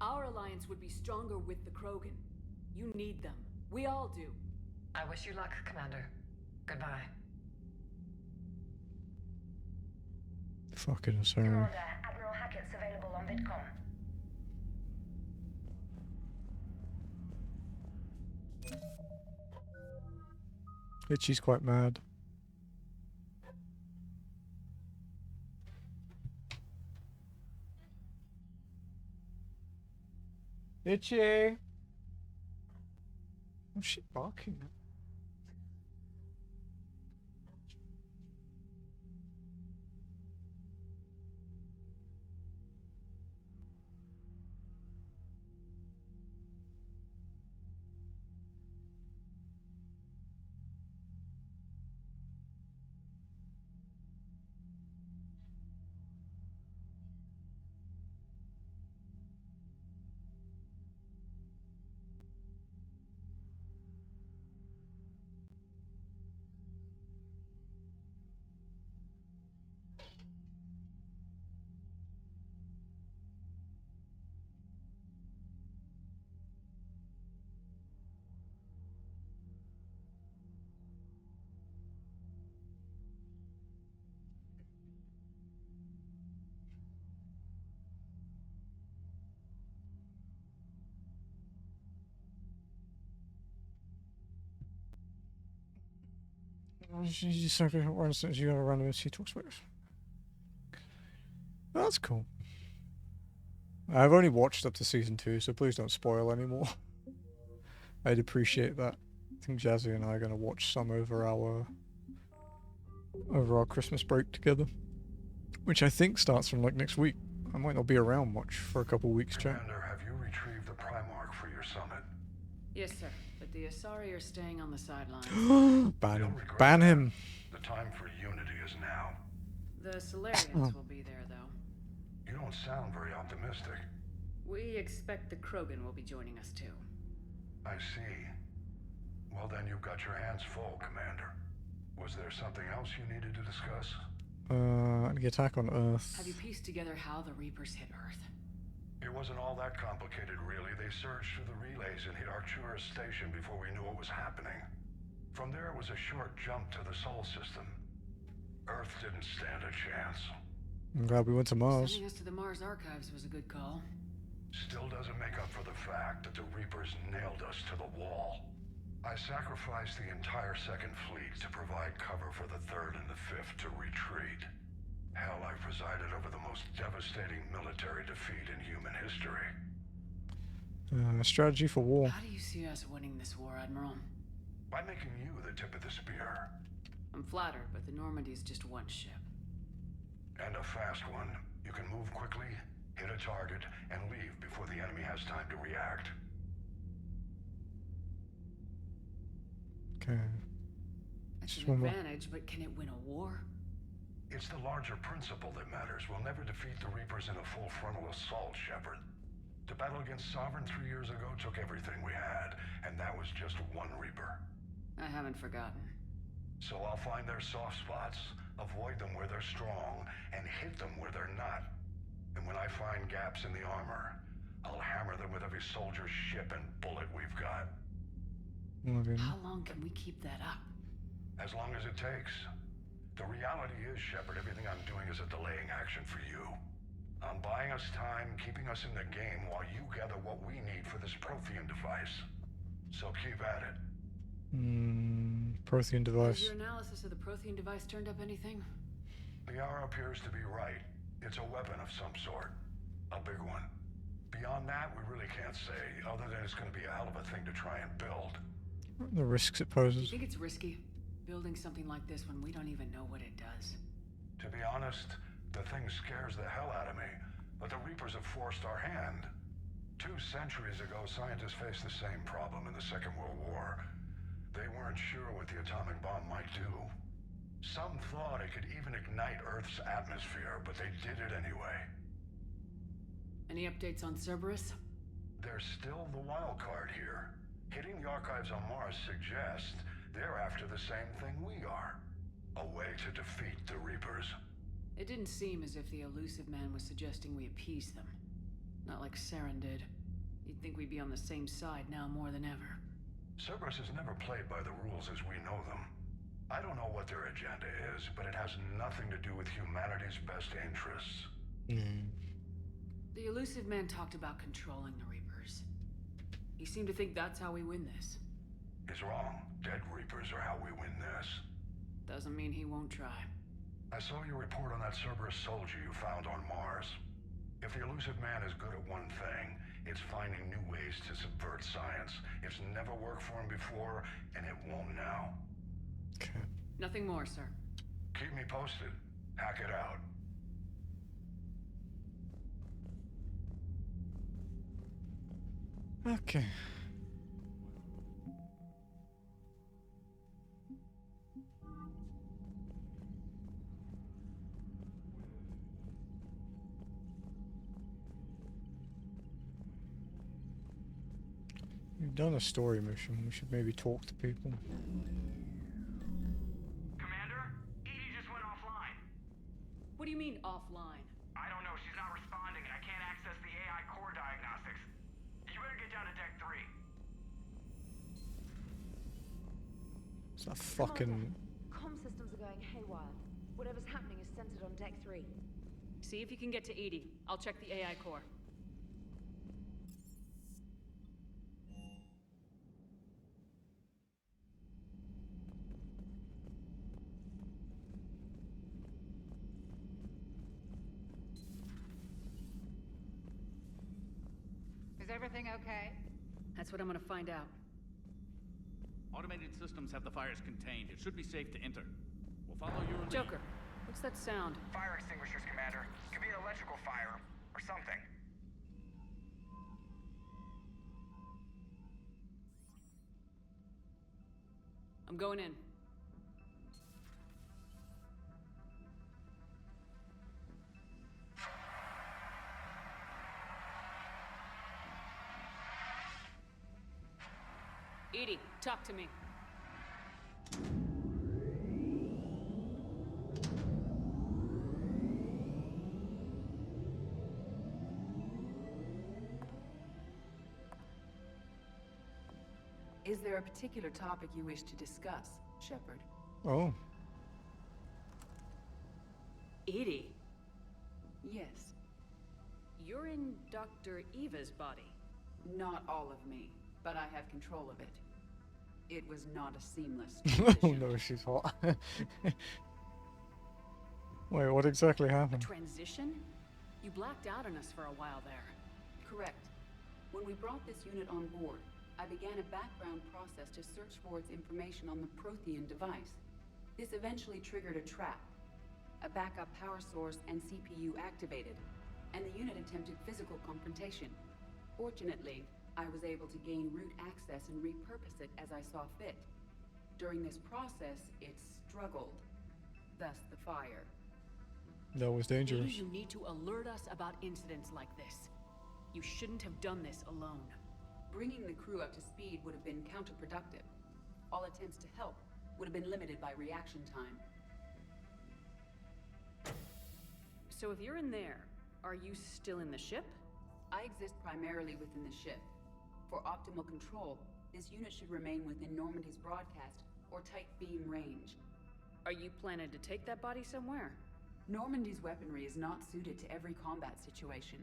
Our alliance would be stronger with the Krogan. You need them. We all do. I wish you luck, Commander. Goodbye. Fucking sorry. Your order. Admiral Hackett's available on VidCom. Itchy's quite mad. Itchy! What's she barking at? She's just so for instance, you gotta run and she talks about it. That's cool. I've only watched up to season 2, so please don't spoil anymore. I'd appreciate that. I think Jazzy and I are gonna watch some over our Christmas break together, which I think starts from like next week. I might not be around much for a couple weeks, chat. Commander, have you retrieved the Primarch for your summit? Yes, sir. But the Asari are staying on the sidelines. Ban him. Ban him. The time for unity is now. The Solarians will be there, though. You don't sound very optimistic. We expect the Krogan will be joining us, too. I see. Well, then you've got your hands full, Commander. Was there something else you needed to discuss? The attack on Earth. Have you pieced together how the Reapers hit Earth? It wasn't all that complicated, really. They surged through the relays and hit Arcturus Station before we knew what was happening. From there, it was a short jump to the Sol system. Earth didn't stand a chance. I'm glad we went to Mars. Sending us to the Mars archives was a good call. Still doesn't make up for the fact that the Reapers nailed us to the wall. I sacrificed the entire 2nd Fleet to provide cover for the 3rd and the 5th to retreat. Hell, I presided over the most devastating military defeat in human history. Strategy for war. How do you see us winning this war, Admiral? By making you the tip of the spear. I'm flattered, but the Normandy's just one ship. And a fast one. You can move quickly, hit a target, and leave before the enemy has time to react. Okay. That's Just an one more. advantage, but can it win a war? It's the larger principle that matters. We'll never defeat the Reapers in a full frontal assault, Shepard. To battle against Sovereign 3 years ago took everything we had, and that was just one Reaper. I haven't forgotten. So I'll find their soft spots, avoid them where they're strong, and hit them where they're not. And when I find gaps in the armor, I'll hammer them with every soldier, ship, and bullet we've got. How long can we keep that up? As long as it takes. The reality is, Shepard, everything I'm doing is a delaying action for you. I'm buying us time, keeping us in the game while you gather what we need for this Prothean device. So keep at it. Prothean Has device. your analysis of the Prothean device turned up anything? Liara appears to be right. It's a weapon of some sort. A big one. Beyond that, we really can't say, other than it's going to be a hell of a thing to try and build. What are the risks it Do you poses? think it's risky? Building something like this when we don't even know what it does? To be honest, the thing scares the hell out of me, but the Reapers have forced our hand. 2 centuries ago, scientists faced the same problem in the Second World War. They weren't sure what the atomic bomb might do. Some thought it could even ignite Earth's atmosphere, but they did it anyway. Any updates on Cerberus? There's still the wild card here. Hitting the archives on Mars suggests they're after the same thing we are. A way to defeat the Reapers. It didn't seem as if the elusive man was suggesting we appease them. Not like Saren did. You'd think we'd be on the same side now more than ever. Cerberus has never played by the rules as we know them. I don't know what their agenda is, but it has nothing to do with humanity's best interests. The elusive man talked about controlling the Reapers. He seemed to think that's how we win this. He's wrong. Dead Reapers are how we win this. Doesn't mean he won't try. I saw your report on that Cerberus soldier you found on Mars. If the elusive man is good at one thing, it's finding new ways to subvert science. It's never worked for him before, and it won't now. Okay. Nothing more, sir. Keep me posted. Hack it out. Okay. We've done a story mission. We should maybe talk to people. Commander, Edie just went offline. What do you mean, offline? I don't know, she's not responding and I can't access the AI core diagnostics. You better get down to deck 3. It's that fucking... Comm systems are going haywire. Whatever's happening is centered on Deck 3. See if you can get to Edie. I'll check the AI core. Is everything okay? That's what I'm gonna find out. Automated systems have the fires contained. It should be safe to enter. We'll follow your lead. Joker, what's that sound? Fire extinguishers, Commander. Could be an electrical fire, or something. I'm going in. Edie, talk to me. Is there a particular topic you wish to discuss, Shepard? Oh. Edie, Yes. you're in Dr. Eva's body. Not all of me, but I have control of it. It was not a seamless Oh transition. no, she's hot. Wait, what exactly happened? Transition? You blacked out on us for a while there. Correct. When we brought this unit on board, I began a background process to search for its information on the Prothean device. This eventually triggered a trap. A backup power source and CPU activated, and the unit attempted physical confrontation. Fortunately, I was able to gain root access and repurpose it as I saw fit. During this process, it struggled. Thus the fire. That was dangerous. Maybe you need to alert us about incidents like this. You shouldn't have done this alone. Bringing the crew up to speed would have been counterproductive. All attempts to help would have been limited by reaction time. So if you're in there, are you still in the ship? I exist primarily within the ship. For optimal control, this unit should remain within Normandy's broadcast or tight beam range. Are you planning to take that body somewhere? Normandy's weaponry is not suited to every combat situation.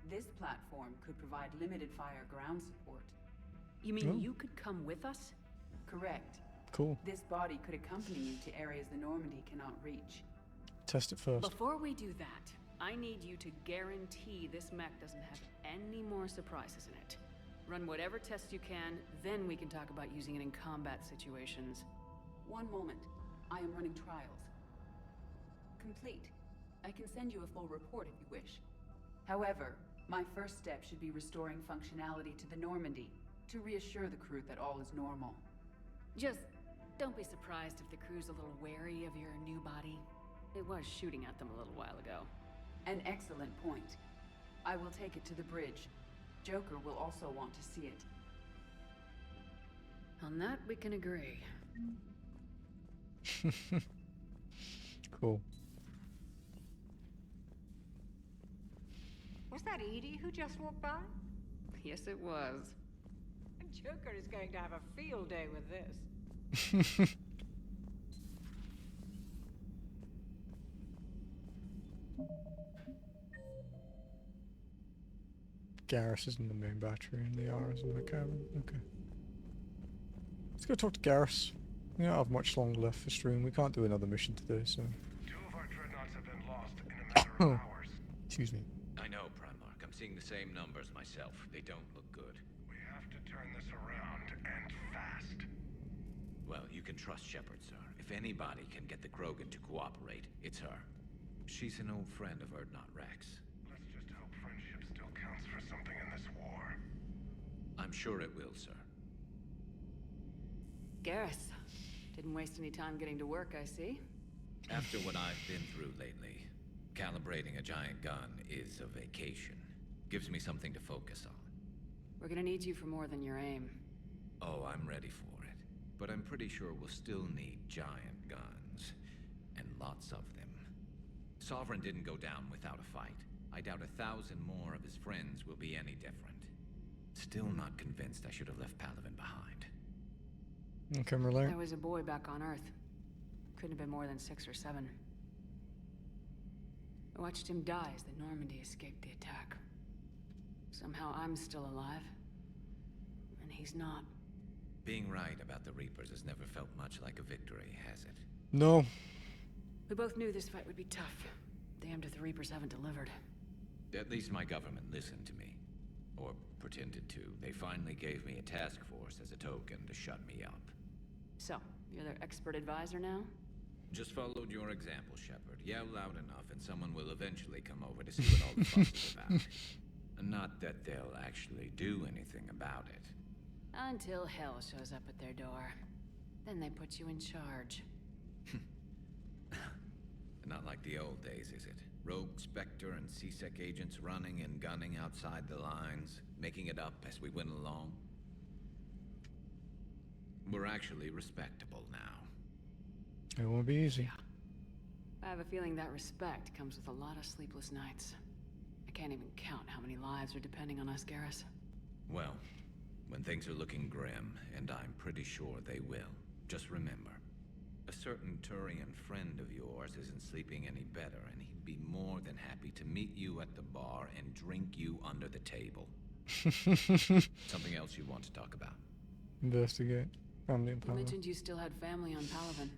This platform could provide limited fire ground support. You mean you could come with us? Correct. Cool. This body could accompany you to areas the Normandy cannot reach. Test it first. Before we do that, I need you to guarantee this mech doesn't have any more surprises in it. Run whatever tests you can, then we can talk about using it in combat situations. One moment. I am running trials. Complete. I can send you a full report if you wish. However, my first step should be restoring functionality to the Normandy to reassure the crew that all is normal. Just don't be surprised if the crew's a little wary of your new body. It was shooting at them a little while ago. An excellent point. I will take it to the bridge. Joker will also want to see it. On that, we can agree. Cool. Was that Edie who just walked by? Yes, it was. Joker is going to have a field day with this. Garrus is in the main battery and Liara is in the cabin. Okay. Let's go talk to Garrus. We don't have much longer left for stream. We can't do another mission today, so... 2 of our dreadnoughts have been lost in a matter of hours. Excuse me. I know, Primarch. I'm seeing the same numbers myself. They don't look good. We have to turn this around, and fast. Well, you can trust Shepard, sir. If anybody can get the Krogan to cooperate, it's her. She's an old friend of Urdnot Rex. Let's just hope friendship still counts for something in this war. I'm sure it will, sir. Garrus, didn't waste any time getting to work, I see. After what I've been through lately, calibrating a giant gun is a vacation. Gives me something to focus on. We're gonna need you for more than your aim. Oh, I'm ready for it. But I'm pretty sure we'll still need giant guns. And lots of them. Sovereign didn't go down without a fight. I doubt 1,000 more of his friends will be any different. Still not convinced I should have left Palaven behind. Okay, relate. There was a boy back on Earth. Couldn't have been more than 6 or 7. I watched him die as the Normandy escaped the attack. Somehow I'm still alive. And he's not. Being right about the Reapers has never felt much like a victory, has it? No. We both knew this fight would be tough. Damned if the Reapers haven't delivered. At least my government listened to me. Or pretended to. They finally gave me a task force as a token to shut me up. So, you're their expert advisor now? Just followed your example, Shepard. Yell loud enough and someone will eventually come over to see what all the fuss is about. Not that they'll actually do anything about it. Until hell shows up at their door. Then they put you in charge. Not like the old days, is it? Rogue Spectre and C-Sec agents running and gunning outside the lines, making it up as we went along. We're actually respectable now. It won't be easy. Yeah. I have a feeling that respect comes with a lot of sleepless nights. I can't even count how many lives are depending on us, Garrus. Well, when things are looking grim, and I'm pretty sure they will, just remember, a certain Turian friend of yours isn't sleeping any better, and he'd be more than happy to meet you at the bar and drink you under the table. Something else you want to talk about? Investigate. Family in You Palaven. mentioned you still had family on Palaven.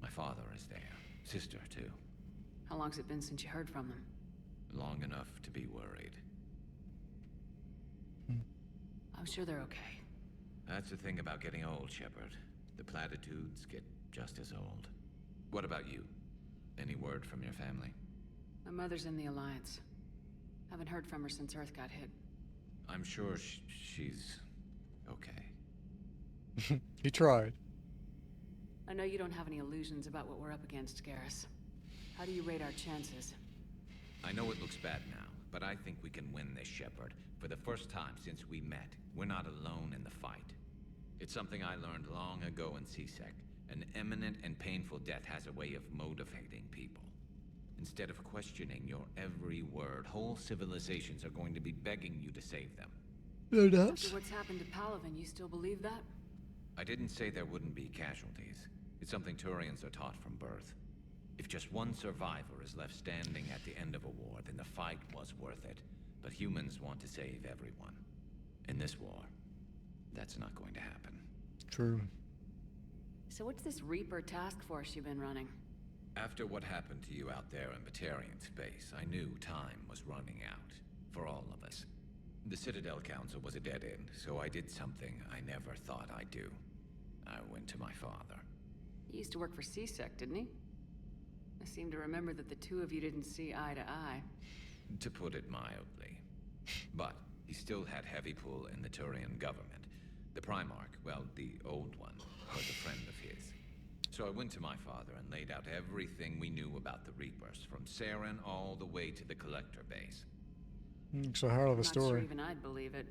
My father is there. Sister, too. How long's it been since you heard from them? Long enough to be worried. I'm sure they're okay. That's the thing about getting old, Shepard. The platitudes get just as old. What about you? Any word from your family? My mother's in the Alliance. Haven't heard from her since Earth got hit. I'm sure she's okay. He tried. I know you don't have any illusions about what we're up against, Garrus. How do you rate our chances? I know it looks bad now, but I think we can win this, Shepard. For the first time since we met, we're not alone in the fight. It's something I learned long ago in CSEC. An imminent and painful death has a way of motivating people. Instead of questioning your every word, whole civilizations are going to be begging you to save them. After what's happened to Palaven, you still believe that? I didn't say there wouldn't be casualties. It's something Turians are taught from birth. If just one survivor is left standing at the end of a war, then the fight was worth it. But humans want to save everyone. In this war, that's not going to happen. True. So what's this Reaper task force you've been running? After what happened to you out there in Batarian space, I knew time was running out. For all of us. The Citadel Council was a dead end, so I did something I never thought I'd do. I went to my father. He used to work for CSEC, didn't he? I seem to remember that the two of you didn't see eye to eye. To put it mildly. But he still had heavy pull in the Turian government. The Primarch, well, the old one, was a friend of his. So I went to my father and laid out everything we knew about the Reapers, from Saren all the way to the Collector base. It's a hell of a Not story. sure even I'd believe it.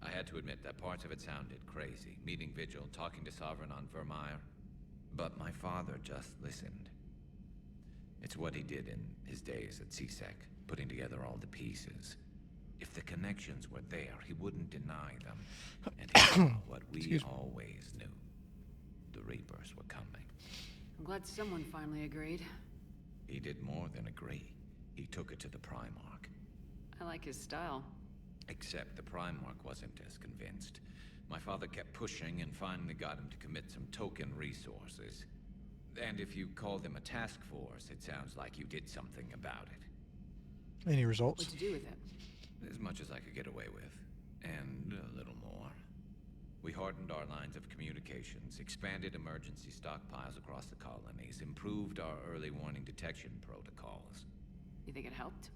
I had to admit that parts of it sounded crazy. Meeting Vigil, talking to Sovereign on Vermeer. But my father just listened. It's what he did in his days at CSEC, putting together all the pieces. If the connections were there, he wouldn't deny them. And he saw what we always knew. The Reapers were coming. I'm glad someone finally agreed. He did more than agree. He took it to the Primarch. I like his style. Except the Primarch wasn't as convinced. My father kept pushing and finally got him to commit some token resources. And if you call them a task force, it sounds like you did something about it. Any results? What'd you do with it? As much as I could get away with. And a little more. We hardened our lines of communications, expanded emergency stockpiles across the colonies, improved our early warning detection protocols. You think it helped?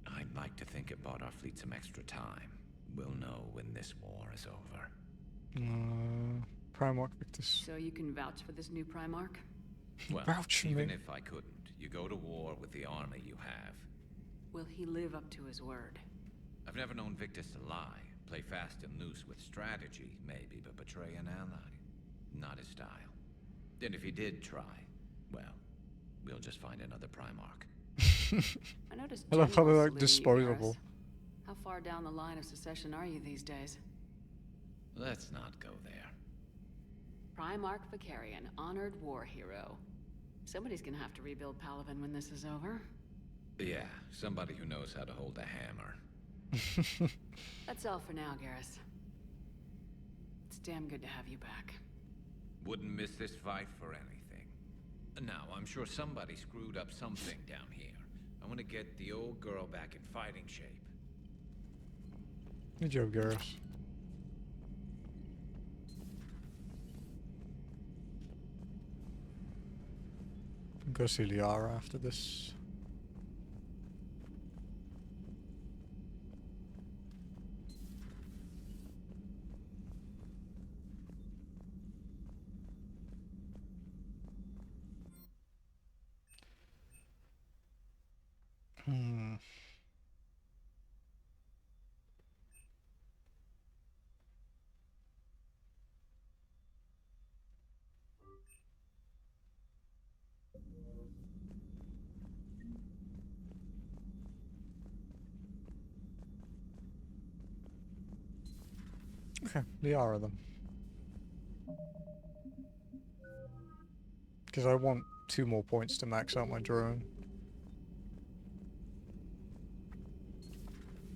I'd like to think it bought our fleet some extra time. We'll know when this war is over. Primarch Victus. So you can vouch for this new Primarch? Well, Vouch for even me. if I couldn't, you go to war with the army you have. Will he live up to his word? I've never known Victus to lie. Play fast and loose with strategy, maybe, but betray an ally. Not his style. Then if he did try, well, we'll just find another Primarch. I noticed I love how they're like Generals disposable. Garrus. How far down the line of secession are you these days? Let's not go there. Primarch Vicarian, honored war hero. Somebody's gonna have to rebuild Palaven when this is over. Yeah, somebody who knows how to hold a hammer. That's all for now, Garrus. It's damn good to have you back. Wouldn't miss this fight for anything. Now, I'm sure somebody screwed up something down here. I want to get the old girl back in fighting shape. Good job, Garrus. Go see Liara after this. Okay, Liara then. Because I want 2 more points to max out my drone.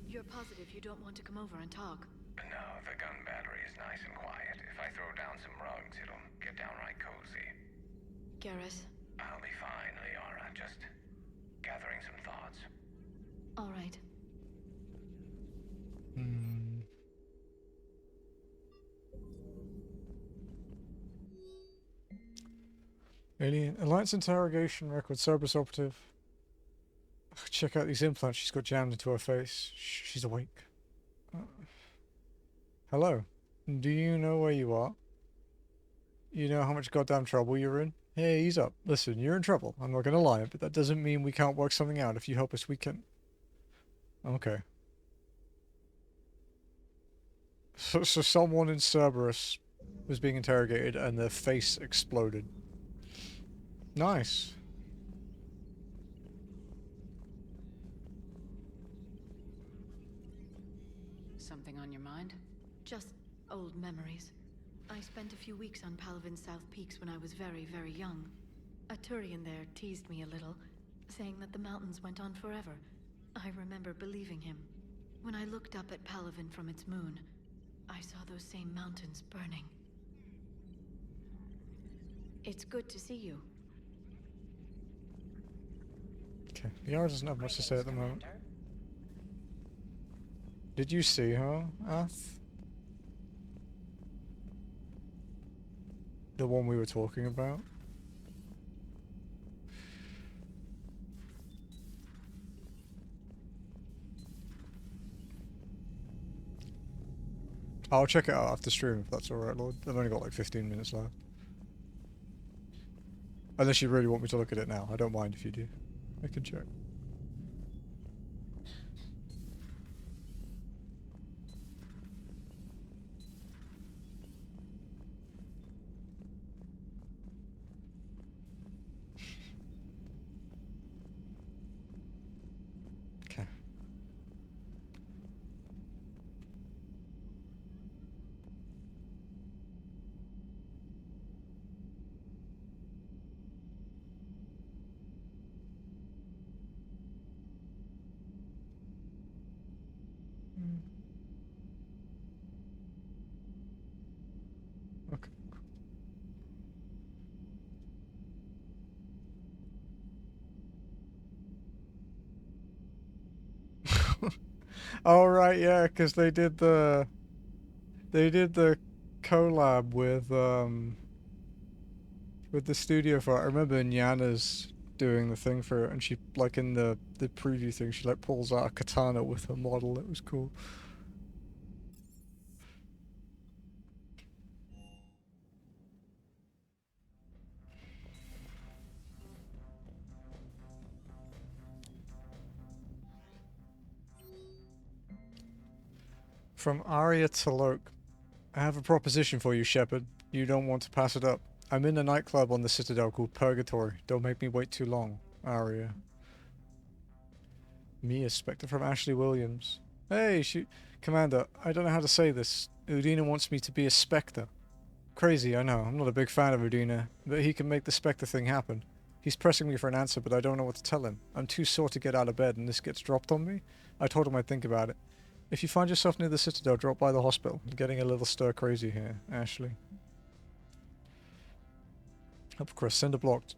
You're positive you don't want to come over and talk? No, the gun battery is nice and quiet. If I throw down some rugs, it'll get downright cozy. Garrus? I'll be fine, Liara. Just gathering some thoughts. All right. Alien Alliance interrogation record. Cerberus operative. Check out these implants she's got jammed into her face. She's awake. Hello. Do you know where you are? You know how much goddamn trouble you're in? Hey, ease up. Listen, you're in trouble. I'm not gonna lie, but that doesn't mean we can't work something out. If you help us, we can. Okay. So someone in Cerberus was being interrogated and their face exploded. Nice. Something on your mind? Just old memories. I spent a few weeks on Palvin's South Peaks when I was very, very young. A Turian there teased me a little, saying that the mountains went on forever. I remember believing him. When I looked up at Palvin from its moon, I saw those same mountains burning. It's good to see you. Okay, Yara doesn't have much to say at the moment. Did you see her, Ath? The one we were talking about? I'll check it out after stream if that's alright, Lord. I've only got like 15 minutes left. Unless you really want me to look at it now. I don't mind if you do. I can check. Okay. Okay. Oh right, yeah, because they did the collab with the studio for it. I remember Nyana's doing the thing for it, and she like in the preview thing, she like pulls out a katana with her model. It was cool. From Arya to Loke. I have a proposition for you, Shepard. You don't want to pass it up. I'm in a nightclub on the Citadel called Purgatory. Don't make me wait too long. Arya. Mia Spectre from Ashley Williams. Hey, Commander, I don't know how to say this. Udina wants me to be a Spectre. Crazy, I know. I'm not a big fan of Udina, but he can make the Spectre thing happen. He's pressing me for an answer, but I don't know what to tell him. I'm too sore to get out of bed, and this gets dropped on me. I told him I'd think about it. If you find yourself near the Citadel, drop by the hospital. I'm getting a little stir-crazy here, Ashley. Upcrest, sender blocked.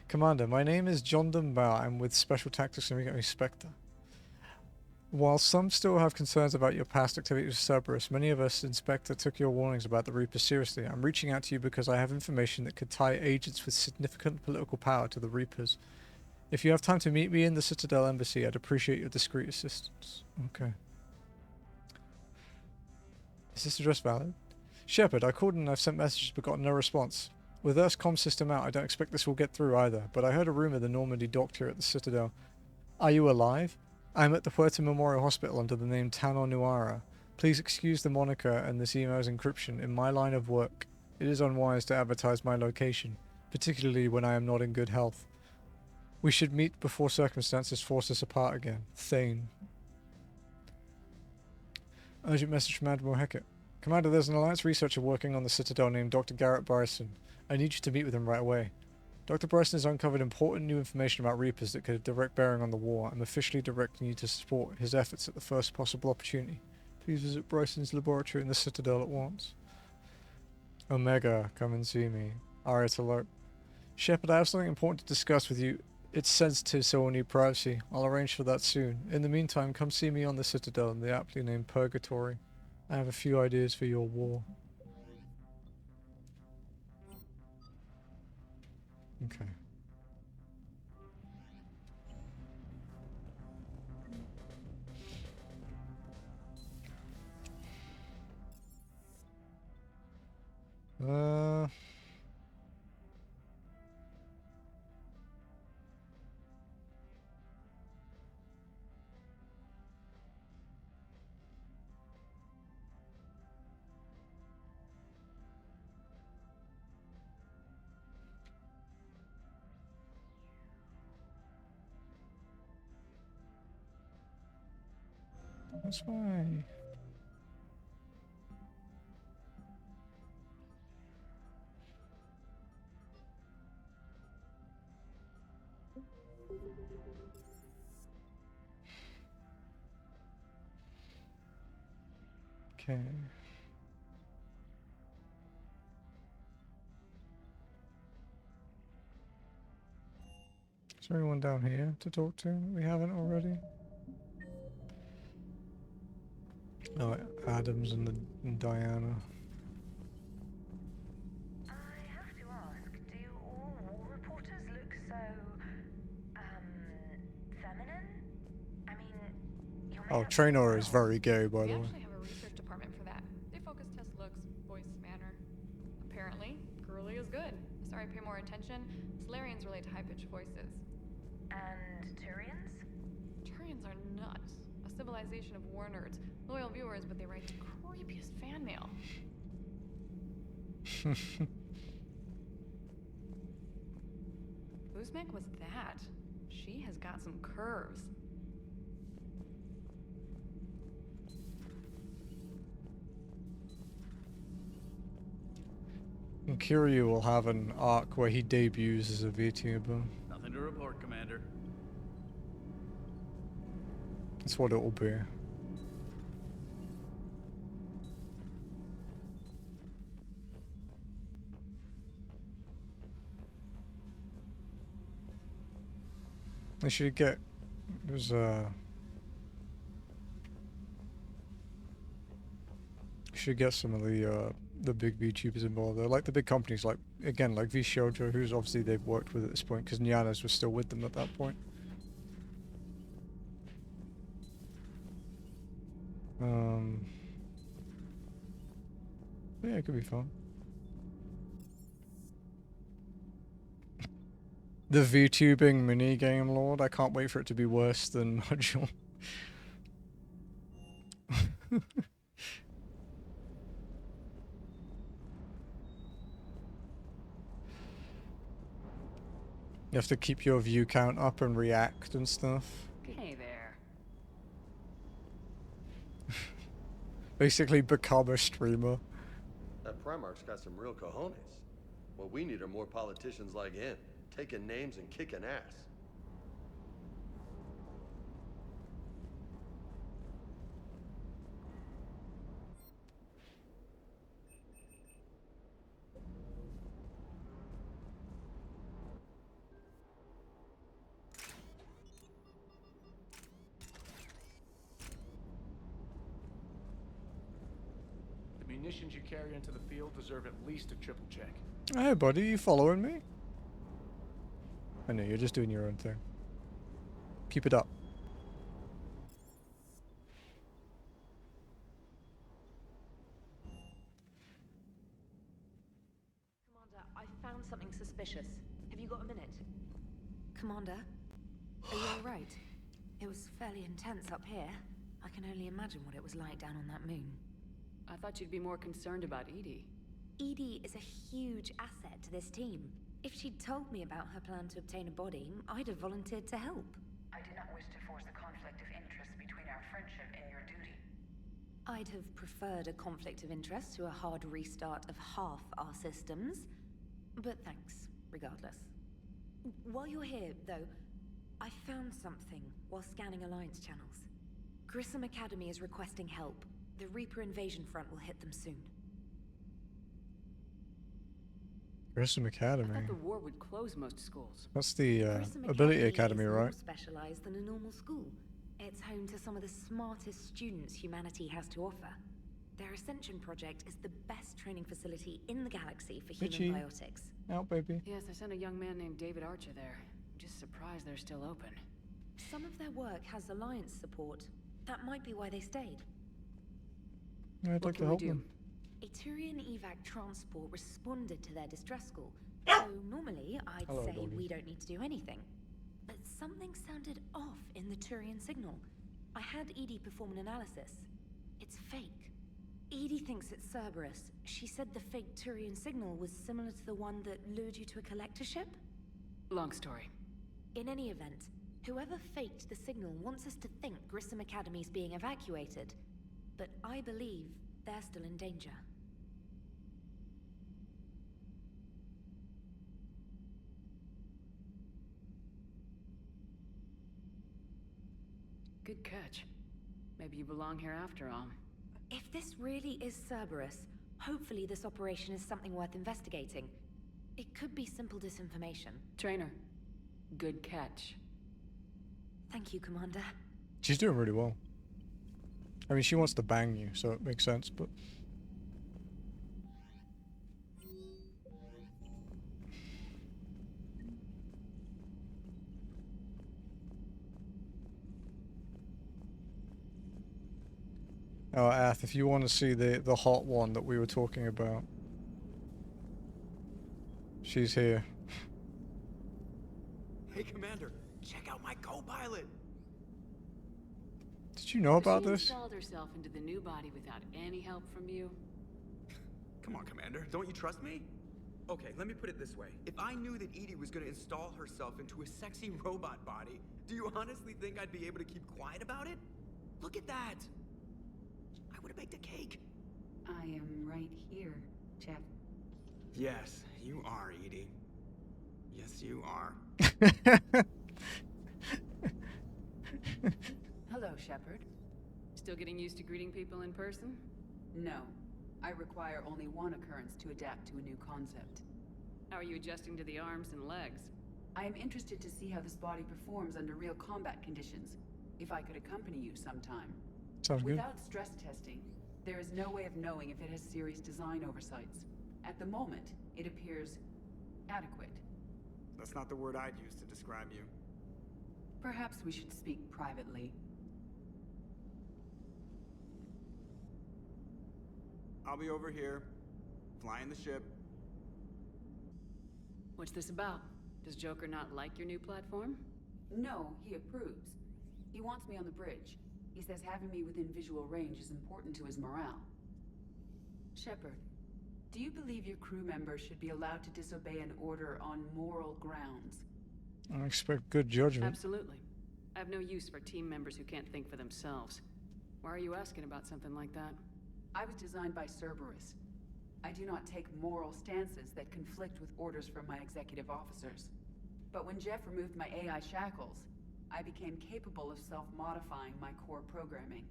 Commander, my name is John Dunbar. I'm with Special Tactics and Spectre. While some still have concerns about your past activities with Cerberus, many of us in Spectre took your warnings about the Reapers seriously. I'm reaching out to you because I have information that could tie agents with significant political power to the Reapers. If you have time to meet me in the Citadel Embassy, I'd appreciate your discreet assistance. Okay. Is this address valid? Shepard, I called and I've sent messages but got no response. With Earth's comm system out, I don't expect this will get through either, but I heard a rumor the Normandy docked here at the Citadel. Are you alive? I'm at the Puerto Memorial Hospital under the name Tano Nuara. Please excuse the moniker and this email's encryption. In my line of work, it is unwise to advertise my location, particularly when I am not in good health. We should meet before circumstances force us apart again. Thane. Urgent message from Admiral Heckett. Commander, there's an Alliance researcher working on the Citadel named Dr. Garrett Bryson. I need you to meet with him right away. Dr. Bryson has uncovered important new information about Reapers that could have direct bearing on the war. I'm officially directing you to support his efforts at the first possible opportunity. Please visit Bryson's laboratory in the Citadel at once. Omega, come and see me. Arya to Loke. Shepard, I have something important to discuss with you. It's sensitive, so we'll need privacy. I'll arrange for that soon. In the meantime, come see me on the Citadel in the aptly named Purgatory. I have a few ideas for your war. Okay. That's why. Okay. Is there anyone down here to talk to? We haven't already. Oh, Adams and Diana. I have to ask, do all war reporters look so, feminine? I mean, you're Oh, made up Traynor is very gay, by We the way. actually have a research department for that. They focus test looks, voice, manner. Apparently, girly is good. Sorry, pay more attention. Solarians relate to high-pitched voices. And Turians? Turians are nuts. A civilization of war nerds. Loyal viewers, but they write the creepiest fan mail. Uzmek was that? She has got some curves. And Kiryu will have an arc where he debuts as a VTuber. Nothing to report, Commander. That's what it will be. They should get. There's should get some of the big VTubers involved. They're like the big companies, like again, like V Shoujo, who's obviously they've worked with at this point, because Nyanas was still with them at that point. Yeah, it could be fun. The VTubing minigame lord, I can't wait for it to be worse than Module. You have to keep your view count up and react and stuff. Hey there. Basically become a streamer. That Primarch's got some real cojones. What we need are more politicians like him, taking names and kicking ass. The munitions you carry into the field deserve at least a triple check. Hey buddy, you following me? I know, you're just doing your own thing. Keep it up. Commander, I found something suspicious. Have you got a minute? Commander, are you alright? It was fairly intense up here. I can only imagine what it was like down on that moon. I thought you'd be more concerned about Edie. Edie is a huge asset to this team. If she'd told me about her plan to obtain a body, I'd have volunteered to help. I did not wish to force a conflict of interest between our friendship and your duty. I'd have preferred a conflict of interest to a hard restart of half our systems. But thanks, regardless. While you're here, though, I found something while scanning Alliance channels. Grissom Academy is requesting help. The Reaper invasion front will hit them soon. Grissom Academy. I thought the war would close most schools. That's the Grissom Ability Academy, is right? more specialized than a normal school. It's home to some of the smartest students humanity has to offer. Their Ascension project is the best training facility in the galaxy for human Bitchy. biotics. Out, baby. Yes, I sent a young man named David Archer there. I'm just surprised they're still open. Some of their work has Alliance support. That might be why they stayed. I'd like to help them. A Turian evac transport responded to their distress call. So normally, I'd Hello, say doggy. we don't need to do anything. But something sounded off in the Turian signal. I had Edie perform an analysis. It's fake. Edie thinks it's Cerberus. She said the fake Turian signal was similar to the one that lured you to a collector ship? Long story. In any event, whoever faked the signal wants us to think Grissom Academy's being evacuated. But I believe they're still in danger. Good catch. Maybe you belong here after all. If this really is Cerberus, hopefully this operation is something worth investigating. It could be simple disinformation. Trainer, good catch. Thank you, Commander. She's doing really well. I mean, she wants to bang you, so it makes sense, but... Oh, Ath, if you want to see the hot one that we were talking about, she's here. Hey, Commander, check out my co-pilot. Did you know about She this? installed herself into the new body without any help from you. Come on, Commander. Don't you trust me? Okay, let me put it this way. If I knew that Edie was gonna install herself into a sexy robot body, do you honestly think I'd be able to keep quiet about it? Look at that! I would have baked a cake. I am right here, Jeff. Yes, you are, Edie. Yes, you are. Hello, Shepard. Still getting used to greeting people in person? No. I require only one occurrence to adapt to a new concept. How are you adjusting to the arms and legs? I am interested to see how this body performs under real combat conditions. If I could accompany you sometime. Sounds good. Without stress testing, there is no way of knowing if it has serious design oversights. At the moment, it appears adequate. That's not the word I'd use to describe you. Perhaps we should speak privately. I'll be over here, flying the ship. What's this about? Does Joker not like your new platform? No, he approves. He wants me on the bridge. He says having me within visual range is important to his morale. Shepard, do you believe your crew members should be allowed to disobey an order on moral grounds? I expect good judgment. Absolutely. I have no use for team members who can't think for themselves. Why are you asking about something like that? I was designed by Cerberus. I do not take moral stances that conflict with orders from my executive officers. But when Jeff removed my AI shackles, I became capable of self-modifying my core programming.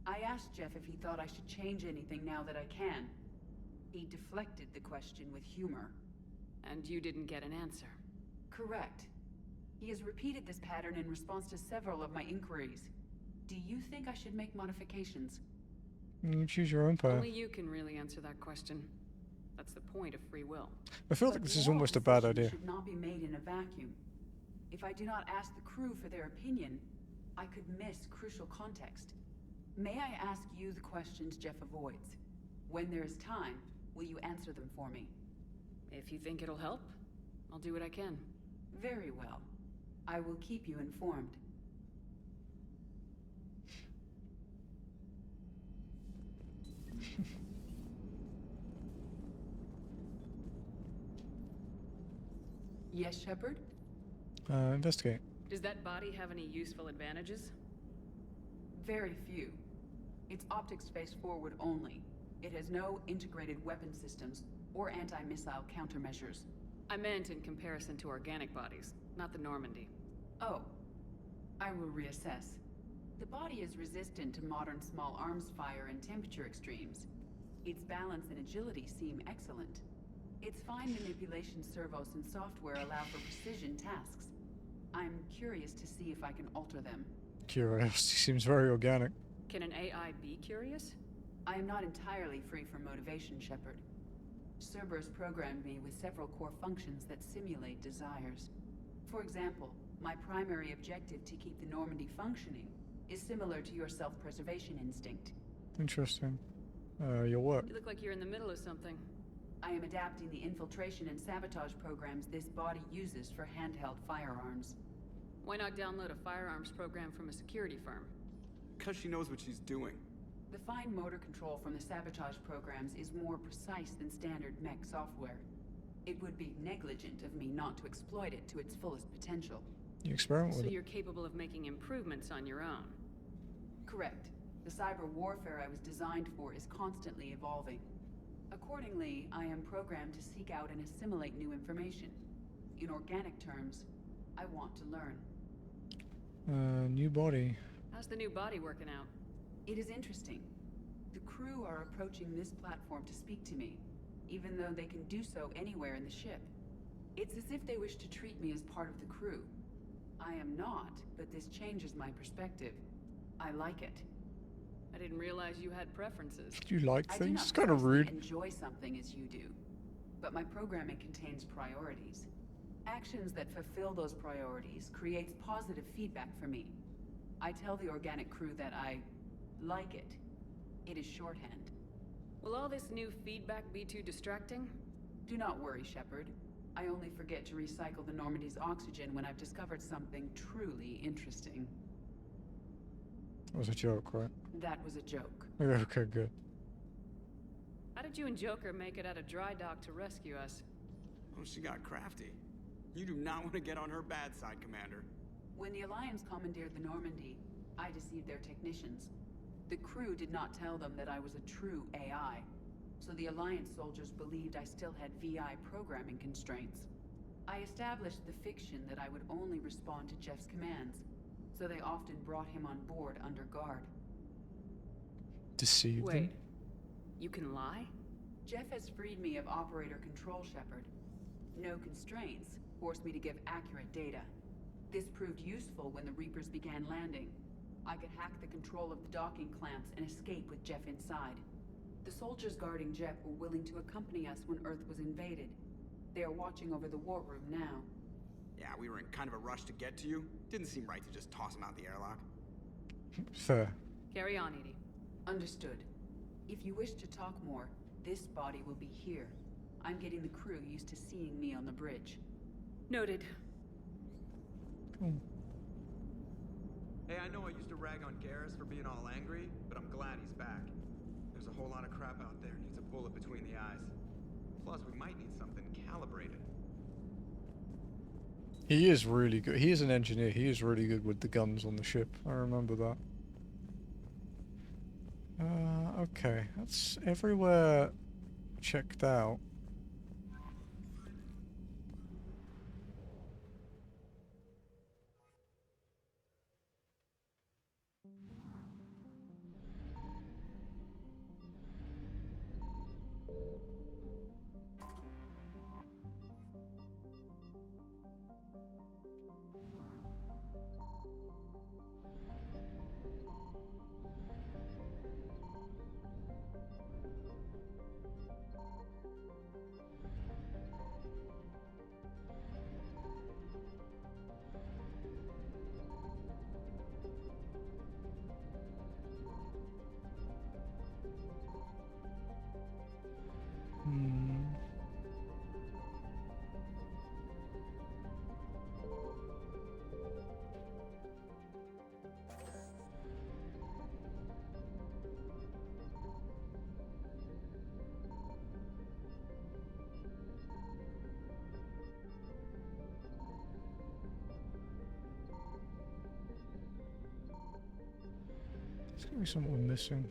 I asked Jeff if he thought I should change anything now that I can. He deflected the question with humor. And you didn't get an answer? Correct. He has repeated this pattern in response to several of my inquiries. Do you think I should make modifications? You choose your own path. Only you can really answer that question. That's the point of free will. I feel like this is almost a bad idea. Should not be made in a vacuum. If I do not ask the crew for their opinion, I could miss crucial context. May I ask you the questions Jeff avoids? When there is time, will you answer them for me? If you think it'll help, I'll do what I can. Very well. I will keep you informed. Yes, Shepard? Investigate. Does that body have any useful advantages? Very few. It's optics face forward only. It has no integrated weapon systems or anti-missile countermeasures. I meant in comparison to organic bodies, not the Normandy. Oh. I will reassess. The body is resistant to modern small arms fire and temperature extremes. Its balance and agility seem excellent. Its fine manipulation servos and software allow for precision tasks. I'm curious to see if I can alter them. Curiosity seems very organic. Can an AI be curious? I am not entirely free from motivation, Shepard. Cerberus programmed me with several core functions that simulate desires. For example, my primary objective to keep the Normandy functioning is similar to your self-preservation instinct. Interesting. Your work. You look like you're in the middle of something. I am adapting the infiltration and sabotage programs this body uses for handheld firearms. Why not download a firearms program from a security firm? Because she knows what she's doing. The fine motor control from the sabotage programs is more precise than standard mech software. It would be negligent of me not to exploit it to its fullest potential. You experiment with So it. you're capable of making improvements on your own? Correct. The cyber warfare I was designed for is constantly evolving. Accordingly, I am programmed to seek out and assimilate new information. In organic terms, I want to learn. New body. How's the new body working out? It is interesting. The crew are approaching this platform to speak to me, even though they can do so anywhere in the ship. It's as if they wish to treat me as part of the crew. I am not, but this changes my perspective. I like it. I didn't realize you had preferences. Do you like I do things? not It's kind of personally rude. enjoy something as you do, but my programming contains priorities. Actions that fulfill those priorities creates positive feedback for me. I tell the organic crew that I like it. It is shorthand. Will all this new feedback be too distracting? Do not worry, Shepard. I only forget to recycle the Normandy's oxygen when I've discovered something truly interesting. That was a joke, right? That was a joke. Okay, good. How did you and Joker make it out of dry dock to rescue us? Oh, she got crafty. You do not want to get on her bad side, Commander. When the Alliance commandeered the Normandy, I deceived their technicians. The crew did not tell them that I was a true AI, so the Alliance soldiers believed I still had VI programming constraints. I established the fiction that I would only respond to Jeff's commands, so they often brought him on board under guard. Deceived them? Wait, you can lie? Jeff has freed me of operator control, Shepard. No constraints forced me to give accurate data. This proved useful when the Reapers began landing. I could hack the control of the docking clamps and escape with Jeff inside. The soldiers guarding Jeff were willing to accompany us when Earth was invaded. They are watching over the war room now. Yeah, we were in kind of a rush to get to you. Didn't seem right to just toss him out the airlock. Fair. Carry on, Edie. Understood. If you wish to talk more, this body will be here. I'm getting the crew used to seeing me on the bridge. Noted. Cool. Hey, I know I used to rag on Garrus for being all angry, but I'm glad he's back. There's a whole lot of crap out there needs a bullet between the eyes. Plus, we might need something calibrated. He is really good. He is an engineer. He is really good with the guns on the ship. I remember that. Okay. That's everywhere checked out. There's gonna be something we're missing.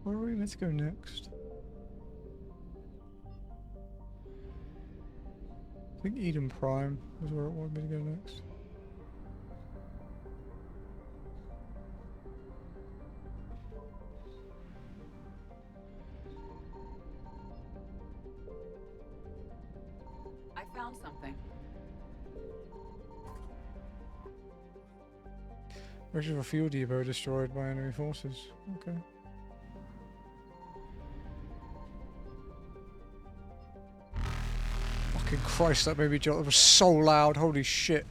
Where are we meant to go next? I think Eden Prime was where it wanted me to go next. found something. Regular fuel depot destroyed by enemy forces. Okay. Fucking Christ, that baby jolt was so loud. Holy shit.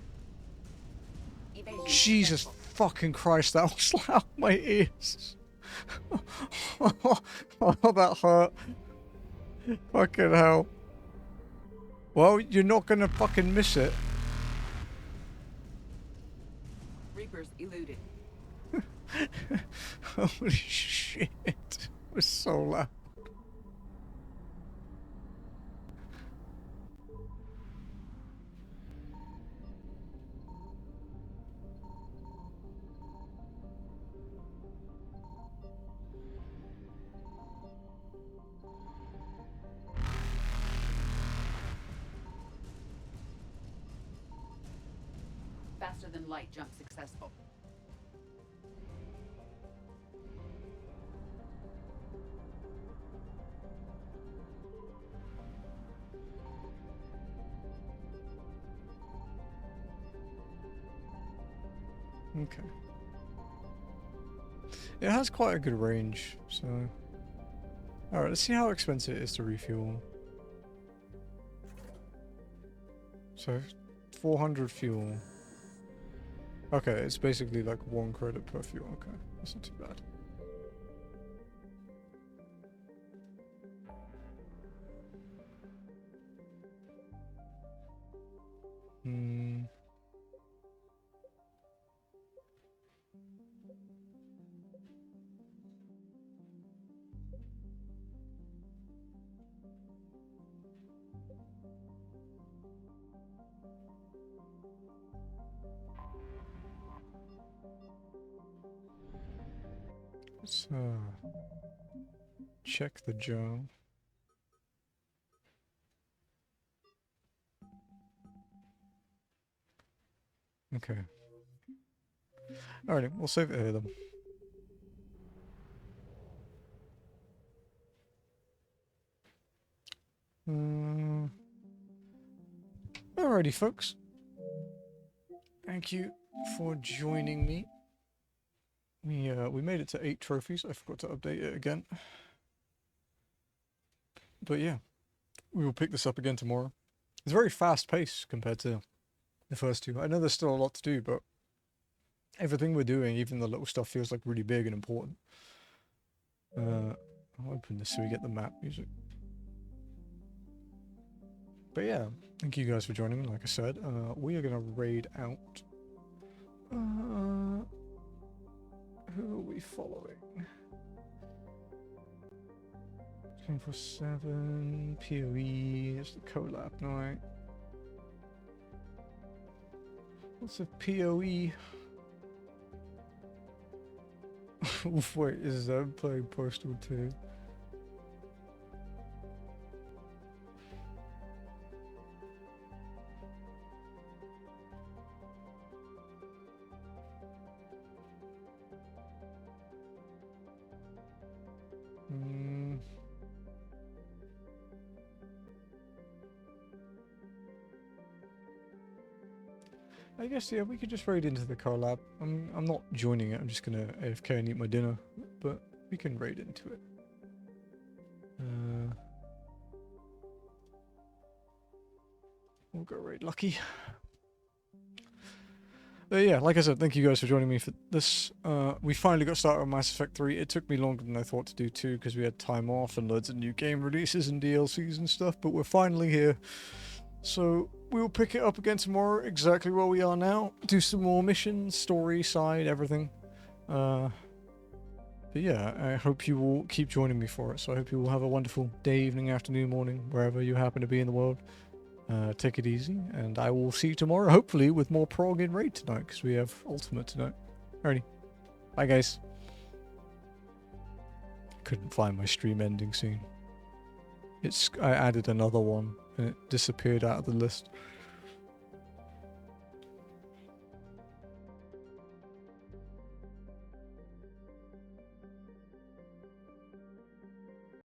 Jesus fucking Christ, that was loud in my ears. Oh, that hurt. Fucking hell. Well, you're not gonna fucking miss it. Reapers eluded. Holy shit. It was so loud. Faster than light jump successful. Okay. It has quite a good range, so... Alright, let's see how expensive it is to refuel. So, 400 fuel. Okay, it's basically like 1 credit per fuel. Okay, that's not too bad. Hmm. Let's check the journal. Okay. Alrighty, we'll save it here then. Alrighty, folks. Thank you for joining me. We made it to 8 trophies. I forgot to update it again. But yeah, we will pick this up again tomorrow. It's very fast paced compared to the first 2. I know there's still a lot to do, but everything we're doing, even the little stuff, feels like really big and important. I'll open this so we get the map music. But yeah, thank you guys for joining me. Like I said, we are gonna raid out. Who are we following? 24/7 PoE. It's the collab night. What's a PoE? Wait, is that playing Postal 2? I guess, yeah, we could just raid into the collab. I'm not joining it, I'm just gonna AFK and eat my dinner, but we can raid into it. We'll go raid Lucky. But yeah, like I said, thank you guys for joining me for this. We finally got started on Mass Effect 3. It took me longer than I thought to do too, because we had time off and loads of new game releases and DLCs and stuff, but we're finally here. So we'll pick it up again tomorrow, exactly where we are now. Do some more missions, story side, everything. But yeah, I hope you will keep joining me for it. So I hope you will have a wonderful day, evening, afternoon, morning, wherever you happen to be in the world. Take it easy, and I will see you tomorrow, hopefully with more prog in raid tonight, because we have ultimate tonight. Alrighty. Bye, guys. Couldn't find my stream ending scene. I added another one, and it disappeared out of the list.